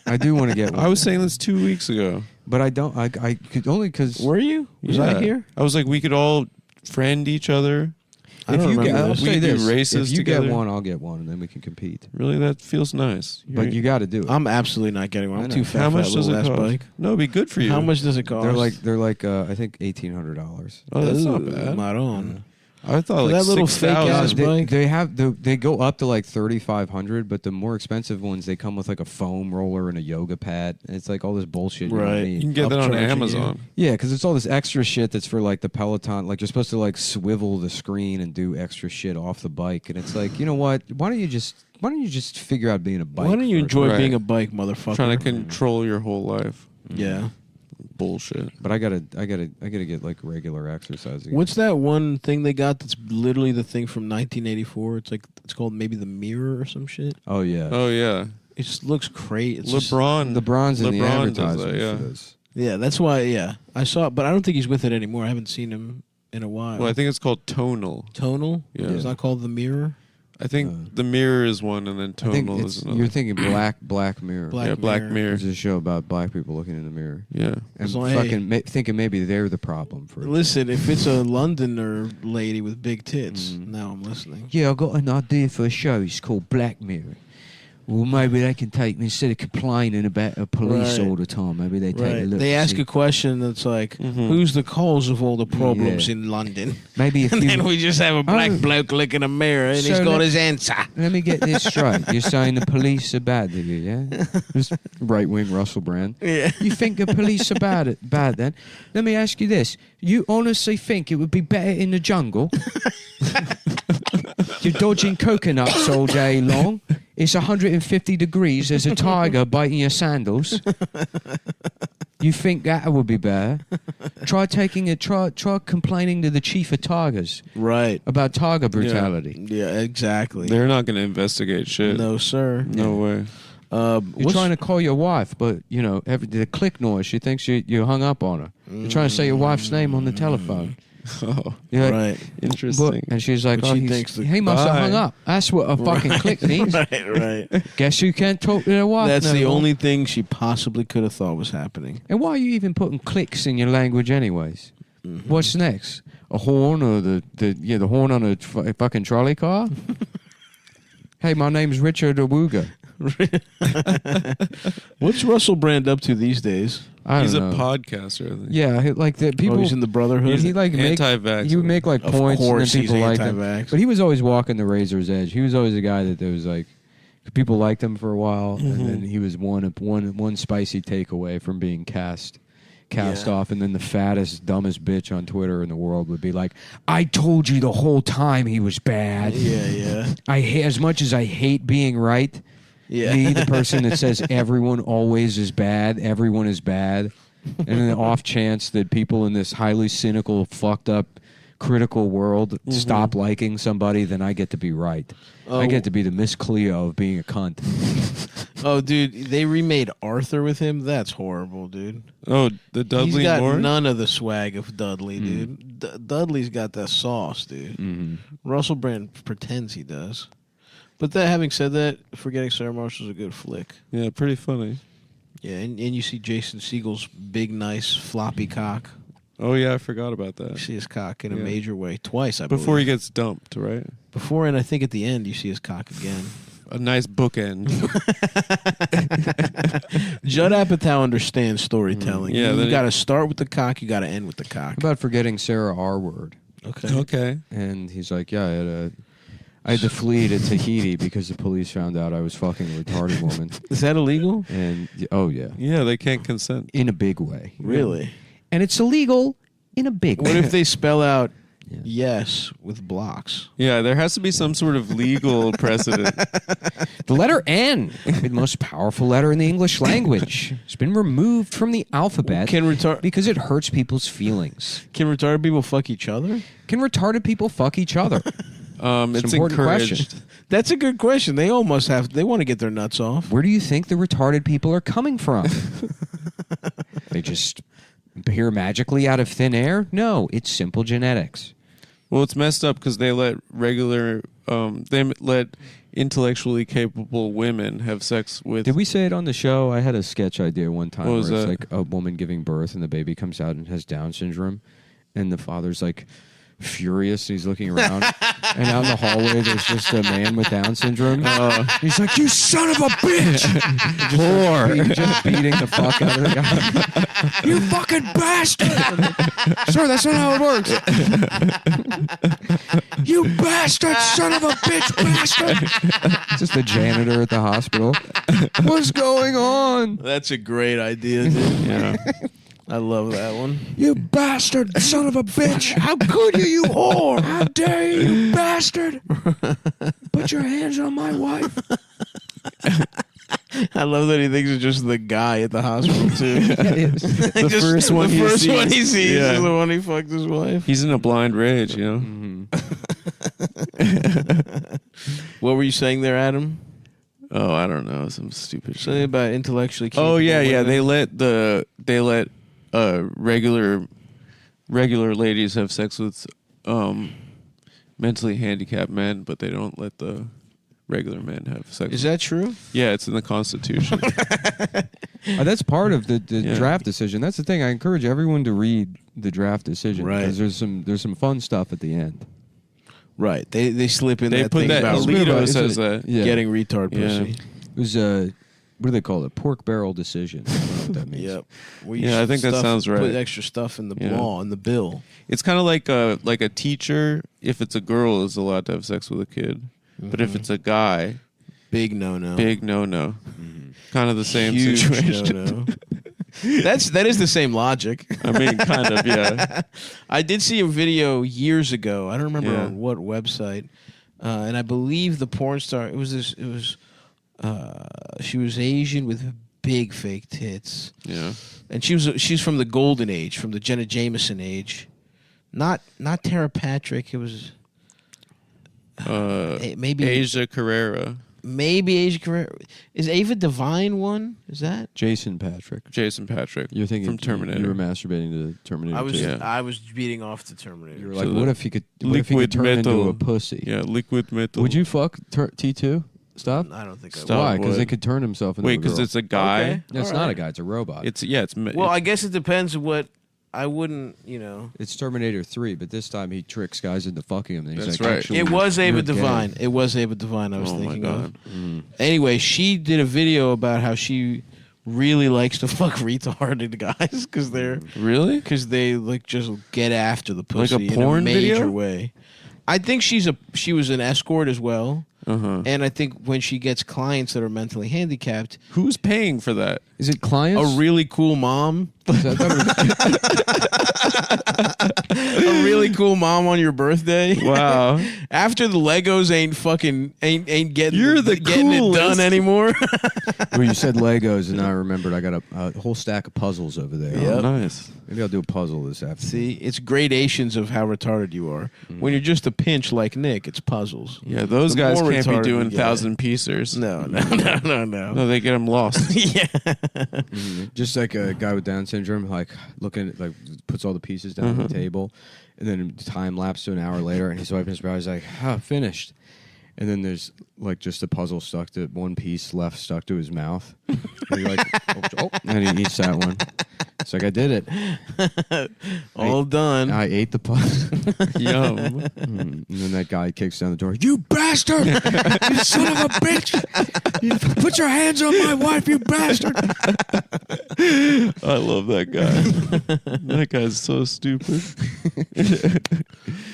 I do want to get one. I was saying this 2 weeks ago. But I don't. I could only because. Were you? Was I here? I was like, we could all friend each other. I don't remember I'll this. say We do this: races if you together. get one, I'll get one, and then we can compete. Really, that feels nice. But you got to do it. I'm absolutely not getting one. I'm too fat How for much that does it little ass cost? bike. No, it'd be good for you. How much does it cost? They're like I think $1,800. Oh, that's not Ooh, bad. Not on. I thought For like that little 6,000. fake-ass bike? They go up to like $3,500, but the more expensive ones they come with like a foam roller and a yoga pad. And it's like all this bullshit. You Right. don't You need. can get that on Upcharging Amazon. Yeah, because it's all this extra shit that's for like the Peloton. Like you're supposed to like swivel the screen and do extra shit off the bike, and it's like, you know what? Why don't you just figure out being a bike? Why don't you first? enjoy Right. being a bike, motherfucker? Trying to control your whole life. Yeah. Bullshit. But I gotta get like regular exercise. Again. What's that one thing they got that's literally the thing from 1984? It's called maybe the Mirror or some shit. Oh yeah. Oh yeah. It just looks crazy. LeBron's in the LeBron does advertisement that, yeah. for this. Yeah, that's why. Yeah, I saw it, but I don't think he's with it anymore. I haven't seen him in a while. Well, I think it's called Tonal. Tonal. Yeah. It's not called The Mirror. I think The Mirror is one, and then Tonal is another. You're thinking Black Mirror. Black Mirror. It's a show about black people looking in the mirror. Yeah. And So, thinking maybe they're the problem for it. Listen, if it's a Londoner lady with big tits, now I'm listening. Yeah, I got an idea for a show. It's called Black Mirror. Well, maybe they can take me instead of complaining about the police Right. all the time. Maybe they take a look. They ask see. a question that's like, "Who's the cause of all the problems in London?" Maybe if and you, then we just have a black bloke look in a mirror, and he's got his answer. Let me get this straight. You're saying the police are bad, do you? Yeah. Just right wing Russell Brand. Yeah. You think the police are bad then? Let me ask you this. You honestly think it would be better in the jungle? You're dodging coconuts all day long. It's 150 degrees. There's a tiger biting your sandals. You think that would be better? Try complaining to the chief of tigers. Right. About tiger brutality. Yeah, exactly. They're not going to investigate shit. No, sir. No way. You're trying to call your wife, but the click noise. She thinks you hung up on her. You're trying to say your wife's name on the telephone. Oh, right. Interesting. And she's like, But she thinks he must have hung up. That's what a fucking click means. Right. Guess you can't talk to their wife. That's no the more. only thing she possibly could have thought was happening. And why are you even putting clicks in your language, anyways? What's next? A horn or the horn on a fucking trolley car? Hey, my name's Richard Awuga. What's Russell Brand up to these days? He's don't a know. podcaster, I think. Yeah, like the people. Oh, he's in the Brotherhood. He like anti-vax. He would make like Of points, course and then he's people liked him. anti-vax. But he was always walking the razor's edge. He was always a guy that there was like people liked him for a while, and then he was one spicy takeaway from being cast off, and then the fattest, dumbest bitch on Twitter in the world would be like, "I told you the whole time he was bad." Yeah. As much as I hate being right. Yeah. Me, the person that says everyone always is bad, everyone is bad, and in the off chance that people in this highly cynical, fucked up, critical world stop liking somebody, then I get to be right. I get to be the Miss Cleo of being a cunt. Oh, dude, they remade Arthur with him. That's horrible, dude. Oh, the Dudley He's got Moore? none of the swag of Dudley, dude. Dudley's got that sauce, dude. Russell Brand pretends he does. But having said that, Forgetting Sarah Marshall's a good flick. Yeah, pretty funny. Yeah, and you see Jason Segel's big, nice, floppy cock. Oh, yeah, I forgot about that. You see his cock in a major way. Twice, I Before he believe. gets dumped, right? Before, and I think at the end, you see his cock again. A nice bookend. Judd Apatow understands storytelling. Yeah, you got to start with the cock, you got to end with the cock. About Forgetting Sarah R. Word. Okay. And he's like, yeah, I had to flee to Tahiti because the police found out I was fucking a retarded woman. Is that illegal? And oh yeah, Yeah, they can't consent. in a big way. Really? And it's illegal in a big way. What if they spell out yes with blocks? Yeah, there has to be some sort of legal precedent. The letter N, the most powerful letter in the English language, has been removed from the alphabet because it hurts people's feelings. Can retarded people fuck each other? Can retarded people fuck each other? It's an important encouraged. question. That's a good question. They all must have. They want to get their nuts off. Where do you think the retarded people are coming from? They just appear magically out of thin air? No, it's simple genetics. Well, it's messed up because they let intellectually capable women have sex with. Did we say it on the show? I had a sketch idea one time What where was it's that? like a woman giving birth and the baby comes out and has Down syndrome, and the father's like furious. He's looking around, and out in the hallway there's just a man with Down syndrome. He's like, "You son of a bitch!" just beating the fuck out of the guy. You fucking bastard! Sir, that's not how it works. You bastard, son of a bitch, bastard! Just the janitor at the hospital. What's going on? That's a great idea, dude. Yeah. I love that one. You bastard, son of a bitch! How could you, you whore! How dare you, you bastard! Put your hands on my wife. I love that he thinks it's just the guy at the hospital too. The first one he sees. is the one he fucked his wife. He's in a blind rage, you know. What were you saying there, Adam? Oh, I don't know, some stupid shit. Something about intellectually capable Oh yeah. women. They let regular ladies have sex with mentally handicapped men, but they don't let the regular men have sex. Is that true? Yeah, it's in the Constitution. That's part of the draft decision. That's the thing. I encourage everyone to read the draft decision because there's some fun stuff at the end. Right. They slip in they that put thing that about Alito says that. Yeah. getting retard pussy. It was what do they call it? Pork barrel decision. I don't know what that means. Yep. I think that sounds right. Put extra stuff in the law, in the bill. It's kind of like a teacher. If it's a girl, is allowed to have sex with a kid, but if it's a guy, big no-no. Big no-no. Kind of the same Huge situation. no-no. That is the same logic. I mean, kind of, yeah. I did see a video years ago. I don't remember on what website, and I believe the porn star. She was Asian with big fake tits. Yeah, and she's from the golden age, from the Jenna Jameson age. Not Tara Patrick. It was maybe Asia Carrera. Maybe Asia Carrera. Is Ava Devine one? Is that Jason Patrick? You're thinking from Terminator. You were masturbating to Terminator. I was beating off to Terminator. You were like, what if he could turn into a pussy? Yeah, liquid metal. Would you fuck T2? Stop. I don't think I would. Why? Because they could turn himself into a girl. because it's a guy. Okay. No, it's not a guy. It's a robot. Well, I guess it depends what. I wouldn't, It's Terminator 3, but this time he tricks guys into fucking him. And he's That's like, right. "Actually, It was you're Ava gay." Devine. It was Ava Devine I was Oh my thinking God. of. Anyway, she did a video about how she really likes to fuck retarded guys because they like just get after the pussy Like a porn in a major video? way. I think she was an escort as well. And I think when she gets clients that are mentally handicapped, Who's paying for that? Is it clients? a really cool mom, a really cool mom on your birthday. Wow. After the Legos ain't getting You're the getting it coolest. done anymore. Well, you said Legos, and I remembered I got a whole stack of puzzles over there. Yep. Oh, nice. Maybe I'll do a puzzle this afternoon. See, it's gradations of how retarded you are. When you're just a pinch like Nick, it's puzzles. Yeah, those The guys more can't be retarded doing you get. 1,000-piecers. No. No, they get them lost. Yeah. Just like a guy with Down syndrome, like looking at, like puts all the pieces down on the table, and then time lapse to an hour later, and he's wiping his brow. He's like, finished. And then there's like just a puzzle stuck to one piece left stuck to his mouth. And you're like, and he eats that one. It's like, I did it. All done. I ate the puzzle. Yum. And then that guy kicks down the door. You bastard! You son of a bitch! You put your hands on my wife, you bastard! I love that guy. That guy's so stupid.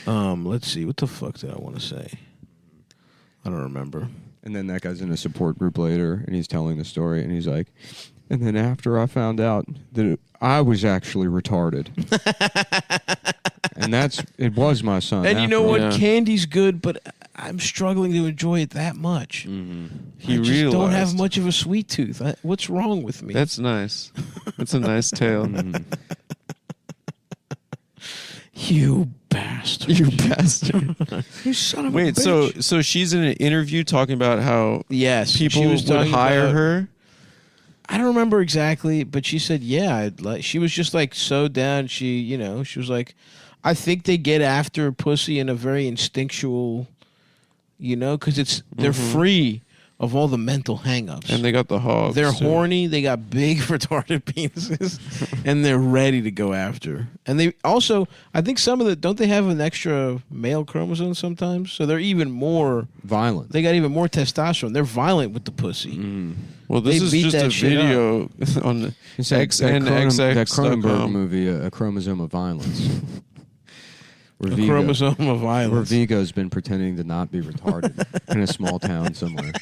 Let's see. What the fuck did I want to say? I don't remember. And then that guy's in a support group later, and he's telling the story, and he's like, and then after I found out that I was actually retarded. And it was my son. And you know what? Yeah. Candy's good, but I'm struggling to enjoy it that much. He I just realized. don't have much of a sweet tooth. What's wrong with me? That's nice. That's a nice tale. You bastard. You bastard. You son of a Wait, bitch. so she's in an interview talking about how Yes, people she was would talking hire about- her? I don't remember exactly, but she said, yeah, she was just like so down. She was like, I think they get after pussy in a very instinctual, because they're free of all the mental hang-ups. And they got the hogs. They're too. horny, they got big retarded penises, and they're ready to go after. And they also, I think don't they have an extra male chromosome sometimes? So they're even more violent. They got even more testosterone. They're violent with the pussy. Well, this They is beat just that a shit video on the That Cronenberg XNXX.com. movie, A Chromosome of Violence. Where A Chromosome of Violence. Where Vigo's been pretending to not be retarded in a small town somewhere.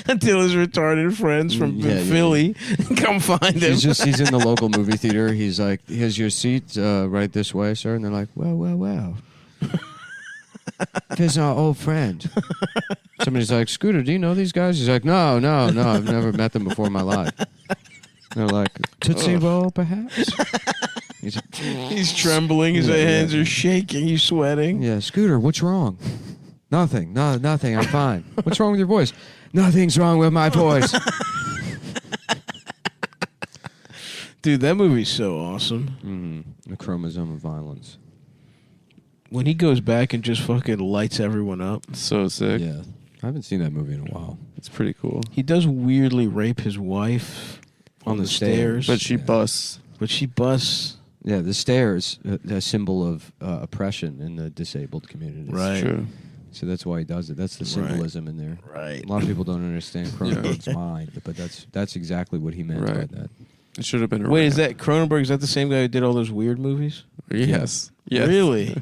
Until his retarded friends from Philly come find him. He's in the local movie theater. He's like, here's your seat right this way, sir. And they're like, well. Here's our old friend. Somebody's like, Scooter, do you know these guys? He's like, no, I've never met them before in my life. They're like, Tootsie Roll, perhaps? He's trembling. His hands are shaking. He's sweating. Yeah, Scooter, what's wrong? Nothing. No, nothing. I'm fine. What's wrong with your voice? Nothing's wrong with my voice. Dude, that movie's so awesome. Mm-hmm. The Chromosome of Violence. When he goes back and just fucking lights everyone up. So sick. Yeah. I haven't seen that movie in a while. It's pretty cool. He does weirdly rape his wife on the stairs. But she busts. Yeah, the stairs, a symbol of oppression in the disabled community. Right. True. So that's why he does it. That's the symbolism in there. Right. A lot of people don't understand Cronenberg's mind, but that's exactly what he meant by that. It should have been. Wait, is that Cronenberg? Is that the same guy who did all those weird movies? Yes. Yes. Really?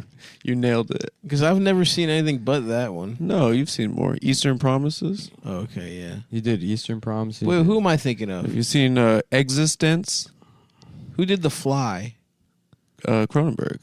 You nailed it. Because I've never seen anything but that one. No, you've seen more. Eastern Promises. Oh, okay, yeah. He did Eastern Promises. Wait, who am I thinking of? Have you seen Existence? Who did The Fly? Cronenberg.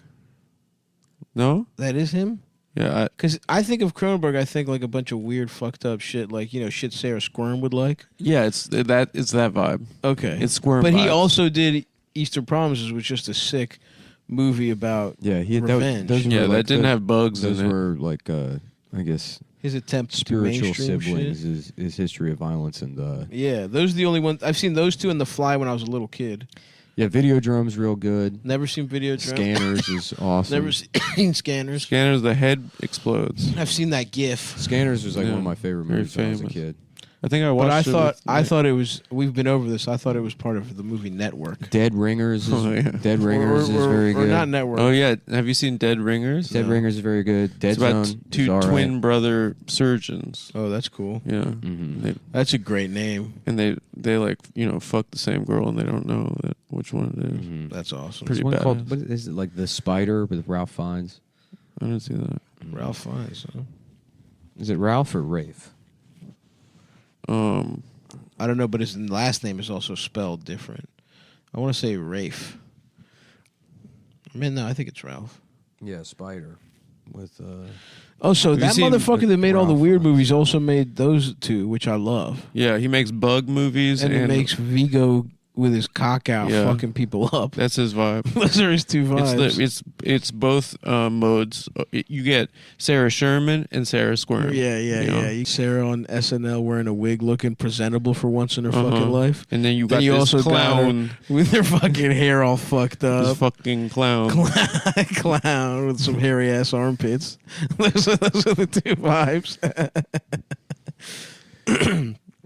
No? That is him? Yeah. Because I think of Cronenberg, I think like a bunch of weird, fucked up shit, like, shit Sarah Squirm would like. Yeah, it's that vibe. Okay. It's Squirm But he vibes. also did Eastern Promises, which was just a sick movie about revenge. That didn't have bugs Those in it. were like, I guess, his attempt spiritual to mainstream siblings. shit. His history of violence and Yeah, those are the only ones. I've seen those two in The Fly when I was a little kid. yeah, Videodrome's real good. Never seen Videodrome. Scanners is awesome. Never seen Scanners. Scanners, the head explodes. I've seen that GIF. Scanners was like Yeah. one of my favorite Very movies when I was a famous. kid. I think I watched But it. I thought it was. We've been over this. I thought it was part of the movie Network. Dead Ringers is Oh, yeah. Dead Ringers is very or good. not Network. Oh yeah, have you seen Dead Ringers? Dead Ringers is very good. Dead It's about Zone is two all right. twin brother surgeons. Oh, that's cool. Yeah, Mhm. That's a great name. and they like fuck the same girl and they don't know which one it is. Mhm. That's awesome. Pretty There's one called, badass. what is it, like The Spider with Ralph Fiennes? I didn't see that. Ralph Fiennes. Huh? Is it Ralph or Rafe? I don't know, but his last name is also spelled different. I want to say Rafe. No, I think it's Ralph. Yeah, Spider with Oh, so Have you that seen motherfucker that made all the Ralph weird Fiennes? movies also made those two, which I love. Yeah, he makes bug movies And he makes Vigo with his cock out, Yeah. fucking people up. that's his vibe. Those are his two vibes. It's both modes. You get Sarah Sherman and Sarah Squirm. Yeah. You Sarah on SNL wearing a wig, looking presentable for once in her fucking life. And then you got Then you this also got her clown, with her fucking hair all fucked this up. fucking clown. Clown with some hairy ass armpits. those are the two vibes.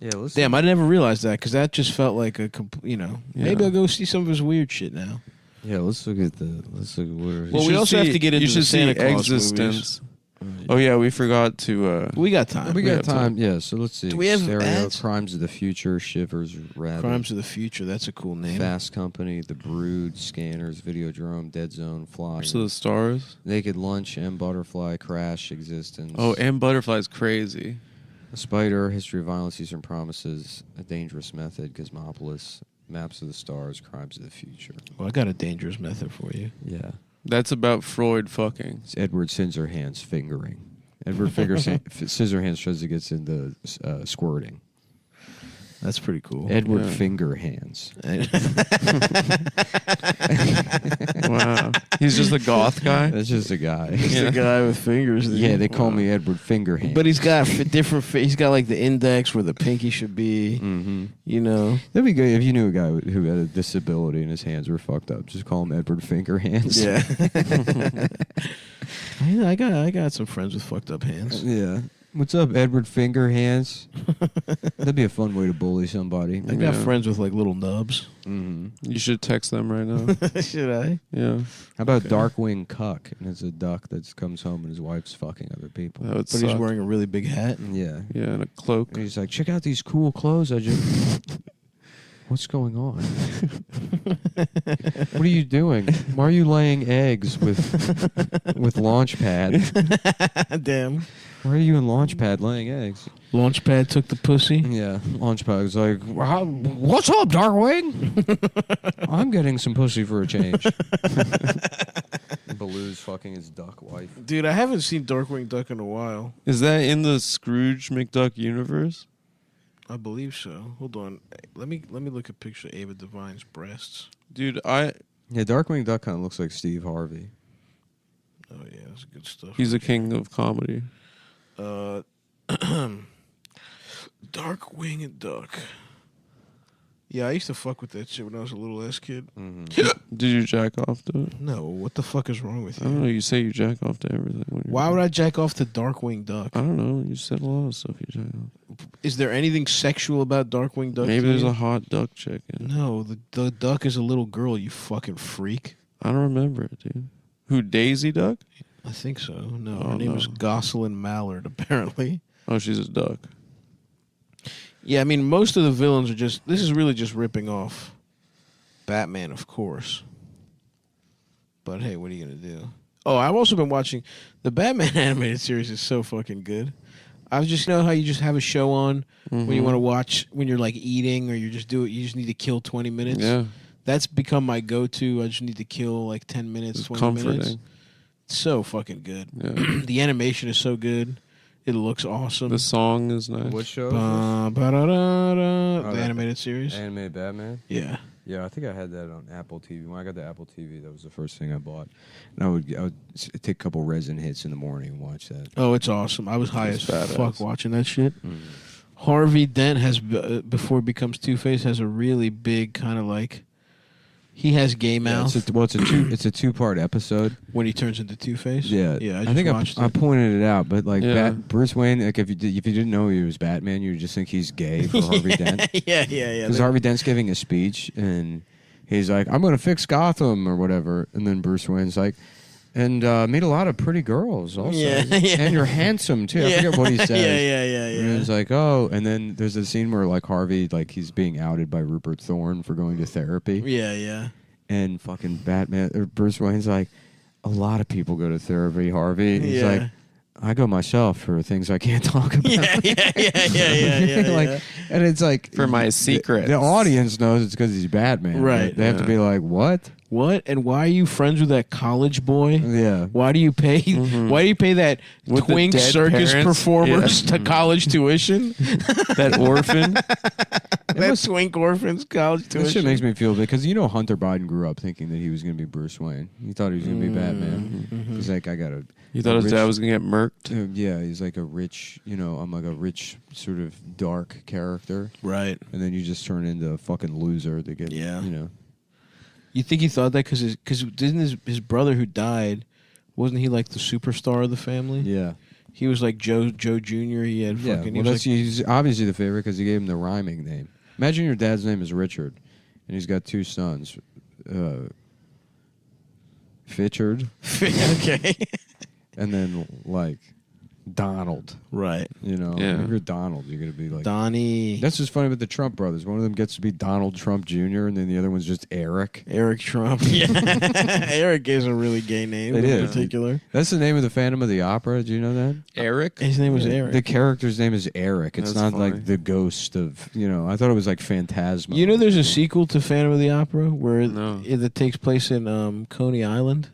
yeah. Let's Damn, I never realized that because that just felt like a Maybe I'll go see some of his weird shit now. Yeah, let's look at what are Well, You we should also have see- to get into you should the Santa see Claus Existence. movies. Oh yeah, we forgot to. We got time. we got have time. time. Yeah, so let's see. Do we have Stereo, ads? Crimes of the Future, Shivers, Rabbit, Crimes of the Future. That's a cool name. Fast Company, The Brood, Scanners, Videodrome, Dead Zone, Fly, So the stars. Naked Lunch, M Butterfly, Crash, Existence. Oh, and Butterfly's crazy. A Spider, History of Violence, Eastern Promises, A Dangerous Method, Cosmopolis, Maps of the Stars, Crimes of the Future. Well, I got a dangerous method for you. Yeah. That's about Freud fucking. It's Edward Scissorhands fingering. Edward Scissorhands tries to get into squirting. That's pretty cool. Edward Yeah. Fingerhands. Wow, he's just a goth guy. That's just a guy. It's the guy with fingers. Yeah, they call me Edward Fingerhands. But he's got different. He's got like the index where the pinky should be. Mm-hmm. You know. That'd be good if you knew a guy who had a disability and his hands were fucked up. Just call him Edward Fingerhands. Yeah. I got some friends with fucked up hands. Yeah. What's up, Edward Fingerhands? That'd be a fun way to bully somebody. I got friends with like little nubs. Mm-hmm. You should text them right now. Should I? Yeah, How about Darkwing Cuck? And it's a duck that comes home and his wife's fucking other people. that would But suck. he's wearing a really big hat. Yeah. Yeah, and a cloak. And he's like, check out these cool clothes I just... What's going on? What are you doing? Why are you laying eggs with Launchpad? Damn. Why are you in Launchpad laying eggs? Launchpad took the pussy. Yeah, Launchpad was like, what's up, Darkwing? I'm getting some pussy for a change. Baloo's fucking his duck wife. Dude, I haven't seen Darkwing Duck in a while. Is that in the Scrooge McDuck universe? I believe so. Hold on. Let me look at a picture of Ava Devine's breasts. Dude, Yeah, Darkwing Duck kind of looks like Steve Harvey. Oh yeah, that's good stuff. he's a king of comedy. Darkwing and Duck. Yeah, I used to fuck with that shit when I was a little ass kid. Did you jack off to it? No, what the fuck is wrong with I you? don't know. You say you jack off to everything. Why would I jack off to Darkwing Duck? I don't know. You said a lot of stuff. You jack off. Is there anything sexual about Darkwing Duck? Maybe to there's you? a hot duck chicken. No, the duck is a little girl. You fucking freak. I don't remember it, dude. Who, Daisy Duck? I think so. No, Oh, her name no. is Gosselin Mallard. Apparently. Oh, she's a duck. Yeah, I mean, most of the villains are just. This is really just ripping off Batman, of course. But hey, what are you gonna do? Oh, I've also been watching the Batman animated series. Is so fucking good. I was just, you know how you just have a show on when you want to watch when you're like eating or you just need to kill 20 minutes. Yeah. That's become my go-to. I just need to kill like 10 minutes, It's 20 comforting. minutes. It's so fucking good. Yeah. The animation is so good. It looks awesome. The song is nice. What show? The animated series. Animated Batman. Yeah. Yeah, I think I had that on Apple TV. When I got the Apple TV, that was the first thing I bought. And I would take a couple resin hits in the morning and watch that. Oh, it's awesome. I was high as It's badass. fuck watching that shit. Harvey Dent has, before he becomes Two-Face, has a really big kind of like, he has gay mouth It's a two-part episode. when he turns into Two-Face. Yeah, Yeah, I think watched I it. pointed it out, but like Yeah. Bruce Wayne, like if you didn't know he was Batman, you would just think he's gay for Harvey Dent. yeah. Because Harvey Dent's giving a speech and he's like, "I'm going to fix Gotham" or whatever, and then Bruce Wayne's like, "And meet a lot of pretty girls also, Yeah, yeah. and you're handsome too." I Yeah. forget what he says. Yeah. And it's like, oh, and then there's a scene where like Harvey, like he's being outed by Rupert Thorne for going to therapy. Yeah. And fucking Batman or Bruce Wayne's like, a lot of people go to therapy, Harvey. He's Yeah. like, I go myself for things I can't talk about. Yeah. Like, and it's like For my secrets. The audience knows it's because he's Batman. Right. They have to be like, what? What? And why are you friends with that college boy? Yeah. Why do you pay? Why do you pay that With the twink dead circus parents? performers to college tuition? That orphan. That twink orphans college That tuition. shit makes me feel because Hunter Biden grew up thinking that he was going to be Bruce Wayne. He thought he was going to be Batman. He's like, I got to. You thought his dad was going to get murked? Yeah, he's like a rich, I'm like a rich sort of dark character. Right. And then you just turn into a fucking loser to get, Yeah. You think he thought that because didn't his brother who died, wasn't he like the superstar of the family? Yeah. He was like Joe Jr. He had Yeah, fucking. well, he was he's obviously the favorite because he gave him the rhyming name. Imagine your dad's name is Richard, and he's got two sons, Fitchard, okay. and then like Donald. Right. Yeah. If you're Donald, you're gonna be like Donnie. That's just funny with the Trump brothers. One of them gets to be Donald Trump Jr., and then the other one's just Eric. Eric Trump. Yeah. Eric is a really gay name It in is. particular. That's the name of the Phantom of the Opera. Did you know that? Eric? His name was Eric. The character's name is Eric. It's That's not funny. like the ghost of, I thought it was like Phantasma. You know, there's a sequel to Phantom of the Opera where No. it takes place in Coney Island,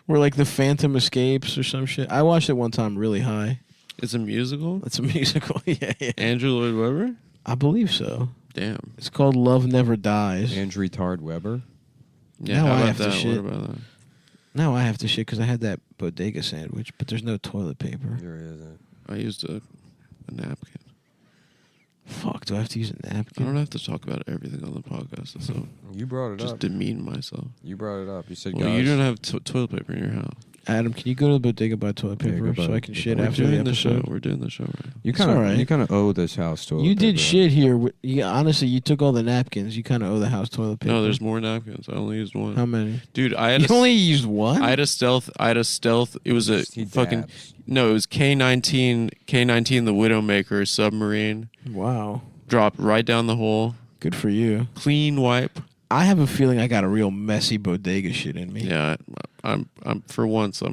where like the Phantom escapes or some shit. I watched it one time, really high. It's a musical? It's a musical. Yeah. Andrew Lloyd Webber? I believe so. Damn. It's called Love Never Dies. Andrew Tard Weber. Yeah, Now how I about have to that? shit. What about that? Now I have to shit because I had that bodega sandwich, but there's no toilet paper. There isn't. I used a napkin. Fuck, do I have to use a I napkin? don't have to talk about everything on the podcast, so You brought it just up. demean myself. You brought it up. You said, Well, guys. you don't have toilet paper in your house. Adam, can you go to the bodega buy toilet Yeah, paper go buy so I it. can shit We're after the doing the show. episode? We're doing the show right. You It's kind of all right. you kind of owe this house toilet You did paper. shit here. Honestly, you took all the napkins. You kind of owe the house toilet paper. No, there's more napkins. I only used one. How many? Dude, I had You only used one? I had a stealth. It was a He fucking. dabs. No, it was K-19, the Widowmaker submarine. Wow. Dropped right down the hole. Good for you. Clean wipe. I have a feeling I got a real messy bodega shit in me. Yeah, I'm for once I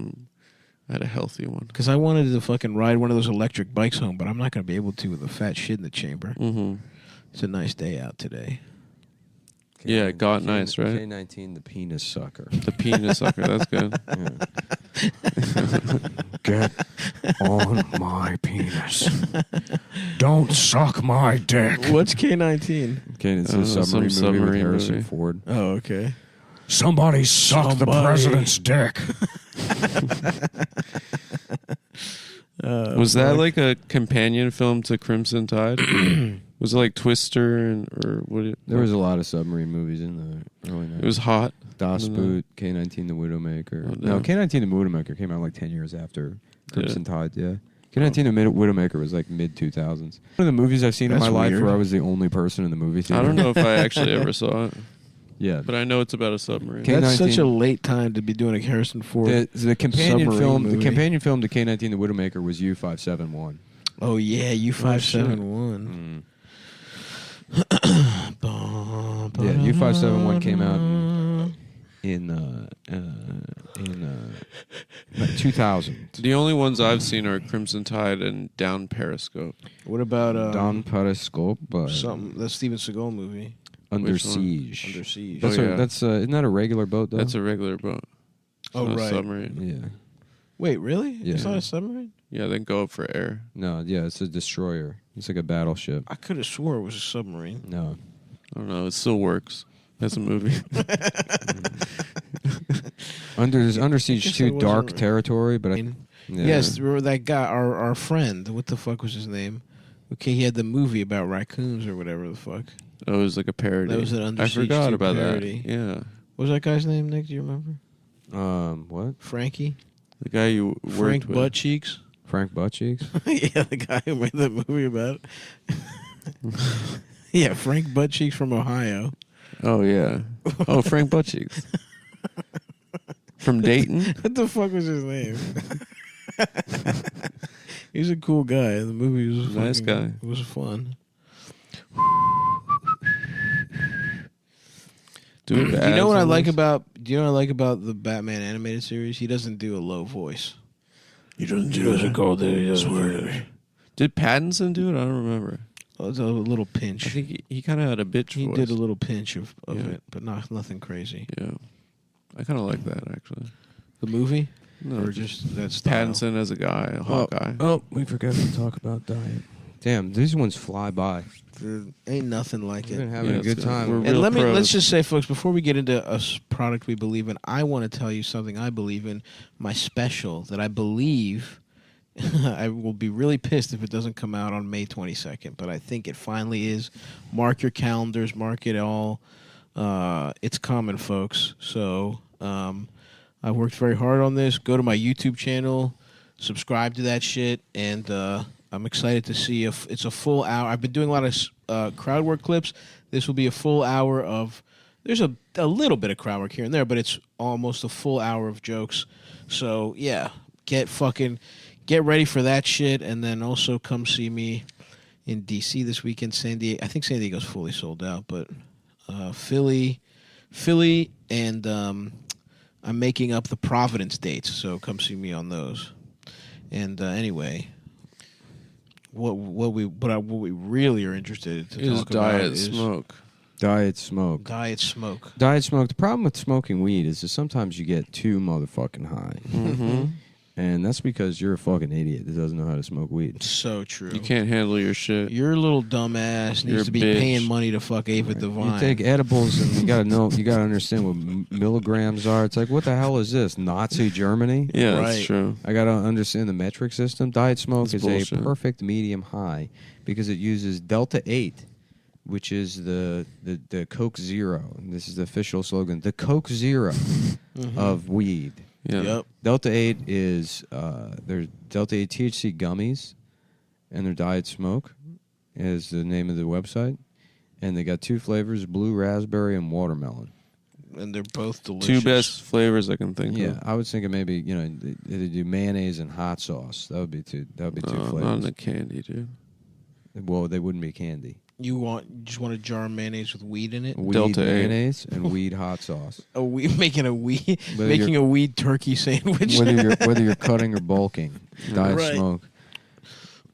had a healthy one. Because I wanted to fucking ride one of those electric bikes home, but I'm not going to be able to with a fat shit in the chamber. Mm-hmm. It's a nice day out today. Yeah, it got nice, right? K-19, the penis sucker. The penis sucker. That's good. Get on my penis. Don't suck my dick. What's K-19? Okay, it's I a don't know, submarine some movie with submarine Harrison movie. Ford. Oh, okay. Somebody suck the president's dick. Was that like a companion film to Crimson Tide? Was it like Twister or what? There was a lot of submarine movies in the early 90s. It was hot. Das Boot, K-19 The Widowmaker. Oh, no, no. K-19 The Widowmaker came out like 10 years after Crimson Tide, yeah. K-19 The Widowmaker was like mid-2000s. One of the movies I've seen in my life where I was the only person in the movie theater. I don't know if I actually ever saw it. Yeah. But I know it's about a submarine. That's such a late time to be doing a Harrison Ford The companion film movie. The companion film to K-19 The Widowmaker was U-571. Oh, yeah, U-571. Yeah, U-571 came out in 2000. The only ones I've seen are Crimson Tide and Down Periscope. What about Down Periscope? something? That's Steven Seagal movie. Under Siege. Under Siege. That's isn't that a regular boat though? That's a regular boat. It's Oh, not right. a submarine. Yeah. Wait, really? Yeah. It's not a submarine? Yeah, they go up for air. No, yeah, it's a destroyer. It's like a battleship. I could have swore it was a submarine. No. I don't know. It still works as a movie. Under Siege guess 2 it Dark wasn't- Territory, but yeah. Yes, remember that guy, our friend. What the fuck was his name? Okay, he had the movie about raccoons or whatever the fuck. Oh, it was like a parody. That was an Under I Siege forgot 2 about parody. that. Yeah. What was that guy's name, Nick? Do you remember? What? Frankie? The guy you worked Frank with. Buttcheeks? Frank Buttcheeks? Yeah, the guy who made that movie about it. Yeah, Frank Buttcheeks from Ohio. Oh, yeah. Oh, Frank Buttcheeks. From Dayton? What the fuck was his name? He's a cool guy. The movie was Nice fucking- guy. It was fun. Do you know what I like about? Do you know what I like about the Batman animated series? He doesn't do a low voice. He doesn't go there. He doesn't Did Pattinson do it? I don't remember. Oh, it's a little pinch. I think he kind of had a bitch He voice. did a little pinch of Yeah. it, but nothing crazy. Yeah. I kind of like that, actually. The movie? No, Or just that style? Pattinson as a guy, a Hawkeye. Oh, we forgot to talk about diet. Damn, these ones fly by. There ain't nothing like We've been it. having a good time. We're And real pros. let's just say, folks, before we get into a product we believe in, I want to tell you something I believe in. My special that I believe. I will be really pissed if it doesn't come out on May 22nd, but I think it finally is. Mark your calendars, mark it all. It's coming, folks. So I worked very hard on this. Go to my YouTube channel, subscribe to that shit, and I'm excited to see if it's a full hour. I've been doing a lot of crowd work clips. This will be a full hour of. There's a little bit of crowd work here and there, but it's almost a full hour of jokes. So yeah, get ready for that shit, and then also come see me in DC this weekend. San Diego. I think San Diego's fully sold out, but Philly, and I'm making up the Providence dates, so come see me on those. And anyway, what we really are interested to Is talk about diet is smoke. Diet smoke. Diet smoke. Diet smoke. The problem with smoking weed is that sometimes you get too motherfucking high. Mm-hmm. And that's because you're a fucking idiot that doesn't know how to smoke weed. So true. You can't handle your shit. Your little dumbass You're needs a to be bitch. paying money to fuck Ava Devine. You take edibles and you gotta understand what milligrams are. It's like, what the hell is this? Nazi Germany? Yeah, Right. that's true. I gotta understand the metric system. Diet smoke That's is bullshit. a perfect medium high because it uses Delta 8, which is the Coke Zero. And this is the official slogan. The Coke Zero of weed. Yeah. Yep. Delta 8 is there's Delta 8 THC gummies, and their diet smoke is the name of the website. And they got two flavors, blue raspberry and watermelon. And they're both delicious. Two best flavors I can think Yeah, of. I was thinking maybe, they do mayonnaise and hot sauce. That would be two Not in flavors. the candy, dude. Well, they wouldn't be candy. You just want a jar of mayonnaise with weed in it? Weed Delta 8. mayonnaise and weed hot sauce. Making a weed Whether making you're- a weed turkey sandwich. Whether you're cutting or bulking, diet Right. smoke.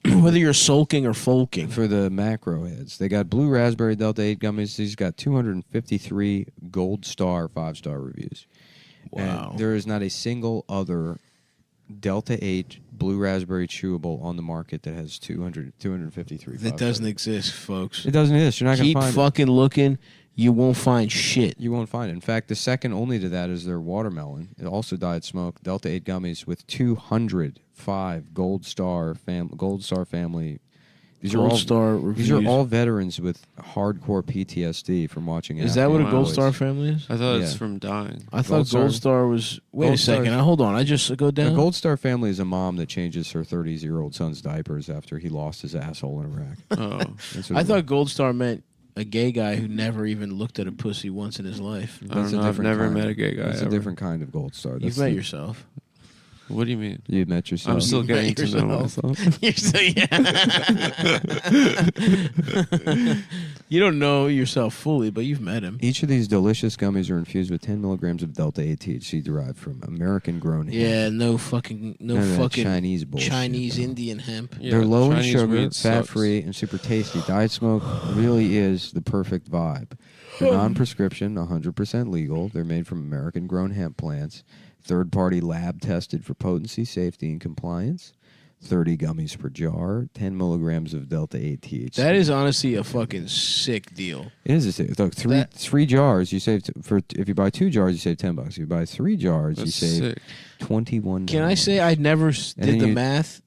Whether you're sulking or folking. For the macro heads, they got blue raspberry Delta 8 gummies. These got 253 gold star, 5-star reviews. Wow. And there is not a single other Delta 8 blue raspberry chewable on the market that has 253. That doesn't exist, folks. It doesn't exist. You're not going Keep to find fucking looking. You won't find shit. it. You won't find it. In fact, the second only to that is their watermelon. It also diet smoke Delta 8 gummies with 205 gold star family These Gold are all Star These are reviews. all veterans with hardcore PTSD from watching. Is that what a Afghan Gold boys. Star family is? I thought it's Yeah. from dying. I thought Gold Star was. Wait a second. Hold on. I just go down. The Gold Star family is a mom that changes her 30-year-old son's diapers after he lost his asshole in Iraq. Oh, That's what I it thought Gold Star meant a gay guy who never even looked at a pussy once in his life. I don't know. I've never met a gay guy. It's a ever. different kind of Gold Star. You've met yourself. What do you mean? You met yourself. I'm still getting to know myself. You're still, you don't know yourself fully, but you've met him. Each of these delicious gummies are infused with 10 milligrams of Delta 8 THC derived from American-grown hemp. Yeah, no fucking None of that Chinese bullshit. Chinese Indian hemp. Yeah, They're low Chinese in sugar, weed fat-free, and super tasty. Diet Smoke really is the perfect vibe. They're non-prescription, 100% legal. They're made from American-grown hemp plants. Third-party lab tested for potency, safety, and compliance. 30 gummies per jar, 10 milligrams of Delta 8 THC. That is honestly a fucking sick deal. It is a sick. Look, three jars. You save if you buy 2 jars, you save $10. If you buy 3 jars, That's you save sick. $21. Can I say I never did then the you- math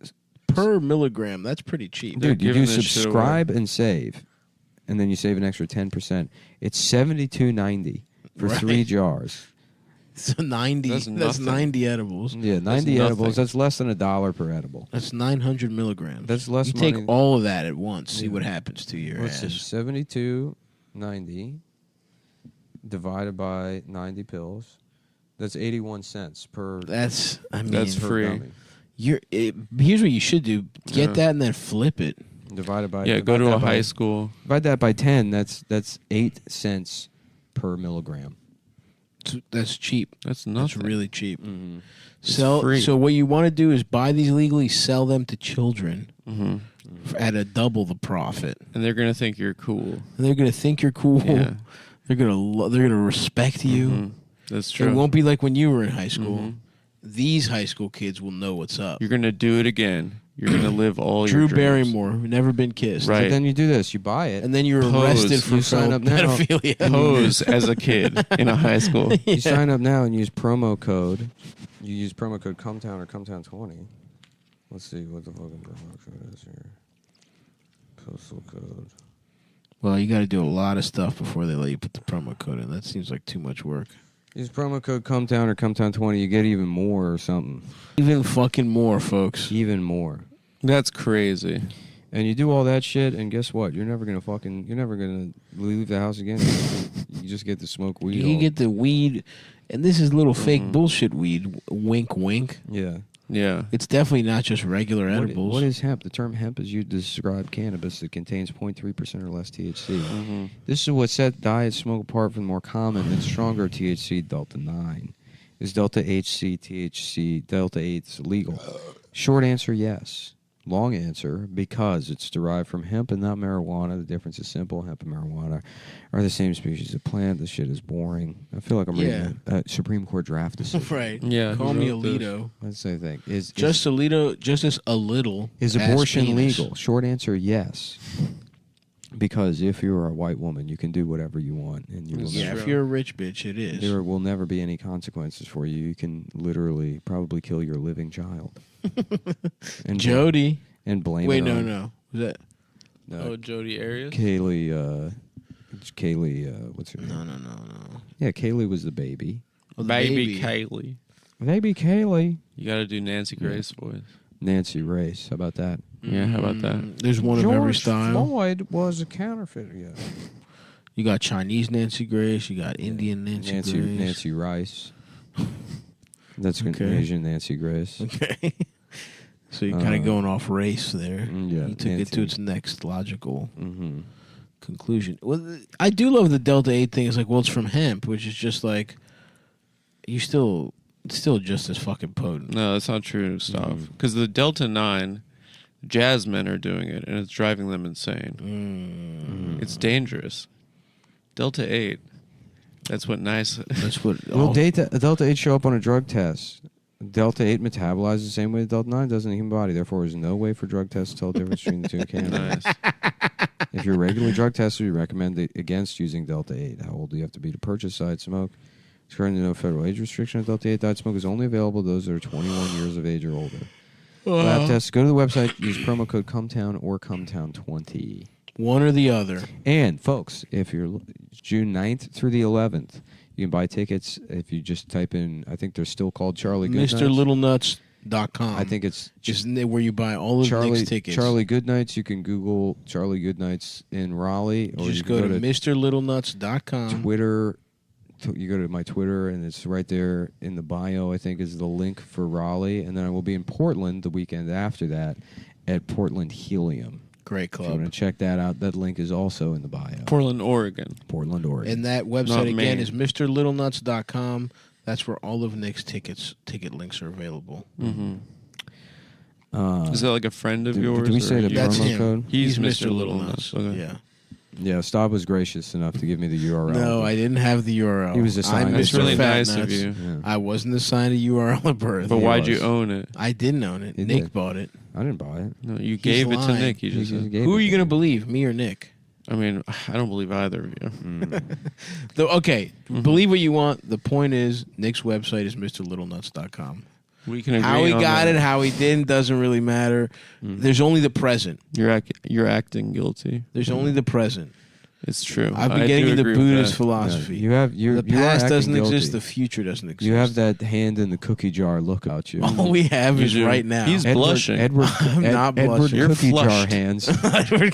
per milligram? That's pretty cheap. Dude, you giving do this shit subscribe and save, and then you save an extra 10%. It's $72.90 for Right. 3 jars. So 90. That's That's nothing. 90 edibles. Yeah, 90 nothing. edibles. That's less than $1 per edible. That's 900 milligrams. That's less You money. take all of that at once. See what happens to your What's this? ass. 72.90 divided by 90 pills. That's 81 cents per. That's I mean That's per free. gummy. Here's what you should do: get Yeah. that and then flip it. Divided by Yeah, go divide to that a by- high school. Divide that by 10. That's 8 cents per milligram. That's cheap. That's That's nothing. really cheap. Mm-hmm. Sell. free. So what you want to do is buy these legally, sell them to children Mm-hmm. at a double the profit. And they're gonna think you're cool. And they're gonna think you're cool. Yeah. They're gonna respect you. Mhm. That's true. It won't be like when you were in high school. Mhm. These high school kids will know what's up. You're gonna do it again. You're gonna live all Drew your dreams. Barrymore, who never been kissed. Right. But then you do this. You buy it. And then you're Pose. arrested for You sign up now. pedophilia. Pose as a kid in a high school. You sign up now and use promo code. You use promo code Cumtown or Cumtown20. Let's see what the fucking promo code is here. Postal code. Well, you got to do a lot of stuff before they let you put the promo code in. That seems like too much work. Use promo code Cumtown or Cumtown20. You get even more or something. Even fucking more, folks. Even more. That's crazy. And you do all that shit, and guess what? You're never gonna leave the house again. You just get to smoke weed. You all- get the weed, and this is little fake bullshit weed. Wink, wink. Yeah. Yeah. It's definitely not just regular edibles. What is hemp? The term hemp is used to describe cannabis that contains 0.3% or less THC. Mhm. This is what set diet smoke apart from the more common and stronger THC, Delta 9. Is Delta HC, THC, Delta 8 legal? Short answer, yes. Long answer, because it's derived from hemp and not marijuana. The difference is simple. Hemp and marijuana are the same species of plant. This shit is boring. I feel like I'm reading a Supreme Court draft decision. Right. Yeah. Call who me wrote this? Alito. That's the thing. Is Alito, just as a little. Is ass abortion penis. legal? Short answer, yes. Because if you're a white woman, you can do whatever you want, and you will Yeah, never, if you're a rich bitch, it is. there will never be any consequences for you. You can literally probably kill your living child. And Jody. and blame. Wait, it no, on, no. Was that? Oh, Jody Arias. Kaylee. What's her name? No. Yeah, Kaylee was the baby. Oh, the Baby Kaylee. Baby Kaylee. You got to do Nancy Grace voice. Nancy Race. How about that? Yeah, how about that? There's one of every style. Floyd was a counterfeiter. Yeah. You got Chinese Nancy Grace. You got Indian Nancy Grace. Nancy Rice. That's Okay. Asian Nancy Grace. Okay. So you're kind of going off race there. Yeah, You took it to Nancy. its next logical Mm-hmm. conclusion. Well, I do love the Delta 8 thing. It's like, well, it's from hemp, which is just like, it's still just as fucking potent. No, that's not true, Stav. Because the Delta 9, jazz men are doing it, and it's driving them insane. It's dangerous. Delta 8, that's what nice... That's what... Will Delta 8 show up on a drug test? Delta 8 metabolizes the same way Delta 9 does in the human body. Therefore, there's no way for drug tests to tell the difference between the two candidates. Nice. If you're regularly drug tested, we recommend against using Delta 8. How old do you have to be to purchase diet smoke? There's currently no federal age restriction on Delta 8. Diet smoke is only available to those that are 21 years of age or older. lab tests. Go to the website. Use promo code Cumtown or Cumtown20. One or the other. And folks, if you're June 9th through the 11th, you can buy tickets if you just type in. I think they're still called Charlie Goodnights. MrLittleNuts.com. I think it's just where you buy all of Charlie, Nick's tickets. Charlie Goodnights. You can Google Charlie Goodnights in Raleigh, or just you go can to MrLittleNuts.com. Twitter. You go to my Twitter, and it's right there in the bio. I think is the link for Raleigh, and then I will be in Portland the weekend after that at Portland Helium. Great If you club. want to check that out, that link is also in the bio. Portland, Oregon. Portland, Oregon. And that website Not again Maine. is MrLittleNuts.com. That's where all of Nick's ticket links are available. Mm-hmm. Is that like a friend of yours? Did we say the That's promo him. code? He's Mr. Mr. Little Nuts. Nuts. Okay. Yeah. Yeah, Stav was gracious enough to give me the URL. No, I didn't have the URL. He was assigned. I'm That's Mr. really Fat nice of Nuts. you. Yeah. I wasn't assigned a URL at birth. But why'd was. you own it? I didn't own it. He Nick did. bought it. I didn't buy it. No, you gave it to lying. Nick. You just He said. gave Who it are you to going to believe, me or Nick? I mean, I don't believe either of you. Okay, believe what you want. The point is, Nick's website is MrLittleNuts.com. We can agree How he on got that. it, how he didn't, doesn't really matter. There's only the present. You're acting guilty. There's only the present. It's true. I've been I getting do into agree with Buddhist that. philosophy. You have the you are past acting doesn't guilty. exist. The future doesn't exist. You have that hand in the cookie jar look about you. All we have You is do. right now. He's blushing. Edward, I'm not Edward blushing. You're cookie jar flushed. hands.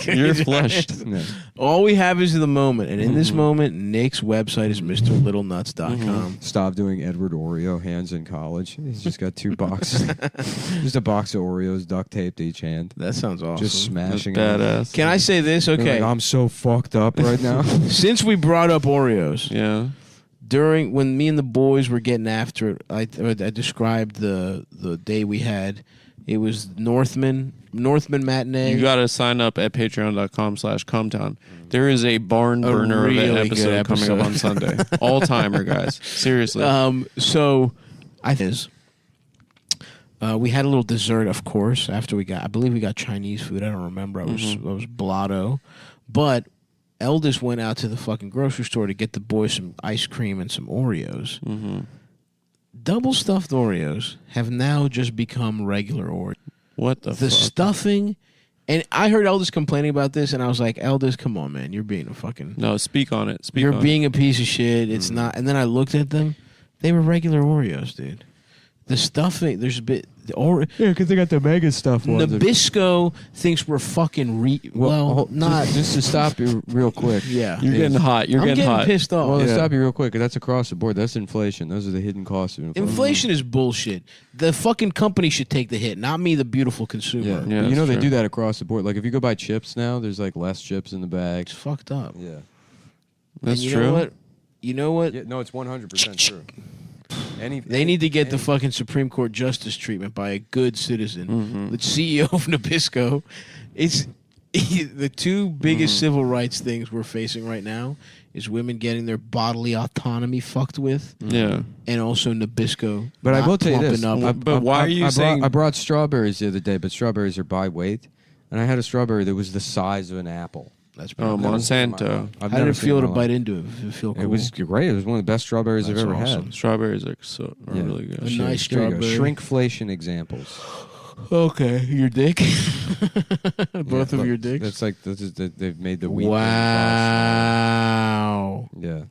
You're flushed. No. All we have is the moment, and in this moment, Nick's website is MrLittleNuts.com. Stop doing Edward Oreo hands in college. He's just got 2 boxes. Just a box of Oreos duct taped to each hand. That sounds awesome. Just smashing That's it. badass. Can I say this? You're Okay. like, I'm so fucked up right now. Since we brought up Oreos, Yeah. during when me and the boys were getting after it, I described the day we had. It was Northman matinee. You got to sign up at patreon.com/Cumtown. There is a barn burner really of an good episode coming up on episode. Sunday. All timer, guys. Seriously. So I we had a little dessert, of course. After I believe we got Chinese food. I don't remember. I was blotto, but Eldest went out to the fucking grocery store to get the boys some ice cream and some Oreos. Double stuffed Oreos have now just become regular Oreos. What the fuck? Stuffing, and I heard Eldest complaining about this, and I was like, Eldest, come on, man, you're being a fucking. No, speak on it. You're being a piece of shit. It's not. And then I looked at them; they were regular Oreos, dude. The stuffing, there's a bit. Yeah, because they got the mega stuff ones. Nabisco thinks we're fucking not. Just to stop you real quick. Yeah, You're getting hot. You're I'm getting hot. pissed off. Well, to Yeah. stop you real quick, that's across the board. That's inflation. Those are the hidden costs of inflation. Inflation is bullshit. The fucking company should take the hit, not me, the beautiful consumer. Yeah, Yeah, you know that's they true. do that across the board. Like if you go buy chips now, there's like less chips in the bag. It's fucked up. Yeah. That's And you true. know what? You know what? Yeah, no, it's 100% true. They need to get the fucking Supreme Court justice treatment by a good citizen. The CEO of Nabisco. It's the two biggest civil rights things we're facing right now is women getting their bodily autonomy fucked with, Yeah. and also Nabisco. But I not will tell you this. plumping up. But why are you saying- I brought strawberries the other day, but strawberries are by weight, and I had a strawberry that was the size of an apple. That's Oh, I've never seen it in my Monsanto. life. I've How did never it seen feel in to my bite life. into it? Did it feel cool? It was great. It was one of the best strawberries That's I've ever awesome. had. Strawberries are Yeah. really good. A nice There you go. strawberry. Shrinkflation examples. Okay, your dick. Both Yeah, of your look, dicks. That's like they've made the wheat. Wow. Yeah.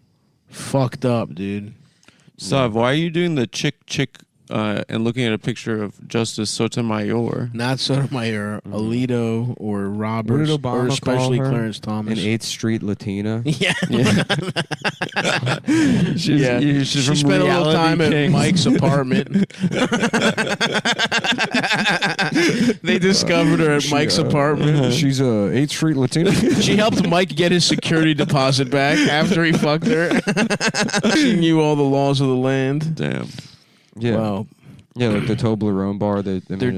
Fucked up, dude. Sav, why are you doing the chick and looking at a picture of Justice Sotomayor? Not Sotomayor, Alito, or What Roberts, did Obama or especially call her? Clarence Thomas. An 8th Street Latina. Yeah. She's She from spent a little Reality time at Kings. Mike's apartment. They discovered her at Mike's apartment. She's a 8th Street Latina. She helped Mike get his security deposit back after he fucked her. She knew all the laws of the land. Damn. Yeah. Wow. Yeah, like the Toblerone bar.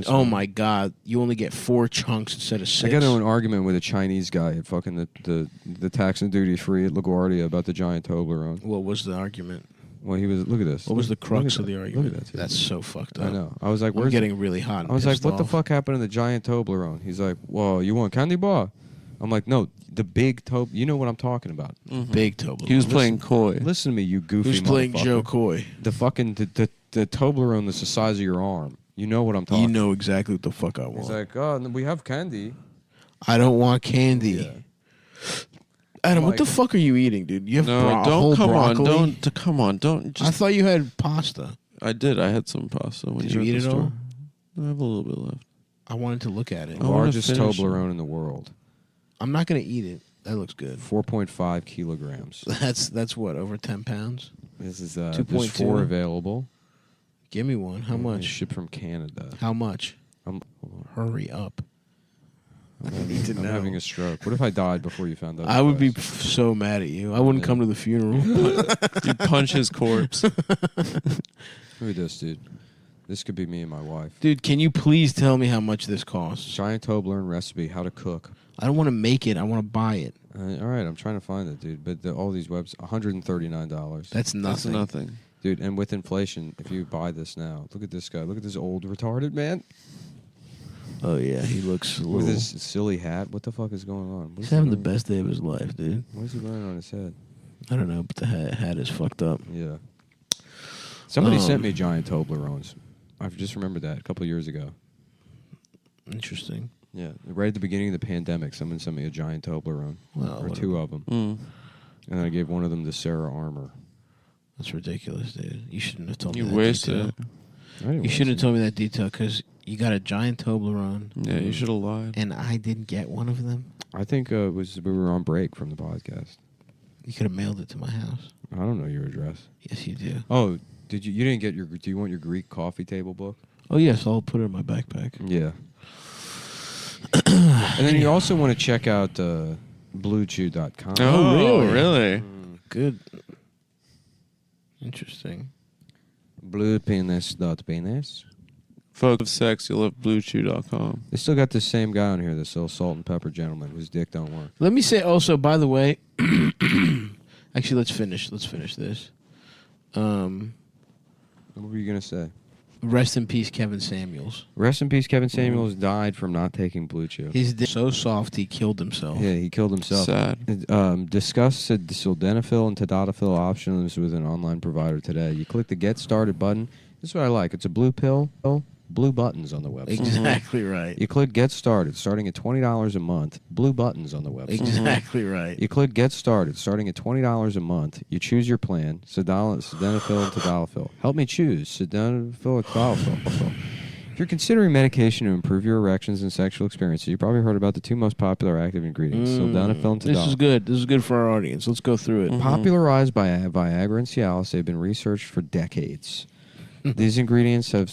Oh my God! You only get 4 chunks instead of 6. I got into an argument with a Chinese guy at fucking the tax and duty free at LaGuardia about the giant Toblerone. What was the argument? Well, he was. Look at this. What was the crux of the Look argument? at that. That's so fucked up. I know. I was like, I'm "Where's?" getting really hot. And I was like, pissed "What the off. fuck happened to the giant Toblerone?" He's like, "Well, you want candy bar?" I'm like, "No, the big Tob. You know what I'm talking about." Big Toblerone. He was playing coy. Listen to me, you goofy. Who's playing motherfucker. Joe Coy? The fucking the Toblerone that's the size of your arm. You know what I'm talking. You know exactly what the fuck I want. He's like, oh, we have candy. I don't want candy. Yeah. Adam, what Like- the fuck are you eating, dude? You have No, whole broccoli? come on, don't. I thought you had pasta. I did. I had some pasta. When Did you you were eat at the it store. all? I have a little bit left. I wanted to look at it. I wanna Largest finish it. Toblerone in the world. I'm not gonna eat it. That looks good. 4.5 kilograms. That's what, over 10 pounds? This is 2.2. there's 4 available. Give me one. How much? Shipped from Canada. How much? Hold on. Hurry up. I'm having a stroke. What if I died before you found out? I would be so mad at you. I wouldn't come to the funeral. You punch his corpse. Look at this, dude. This could be me and my wife. Dude, can you please tell me how much this costs? Giant Toblerone recipe, how to cook. I don't want to make it. I want to buy it. All right, I'm trying to find it, dude. But all these webs, $139. That's nothing. That's nothing. Dude, and with inflation, if you buy this now, look at this guy. Look at this old retarded man. Oh, yeah. He looks a With little... his silly hat. What the fuck is going on? He's having the best day of his life, dude. What is he wearing on his head? I don't know, but the hat is fucked up. Yeah. Somebody sent me giant Toblerones. I just remembered that a couple of years ago. Interesting. Yeah, right at the beginning of the pandemic, someone sent me a giant Toblerone, Wow, or what 2 of them, and I gave one of them to Sarah Armour. That's ridiculous, dude. You shouldn't have told me You that wasted detail. it. You shouldn't have told me that detail because you got a giant Toblerone. Yeah, you should have lied. And I didn't get one of them. I think it was we were on break from the podcast. You could have mailed it to my house. I don't know your address. Yes, you do. Oh, did you? You didn't get your? Do you want your Greek coffee table book? Oh, yes. I'll put it in my backpack. Yeah. And then you also want to check out BlueChew.com. Oh, really? Good. Interesting. Bluepenis.penis. Folks of sex, you'll have BlueChew.com. They still got the same guy on here, this little salt and pepper gentleman whose dick don't work. Let me say also, by the way, actually, let's finish this. What were you going to say? Rest in peace, Kevin Samuels. Rest in peace, Kevin Samuels died from not taking Blue Chew. His dick so soft, he killed himself. Yeah, he killed himself. Sad. Discuss sildenafil and tadalafil options with an online provider today. You click the Get Started button. This is what I like. It's a blue pill, blue buttons on the website. Exactly right. You click Get Started, starting at $20 a month. Blue buttons on the website. Exactly right. You click Get Started, starting at $20 a month. You choose your plan, sildenafil and tadalafil. Help me choose sildenafil or tadalafil. If you're considering medication to improve your erections and sexual experiences, you probably heard about the 2 most popular active ingredients, sildenafil and tadalafil. This is good. This is good for our audience. Let's go through it. Popularized by Viagra and Cialis, they've been researched for decades. These ingredients have